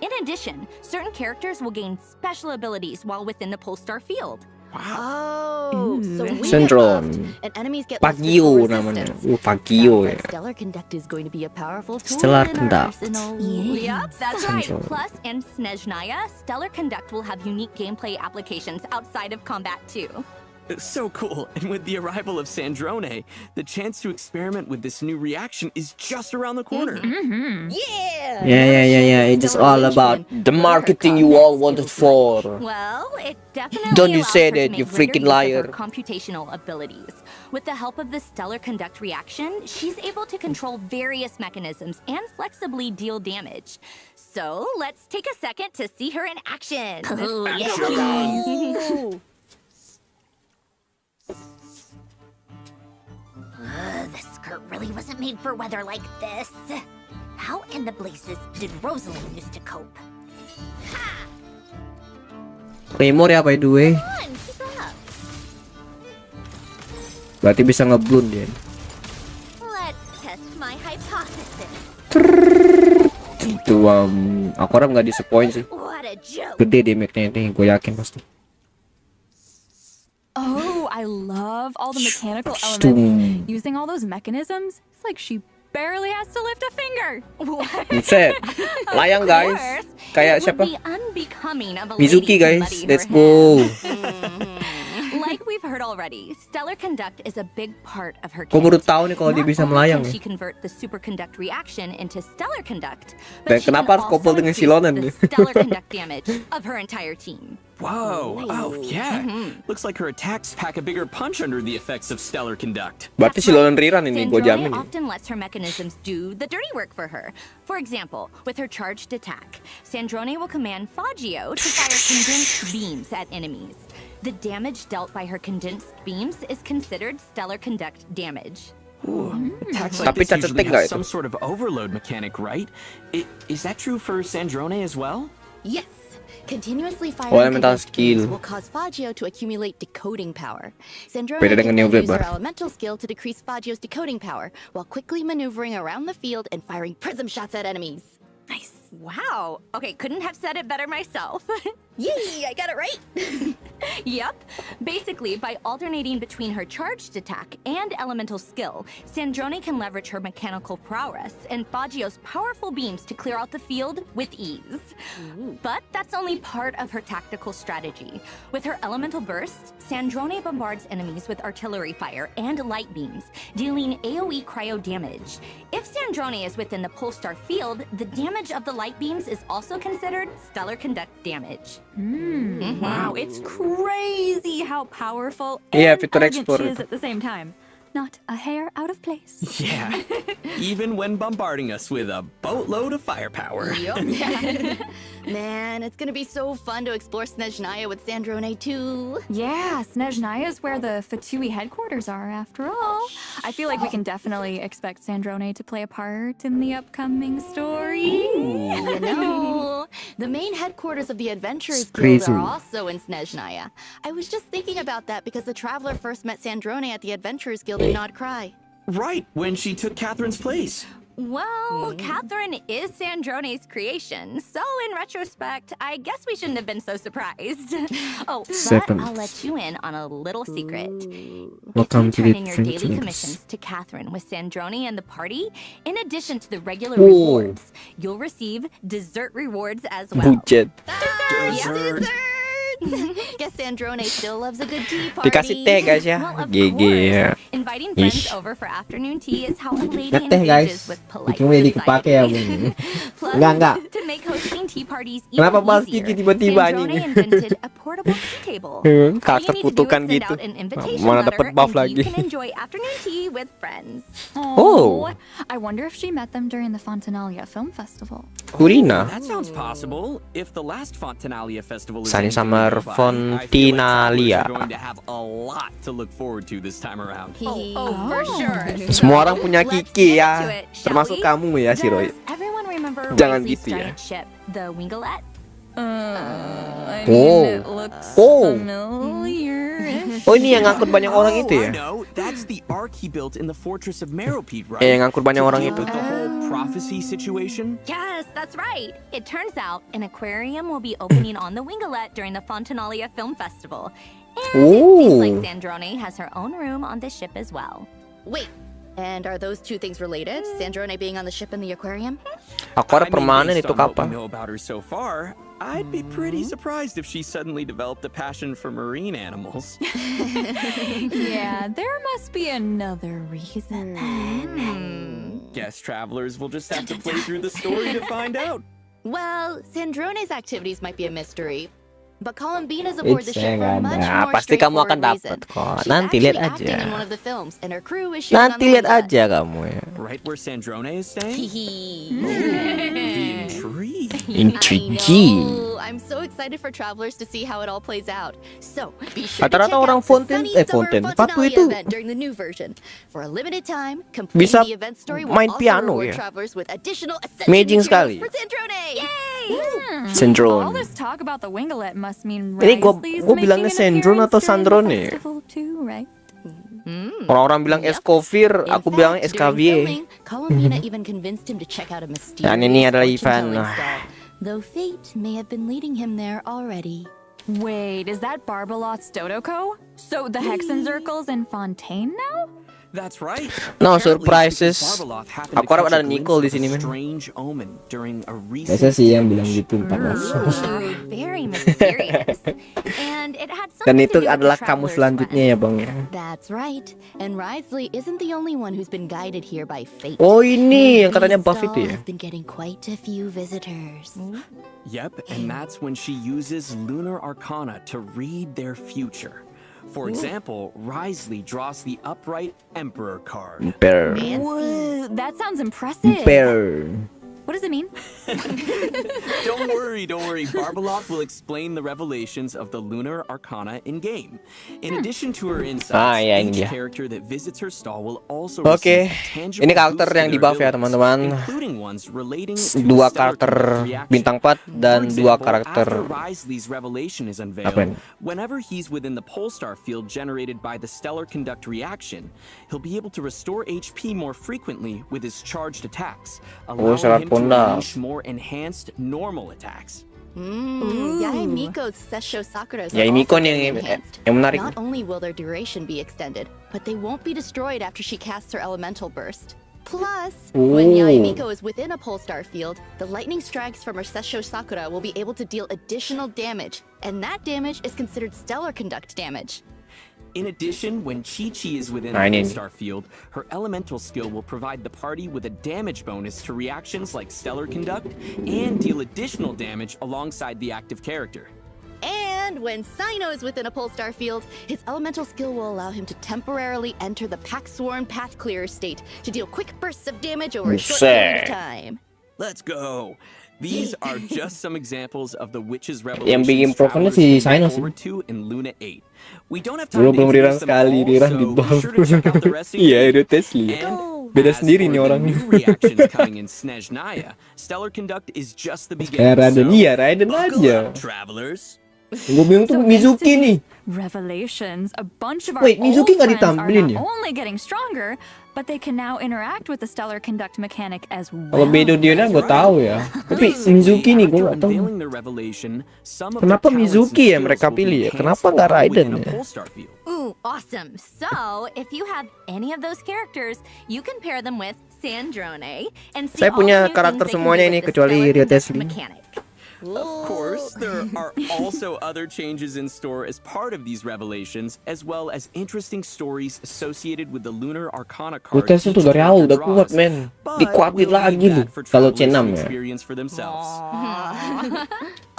In addition, certain characters will gain special abilities while within the pole star field. Oh, so we get Syndrome. buffed, and enemies get less Pagio physical namanya. resistance. Pagio ya. Stellar Conduct is going to be a powerful tool Stellar in our Conduct. arsenal. Yep, that's right. Syndrome. Plus, in Snezhnaya, Stellar Conduct will have unique gameplay applications outside of combat too. So cool. And with the arrival of Sandrone, the chance to experiment with this new reaction is just around the corner. Yeah! Yeah. It's just all about the marketing you all wanted for. Well, it definitely Don't you allows say her to that, make you greater freaking use of liar. her computational abilities. With the help of the Stellar Conduct reaction, she's able to control various mechanisms and flexibly deal damage. So let's take a second to see her in action. This skirt really wasn't made for weather like this. How in the blazes did Rosalind used to cope? Claymore ya by the way. Berarti bisa ngeblun dia. Let's test my hypothesis. Itu aku harap nggak disappoint sih. What a joke. Gede damage-nya ini, gue yakin pasti. Oh, I love all the mechanical elements. Using all those mechanisms, it's like she barely has to lift a finger. Buset. Layang guys. Kayak siapa? Mizuki Mizuki guys. Let's go. Like we've heard already, Stellar Conduct is a big part of her Kok kit. baru tahu nih kalau dia bisa melayang Can nih. she convert the superconduct reaction into stellar conduct? Dan kenapa harus couple dengan Silonen nih? Stellar conduct damage of her entire team. Whoa. Oh, yeah. Looks like her attacks pack a bigger punch under the effects of stellar conduct. Berarti Silonen Riran ini gue jamin. Sandrone often lets her mechanisms do the dirty work for her. For example, with her charged attack, Sandrone will command Fagio to fire condensed beams at enemies. The damage dealt by her condensed beams is considered stellar conduct damage. Attacks like this usually have some sort of overload mechanic, right? Is that true for Sandrone as well? Yes. Continuously firing elemental condensed skill. beams will cause Fagio to accumulate decoding power. Sandrone Beda can dengan then New use her Weber. elemental skill to decrease Fagio's decoding power, while quickly maneuvering around the field and firing prism shots at enemies. Nice. Wow. Okay, couldn't have said it better myself. Yay, I got it right. Yep. Basically, by alternating between her charged attack and elemental skill, Sandrone can leverage her mechanical prowess and Fagio's powerful beams to clear out the field with ease. But that's only part of her tactical strategy. With her elemental burst, Sandrone bombards enemies with artillery fire and light beams, dealing AoE cryo damage. If Sandrone is within the pole star field, the damage of the light beams is also considered stellar conduct damage. Wow, it's crazy how powerful Iya, and fitur elegant ekspor she is itu. at the same time. Not a hair out of place. Yeah. Even when bombarding us with a boatload of firepower. Man, it's gonna be so fun to explore Snezhnaya with Sandrone too. Yeah, Snezhnaya is where the Fatui headquarters are, after all. I feel like we can definitely expect Sandrone to play a part in the upcoming story. You know, the main headquarters of the Adventurers Guild crazy. are also in Snezhnaya. I was just thinking about that because the Traveler first met Sandrone at the Adventurers Guild in Nod Cry. Right, when she took Catherine's place. Well, Catherine is Sandrone's creation, so in retrospect, I guess we shouldn't have been so surprised. Oh, but Seventh. I'll let you in on a little secret. Welcome If to you the turn in your daily Adventures. commissions to Catherine with Sandrone and the party, in addition to the regular Whoa. rewards, you'll receive dessert rewards as well. Bujet. Yes, Guess Sandrone still loves a good tea party. Dikasih teh guys ya. Well, of GG ya. course. Inviting friends Ish. over for afternoon tea is how a lady Teh engages guys. with polite Bikin jadi kepake ya society. Bun. Plus, Enggak. to make hosting tea parties even Kenapa bahas easier, Kiki tiba-tiba Sandrone anjing? invented a portable tea table. Karakter kutukan gitu. Mana dapat buff You lagi. can enjoy afternoon tea with friends. Oh. I wonder if she met them during the Fontanalia Film Festival. Kurina. That sounds possible. If the last Fontanalia festival is Sunny anything Summer to go by, I feel like travelers Fontinalia. are going to have a lot to look forward to this time around. For sure. Semua orang punya Kiki ya, termasuk kamu ya, Shiroi. Everyone remember Jangan Risley's gitu ya. giant ship, the Wingalet? I Oh. mean, it looks Oh. familiar. Oh ini yang ngangkut banyak orang itu I ya? know. That's the ark he built in the fortress of Meropide, right? Yang ngangkut banyak To orang deal itu. with the whole prophecy situation. Yes, that's right. It turns out an aquarium will be opening on the Wingalet during the Fontanalia Film Festival. And it seems like Oh. Sandrone has her own room on this ship as well. Wait, and are those two things related? Sandrone being on the ship and the aquarium? Aquarium I mean, permanen based itu on what we kapan? know about her so far, I'd be pretty surprised if she suddenly developed a passion for marine animals. Yeah, there must be another reason then. Guess travelers will just have to play through the story to find out. Well, Sandrone's activities might be a mystery, but Columbina's aboard the It's ship for a much nah, more pasti kamu akan straightforward dapat reason. kok. She's Nanti lihat actually acting in one aja. of the films, and her crew is shooting on Nanti the lihat Wingalet. aja kamu ya. Right where Sandrone is staying? Hehe. The intrigue. Intrigue. I'm so excited for travelers to see how it all plays out. So, be sure to check Rata-rata orang out the Fontaine, Sunny Summer Fontaine. Fatu Fontanalia itu event during the new version. For a limited time, completing bisa the event story will main also piano reward ya. travelers with additional ascension Amazing materials sekali. for Sandrone. All Syndrome. this talk about the Wingalet must mean Ini Risley's gua making bilangnya an Syndrome appearance atau during the Sandrone. festival too, right? Orang-orang bilang Escovir, In aku fact, bilangnya during Escavier. filming, Columbina even convinced him to check out a mysterious Dan ini adalah fortune-telling event. stall, though fate may have been leading him there already. Wait, is that Barbalot's Dodoko? So the Hexen Circle's in Fontaine now? That's right. No Apparently, surprises. Barbalot happened to Aku harap catch ada a Nicole di glimpse sini of a men. strange omen during a Biasa recent sih yang bilang gitu ntar. Very mysterious. And it had Dan something itu to do with adalah the kamu traveler's selanjutnya ya bang ya. That's right. And Risley isn't the only one who's been guided here by fate. Oh ini yang katanya Maybe buff Stall itu ya. has been getting quite a few visitors. Yep, and that's when she uses lunar arcana to read their future. For example, Risley draws the upright emperor card. Bear. Whoa, that sounds impressive. Bear. What does it mean? Don't worry. Barbalot will explain the revelations of the lunar arcana in game. In addition to her insights, ya ini each dia. character that visits her stall will also Oke, receive a tangible ini karakter boost to yang their di buff ya abilities, teman-teman. including ones relating to Dua stellar karakter conduct reaction. bintang 4 dan For dua example, karakter after Risley's revelation is Apa unveiled, ini? whenever he's within the polestar field generated by the stellar conduct reaction, he'll be able to restore HP more frequently with his charged attacks, allowing syarat him to pundak. unleash more enhanced normal attacks. Yae Miko's Sessho Sakura's Yae are Miko also nih getting enhanced. yang menarik. Not only will their duration be extended, but they won't be destroyed after she casts her elemental burst. Plus, when Yae Miko is within a polestar field, the lightning strikes from her Sessho Sakura will be able to deal additional damage, and that damage is considered stellar conduct damage. In addition, when Chi-Chi is within I the need- polestar field, her elemental skill will provide the party with a damage bonus to reactions like stellar conduct and deal additional damage alongside the active character. And when Sino is within a polestar field, his elemental skill will allow him to temporarily enter the Pack-Sworn Path Clearer state to deal quick bursts of damage over a short period of time. Let's go. These are just some examples of the witch's Yang revelations bikin profoundnya travelers si can Sino look sih. forward to in Luna 8. We don't have time Belum to Riran introduce them sekali, all, Riran di so buff. be sure to check out the rest of Iya, the udah Tesla. And Beda as sendiri for nih the orangnya. new reactions coming in Snezhnaya, stellar conduct is just the beginning. Kayak Raiden, so iya Raiden buckle aja. up, travelers. Gue bingung tuh Mizuki nih. Revelations, a bunch of our Wait, Mizuki old nggak friends are ditampilin not ya? only getting stronger, but they can now interact with the stellar conduct mechanic as well. Kalau Bedo Diona gue tahu ya. Tapi Mizuki nih gue nggak tahu. Unveiling their revelation, some of Kenapa their talents Mizuki ya and mereka skills will be pilih ya? enhanced Kenapa nggak while Raiden within a ya? polestar field. Ooh, awesome. So, if you have any of those characters, you can pair them with Sandrone and see Saya all punya the new karakter things they can semuanya do ini with the kecuali stellar Rio conduct Tesli. mechanic. Of course, course, there are also other changes in store as part of these revelations, as well as interesting stories associated with the Lunar Arcana card. Tesnya tuh dari awal udah kuat men. Dikuatin lagi lu kalau C6 ya. Experience for themselves.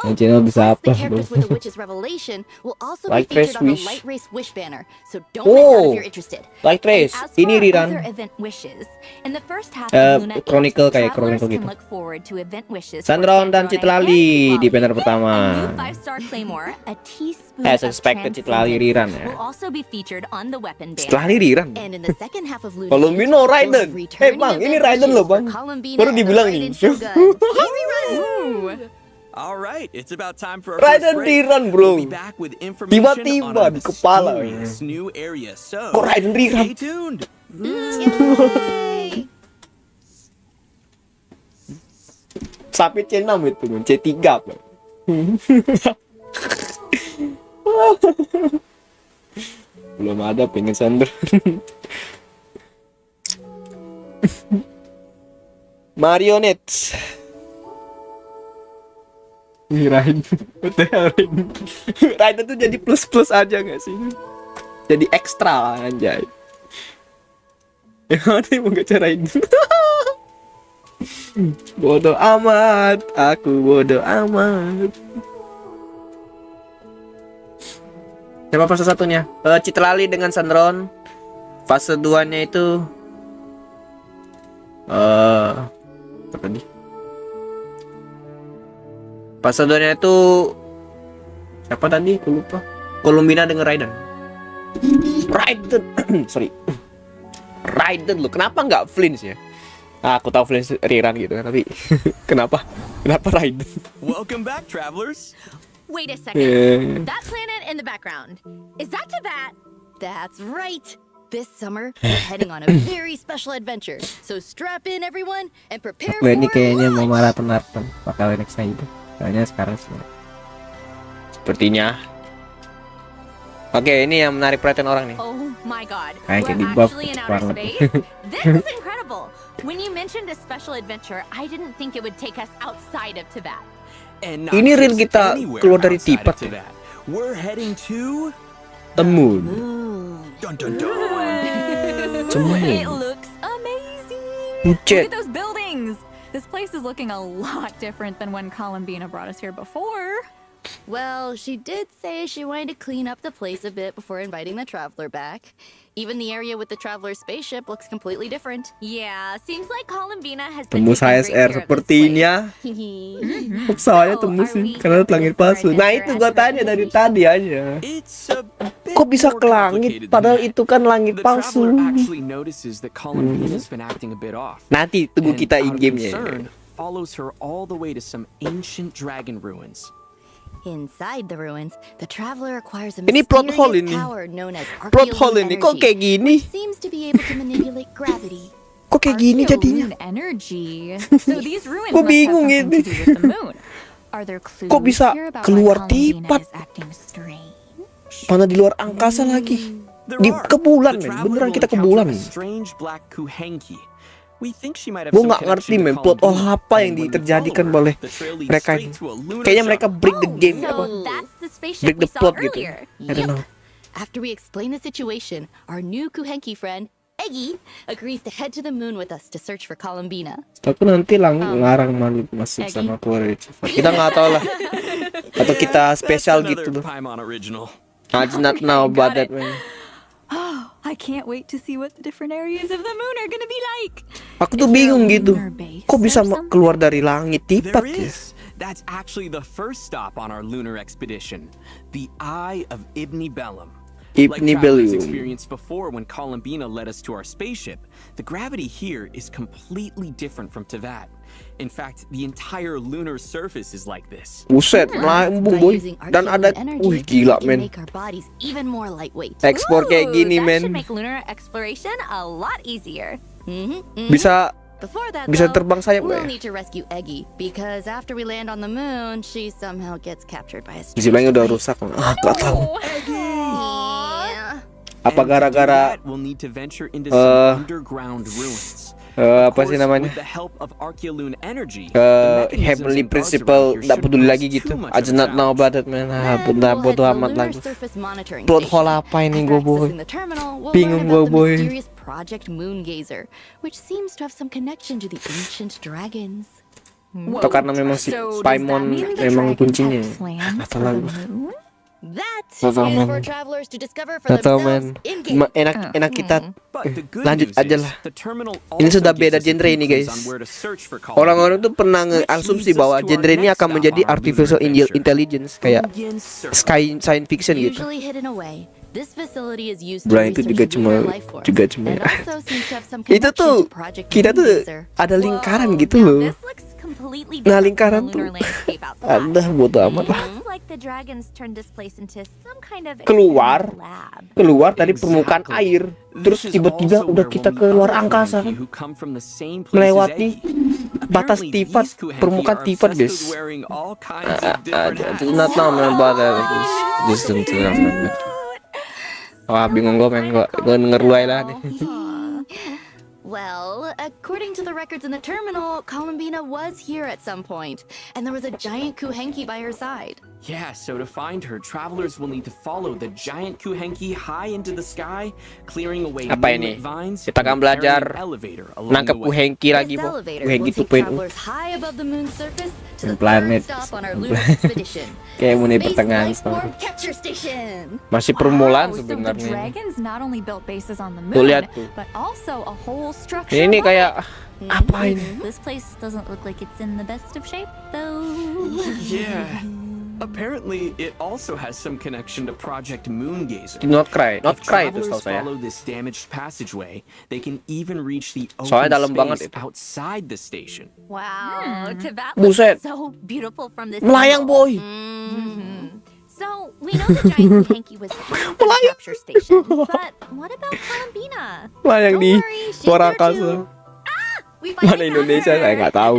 Yang channel bisa apa? The characters with the witch's revelation will also Light be featured Race on the Wish. Light Race Wish banner, so don't miss out if you're interested. Light Race, And as ini for rerun. other event wishes, in the first half of Luna 8, Chronicle kayak travelers Chronicle can gitu. look forward to event wishes for Sandron dan Sandrone Citlali di banner A pertama. new 5-star claymore, a teaspoon As of expected, Citlali rerun ya. will also be featured on the weapon banner. Citlali rerun. And in the second half of Luna 8, Columbino we'll Raiden. have returning Bang, ini event Raiden wishes loh bang. for Columbina Baru and the dibilang Raiden nih. Shogun. All right, it's about time for our Raiden first break. rerun bro. We'll be back with information on Tiba-tiba our di kepala. mysterious new area. So, Kok Raiden rerun? stay tuned. Sampai C6 itu, C3 bang. Belum ada pengen sender. Marionettes. Ini Raiden. Betul Raiden. Raiden tuh jadi plus-plus aja gak sih? Jadi ekstra anjay. Yang mana mau gacha Raiden? Bodoh amat, aku bodoh amat. Siapa fase satunya? Citlali dengan Sandron. Fase 2-nya itu apa tadi? Fase 2-nya itu siapa tadi? Aku lupa. Columbina dengan Raiden. Sorry. Raiden lu. Kenapa nggak Flinch ya? Aku tahu Flinch rerun gitu kan, tapi kenapa Raiden? Welcome back, travelers. Wait a second. Yeah. That planet in the background, is that Tibet? That's right. This summer, we're heading on a very special adventure. So strap in, everyone, and prepare for Ini kayaknya mau lunch. maraton bakal next itu. Kayaknya sekarang sih. Sepertinya. Oke, ini yang menarik perhatian orang nih. Oh my god. Kayak We're di buff actually in cepet outer banget. space? This is incredible. When you mentioned a special adventure, I didn't think it would take us outside of Tibet. And not Ini real just kita anywhere keluar dari outside of Tibet ya. Tibet. We're heading to The moon. Dun dun dun. It looks amazing. Bucet. Look at those buildings. This place is looking a lot different than when Columbina brought us here before. Well, she did say she wanted to clean up the place a bit before inviting the traveler back. Even the area with the traveler's spaceship looks completely different. Yeah, seems like Columbina has been Tembus taking great HSR care of this sepertinya. place. Pesawatnya tembusin karena langit palsu. Nah itu gua tanya dari tadi aja. Kok bisa ke langit padahal itu kan langit The palsu. traveler actually notices that Columbina's been acting a bit off. Nanti tunggu And kita out of in-game-nya. concern, follows her all the way to some ancient dragon ruins. Inside the ruins, the traveler acquires a Ini plot hole mysterious ini. power known as Plot hole ini kok kayak gini? seems to be able to manipulate gravity. Kok kayak gini jadinya? Energy. So these ruins Gua must have bingung something ini. to do with the moon. Are there clues Kok bisa here about keluar why Columbina tipat? is acting strange? Mana di luar angkasa lagi? Di ke bulan men, beneran kita ke bulan. Strange black kuhenki. We think she might have Gue some nggak ngerti connection to men plot hole Columbina. apa yang And when we diterjadikan follow her, oleh the trail leads mereka straight ini. to a lunar Kayaknya shop. mereka break the game So apa? that's the spaceship Break we the saw plot gitu. earlier. I don't know. After we explain the situation, our new Kuhenki friend, Eggy, agrees to head to the moon with us to search for Columbina. Tapi nanti ngarang masuk Eggy. sama keluarga kita nggak tahu lah. Atau kita spesial That's gitu another loh. Paimon original. I do not know about that man. Oh, I can't wait to see what the different areas of the moon are gonna be like. Aku tuh bingung gitu. Kok bisa keluar dari langit tipat There ya? is. That's actually the first stop on our lunar expedition, the Eye of Ibni Bellum. Like Ibni travelers Bellum. experienced before when Columbina led us to our spaceship, the gravity here is completely different from Teyvat. In fact, the entire lunar surface is like this. Buset, melambung boy. Using our Dan ada, energy, gila we can men. make our bodies even more lightweight. Ekspor kayak gini That men. should make lunar exploration a lot easier. Bisa Before that, bisa though, terbang sayap we'll nggak ya? need to rescue Eggy because after we land on the moon, she somehow gets captured by a Disibelahnya udah rusak. Ah, gak tahu. Yeah. Apa gara-gara We'll need to venture into some underground ruins. Apa sih namanya? With the help of Archeolune energy, the mechanisms Heavenly and bugs Principle around here nggak shouldn't peduli pose lagi too gitu. much I of do a not know challenge. about it man. Benar bodo amat lah. Plot hole apa ini gue boy? Bingung gue boy. Mysterious Project Moongazer, which seems to have some connection to the ancient dragons. Atau karena memang si Paimon memang kuncinya. Atau lagu. That Gak tau, is man. for travelers to discover for Gak tau themselves men. in game. Enak kita But the good lanjut news aja is, lah. the terminal Ini also sudah gives beda us a genre few ini clues guys. on where to search for Columbine. Orang-orang tuh pernah nge-asumsi bahwa genre ini akan menjadi artificial intelligence kayak science fiction gitu. Usually hidden away, this facility is used to Bro itu juga research cuma lunar life forms, and also seems to have some itu connection tuh to Project kita tuh Moongazer. ada lingkaran gitu loh. Completely Nah different lingkaran from the tuh lunar landscape outside. ada bodo amat lah. Looks like the dragons turned this place into some kind of Keluar experimental lab. keluar dari permukaan air, terus tiba-tiba udah kita ke luar angkasa kan, melewati batas tifat, permukaan tifat guys. Not know man about that guys. Just don't know man. Wah bingung gue men, gue denger lu aja lah nih. Well, according to the records in the terminal, Columbina was here at some point, and there was a giant kuhenki by her side. Yeah, so to find her, travelers will need to follow the giant kuhenki high into the sky, clearing away Apa ini? moonlit vines, Kita akan and belajar preparing an elevator along nangkep the way. kuhenki lagi This po. elevator Kuhenki will take 2.0. travelers high above the moon's surface to the Planet. third stop on our lunar expedition. Kayak mau nih Space pertengahan Life Form Capture Station. masih permulaan So the sebenarnya. dragons not only built bases on the Tuh moon, lihat tuh. but also a whole structure. Ini above kayak it. apa ini? This place doesn't look like it's in the best of shape, though. Yeah. Apparently, it also has some connection to Project Moongazer. Not cry itu If travelers setahu saya. follow this damaged passageway, they can even reach the Soalnya open dalam banget space itu. outside the station. Wow, Tibet Buset. looks so beautiful from this Melayang angle. boy. So, we know the giant hanky was at the capture station, but what about Columbina? Melayang di she's luar there angkasa. We Mana finally Indonesia found saya her. nggak tahu.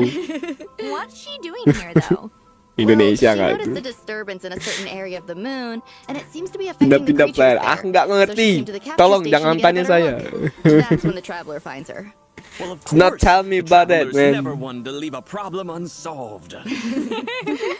What's she doing here, though? Indonesia She nggak noticed tuh. a disturbance in a certain area of the moon, and it seems to be affecting the Pindah-pindah creatures player. there. Nggak So ngerti. she came to the capture Tolong station jangan to get a tanya better saya. look. That's when the traveler finds her. Well, of Do not course, tell me about that, travelers man. never one to leave a problem unsolved.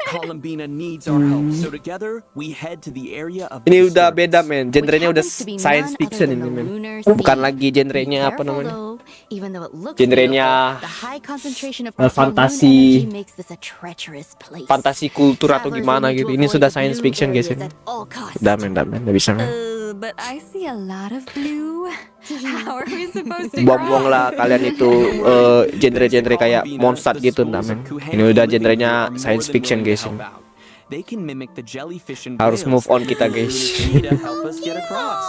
Columbina needs our help, so together we head to the area of Ini udah disturbance. beda men, genrenya udah happens to be science none fiction other ini than the men. lunar Bukan sea. lagi genrenya Be apa careful, namanya. though. Even though it looks Genrenya beautiful, the high concentration of fantasi. moon energy makes this a treacherous place. Fantasi kultur atau Travelers gimana will need gitu. to Ini avoid sudah the science blue fiction guys areas ini. at all costs. Damen, nggak bisa men. But I see a lot of blue. How are we supposed to Buang-buang cross? lah kalian itu genre-genre kayak monster gitu men. Ini udah genrenya science fiction guys ini. They can mimic the jellyfish and Harus whales move on kita in the guys. sea to help us get across.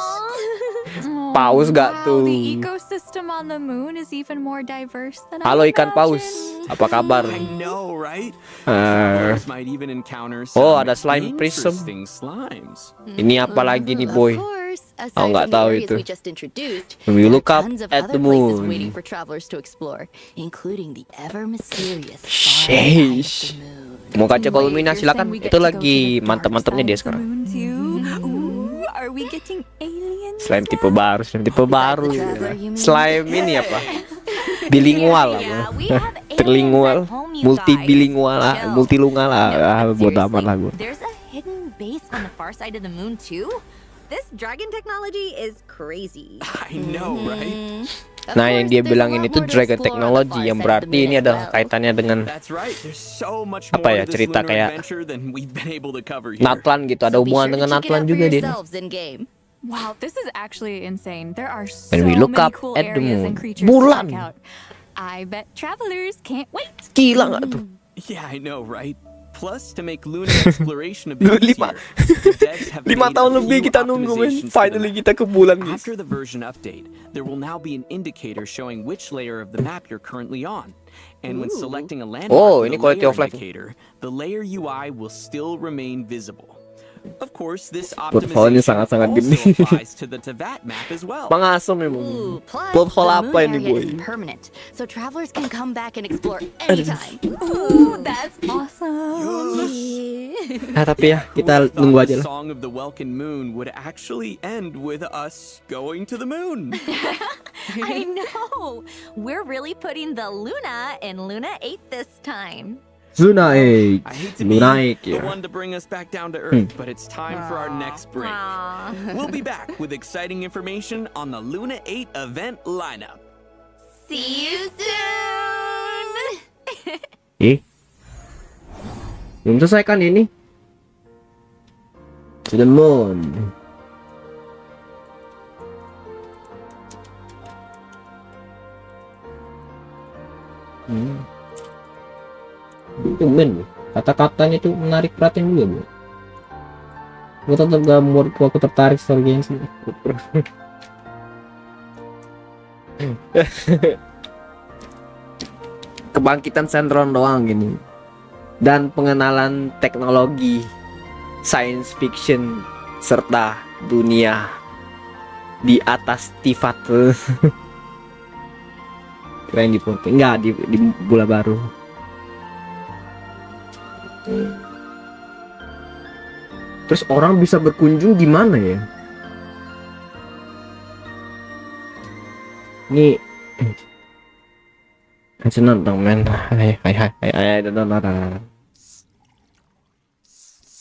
Paus gak Wow, tuh? the ecosystem on the moon is even more diverse than Halo I ikan paus, apa kabar? I know, right? Eh, Travelers might even encounter oh, some ada slime prism. interesting slimes. Ini apa lagi nih boy? Aside Oh, nggak from the tahu areas itu. we just introduced, When we there look are up tons of at other the places moon. waiting for travelers to explore, including the ever mysterious Sheesh. Mau kaca Columbina silakan. Itu lagi mantap-mantapnya dia sekarang. Ooh, are we getting aliens? Slime tipe baru. Slime ini apa? Bilingual apa? Terlingual, multibilingual lah, multilungal lah. Bodo amat lah gue. There's a hidden base on the far side of the moon too? This dragon technology is crazy. I know, right? Nah yang dia bilang ini tuh dragon technology yang berarti ini ada kaitannya dengan That's right. There's so much apa more ya, to this cerita lunar kayak adventure than we've been able to cover here. Natlan gitu, ada hubungan dengan Natlan juga dia. Wow, this is actually insane. There are so When we look many up cool at the areas moon. and creatures Bulan. to check out. I bet travelers can't wait. Gila nggak tuh? Yeah, I know, right? Plus, to make lunar exploration a bit easier, the devs have 5 made tahun a lebih few kita nunggu men. optimizations to the Finally map. kita ke bulan guys. After the version update, there will now be an indicator showing which layer of the map you're currently on. And when selecting a landmark Oh, with ini a quality layer of life. indicator, the layer UI will still remain visible. Of course, this Plot hole-nya optimization sangat-sangat also gede. applies to the Teyvat map as well. Pengasem memang. Plus, Plot hole the apa moon ini area boy? is permanent, so travelers can come back and explore anytime. Ooh, that's awesome. Nah, tapi ya kita nunggu aja lah. Song of the Welkin Moon would actually end with us going to the moon. I know. We're really putting the Luna in Luna 8 this time. Lunaik, I hate to be Lunaik the ya. one to bring us back down to Earth, but it's time for our next break. We'll be back with exciting information on the Luna 8 event lineup. See you soon. Belum selesai kan ini? To the moon. Cuman kata-katanya tuh menarik perhatian juga, Bu. Gue tetap gak mau, aku tertarik soal Genshin. Kebangkitan sentron doang gini. Dan pengenalan teknologi science fiction serta dunia di atas tifat. Keren di enggak di bola baru. Terus orang bisa berkunjung gimana ya? Ini nonton men. Hai.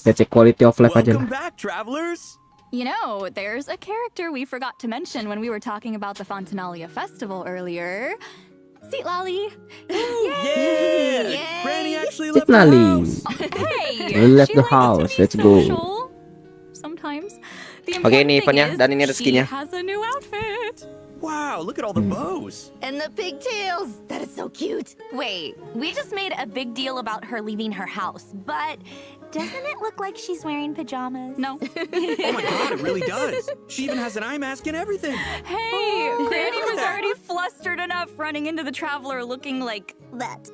Kita cek quality of life aja lah. Welcome back, travelers. You know, there's a character we forgot to mention when we were talking about the Fontanalia Festival earlier. Seat Lolly. Yay! Granny actually Seat left the Lolly. house. Hey, Left she the likes house. to be Let's go. social. Sometimes. The Oke, ini important thing eventnya is dan ini she rezekinya. has a new outfit. Wow, look at all the bows. And the pigtails. That is so cute. Wait, we just made a big deal about her leaving her house, but doesn't it look like she's wearing pajamas? No. Oh my god, it really does. She even has an eye mask and everything. Hey, Granny was already flustered enough running into the traveler looking like that.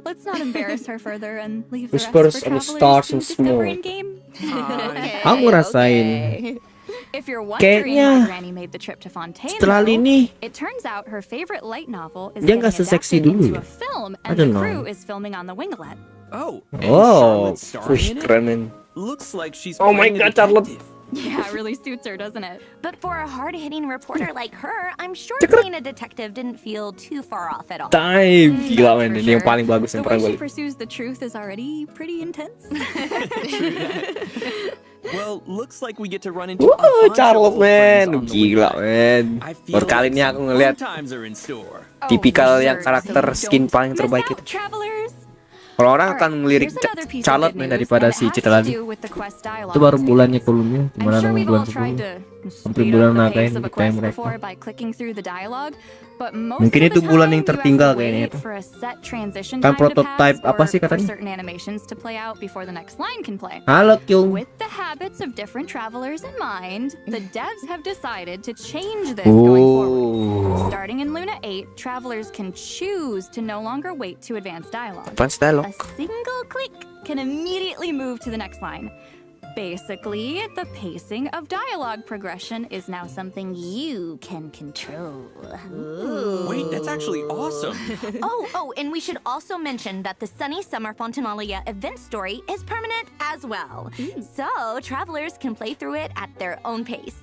Let's not embarrass her further and leave the rest Whispers for of the travelers stars to and discover smoke. in game. Aku ngerasain. If you're wondering Kayaknya why Granny made the trip to Fontaine, setelah though, ini it turns out her favorite light novel is dia getting nggak seseksi adapted dulu into ya? a film, I and don't the know. crew is filming on the winglet. Oh. Oh, Charlotte starring wih in it? keren men. Looks like she's Oh my playing a god, Charlotte. detective. Yeah, it really suits her, doesn't it? But for a hard-hitting reporter like her, I'm sure playing a detective didn't feel too far off at all. Time gila men, For ini yang sure. paling bagus yang The way pernah she gue. pursues the truth is already pretty intense. Well, looks like we get to run into Wah, a bunch of Charlotte old friends men, on the gila winglet. men. I feel Baru kali like ini some aku ngeliat fun times are in store. tipikal for yang sure, karakter so skin don't paling terbaik miss itu. out, travelers. Kalau orang Alright, akan melirik here's another piece of Charlotte good men news, daripada and it si has to Citra lagi. do with the quest dialogue Itu baru series. bulannya kolomnya, I'm gimana sure dengan we've bulan all tried 10. to Sampai speed bulan up the nakain pace of a kita quest mereka. before by clicking through the dialogue, but most Mungkin of the itu bulan time yang you have tertinggal to kayaknya wait itu. for a set transition Kan time to prototype pass apa or sih for katanya? certain animations to play out before the next line can play. Halo Kyung. With the habits of different travelers in mind, the devs have decided to change this going forward. Starting in Luna 8, travelers can choose to no longer wait to advance dialogue. Advance dialogue. A single click can immediately move to the next line. Basically, the pacing of dialogue progression is now something you can control. Wait, that's actually awesome. Oh, and we should also mention that the Sunny Summer Fontanalia event story is permanent as well. So, travelers can play through it at their own pace.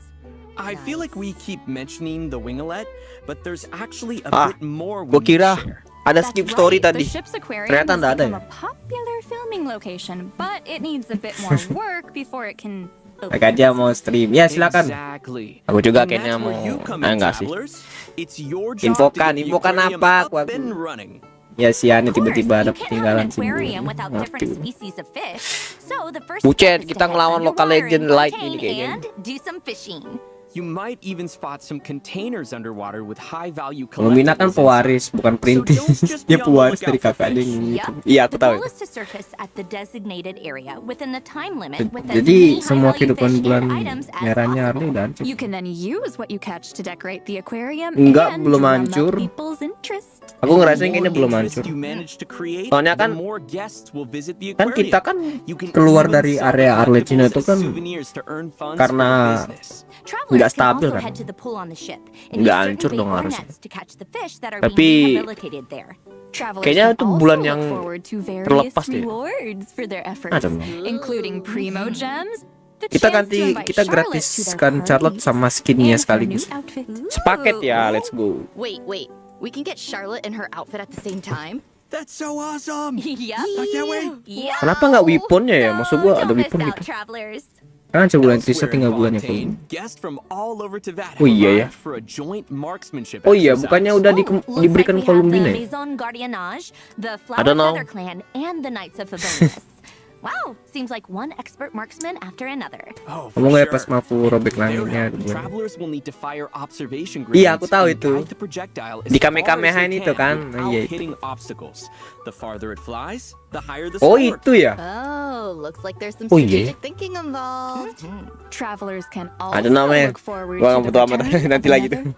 I feel like we keep mentioning the winglet, but there's actually a bit more we Gua kira need to share. ada skip story The tadi. ship's aquarium Ternyata has nggak ada become ya. a popular filming location, but it needs a bit more work before it can open. Mereka aja mau stream. Ya silakan. Exactly. Aku juga And kayaknya that's mau. where you come in, Enggak sih. travelers. It's your job Infokan, to get the infokan aquarium apa? up and running. Ya si Ani Of course, tiba-tiba ada you can't have ketinggalan an sih. aquarium without different Ngerti. species of fish. So the first Bucet, step is kita to head ngelawan local underwater legend in like Fontaine ini kayaknya. and do some fishing. You might even spot some containers underwater with high-value Lumina kan collectibles pewaris, bukan perintis. Dia pewaris dari kakaknya yang gitu. Iya, aku The tahu goal itu. is to surface at the designated area within the time limit with as Jadi many semua high-value kehidupan fish bulan and items as merahnya possible. Harley udah hancur. You can then use what you catch to decorate the aquarium Enggak, and belum drum up hancur. people's interest. Aku ngerasain The kayaknya more belum interest hancur. you manage to create, Soalnya the kan more guests will visit the kan aquarium. kita kan You can keluar even dari sell area Arlecchino collectibles itu as kan souvenirs to earn funds for karena the business. nggak nggak can stabil also kan. head to the pool on the ship and Nggak use hancur certain dong bait or harusnya. nets to catch the fish that are Tapi being rehabilitated there. Travelers kayaknya can itu also bulan look yang forward to various terlepas deh. rewards for their efforts, Macam including primo gems, the kita chance to ganti invite kita Charlotte to their gratiskan Charlotte parties, sama skinnya and her new sekaligus. outfit. Sepaket ya, let's go. Wait. We can get Charlotte and her outfit at the same time? That's so awesome! Yep. I can't wait! Yeah. Kenapa nggak weaponnya ya? Maksud gua ada Don't miss weapon out, gitu. travelers. Kan sebulan Trisa Elsewhere in tinggal bulannya Fontaine, full. guests from all over Teyvat Oh have iya ya. arrived for a joint marksmanship Oh iya, exercise. bukannya udah diberikan Looks like we have Columbine the ya? Maison Gardiennage, the I don't Flower know. Feather Clan, and the Knights of Favonius. Wow, seems like one expert marksman after another. Oh, Kamu for ngeliat pas sure. Mafu robek If they're langitnya. helped, travelers will need to fire observation Iya, aku grenades tahu and itu. guide the projectile as Di far as Kamehameha they itu kan? without Iya, itu. hitting obstacles. The farther it flies, the higher the Oh score. itu ya? Oh, looks like there's some Oh, iya. strategic thinking involved. Travelers can Ada also namanya. look forward Gua to nggak the butuh amat return nanti of lagi tuh. another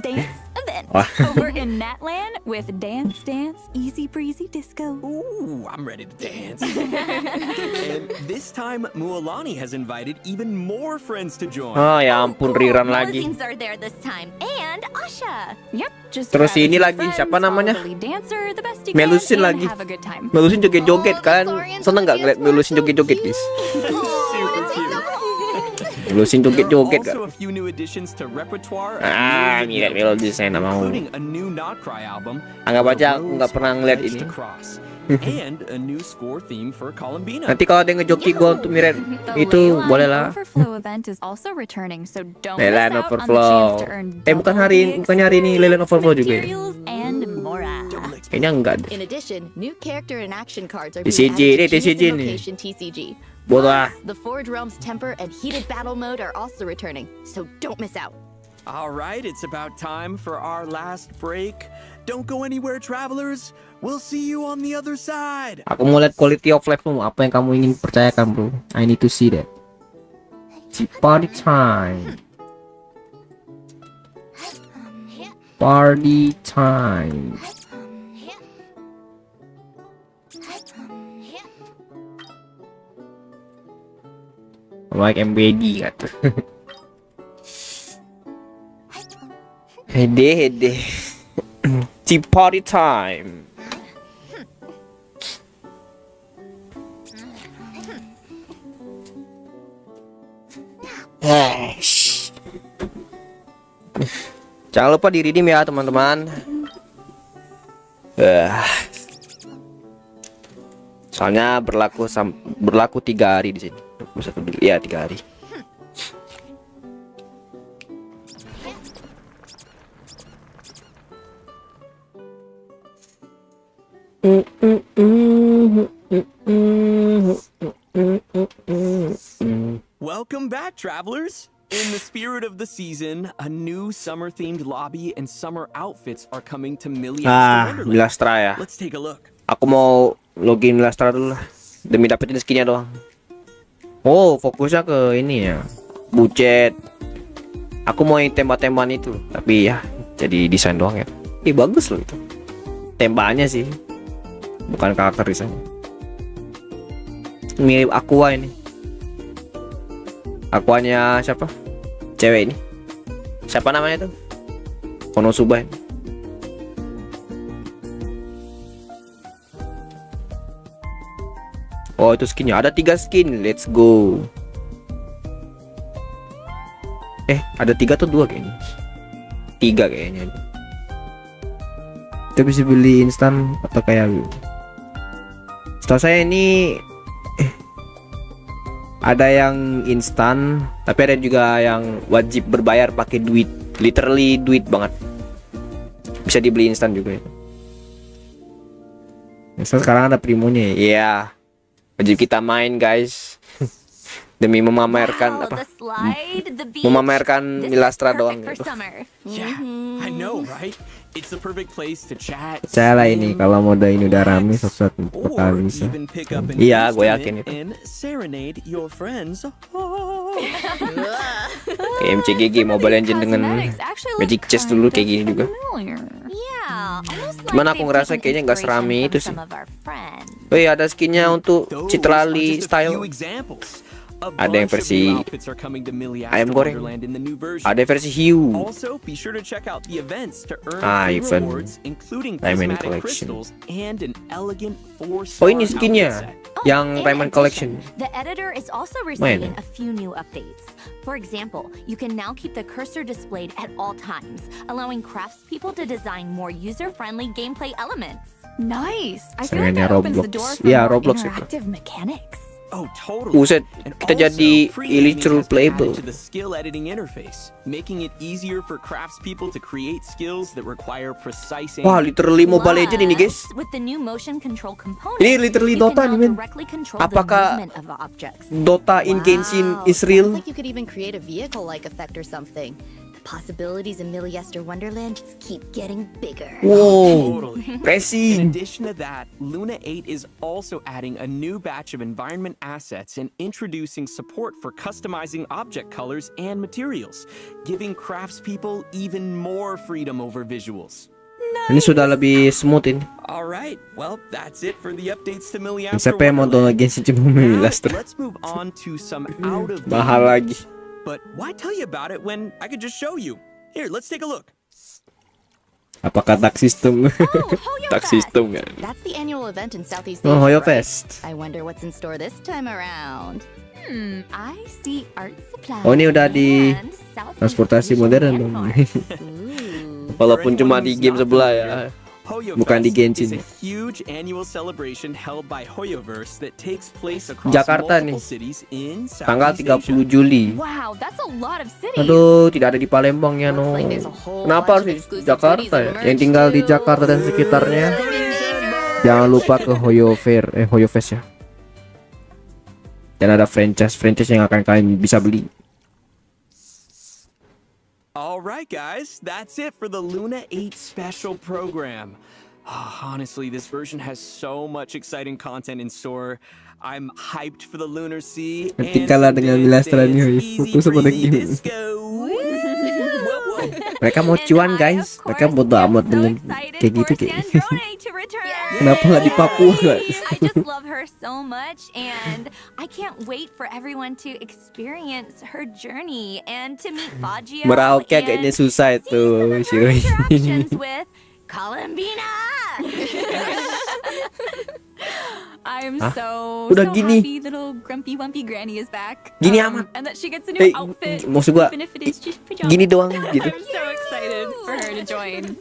dance event Wah. over in Natland with Dance Easy Breezy Disco. Ooh, I'm ready to dance. And this time, Mualani has invited even more friends to join. Oh ya ampun, Riran lagi. Limousines are there this time, and Asha. Yep, just Terus grab a ini few lagi, friends, siapa namanya? follow the lead dancer the best you Melusin can, lagi. and have a good time. Melusin joget-joget kan? Seneng nggak ngeliat Melusin joget-joget guys? Super cute. Melusin There are joget-joget kan? also a few new additions to repertoire. Ah, and new lihat melodi saya nggak mau. including a new Not Cry album. Anggap aja The aku nggak Rose pernah ngeliat Edged ini. Across, and a new score theme for Columbina. Nanti kalau ada yang ngejoki gua untuk Miret The itu Leyline boleh lah. Overflow event is also returning, so don't Leland miss out on the Overflow. chance to earn Bukan double bukannya hari ini Leland Overflow juga ya? materials and more. Kayaknya enggak deh. In addition, new character and action cards are TCG being nih, added to TCG Genius nih. Invocation TCG. Bodoh ah. The Forge Realm's Temper and Heated Battle Mode are also returning, so don't miss out. All right, it's about time for our last break. Don't go anywhere, travelers. We'll see you on the other side. Aku mau lihat quality of life mu. Apa yang kamu ingin percayakan bro? I need to see that. It's party time. Party time. Like MBD kata. Hede. It's party time. Jangan lupa di redeem ya teman-teman. Soalnya berlaku 3 hari di sini. 21 dulu ya 3 hari. Welcome back, travelers. In the spirit of the season, a new summer-themed lobby and summer outfits are coming to Millions to Wonderland. Lastra ya. Let's take a look. Aku mau login Lastra dulu lah demi dapetin skinnya doang. Oh, fokusnya ke ini ya. Bucet. Aku mau yang tembak-tembakan itu, tapi ya jadi desain doang ya. Bagus loh itu. Tembakannya sih. Bukan karakter desain. Mirip Aqua ini. Aquanya siapa? Cewek ini. Siapa namanya tuh? Konosuba. Oh itu skinnya. Ada 3 skin. Let's go. Ada 3 atau 2 kayaknya. 3 kayaknya. Kita bisa beli instan atau kayak setahu saya ini ada yang instan, tapi ada juga yang wajib berbayar pakai duit, literally duit banget. Bisa dibeli instan juga ya. Instan sekarang ada primonya ya. Wajib kita main guys. Demi memamerkan memamerkan Lastra doang gitu. Yeah, I know, right? It's the perfect place to chat. Salah ini kalau mode ini udah rame sosok bakal bisa. Iya, gue yakin itu. And serenade your friends. Kayak MCGG Mobile Legends dengan Magic Chess dulu kayak gini juga. Cuman aku ngerasa kayaknya nggak serame itu sih. Oh iya ada skinnya untuk Citrali style. Ada yang versi ayam goreng, ada versi hiu. Also, be sure to check out the events to earn free Event rewards, including Diamond prismatic Collection. crystals and an elegant 4-star Oh, ini outfit skinnya set. yang In Diamond Collection. addition, the editor is also Main. receiving a few new updates. For example, you can now keep the cursor displayed at all times, allowing craftspeople to design more user-friendly gameplay elements. Nice. I feel like that opens the door for more Roblox interactive mechanics. Oh, totally. Buset, And kita also, jadi pre-gaming literal has been playable. added to the skill editing interface, making it easier for craftspeople to create skills that require precise Wah, aim. literally Mobile Legends ini, guys. With the new motion control component, Ini literally you can Dota now nih, men. directly control Apakah the movement of objects. Dota in Genshin is Sounds real? like you could even create a vehicle-like effect or something. The possibilities in Milliester Wonderland just keep getting bigger. Wow, In racing. addition to that, Luna 8 is also adding a new batch of environment assets and introducing support for customizing object colors and materials, giving craftspeople even more freedom over visuals. Ini sudah lebih smooth ini. Alright, well, that's it for the updates to Milliester Siapa yang mau download Genshin cuma memilas tuh. Let's move on to some out of Mahal lagi. But why tell you about it when I could just show you? Here, let's take a look. Apakah tak sistem? Tak sistem kan? That's the annual event in Southeast Oh, Asia, Hoyo right? Fest. I wonder what's in store this time around. I see art supplies. Oh, ini udah di transportasi modern dong. Walaupun cuma di game sebelah ya. Hoyo Bukan di Fest is Genshin. a huge annual celebration held by Hoyoverse that takes place across Jakarta multiple nih. cities in Tanggal Southeast 30 Juli. Wow, that's a lot of cities. Aduh, tidak ada di Palembang ya, no. Kenapa harus di Jakarta ya? Yang tinggal di Jakarta dan sekitarnya, jangan lupa ke Hoyo Fest ya. Dan ada franchise yang akan kalian bisa beli. Alright guys, that's it for the Luna 8 special program. Honestly, this version has so much exciting content in store. I'm hyped for the Lunar Sea and Kalah some dengan dance Milastranya ya. easy Fokus sama breezy game. disco. Mereka mau cuan guys. Mereka bodo amat dengan kayak gitu kayak. Kenapa nggak di Papua guys? I just love her so much, and I can't wait for everyone to experience her journey and to meet Baggio Merauke and kayaknya susah itu Shiroi. interactions with Columbina. I'm Hah? so Udah gini. happy little grumpy wumpy granny is back. Gini amat. And that she gets a new Eh, outfit. maksud gua, even if it is just pajamas. gini doang gitu. I'm so excited for her to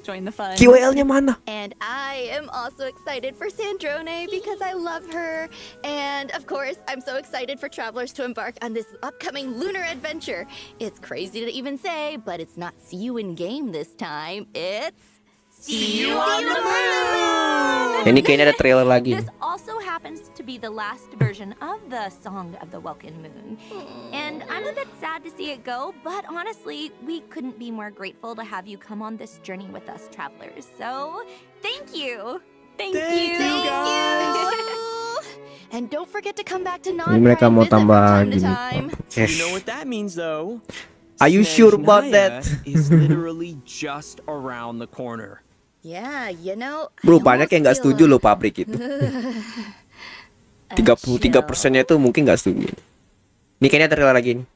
join the fun. QL-nya mana? And I am also excited for Sandrone because I love her. And of course, I'm so excited for travelers to embark on this upcoming lunar adventure. It's crazy to even say, but it's not see you in game this time. It's see you on the moon. Ini kayaknya ada trailer lagi. This also happens to be the last version of the Song of the Welkin Moon. And I'm a bit sad to see it go, but honestly, we couldn't be more grateful to have you come on this journey with us, travelers. So, thank you. Thank you guys. And don't forget to come back to Ini mereka mau tambah gini. You know what that means though? Are you sure about that? Is literally just around the corner. Yeah, you know. Bro, banyak yang nggak setuju loh pabrik itu. 33%-nya itu mungkin nggak setuju. Ini kayaknya trailer lagi nih.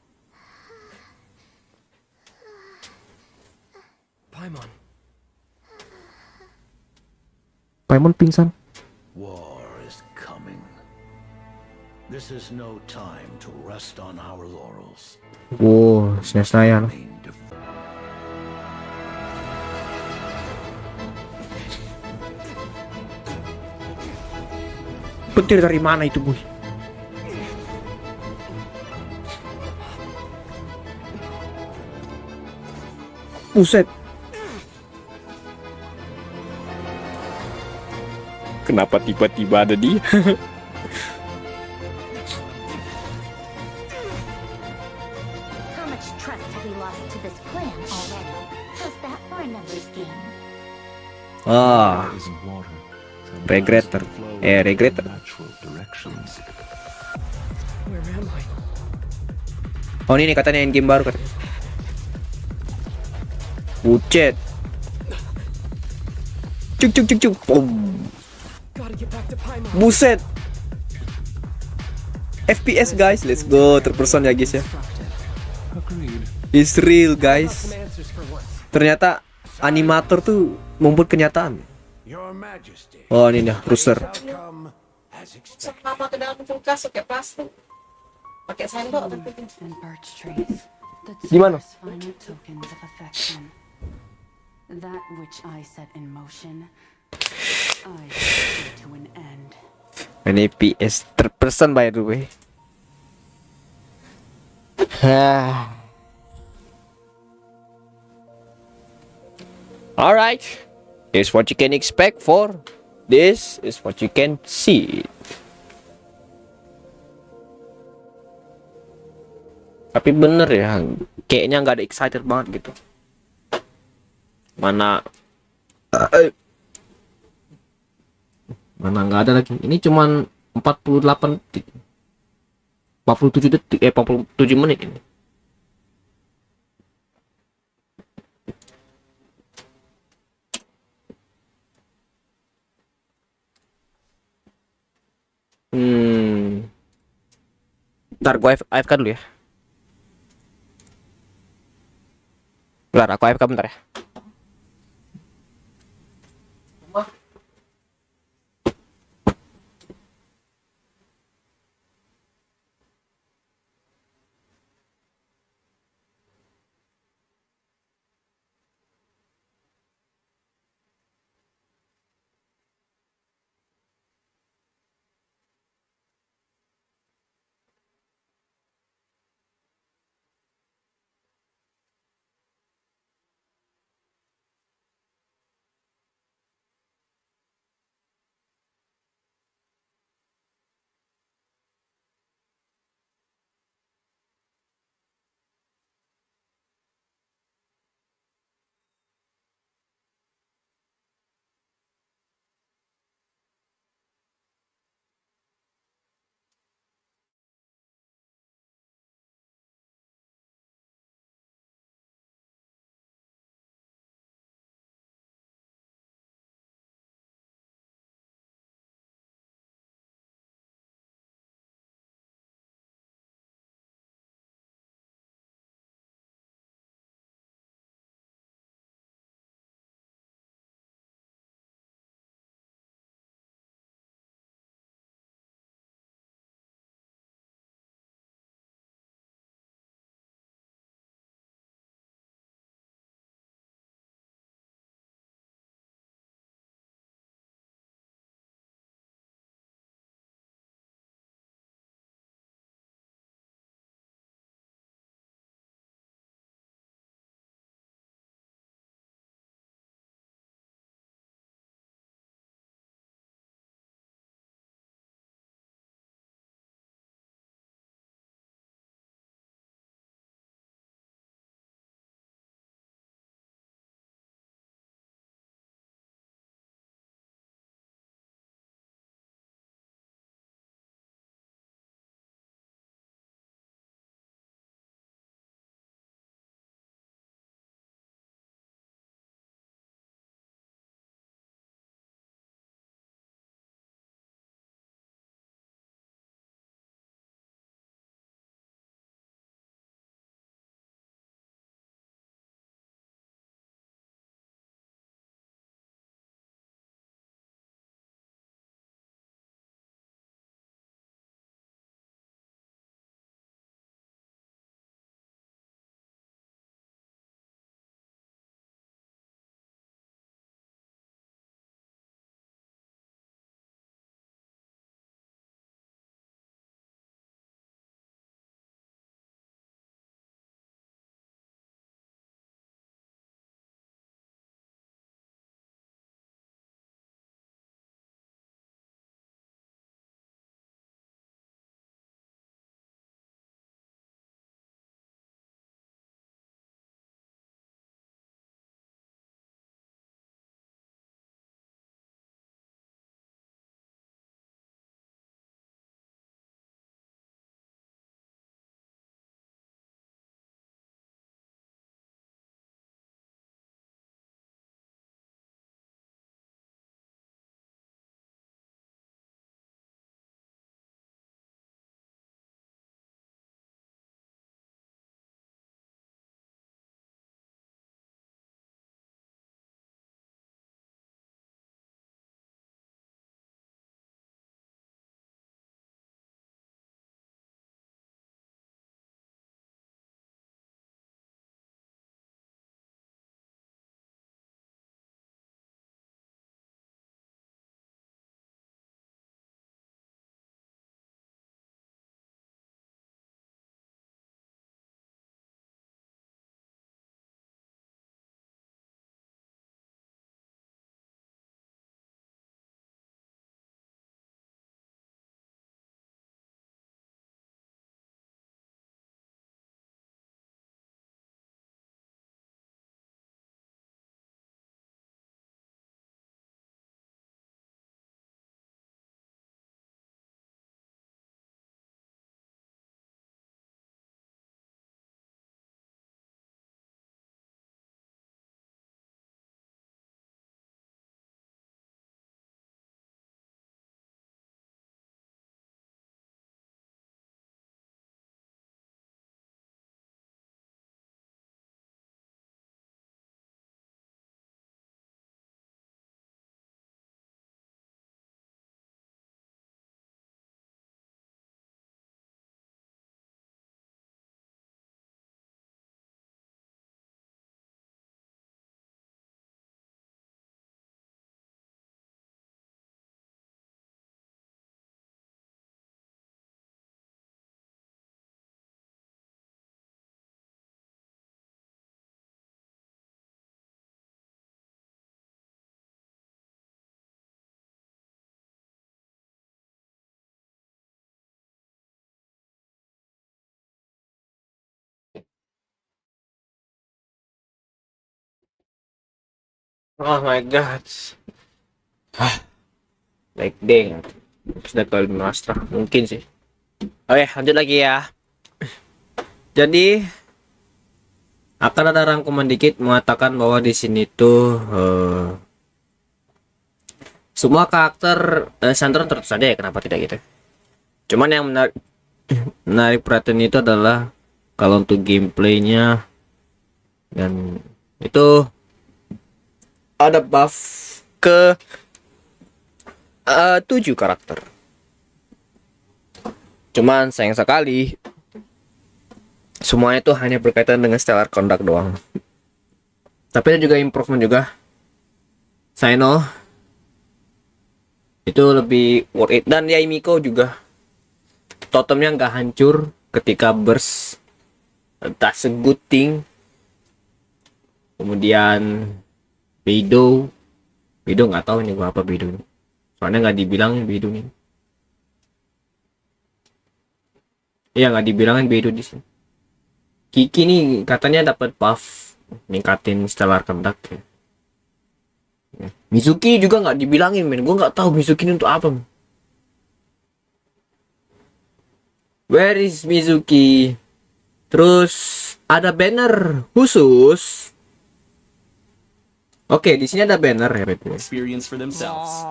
Paimon. Paimon pingsan. War is coming. This is no time to rest on our laurels. Wow, senang-senang. Petir dari mana itu, boy? Buset. Kenapa tiba-tiba ada dia? How much trust have we lost to this plan already? How's that for a numbers game? Ah. Regretter. Regretter. Where am I? Oh, ini nih katanya game baru katanya. Bucet. Cuk cuk cuk cuk. Boom. Gotta get back to Paimon. Buset. FPS guys, let's go. Third person ya guys ya. It's real guys. Ternyata animator tuh membuat kenyataan. Oh ini nih, Rooster. Sama ke dalam kulkas pakai plastik. Pakai sendok tapi. Gimana? That which I set in motion, I bring to an end. Ini FPS third person by the way. Alright, here's what you can expect for. This is what you can see. Tapi bener ya, kayaknya nggak ada excited banget gitu. Mana nggak ada lagi. Ini cuman 48 detik. 47 detik 47 menit ini. Ntar gue AFK dulu ya. Bentar, aku AFK bentar ya. Oh my god. Like deng. Sudah kalau master mungkin sih. Oke, lanjut lagi ya. Jadi akan ada rangkuman dikit mengatakan bahwa di sini tuh semua karakter Sandron tentu saja ya, kenapa tidak gitu. Cuman yang menarik perhatian itu adalah kalau untuk gameplaynya, dan itu ada buff ke 7 karakter. Cuman sayang sekali semuanya itu hanya berkaitan dengan stellar conduct doang. Tapi ada juga improvement juga. Saya know itu lebih worth it. Dan Yaimiko juga totemnya nggak hancur ketika burst. That's a good thing. Kemudian Beidou nggak tahu ini gua apa Beidou. Soalnya nggak dibilangin Beidou nih. Iya, nggak dibilangin Beidou di sini. Kiki nih katanya dapat buff ningkatin stellar conduct ya. Mizuki juga nggak dibilangin, men. Gue nggak tahu Mizuki ini untuk apa. Where is Mizuki? Terus ada banner khusus. Oke, di sini ada banner ya, Experience for themselves.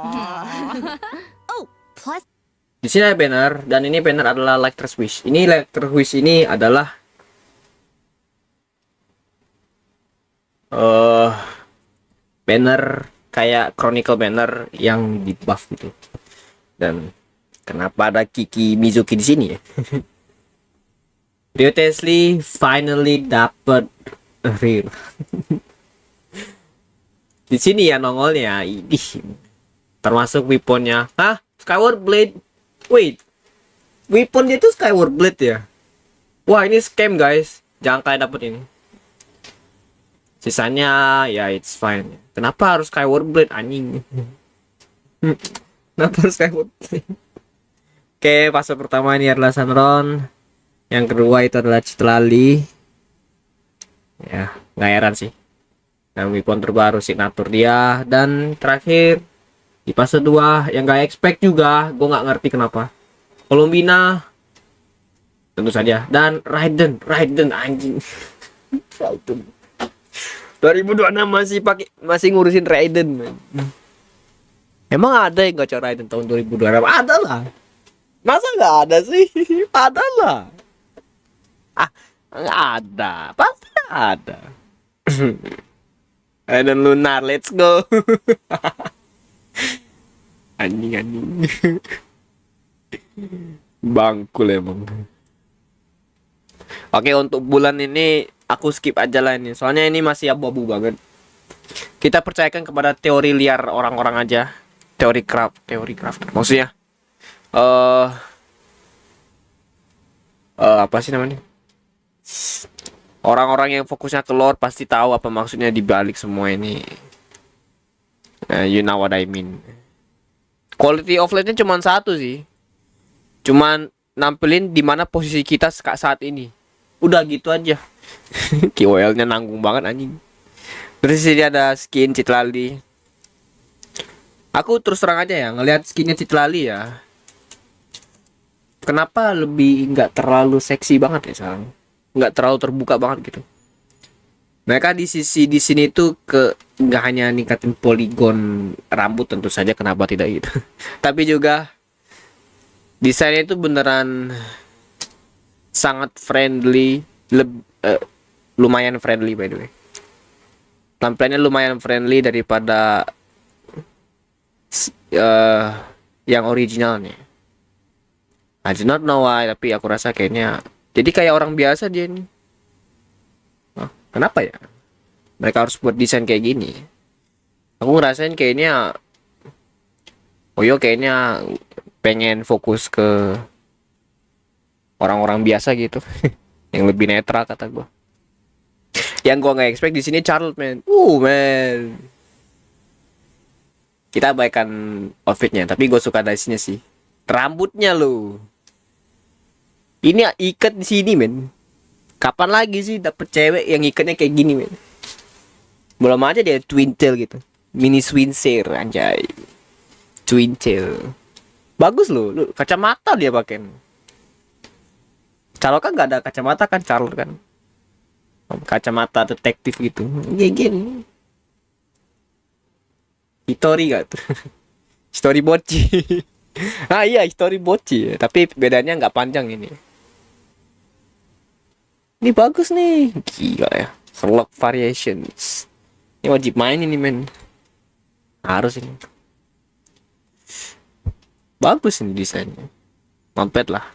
Oh, plus di sini ada banner, dan ini banner adalah Lecter's Wish. Ini Lecter's Wish ini adalah banner kayak Chronicle banner yang di buff gitu. Dan kenapa ada Kiki Mizuki di sini ya? Rio Tesli finally dapat real. Di sini ya nongolnya. Idih. Termasuk weaponnya. Hah? Skyward Blade. Wait. Weapon dia tuh Skyward Blade ya? Wah, ini scam guys. Jangan kayak dapet ini. Sisanya ya it's fine. Kenapa harus Skyward Blade anjing? Kenapa harus Skyward Blade? Oke, fase pertama ini adalah Sunron. Yang kedua itu adalah Citlali. Ya, nggak heran sih. Dan weapon terbaru signature dia. Dan terakhir di fase 2 yang nggak expect juga, gue nggak ngerti kenapa. Columbina tentu saja, dan Raiden anjing. Raiden 2026 masih ngurusin Raiden, man. Emang ada yang gacha Raiden tahun 2026? Ada lah. Masa nggak ada sih? Ada lah. Nggak ada. Pasti ada. Raiden Lunar, let's go. Anjing. Bangkul emang. Oke, untuk bulan ini aku skip aja lah ini. Soalnya ini masih abu-abu banget. Kita percayakan kepada teori liar orang-orang aja. Teori craft. Maksudnya apa sih namanya? Orang-orang yang fokusnya ke lore pasti tahu apa maksudnya dibalik semua ini. You know what I mean. Quality of life-nya cuma satu sih. Cuman nampilin di mana posisi kita saat ini. Udah gitu aja. KOL-nya nanggung banget anjing. Terus sini ada skin Citlali. Aku terus terang aja ya ngelihat skinnya Citlali ya. Kenapa lebih nggak terlalu seksi banget ya sekarang? Nggak terlalu terbuka banget gitu. Mereka di sini tuh nggak hanya ningkatin poligon rambut tentu saja, kenapa tidak gitu. Tapi juga desainnya itu beneran sangat friendly, lumayan friendly by the way. Tampilannya lumayan friendly daripada yang originalnya. I do not know why, tapi aku rasa kayaknya jadi kayak orang biasa dia nih. Kenapa ya mereka harus buat desain kayak gini? Aku ngerasain kayaknya Oyo kayaknya pengen fokus ke orang-orang biasa gitu. Yang lebih netral kata gue. Yang gue nggak expect di sini Charlotte, man. Man. Kita abaikan outfitnya, tapi gue suka dasinya sih. Rambutnya lo. Ini ikat di sini, men. Kapan lagi sih dapet cewek yang ikatnya kayak gini, men? Belum aja dia twin tail gitu. Mini Swincer anjay. Swincer. Bagus loh, lu kacamata dia pakai. Calo kan nggak ada kacamata kan, Calo kan. Kacamata detektif gitu. Gini. Hitori gak tuh? History boci. Ah iya, history boci. Tapi bedanya nggak panjang ini. Ini bagus nih. Gila ya. Slug variations. Ini wajib main ini men. Harus ini. Bagus ini desainnya. Mampet lah.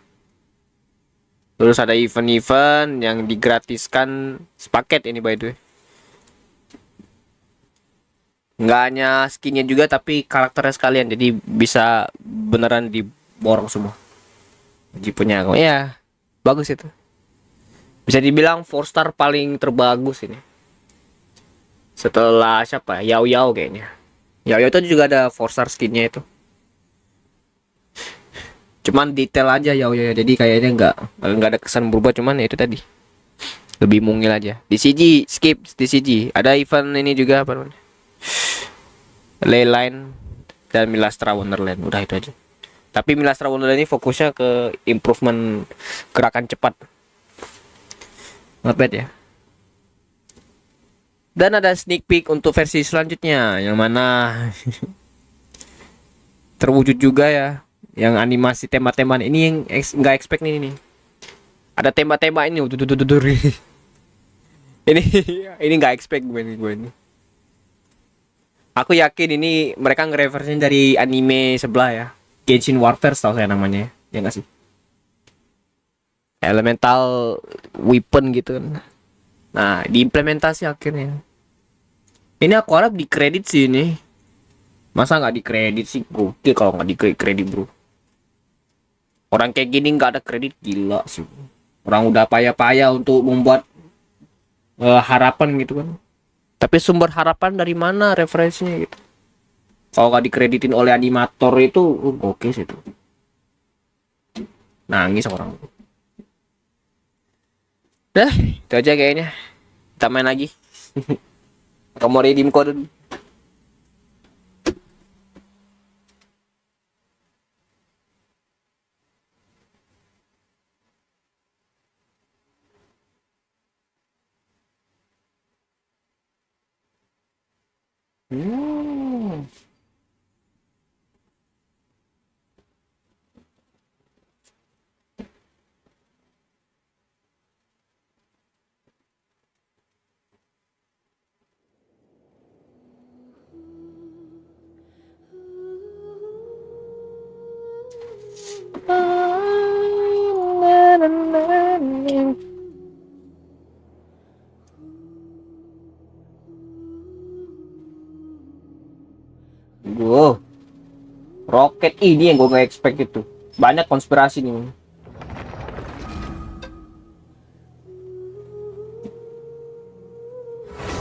Terus ada event-event yang digratiskan sepaket ini by the way. Nggak hanya skinnya juga tapi karakternya sekalian. Jadi bisa beneran diborong semua. Jadi punya ya bagus itu. Bisa dibilang 4 star paling terbagus ini. Setelah siapa? Yao Yao kayaknya. Yao Yao itu juga ada 4 star skinnya itu. Cuman detail aja Yao Yao. Jadi kayaknya nggak ada kesan berubah. Cuman ya itu tadi. Lebih mungil aja. Di CG skip di CG. Ada event ini juga apa namanya? Leyline dan Milastra Wonderland. Udah itu aja. Tapi Milastra Wonderland ini fokusnya ke improvement gerakan cepat. Not bad ya. Dan ada sneak peek untuk versi selanjutnya yang mana terwujud juga ya. Yang animasi tema-tema ini yang nggak expect nih. Ada tema-tema ini. Ini nggak expect gue ini. Aku yakin ini mereka nge-referensi dari anime sebelah ya. Genshin Warfare tahu saya namanya ya nggak sih? Elemental weapon gitu kan. Nah, diimplementasi akhirnya. Ini aku harap dikredit sih ini. Masa nggak dikredit sih? Gokil kalau nggak dikredit bro. Orang kayak gini nggak ada kredit gila sih. Orang udah payah-payah untuk membuat harapan gitu kan. Tapi sumber harapan dari mana referensinya gitu. Kalau nggak dikreditin oleh animator itu gokil sih itu. Nangis orang. Dah, itu aja kayaknya. Kita main lagi. Atau mau redeem code dulu. Wow, roket ini yang gue nggak expect itu. Banyak konspirasi nih.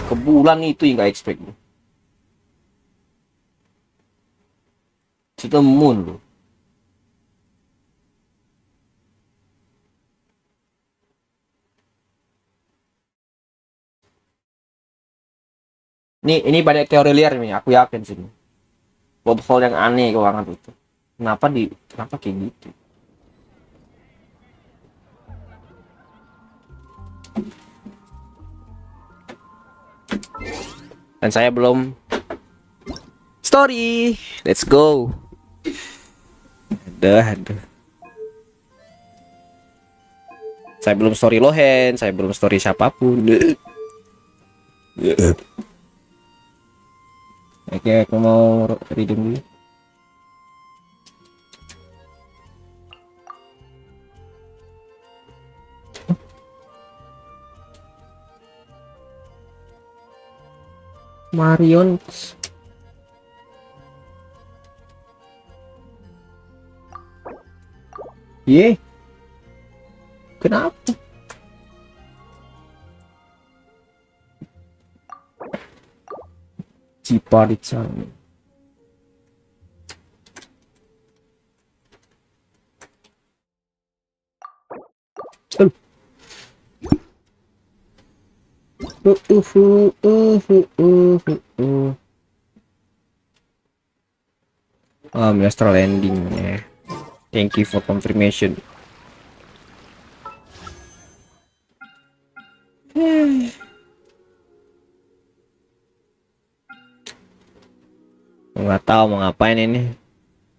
Ke bulan itu yang nggak expect. To the moon loh. Ini banyak teori liar nih, aku yakin sih. Waterfall yang aneh keuangan itu. Kenapa kayak gitu? Dan saya belum story. Let's go. Aduh. Saya belum story Lohen, saya belum story siapapun. Oke, aku mau redeem dulu. Marion. Ye. Kenapa? Ciparitsan. Astral ending ya. Thank you for confirmation. Nggak tahu mau ngapain ini.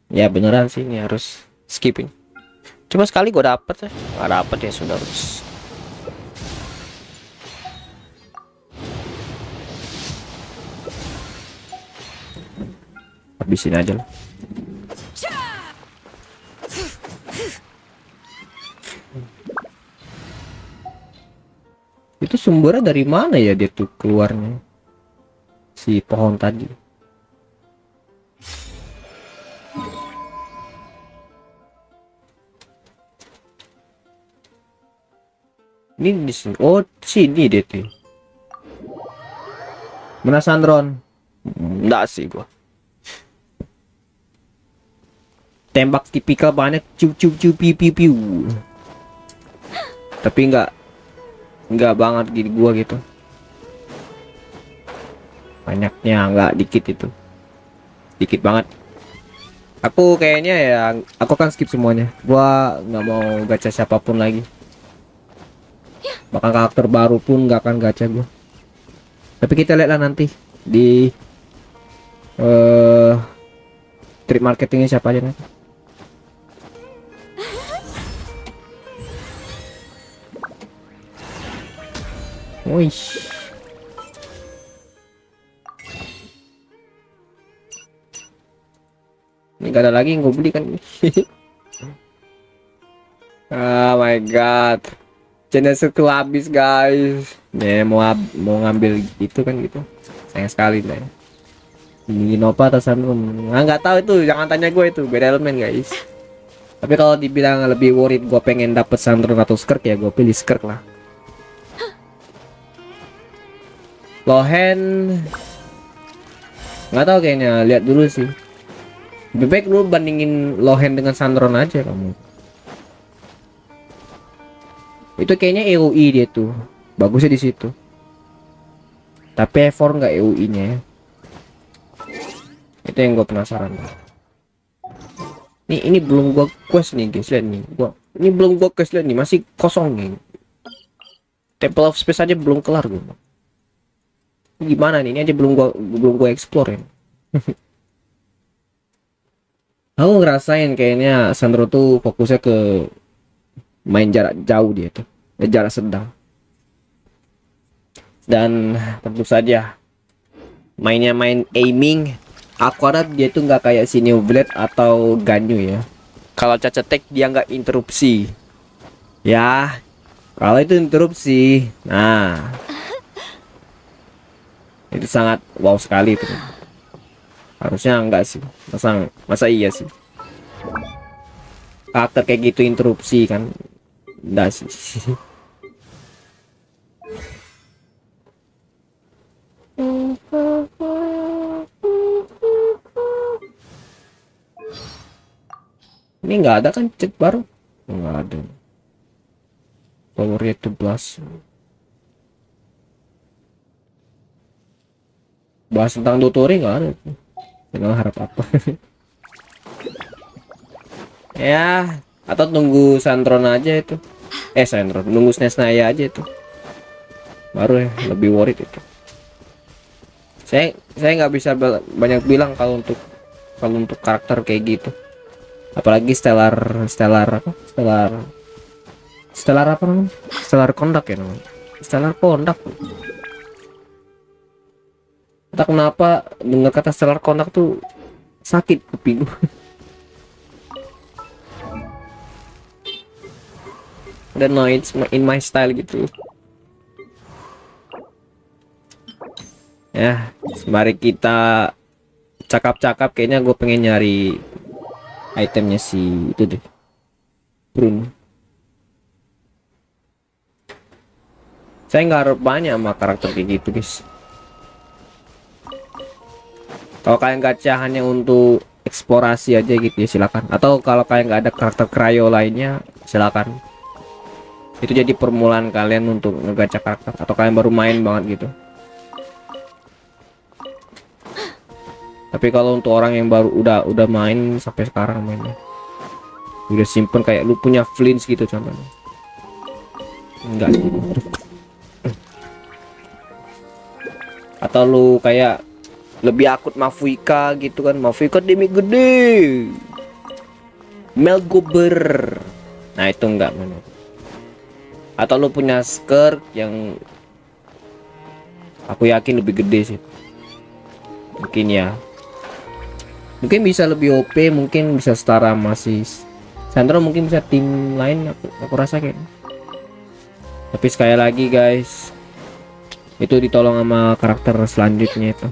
Ya beneran sih ini harus skipping. Cuma sekali gue dapet ya. Nggak dapet ya sudah harus. Habisin aja lah. Itu sumbernya dari mana ya dia tuh keluarnya? Si pohon tadi. Ini di sini. Oh, sini dia tuh. Mana Sandron? Enggak sih gua. Tembak tipikal banyak piu piu. Tapi enggak banget gini gua gitu. Banyaknya enggak dikit itu. Dikit banget. Aku kayaknya ya aku kan skip semuanya. Gua nggak mau gacha siapapun lagi. Bahkan karakter baru pun nggak akan gacha gua. Tapi kita lihatlah nanti di trip marketingnya siapa aja nih. Wih. Ini gak ada lagi yang gue beli kan. Oh my god. Channel suku habis guys. Nih mau ngambil itu kan gitu. Sayang sekali lah ya. Ini Nova atau Samsung. Nggak tahu itu, jangan tanya gue itu, beda elemen guys. Tapi kalau dibilang lebih worried gue pengen dapet Sandron atau Skirk ya gue pilih Skirk lah. Lohen nggak tahu kayaknya, lihat dulu sih. Lebih baik lu bandingin Lohen dengan Sandron aja kamu. Itu kayaknya EUI dia tuh, bagusnya di situ. Tapi Efor nggak EUI-nya ya. Itu yang gue penasaran. Ini belum gua quest nih guys, lihat nih. Ini belum gua quest, lihat nih, masih kosong nih. Temple of Space aja belum kelar gue. Gimana nih? Ini aja belum gua explore ya. Aku ngerasain kayaknya Sandro tuh fokusnya ke main jarak jauh dia tuh, jarak sedang. Dan tentu saja mainnya main aiming. Aku harap dia tuh nggak kayak si New Blade atau Ganyu ya. Kalau cacetek dia nggak interupsi. Ya, kalau itu interupsi, nah itu sangat wow sekali itu. Harusnya enggak sih. Masa iya sih? Karakter kayak gitu interupsi kan? Enggak sih. Ini nggak ada kan chat baru? Nggak ada. Power rate 11. Bahas tentang Dotori nggak ada. Jangan harap apa. Ya, atau tunggu Sandron aja itu. Sandron, nunggu Snesnaya aja itu. Baru ya lebih worried itu. Saya nggak bisa banyak bilang kalau untuk karakter kayak gitu. Apalagi stellar apa namanya? Stellar conduct ya namanya. Stellar conduct. Entah kenapa dengar kata stellar conduct tuh sakit kuping. Dan no, it's in my style gitu. Ya, mari kita cakap-cakap. Kayaknya gue pengen nyari itemnya si itu deh, Brun. Saya nggak harap banyak sama karakter kayak gitu guys. Kalau kalian gacha hanya untuk eksplorasi aja gitu ya silakan. Atau kalau kalian nggak ada karakter cryo lainnya silakan. Itu jadi permulaan kalian untuk ngegacha karakter. Atau kalian baru main banget gitu. Tapi kalau untuk orang yang baru udah main sampai sekarang mainnya, udah simpen kayak lu punya flinch gitu contohnya. Enggak gitu. Atau lu kayak lebih akut Mafuika gitu kan, Mafuika demi gede Melgober, nah itu enggak mana. Atau lu punya skirt yang aku yakin lebih gede sih, mungkin ya, mungkin bisa lebih OP, mungkin bisa setara masih Sandro, mungkin bisa tim lain, aku rasa kayak. Tapi sekali lagi guys, itu ditolong sama karakter selanjutnya itu.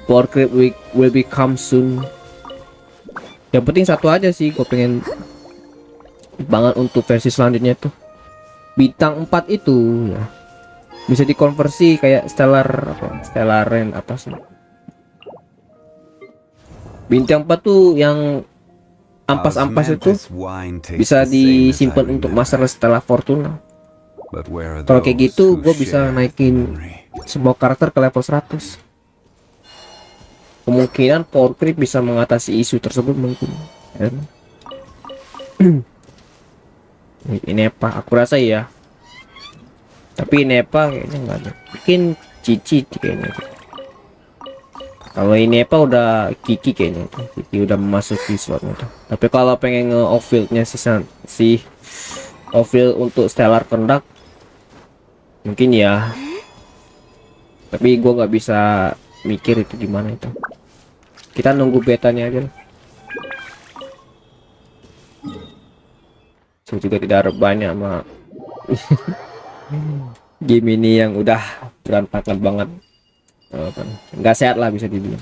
Power creep will become soon. Yang penting satu aja sih, gue pengen banget untuk versi selanjutnya tuh. Bintang 4 itu ya bisa dikonversi kayak stellar rank atas. Bintang 4 tuh yang ampas-ampas itu bisa disimpan untuk masalah setelah Fortuna. Kalau kayak gitu gue bisa naikin semua karakter ke level 100. Kemungkinan power creep bisa mengatasi isu tersebut mungkin. Ini apa? Aku rasa ya. Tapi ini apa kayaknya nggak ada. Mungkin Cici kayaknya. Kalau ini apa udah Kiki kayaknya. Kiki udah memasuki slotnya tuh. Tapi kalau pengen nge-off fieldnya si off field untuk stellar kendak, mungkin ya. Tapi gua nggak bisa mikir itu gimana itu. Kita nunggu betanya aja. Saya juga tidak harap banyak sama game ini yang udah berantakan banget. Nggak sehat lah bisa dibilang.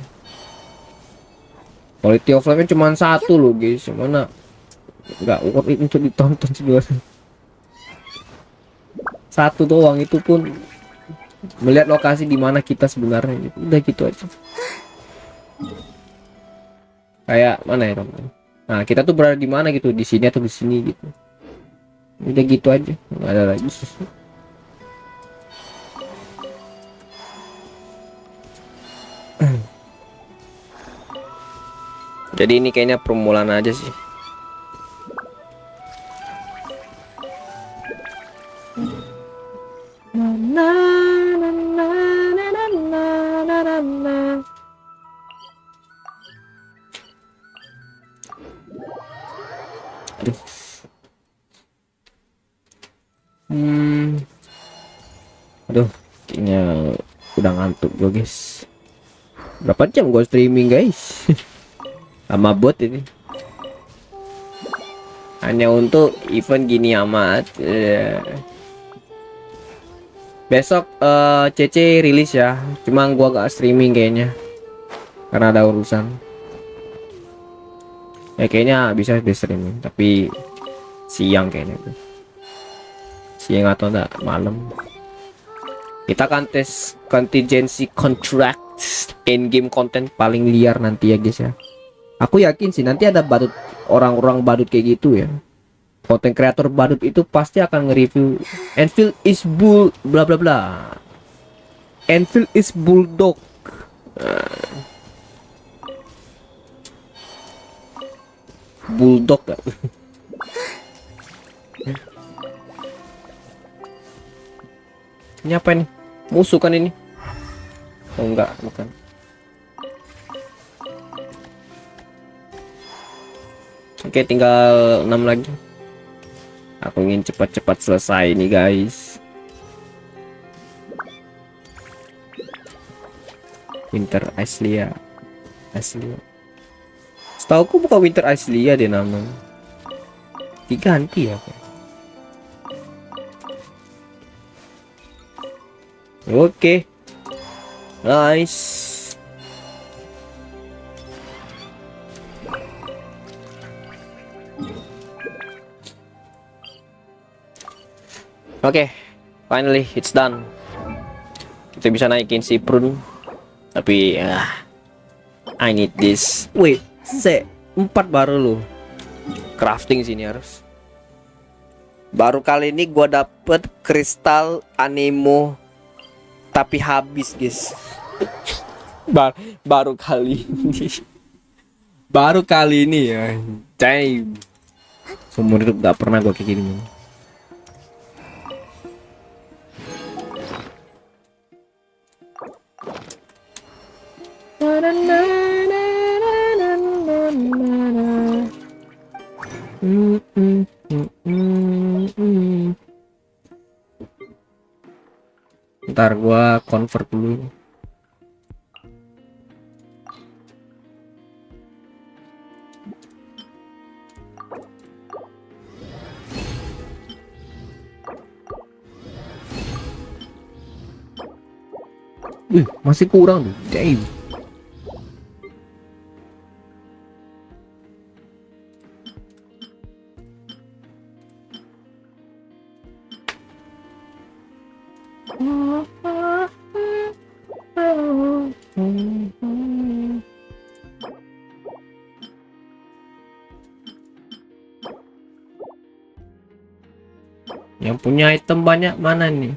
Quality of life-nya cuma 1 loh guys, mana nggak worth it untuk ditonton sebenarnya. 1 doang, itu pun melihat lokasi di mana kita sebenarnya gitu. Udah gitu aja. Kayak mana ya teman? Nah kita tuh berada di mana gitu, di sini atau di sini gitu. Udah gitu aja, nggak ada lagi. Jadi ini kayaknya permulaan aja sih. Aduh, kayaknya udah ngantuk gue guys. Berapa jam gue streaming guys? Sama bot ini. Hanya untuk event gini amat. Besok CC rilis ya. Cuma gua gak streaming kayaknya. Karena ada urusan. Ya kayaknya bisa di streaming, tapi siang kayaknya. Siang atau enggak malam. Kita kan tes contingency contract in game content paling liar nanti ya guys ya. Aku yakin sih nanti ada badut, orang-orang badut kayak gitu ya. Konten kreator badut itu pasti akan nge-review Enfield is bull bla bla bla. Enfield is bulldog. Bulldog gak? Ini apa nih? Musuh kan ini? Oh enggak, bukan. Oke, tinggal 6 lagi. Aku ingin cepat-cepat selesai nih guys. Winter Aslia. Setauku bukan Winter Aslia deh namanya. Diganti ya. Oke. Nice. Oke, finally it's done. Kita bisa naikin si prune. Tapi I need this. Wait, 4 baru loh. Crafting sini harus. Baru kali ini gua dapet kristal anemo tapi habis guys. Baru kali ini. Baru kali ini ya. Damn. Seumur hidup gak pernah gue kayak gini. Ntar gua convert dulu. Masih kurang tuh. Damn. Yang punya item banyak mana nih?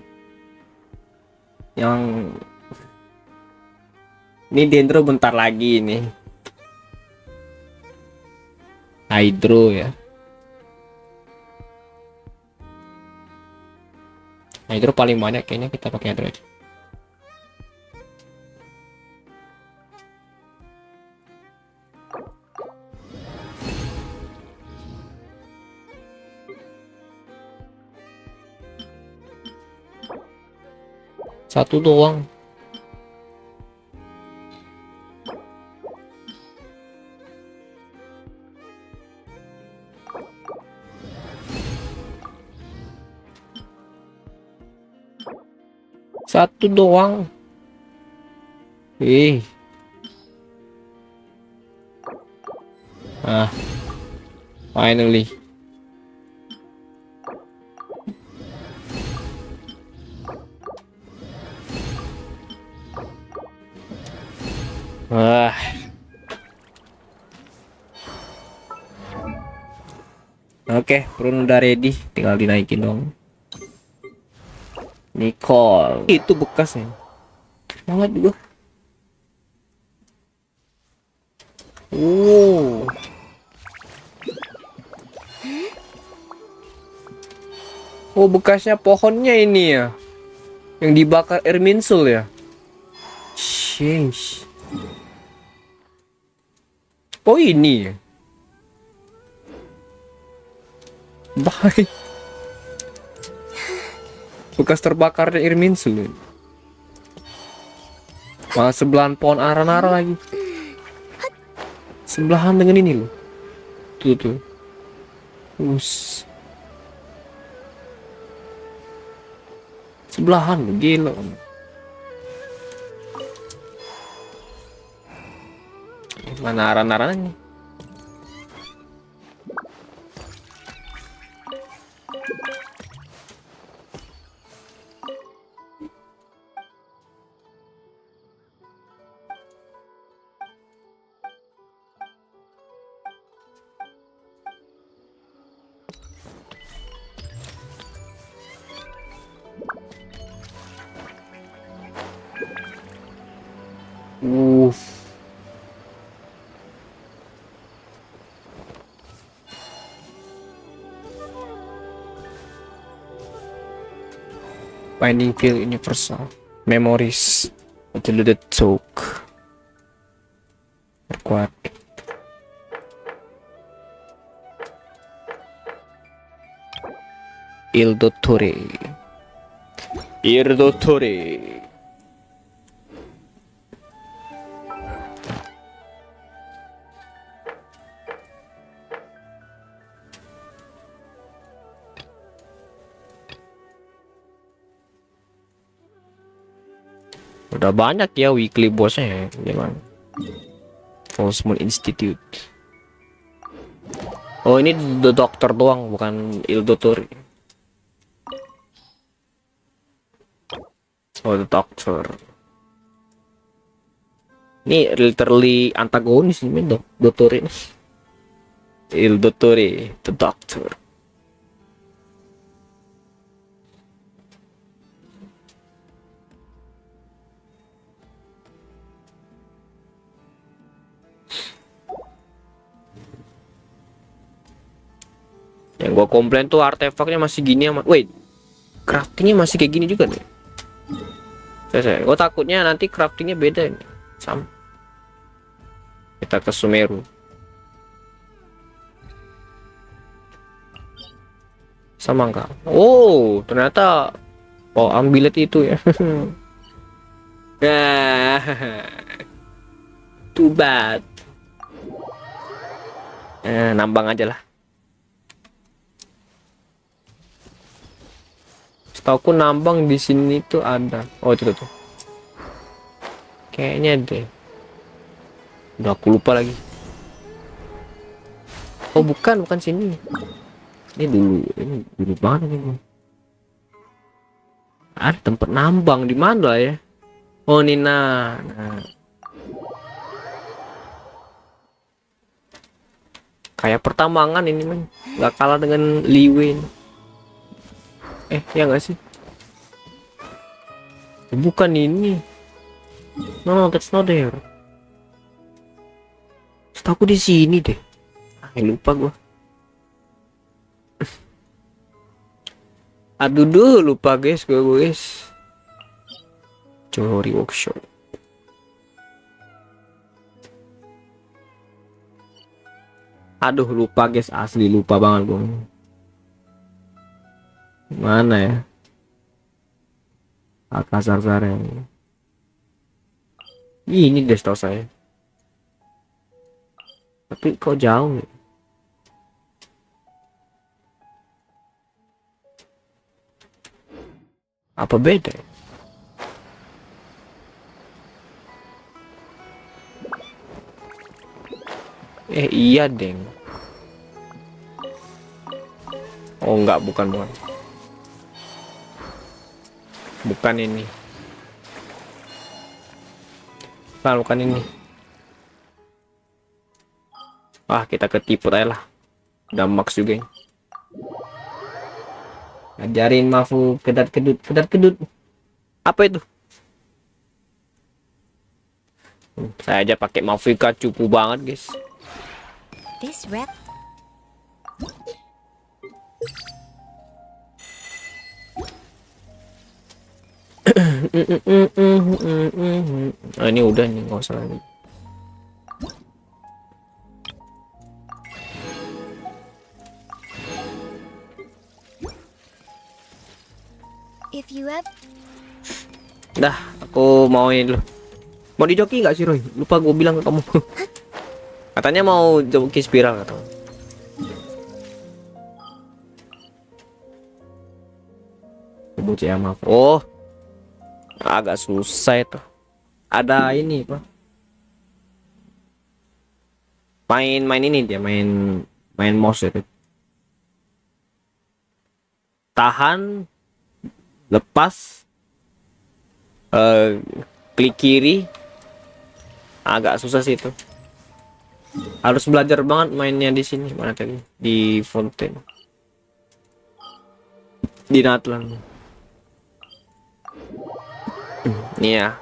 Yang ini dendro bentar lagi nih. Hydro ya. Hydro paling banyak kayaknya kita pakai hydro aja. Satu doang. Satu doang. Finally. Oke, Prun udah ready, tinggal dinaikin dong. Nicole, itu bekasnya. Banget juga. Oh, bekasnya pohonnya ini ya. Yang dibakar air minsul ya. Sheesh. Oh, ini ya. Bye. Bekas terbakarnya air minsul ya. Malah sebelahan pohon ara-ara lagi. Sebelahan dengan ini loh. Tuh. Sebelahan loh, gila. Mana ara-aranya? Binding field universal memories diluted talk kuat. Il dottore. Udah banyak ya weekly bosnya ya, gimana? False Moon Institute. Oh, ini The Doctor doang, bukan Il Dottore. Oh, The Doctor. Ini literally antagonis nih, Dottore. Il Dottore, The Doctor. Yang gua komplain tuh artefaknya masih gini amat. Wait, craftingnya masih kayak gini juga nih. Gua takutnya nanti craftingnya beda ini. Sama. Kita ke Sumeru. Sama enggak? Oh, ternyata ambil itu ya. Nah, too bad. Nambang aja lah. Setauku nambang di sini tuh ada. Oh, itu tuh. Kayaknya deh. Udah aku lupa lagi. Oh, bukan sini. Ini dulu banget ini. Ada tempat nambang di mana ya? Oh, Nina. Nah. Kayak pertambangan ini, man. Gak kalah dengan Liwin. Ya nggak sih? Bukan ini. No, that's not there. Setahu di sini deh. Lupa gua. Aduh, lupa guys. Johori workshop. Aduh, lupa guys, asli lupa banget gua. Mana ya? Kasar ya. Ini deh setahu saya. Tapi kok jauh ya? Apa beda? Iya deng. Oh enggak, bukan. Bukan ini. Bukan ini. Kita ketipu aja lah. Udah max juga ini. Ngajarin Mafu kedat kedut. Apa itu? Saya aja pakai Mafika cukup banget, guys. This rep. Ini udah nih, nggak usah lagi. If you have... Dah, aku mau ini dulu. Mau dijoki nggak sih, Roy? Lupa gue bilang ke kamu. Katanya mau joki spiral atau? Bocah maaf. Oh, agak susah itu. Ada ini pak. Main ini dia main mouse itu. Tahan, lepas, klik kiri. Agak susah sih itu. Harus belajar banget mainnya di sini. Mana tadi? Di Fountain. Di Natlan. Nih ya.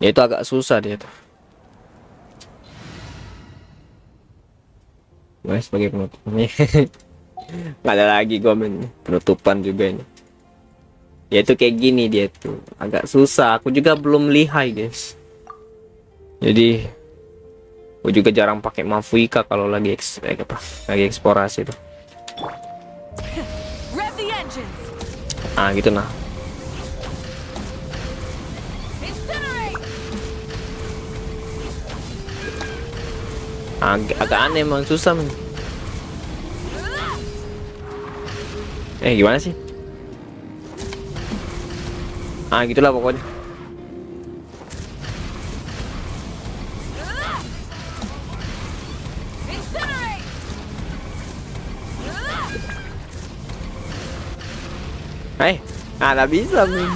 Ya itu agak susah dia tuh. Gue sebagai penutup ini. Nggak ada lagi gue penutupan juga ini. Ya itu kayak gini dia tuh. Agak susah. Aku juga belum lihai guys. Jadi gue juga jarang pakai Mafuika kalau lagi lagi eksplorasi tuh. Gitu nah. Agak aneh emang, susah men. Gimana sih? Gitulah pokoknya. Nggak bisa men.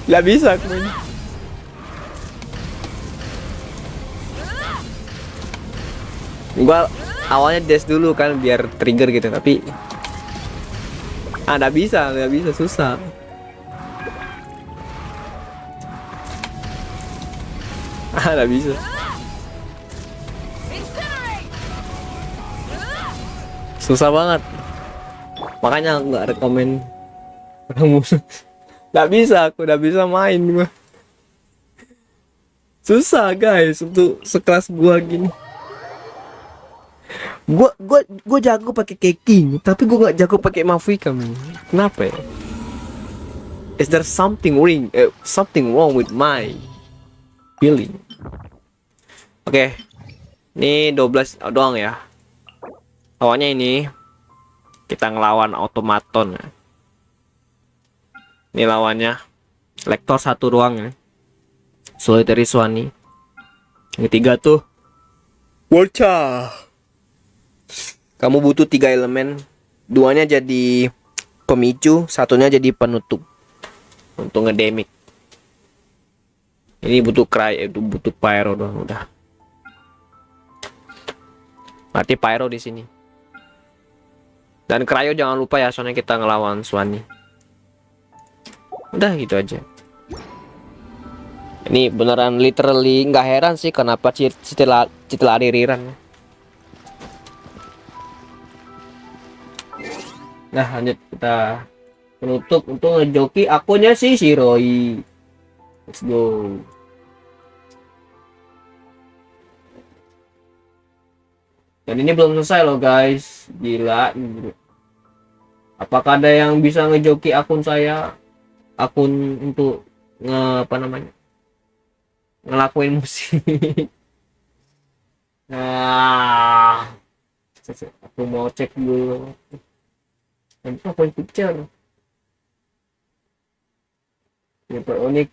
Nggak bisa men. Gua awalnya dash dulu kan biar trigger gitu, tapi nggak bisa susah. Nggak bisa. Susah banget. Makanya aku nggak rekomen orang musuh. Nggak bisa, aku udah bisa main gua. Susah guys untuk sekelas gua gini. Gua jago pakai Keking, tapi gua nggak jago pakai Mafika, man. Kenapa ya? Is there something wrong with my feeling? Oke. Ini 12 doang ya. Awalnya ini kita ngelawan automaton. Ini lawannya lektor satu doang ya. Solitary Swani. Yang ketiga tuh Worcha. Kamu butuh 3 elemen. Duanya jadi pemicu, satunya jadi penutup untuk ngedemik. Ini butuh butuh pyro doang udah. Berarti pyro di sini. Dan cryo jangan lupa ya, soalnya kita ngelawan Swani. Udah gitu aja. Ini beneran literally nggak heran sih kenapa citila ririran. Nah lanjut kita penutup untuk ngejoki akunnya si Shiroi. Let's go. Dan ini belum selesai loh guys. Gila. Apakah ada yang bisa ngejoki akun saya? Akun untuk ngelakuin musik. Nah, aku mau cek dulu. Ini akun picture. Super unik.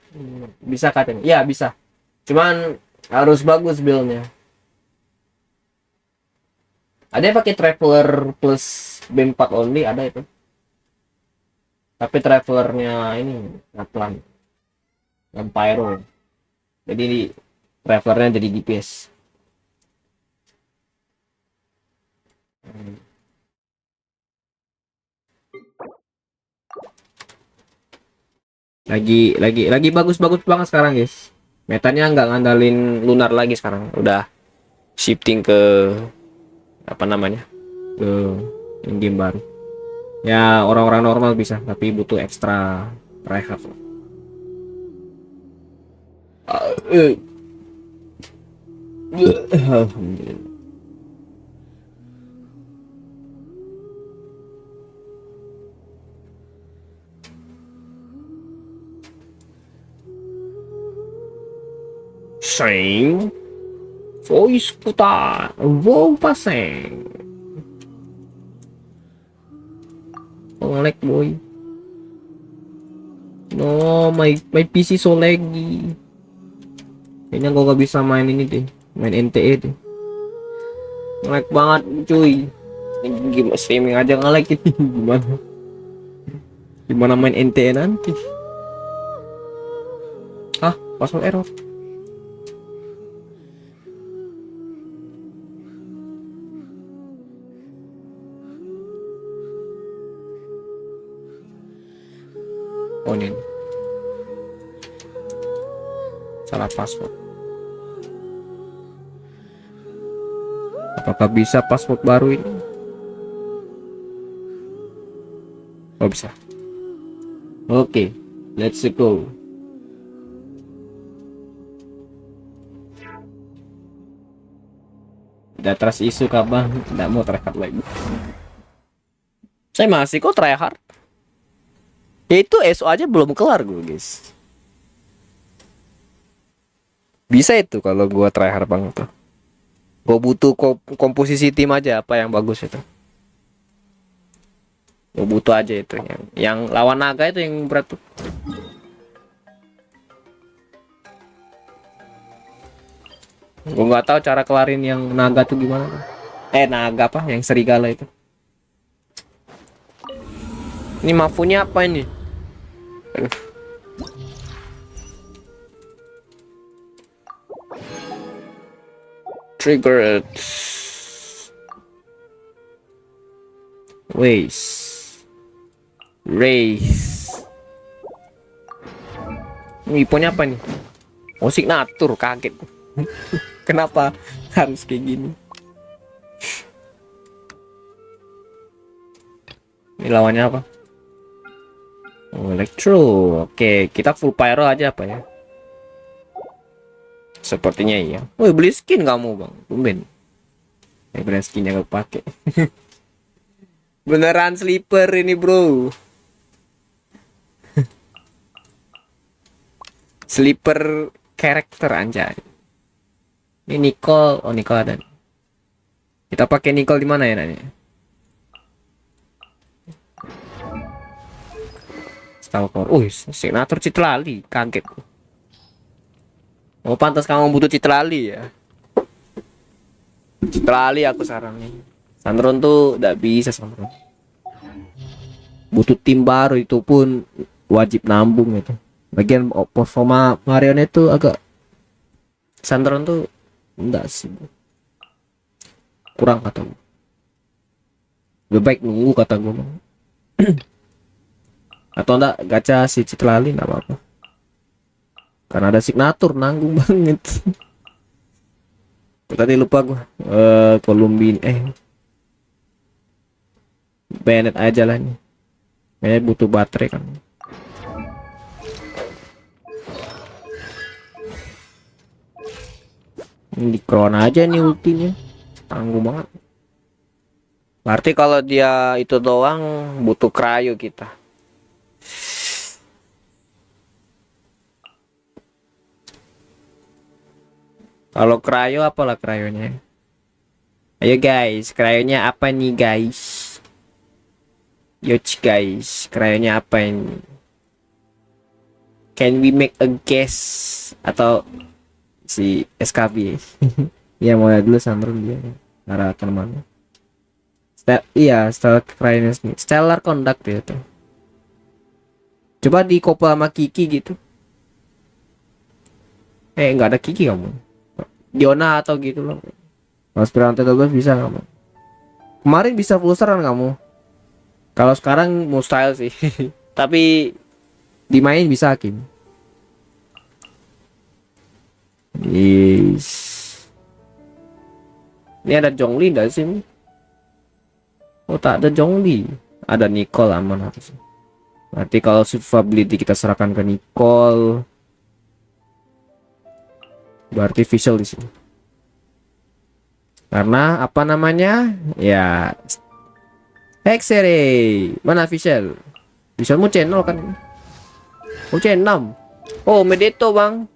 Bisa katanya? Ya bisa. Cuman harus bagus build-nya. Ada yang pakai traveler plus BEM 4 only, ada itu. Tapi travelernya ini pelan. Dan pyro. Jadi travelernya jadi DPS. Lagi bagus-bagus banget sekarang guys. Metanya nggak ngandalin lunar lagi sekarang. Udah shifting ke apa namanya, ke game baru ya. Orang-orang normal bisa, tapi butuh ekstra rehat. Alhamdulillah. Sing voice putar, wow pasang. Lag boy. No, my PC so laggy. Kayaknya gua gak bisa main ini deh, main NTE deh. Lag banget cuy. Gimana streaming aja nge-lag ini. Gimana main NTE nanti? Ah, password error. Oh ini salah password. Apakah bisa password baru ini? Oh bisa. Oke, let's go. Udah trust isu kabang, tidak mau tryhard lagi. Saya masih kok tryhard. Ya itu SO aja belum kelar gue guys. Bisa itu kalau gue tryhard banget tuh. Gue butuh komposisi tim aja apa yang bagus itu. Gue butuh aja itu yang lawan naga itu yang berat tuh. Gue nggak tahu cara kelarin yang naga tuh gimana. Naga apa? Yang serigala itu. Ini mafunya apa ini? Triggered. Race. Ini iponnya apa nih? Oh, signatur, kaget. Kenapa harus kayak gini? Ini lawannya apa? Oh, Electro. Oke, kita full pyro aja apa ya? Sepertinya iya. Woi, beli skin kamu, Bang. Tumben. Brand skinnya gak pakai. Beneran sleeper ini, bro. Sleeper karakter anjay. Ini Nicole. Oh, Nicole ada. Kita pakai Nicole di mana ya nanya? Stalker. Signature Citlali. Kaget. Oh, pantas kamu butuh Citlali ya. Citlali aku sarannya. Sandron tuh tidak bisa Sandron. Butuh tim baru, itu pun wajib nambung itu. Bagian performa Marion itu agak Sandron tuh enggak sih. Kurang kata gue. Lebih baik nunggu kata gue. Atau enggak gacha si Citlali enggak apa-apa. Karena ada signatur nanggung banget. Tadi lupa gua. Columbine Bennett aja lah nih. Kayaknya butuh baterai kan. Ini di crown aja nih ultinya. Tangguh banget. Berarti kalau dia itu doang butuh cryo kita. Kalau cryo apalah cryonya? Ayo guys, cryonya apa nih guys? Yoch guys, cryonya apa ini? Can we make a guess? Atau si SKB? Ya mulai dulu Sandron dia. Arah kemana? Iya, stellar cryonya nih. Stellar conduct ya tuh. Coba di couple sama Kiki gitu. Nggak ada Kiki kamu. Diona atau gitu loh. Aspiran T12 bisa kamu. Kemarin bisa full seran kamu. Kalau sekarang mustahil sih. Tapi dimain bisa Kim. Yes. Ini ada Zhongli enggak sih? Oh, tak ada Zhongli. Ada Nicole aman harusnya. Berarti kalau survivability kita serahkan ke Nicole. Berarti visual di sini. Karena apa namanya? Ya. X-ray. Mana visual? Visualmu channel kan? Oh, C6. Oh, Medeto, Bang.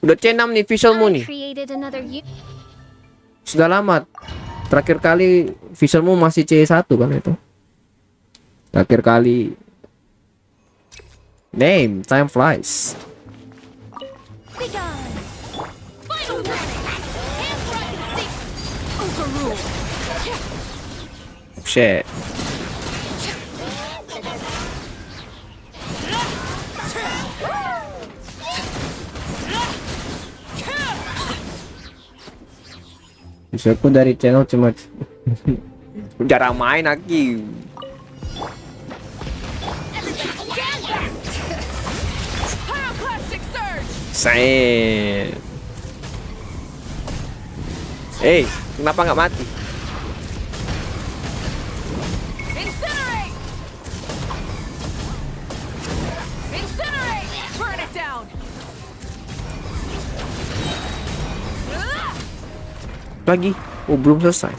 Udah C6 nih visualmu nih. Sudah lama. Terakhir kali visualmu masih C1 kan itu. Terakhir kali. Name, time flies. Shit. Bisa aku dari channel cuma jarang main lagi. Saya. Kenapa nggak mati? Lagi, belum selesai.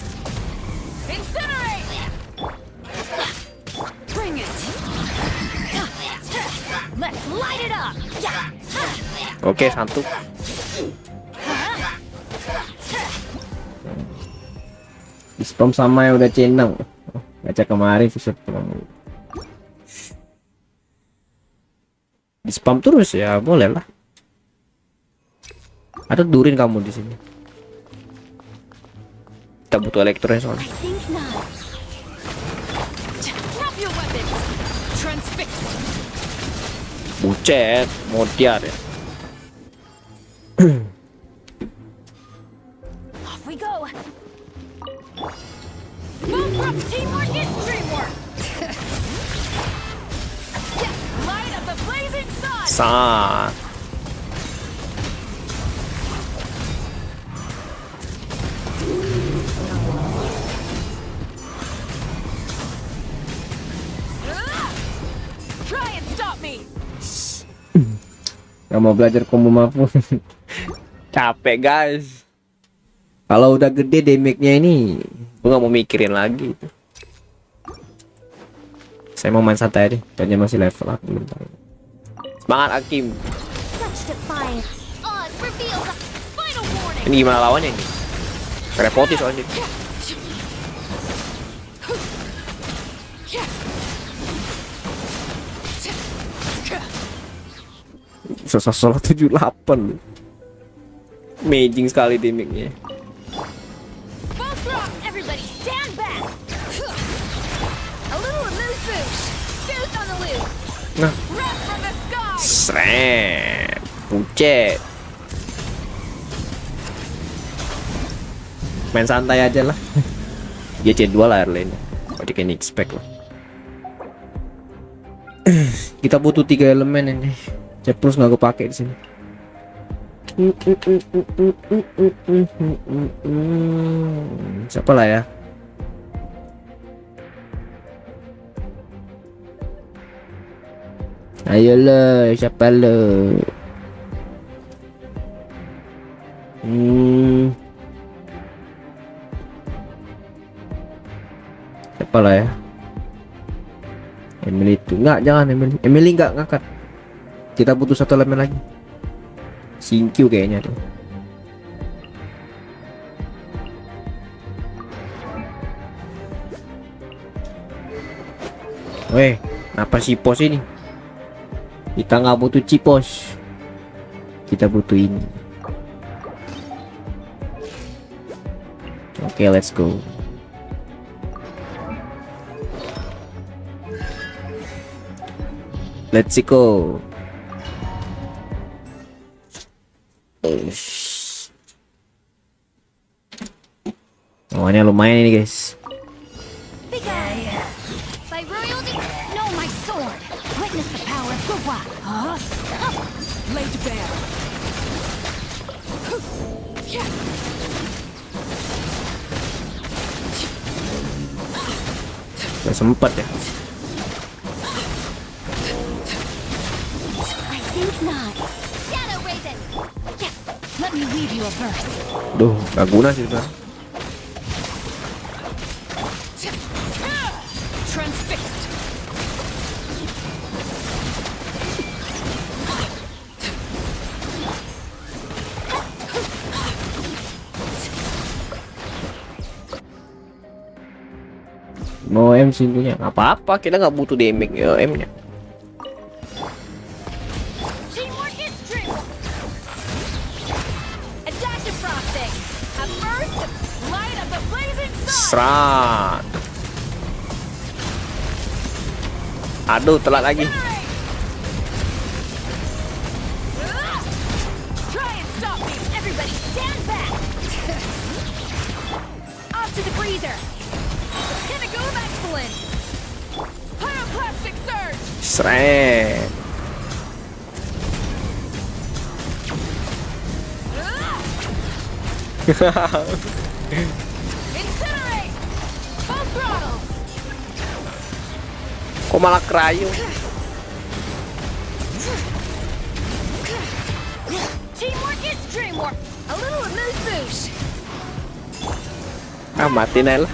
Oke, satu. Di spam sama yang udah C6. Baca kemarin susah ketemu. Di spam terus ya, boleh lah. Ada durin kamu di sini. Kita butuh elektronya soalnya. Bucet, modiar ya. Off we go. Teamwork is dreamwork. Light up the blazing sun. Sun. Gak mau belajar combo maupun. Capek guys. Kalau udah gede damage-nya ini, gue gak mau mikirin lagi. Saya mau main santai aja, kayaknya masih level up. Semangat Hakim. Ini gimana lawannya ini? Repoti soalnya. Salah 78. Amazing sekali damage-nya. Nah, sret, pucet. Main santai aja lah. Dia C2 lah airline. What you can expect lah. Kita butuh 3 elemen ini. C plus nggak kepake di sini. Siapa lah ya? Ayolah, siapa lo? Siapa lah ya? Emily itu nggak, jangan Emily. Emily nggak ngangkat. Kita butuh 1 elemen lagi. Sinkyu kayaknya tuh. Weh, kenapa si pos ini? Kita nggak butuh cipos. Kita butuh ini. Oke, let's go. Let's go. Lawannya lumayan ini guys. By royalty, know my sword. Witness the power of Bahwa. Laid bare. Gak sempet ya. I think not. Shadow Raven. Yeah. Let me weave you a verse. Duh, gak guna sih kan. Transfixed. Mau M sintunya nggak apa-apa, kita nggak butuh damage ya M nya. Serat. Aduh, telat lagi. Seret. Kok malah kerayu? Ah, matiin aja lah.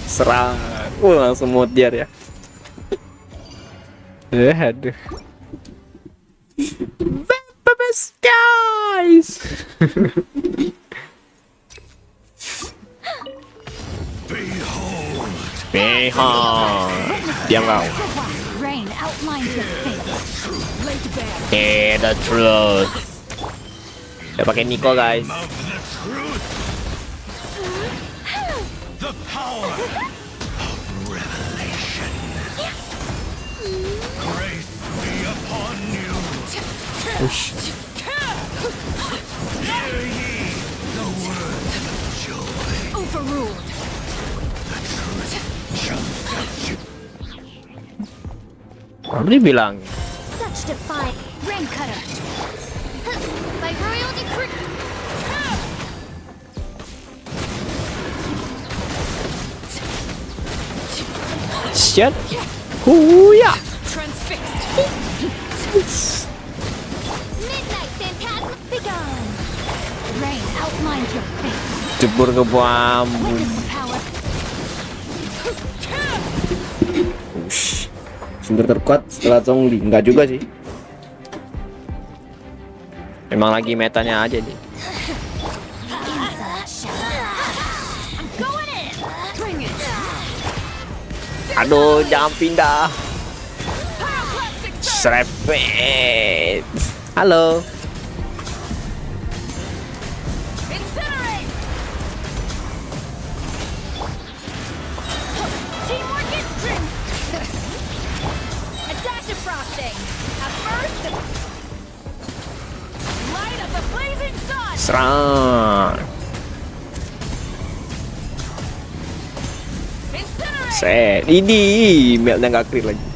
Serang. Langsung modiar ya. Aduh. Best guys. Behold. Dia kau. Rain outlines the fate. The truth. Dia pakai Nico guys. The power of revelation. Grace be upon you. Hear ye the words of joy. Overruled. The truth shall set you. Baru dibilang. Such defy rain cutter. By royal decree. Shit. Huya. Transfixed. Midnight. Mine's your fate. Jebur ke bambu. Witness the power. Ush. Sumber terkuat setelah Zhongli. Enggak juga sih. Emang lagi metanya aja deh. I'm going in. Bring it. Aduh, jangan pindah. Serepet. Halo. Incinerate. Teamwork is strength. A dash of frosting. At first, light up the blazing sun. Serang. Set. Ini meltnya nggak clear lagi.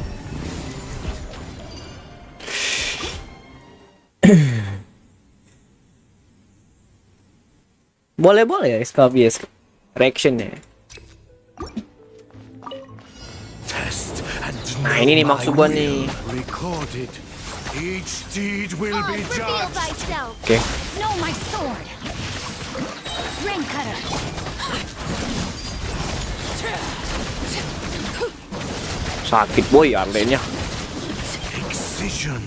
Boleh ya SKBS reaction ya. Nah ini nih maksud gua nih. Reveal thyself. Oke. Know my sword. Rain cutter. Sakit boy arlenya. Excision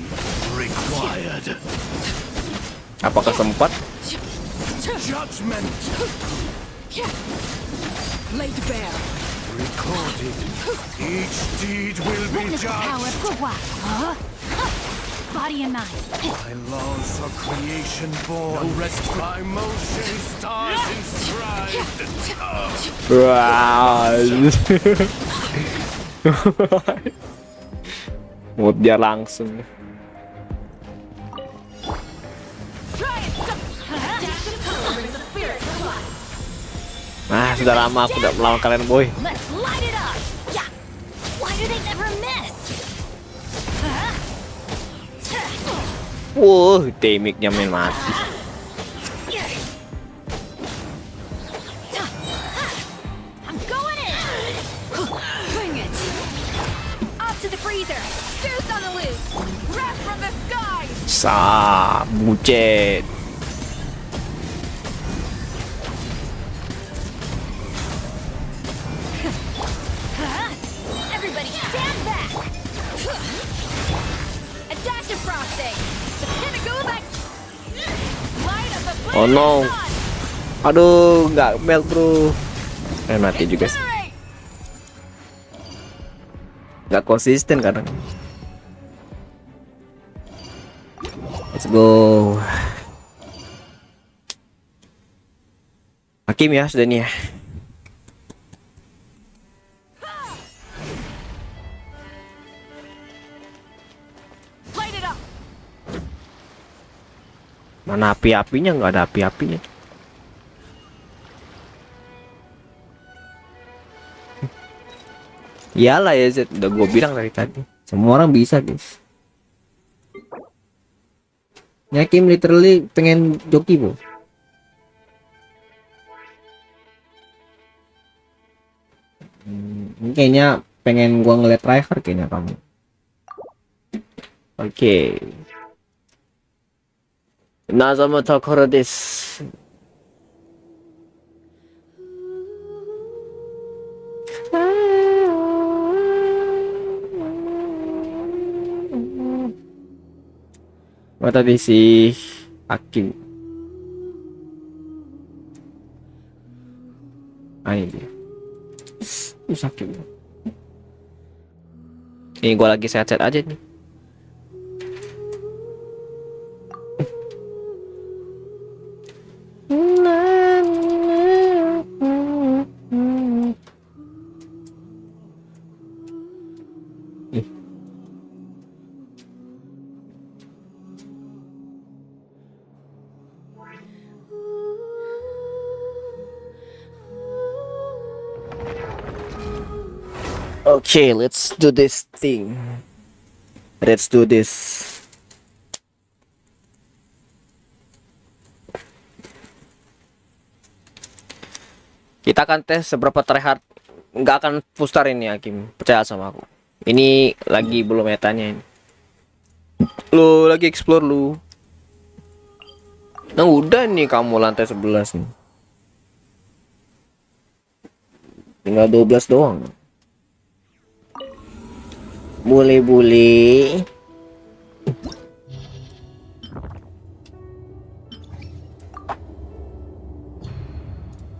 required. Apakah sempat? Judgment Laid bare. recorded. Each deed will be Witness the power of judged Gua. Huh? Body and mind. by laws of creation born. No rest by motion, stars inscribed. Wow. Mau biar langsung. Nah, sudah lama aku tidak melawan kalian, boy. Let's light it up. Yeah. Why do they never miss? Damage-nya main mati. I'm going in. Bring it. Up to the freezer. Juice on the loose. Wrath from the sky. Bucet. Everybody stand back. A dash of frosting. The pinnacle of light up the Oh no. Aduh, nggak melt bro. Mati juga sih. Nggak konsisten kadang. Let's go. Hakim ya sudah nih ya. Mana api-apinya? Nggak ada api-apinya. Iyalah ya Z, udah gue bilang dari tadi. Semua orang bisa guys. Nyakim literally pengen joki bu. Ini kayaknya pengen gua ngeliat tryhard kayaknya kamu. Oke. Nazama Tokoro desu. Mata di si Hakim. Ini dia. Sakit. Ini gua lagi sehat-sehat aja nih. Okay, let's do this thing. Let's do this. Kita akan tes seberapa tryhard. Nggak akan pustarin ya Hakim. Percaya sama aku. Ini lagi belum metanya ini. Lu lagi explore lu. Nah udah nih kamu lantai 11 nih. Tinggal 12 doang. Boleh.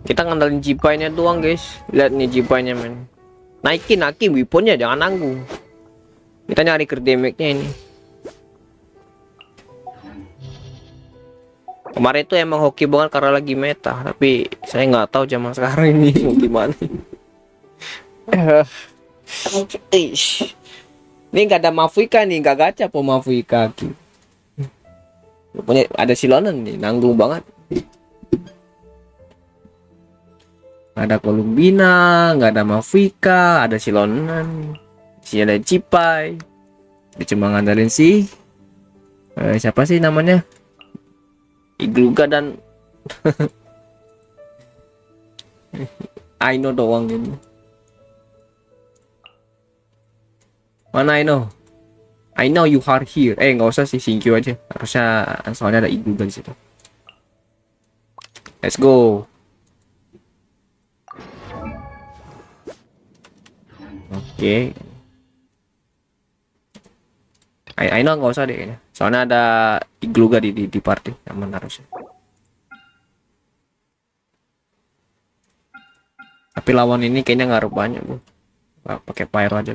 Kita ngandalin jipainya doang guys. Lihat nih jipainya men. Naikin weaponnya, jangan nanggung. Kita nyari ke damage-nya ini. Kemarin itu emang hoki banget karena lagi meta, tapi saya nggak tahu zaman sekarang ini mau gimana. Ini nggak ada Mafuika nih, nggak gacha po Mafuika. Punya ada silonan nih, nanggung banget. Nggak ada Columbina, nggak ada Mafuika, ada silonan, sini ada Cipai. Dia cuma ngandalin sih. Siapa sih namanya? Igluga dan Aino doang ini. Mana Aino? I know you are here. Nggak usah sih, Shinkyu aja. Harusnya soalnya ada Igluga di situ. Let's go. Oke. I know nggak usah deh kayaknya. Soalnya ada Igluga di party, aman harusnya. Tapi lawan ini kayaknya ngaruh banyak bu. Pakai pyro aja.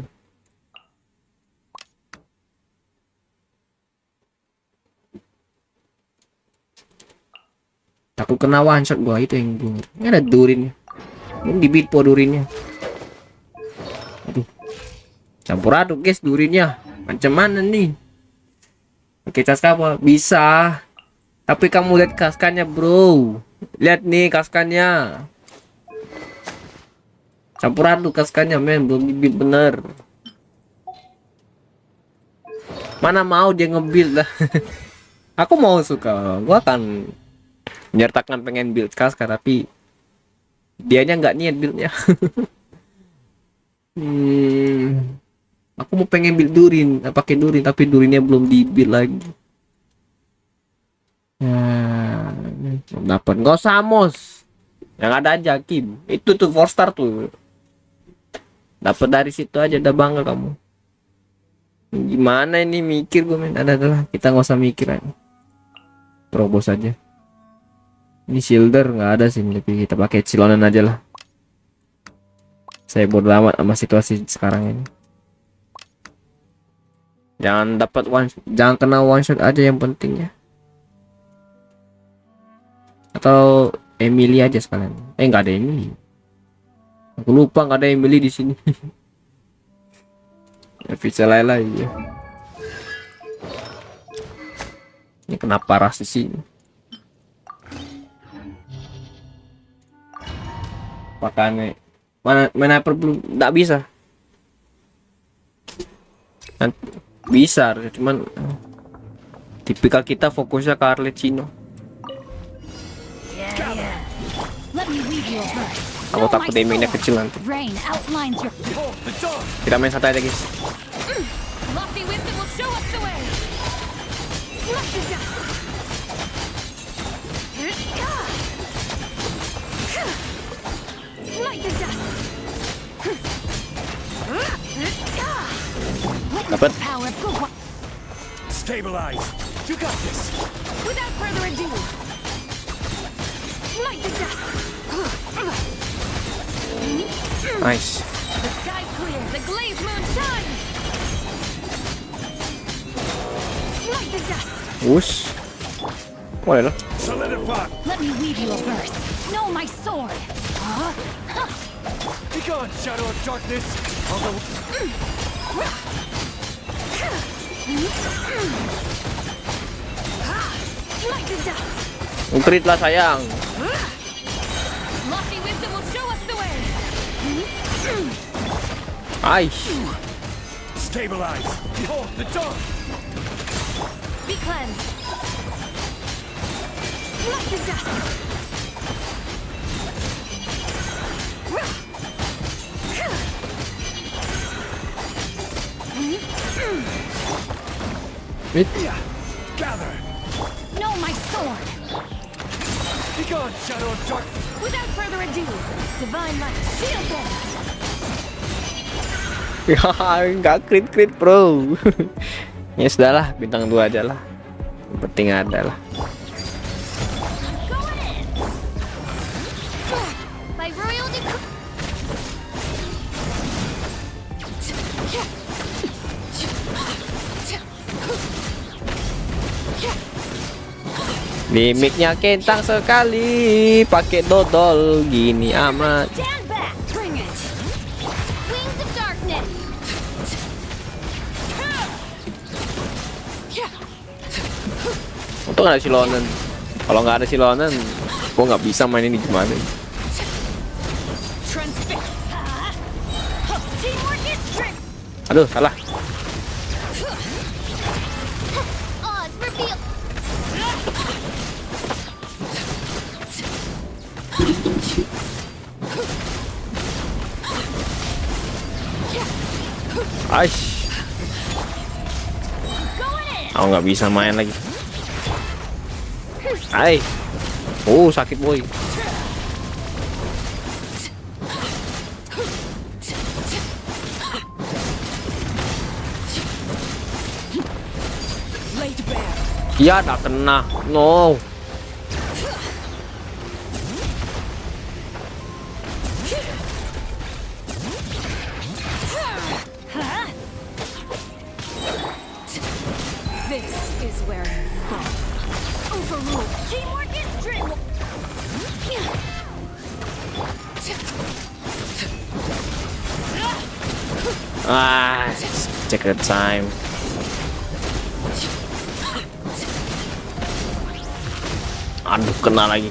Takut kena one shot gua, itu yang gue. Ini ada durinnya. Ini di beat po durinnya. Aduh. Campur aduk guys durinnya. Macam mana nih? Oke, kaska apa? Bisa. Tapi kamu lihat kaskanya, bro. Lihat nih kaskanya. Campur aduk kaskanya, men. Belum di-build bener. Mana mau dia nge-build lah. Aku mau suka. Gua akan menyertakan pengen build kaska, tapi dianya nggak niat buildnya. Aku mau pengen build durin, pakai durin, tapi durinnya belum di build lagi. Dapat nggak Samos, yang ada aja Kim. Itu tuh 4 star tuh. Dapat dari situ aja udah bangga kamu. Gimana ini mikir gue men? Adalah kita nggak usah mikir aja. Terobos aja. Ini shielder nggak ada sih, tapi kita pakai silonan aja lah. Saya bodo amat sama situasi sekarang ini. Jangan dapat jangan kena one shot aja yang pentingnya. Atau Emily aja sekalian. Nggak ada Emily. Aku lupa nggak ada Emily di sini. Bisa Layla ya. Ini kenapa ras di sini? Makanya mana belum nggak bisa. Bisa, cuman tipikal kita fokusnya ke Arlecchino. Aku takut damage-nya kecil nanti. Kita main santai aja guys. Dapat. Stabilize. You got this. Without further ado. Light the dust. Nice. The sky's clear. The glazed moon shines. Light the dust. Wush. Boleh lah. Solidify. Let me weave you a verse. Know my sword. Be gone, shadow of darkness. Although Light the dust. Ukrit lah sayang. Lofty wisdom will show us the way. Aish. stabilize. Behold the dark. Be cleansed. Light the dust. Wait. Gather. Know my sword. Be gone, shadow of darkness. Without further ado, divine light, shield them. Ya, nggak crit bro. Ya sudahlah, bintang 2 aja lah. Yang penting ada lah. By royal decree. Mimiknya kentang sekali, pakai dodol gini amat. Stand back. Bring it. Wings of darkness. Untung ada silonan. Kalau nggak ada silonan, gua nggak bisa main ini gimana. Transfix. Teamwork is strength. Aduh, salah. Odds reveal. Aish. Aku nggak bisa main lagi. Hai. Sakit boy. Ya, tak kena. No. This is where you fall. Overruled. Teamwork is strength. Check the time. Aduh, kena lagi.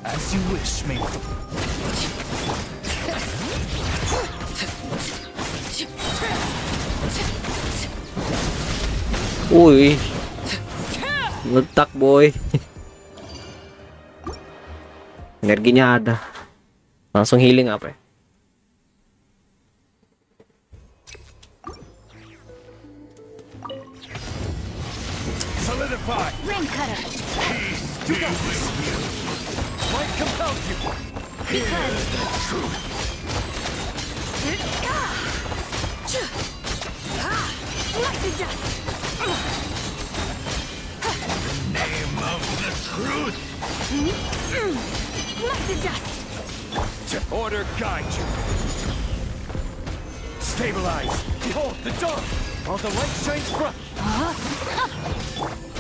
As you wish, mate. Wih, letak boy. Energinya ada. Langsung healing apa ya? Solidify. Ring cutter. You got this. Might compels you. Because the truth. like the dust. Name of the truth. Like the dust. To order guide you. Stabilize. Behold the dawn. While the light shines bright.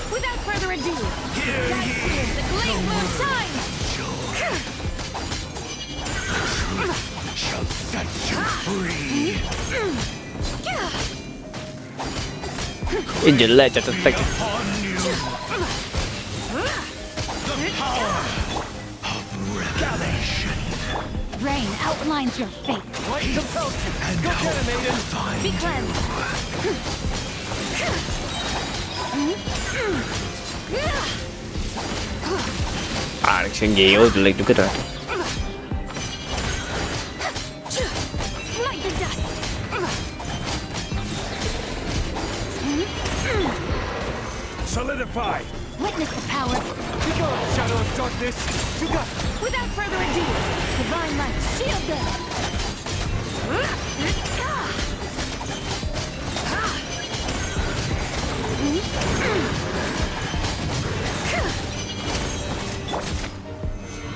Without further ado, Hear ye. the glade will shine. Shall set you free. Jelek catat tag. Upon you. The power of revelation. Rain outlines your fate. Light compels you. And Go get him, Aiden. Be cleansed. Alex yang geo jelek juga dah. Like the dust. Solidify. Witness the power. Be gone, shadow of darkness. You got it. Without further ado, divine light, shield them.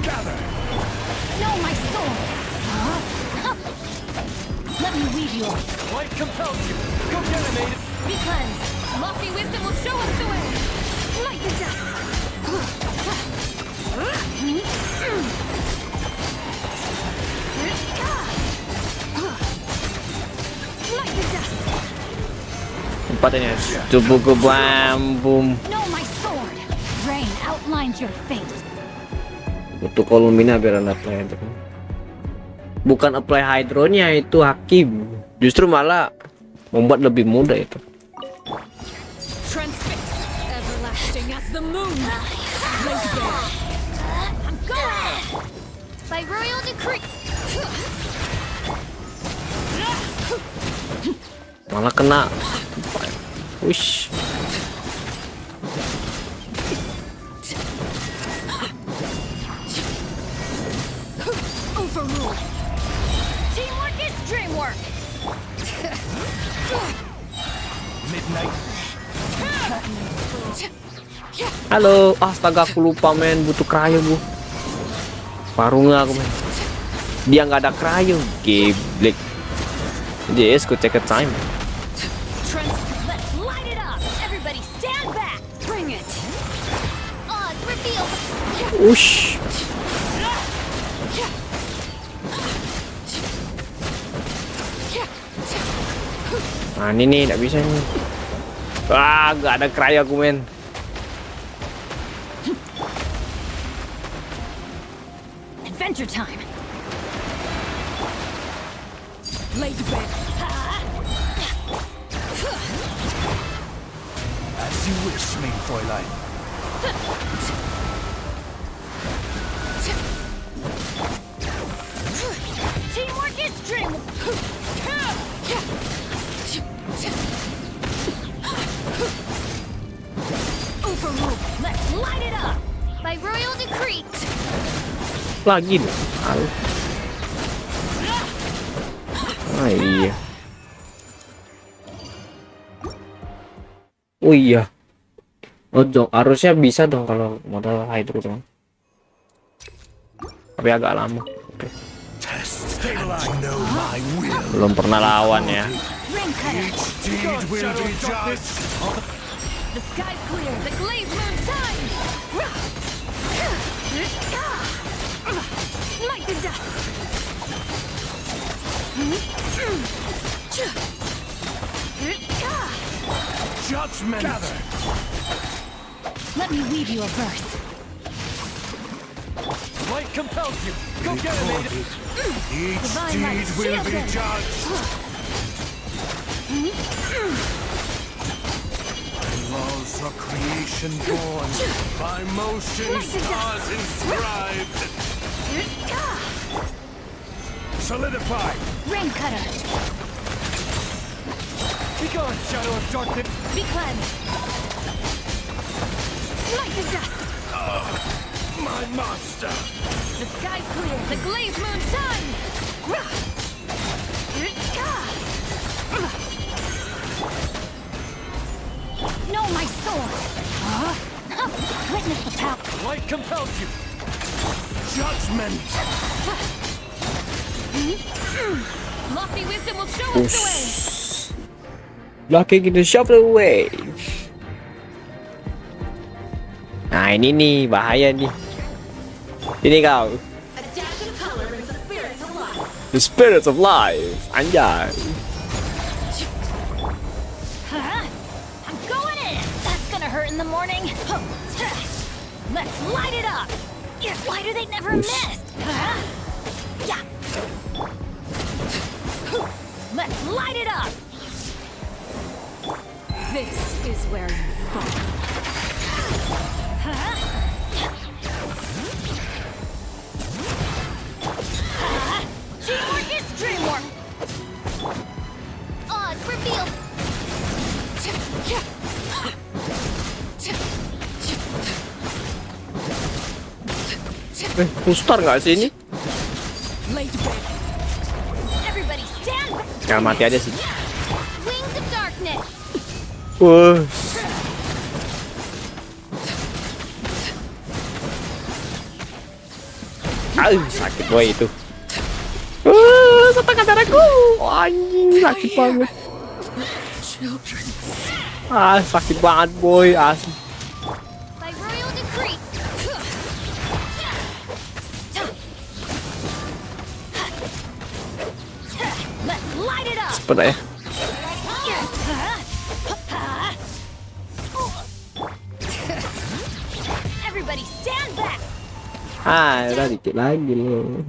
Gather. Know my soul. Let me weave you off. Light compels you. Go get him, Aiden. Be cleansed. Lofty wisdom will show us the way. Like the dust. Like the dust. Empat ini. Tubuhku bam boom. Know my sword. Rain outlines your fate. Butuh kolumina biar anda apply hydro. Bukan apply hydronya itu Hakim. Justru malah membuat lebih mudah itu. Transfixed, everlasting as the moon. Laid bare. I'm going. By royal decree. Malah kena. Wish. Overrule. Teamwork is dreamwork. Midnight. Halo, astaga aku lupa men, butuh cryo bu. Parunga aku men. Dia nggak ada cryo, geblek. Yes, go check the time. Let's light it up. Everybody stand back. Bring it. Odds revealed. Ush. Nah ini nih, nggak bisa nih. Wah, nggak ada cryo aku men. Adventure time. Lay to bed. As you wish, mein Fräulein. Teamwork is dreamwork. Overrule. Let's light it up. By royal decree. Lagi nih. Ah iya. Oh iya. Oh harusnya bisa dong kalau modal hydro dong. Tapi agak lama. Oke. Belum pernah lawan ya. The sky's clear. The glaze moon shines. Light the dust. Judgment. Gather. Let me weave you a verse. Light compels you. Go get it, maiden. Each Divine light, deed will shield be them. judged. By laws of creation born, by motion stars inscribed. Solidify. Rain cutter. Be gone, shadow of darkness. Be cleansed. Light the dust. My master. The sky's clear. The glaze moon shines. Know my sword. Witness the power. Light compels you. Judgment. Lofty wisdom will show us the way. Blocking the shovel away. Nah ini nih bahaya nih. Ini kau. The spirits of life. Anjay. I'm going in. That's gonna hurt in the morning. Let's light it up. Why do they never miss? Yeah. Let's light it up. This is where you fall. Teamwork is dreamwork. Odds revealed. Pustar nggak sih ini? Everybody stand back. Ya mati aja sih. Wings of darkness. Wah. Sakit boy itu. Setengah darahku. Anjing sakit banget. Sakit banget boy asli. By royal decree. Let's light it up. Cepet ya. Everybody stand back. Udah dikit lagi loh.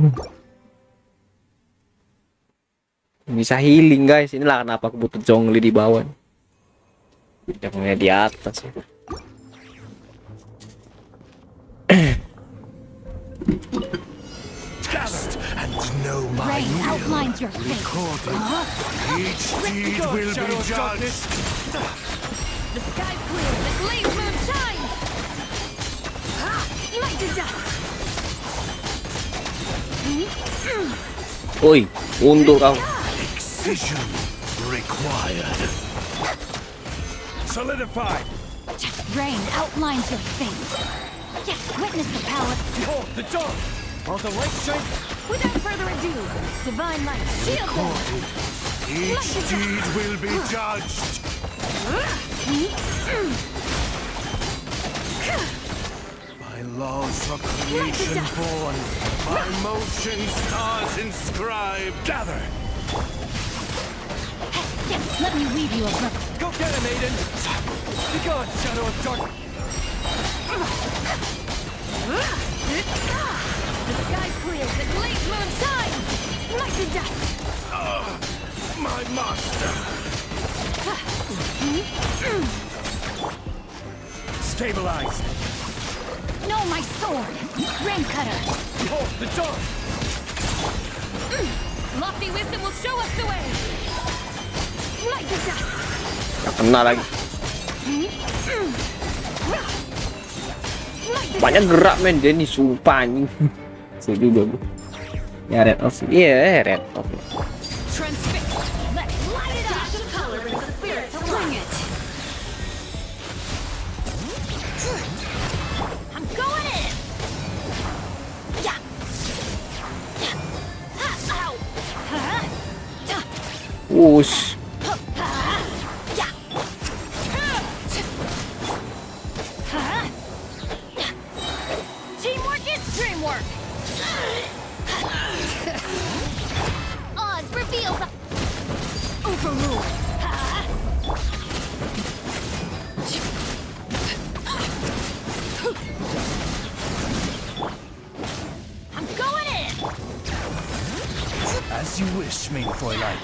Bisa healing guys. Inilah kenapa aku butuh jongli di bawah. Jangan di atas ya. Test and know my Rain will. outlines your fate. Recorded. Each deed will be judged. The sky's clear. The glaze moon shines. Light the dust. Woi, mundur kau. Excision required. Solidify. Rain outlines your fate. Yeah, witness the power. Behold the dawn. While the light shines. Without further ado, divine light, shield them. Each deed will be judged. By laws of creation born, by motion stars inscribed. Gather. Yeah, let me weave you a rope. Go get him, Aiden! Be gone, shadow of dark. The sky clears, the glazed moon shines! Smite the dust! My master. Stabilize. No, my sword! Rain cutter! Behold the dawn! Lofty wisdom will show us the way! Smite the dust! Gak kena lagi. Banyak gerak men dia nih, sumpah anjing. Setuju gue. Ya red off. Iya, red off. Transfixed! Let's light it up! The color is the spirit to bring it! I'm going in! Yeah! Ow! Wush. Teamwork is dreamwork! Oz reveal the Overrule! I'm going in! As you wish, main Fräulein.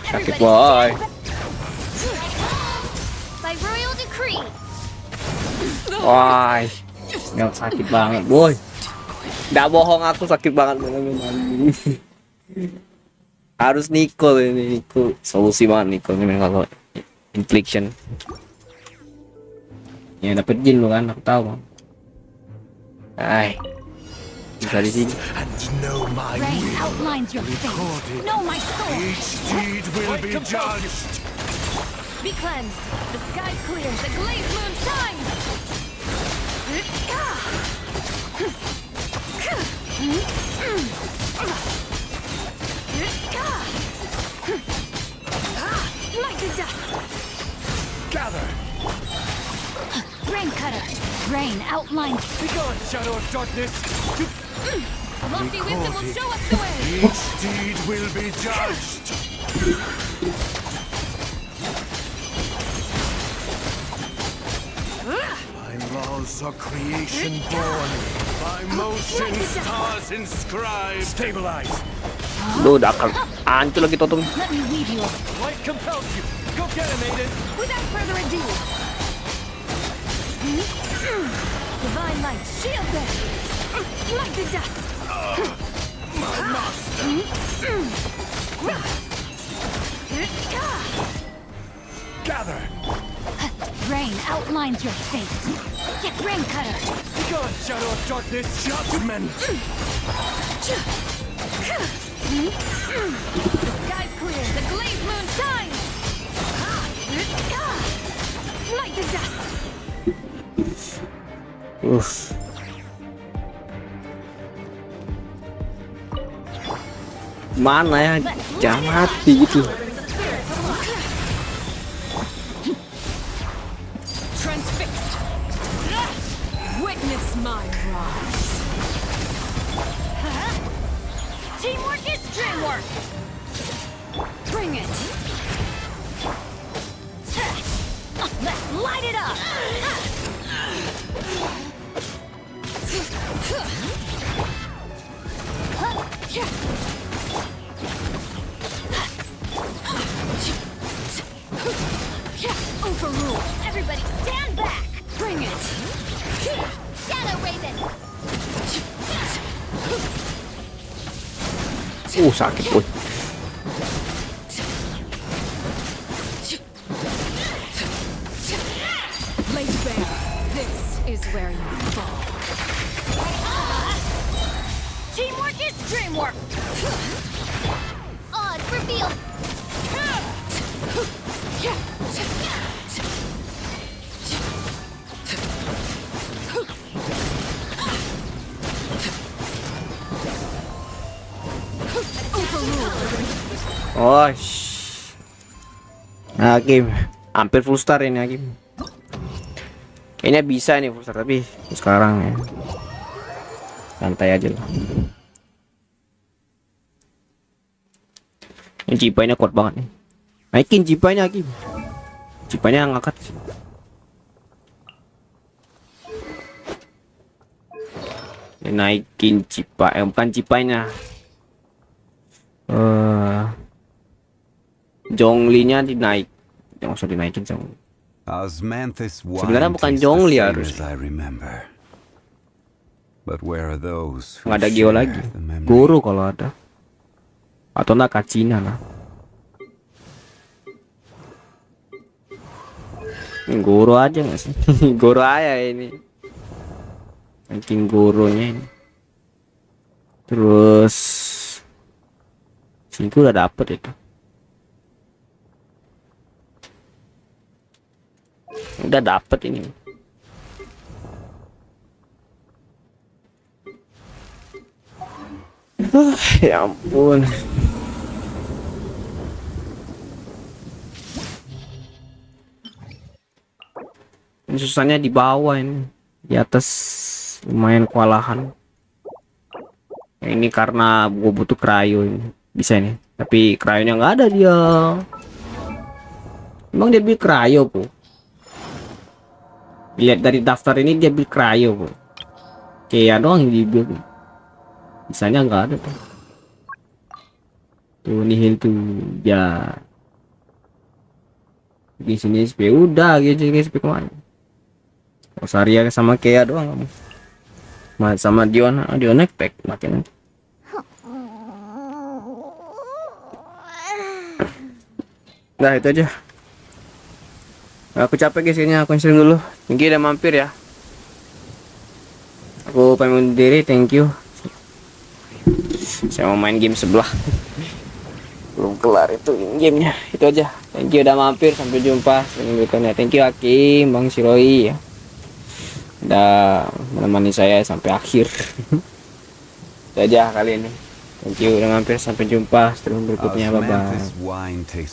Sakit boy. by royal decree. Wah, yang sakit banget boy. Nggak bohong, aku sakit banget bener-bener. Harus Nicole ini, Nicole solusi banget Nicole ini kalau infliction. Ya dapet jin lu kan, aku tahu. Ay, bisa di sini. Rain outlines your fate. Know my soul. Each deed will be judged. Be cleansed. The sky clears. The glazed moon shines. Light the dust. Gather. Rain cutter. Rain outlines. Be gone, shadow of darkness. Lofty wisdom will show us the way. Each deed will be judged. By laws of creation born, by motion stars inscribed. Stabilize. Lu udah akan hancur lagi totem. Let me weave you. Light compels you. Go get him, Aiden. Without further ado. Divine light, shield them. Light the dust. My master. Gather. Rain outlines your fate. Get rain cutter. Be gone, shadow of darkness. Judgment. The sky's clear. The glazed moon shines. Light the dust. Mana ya? Jangan mati gitu. Transfixed. Witness my rise. Teamwork is dreamwork. Bring it. Let's light it up. Overrule. Everybody stand back. Bring it. Shadow Raven. Sakit boy. is where you fall. Teamwork is dreamwork. Odds revealed. Oh, Hakim, hampir full star ini Hakim. Kayaknya bisa nih full star, tapi sekarang ya santai aja lah. Ini cipainya kuat banget nih. Naikin cipainya Hakim. Cipainya ngangkat. Naikin cipai, bukan cipainya. Jonglinya dinaik. Jangan usah dinaikin Jongli. Sebenarnya bukan Jongli harus. Nggak ada Geo lagi. Guru kalau ada. Atau enggak Kacina lah. Guru aja nggak sih? Guru aja ini. Ranking gurunya ini. Terus singku udah dapet itu. Udah dapet ini. Ya ampun. Ini susahnya di bawah ini. Di atas lumayan kewalahan. Ini karena gue butuh cryo ini. Bisa ini. Tapi cryonya nggak ada dia. Emang dia beli cryo bu? Lihat dari daftar ini dia beli cryo bu. Kayak doang yang dibeli. Bisanya nggak ada tuh. Tuh nihil tuh ya. Di sini SP udah gitu SP kemana? Rosaria sama Kea doang kamu. Sama Dion pack makin. Nah itu aja. Aku capek guys, kayaknya aku install dulu. Thank you udah mampir ya. Aku pengen undur diri, thank you. Saya mau main game sebelah. Belum kelar itu gamenya. Itu aja. Thank you udah mampir, sampai jumpa berikutnya. Thank you Hakim, Bang Siroi ya. Udah menemani saya sampai akhir. Itu aja kali ini. Thank you udah mampir, sampai jumpa stream berikutnya. Bye bye.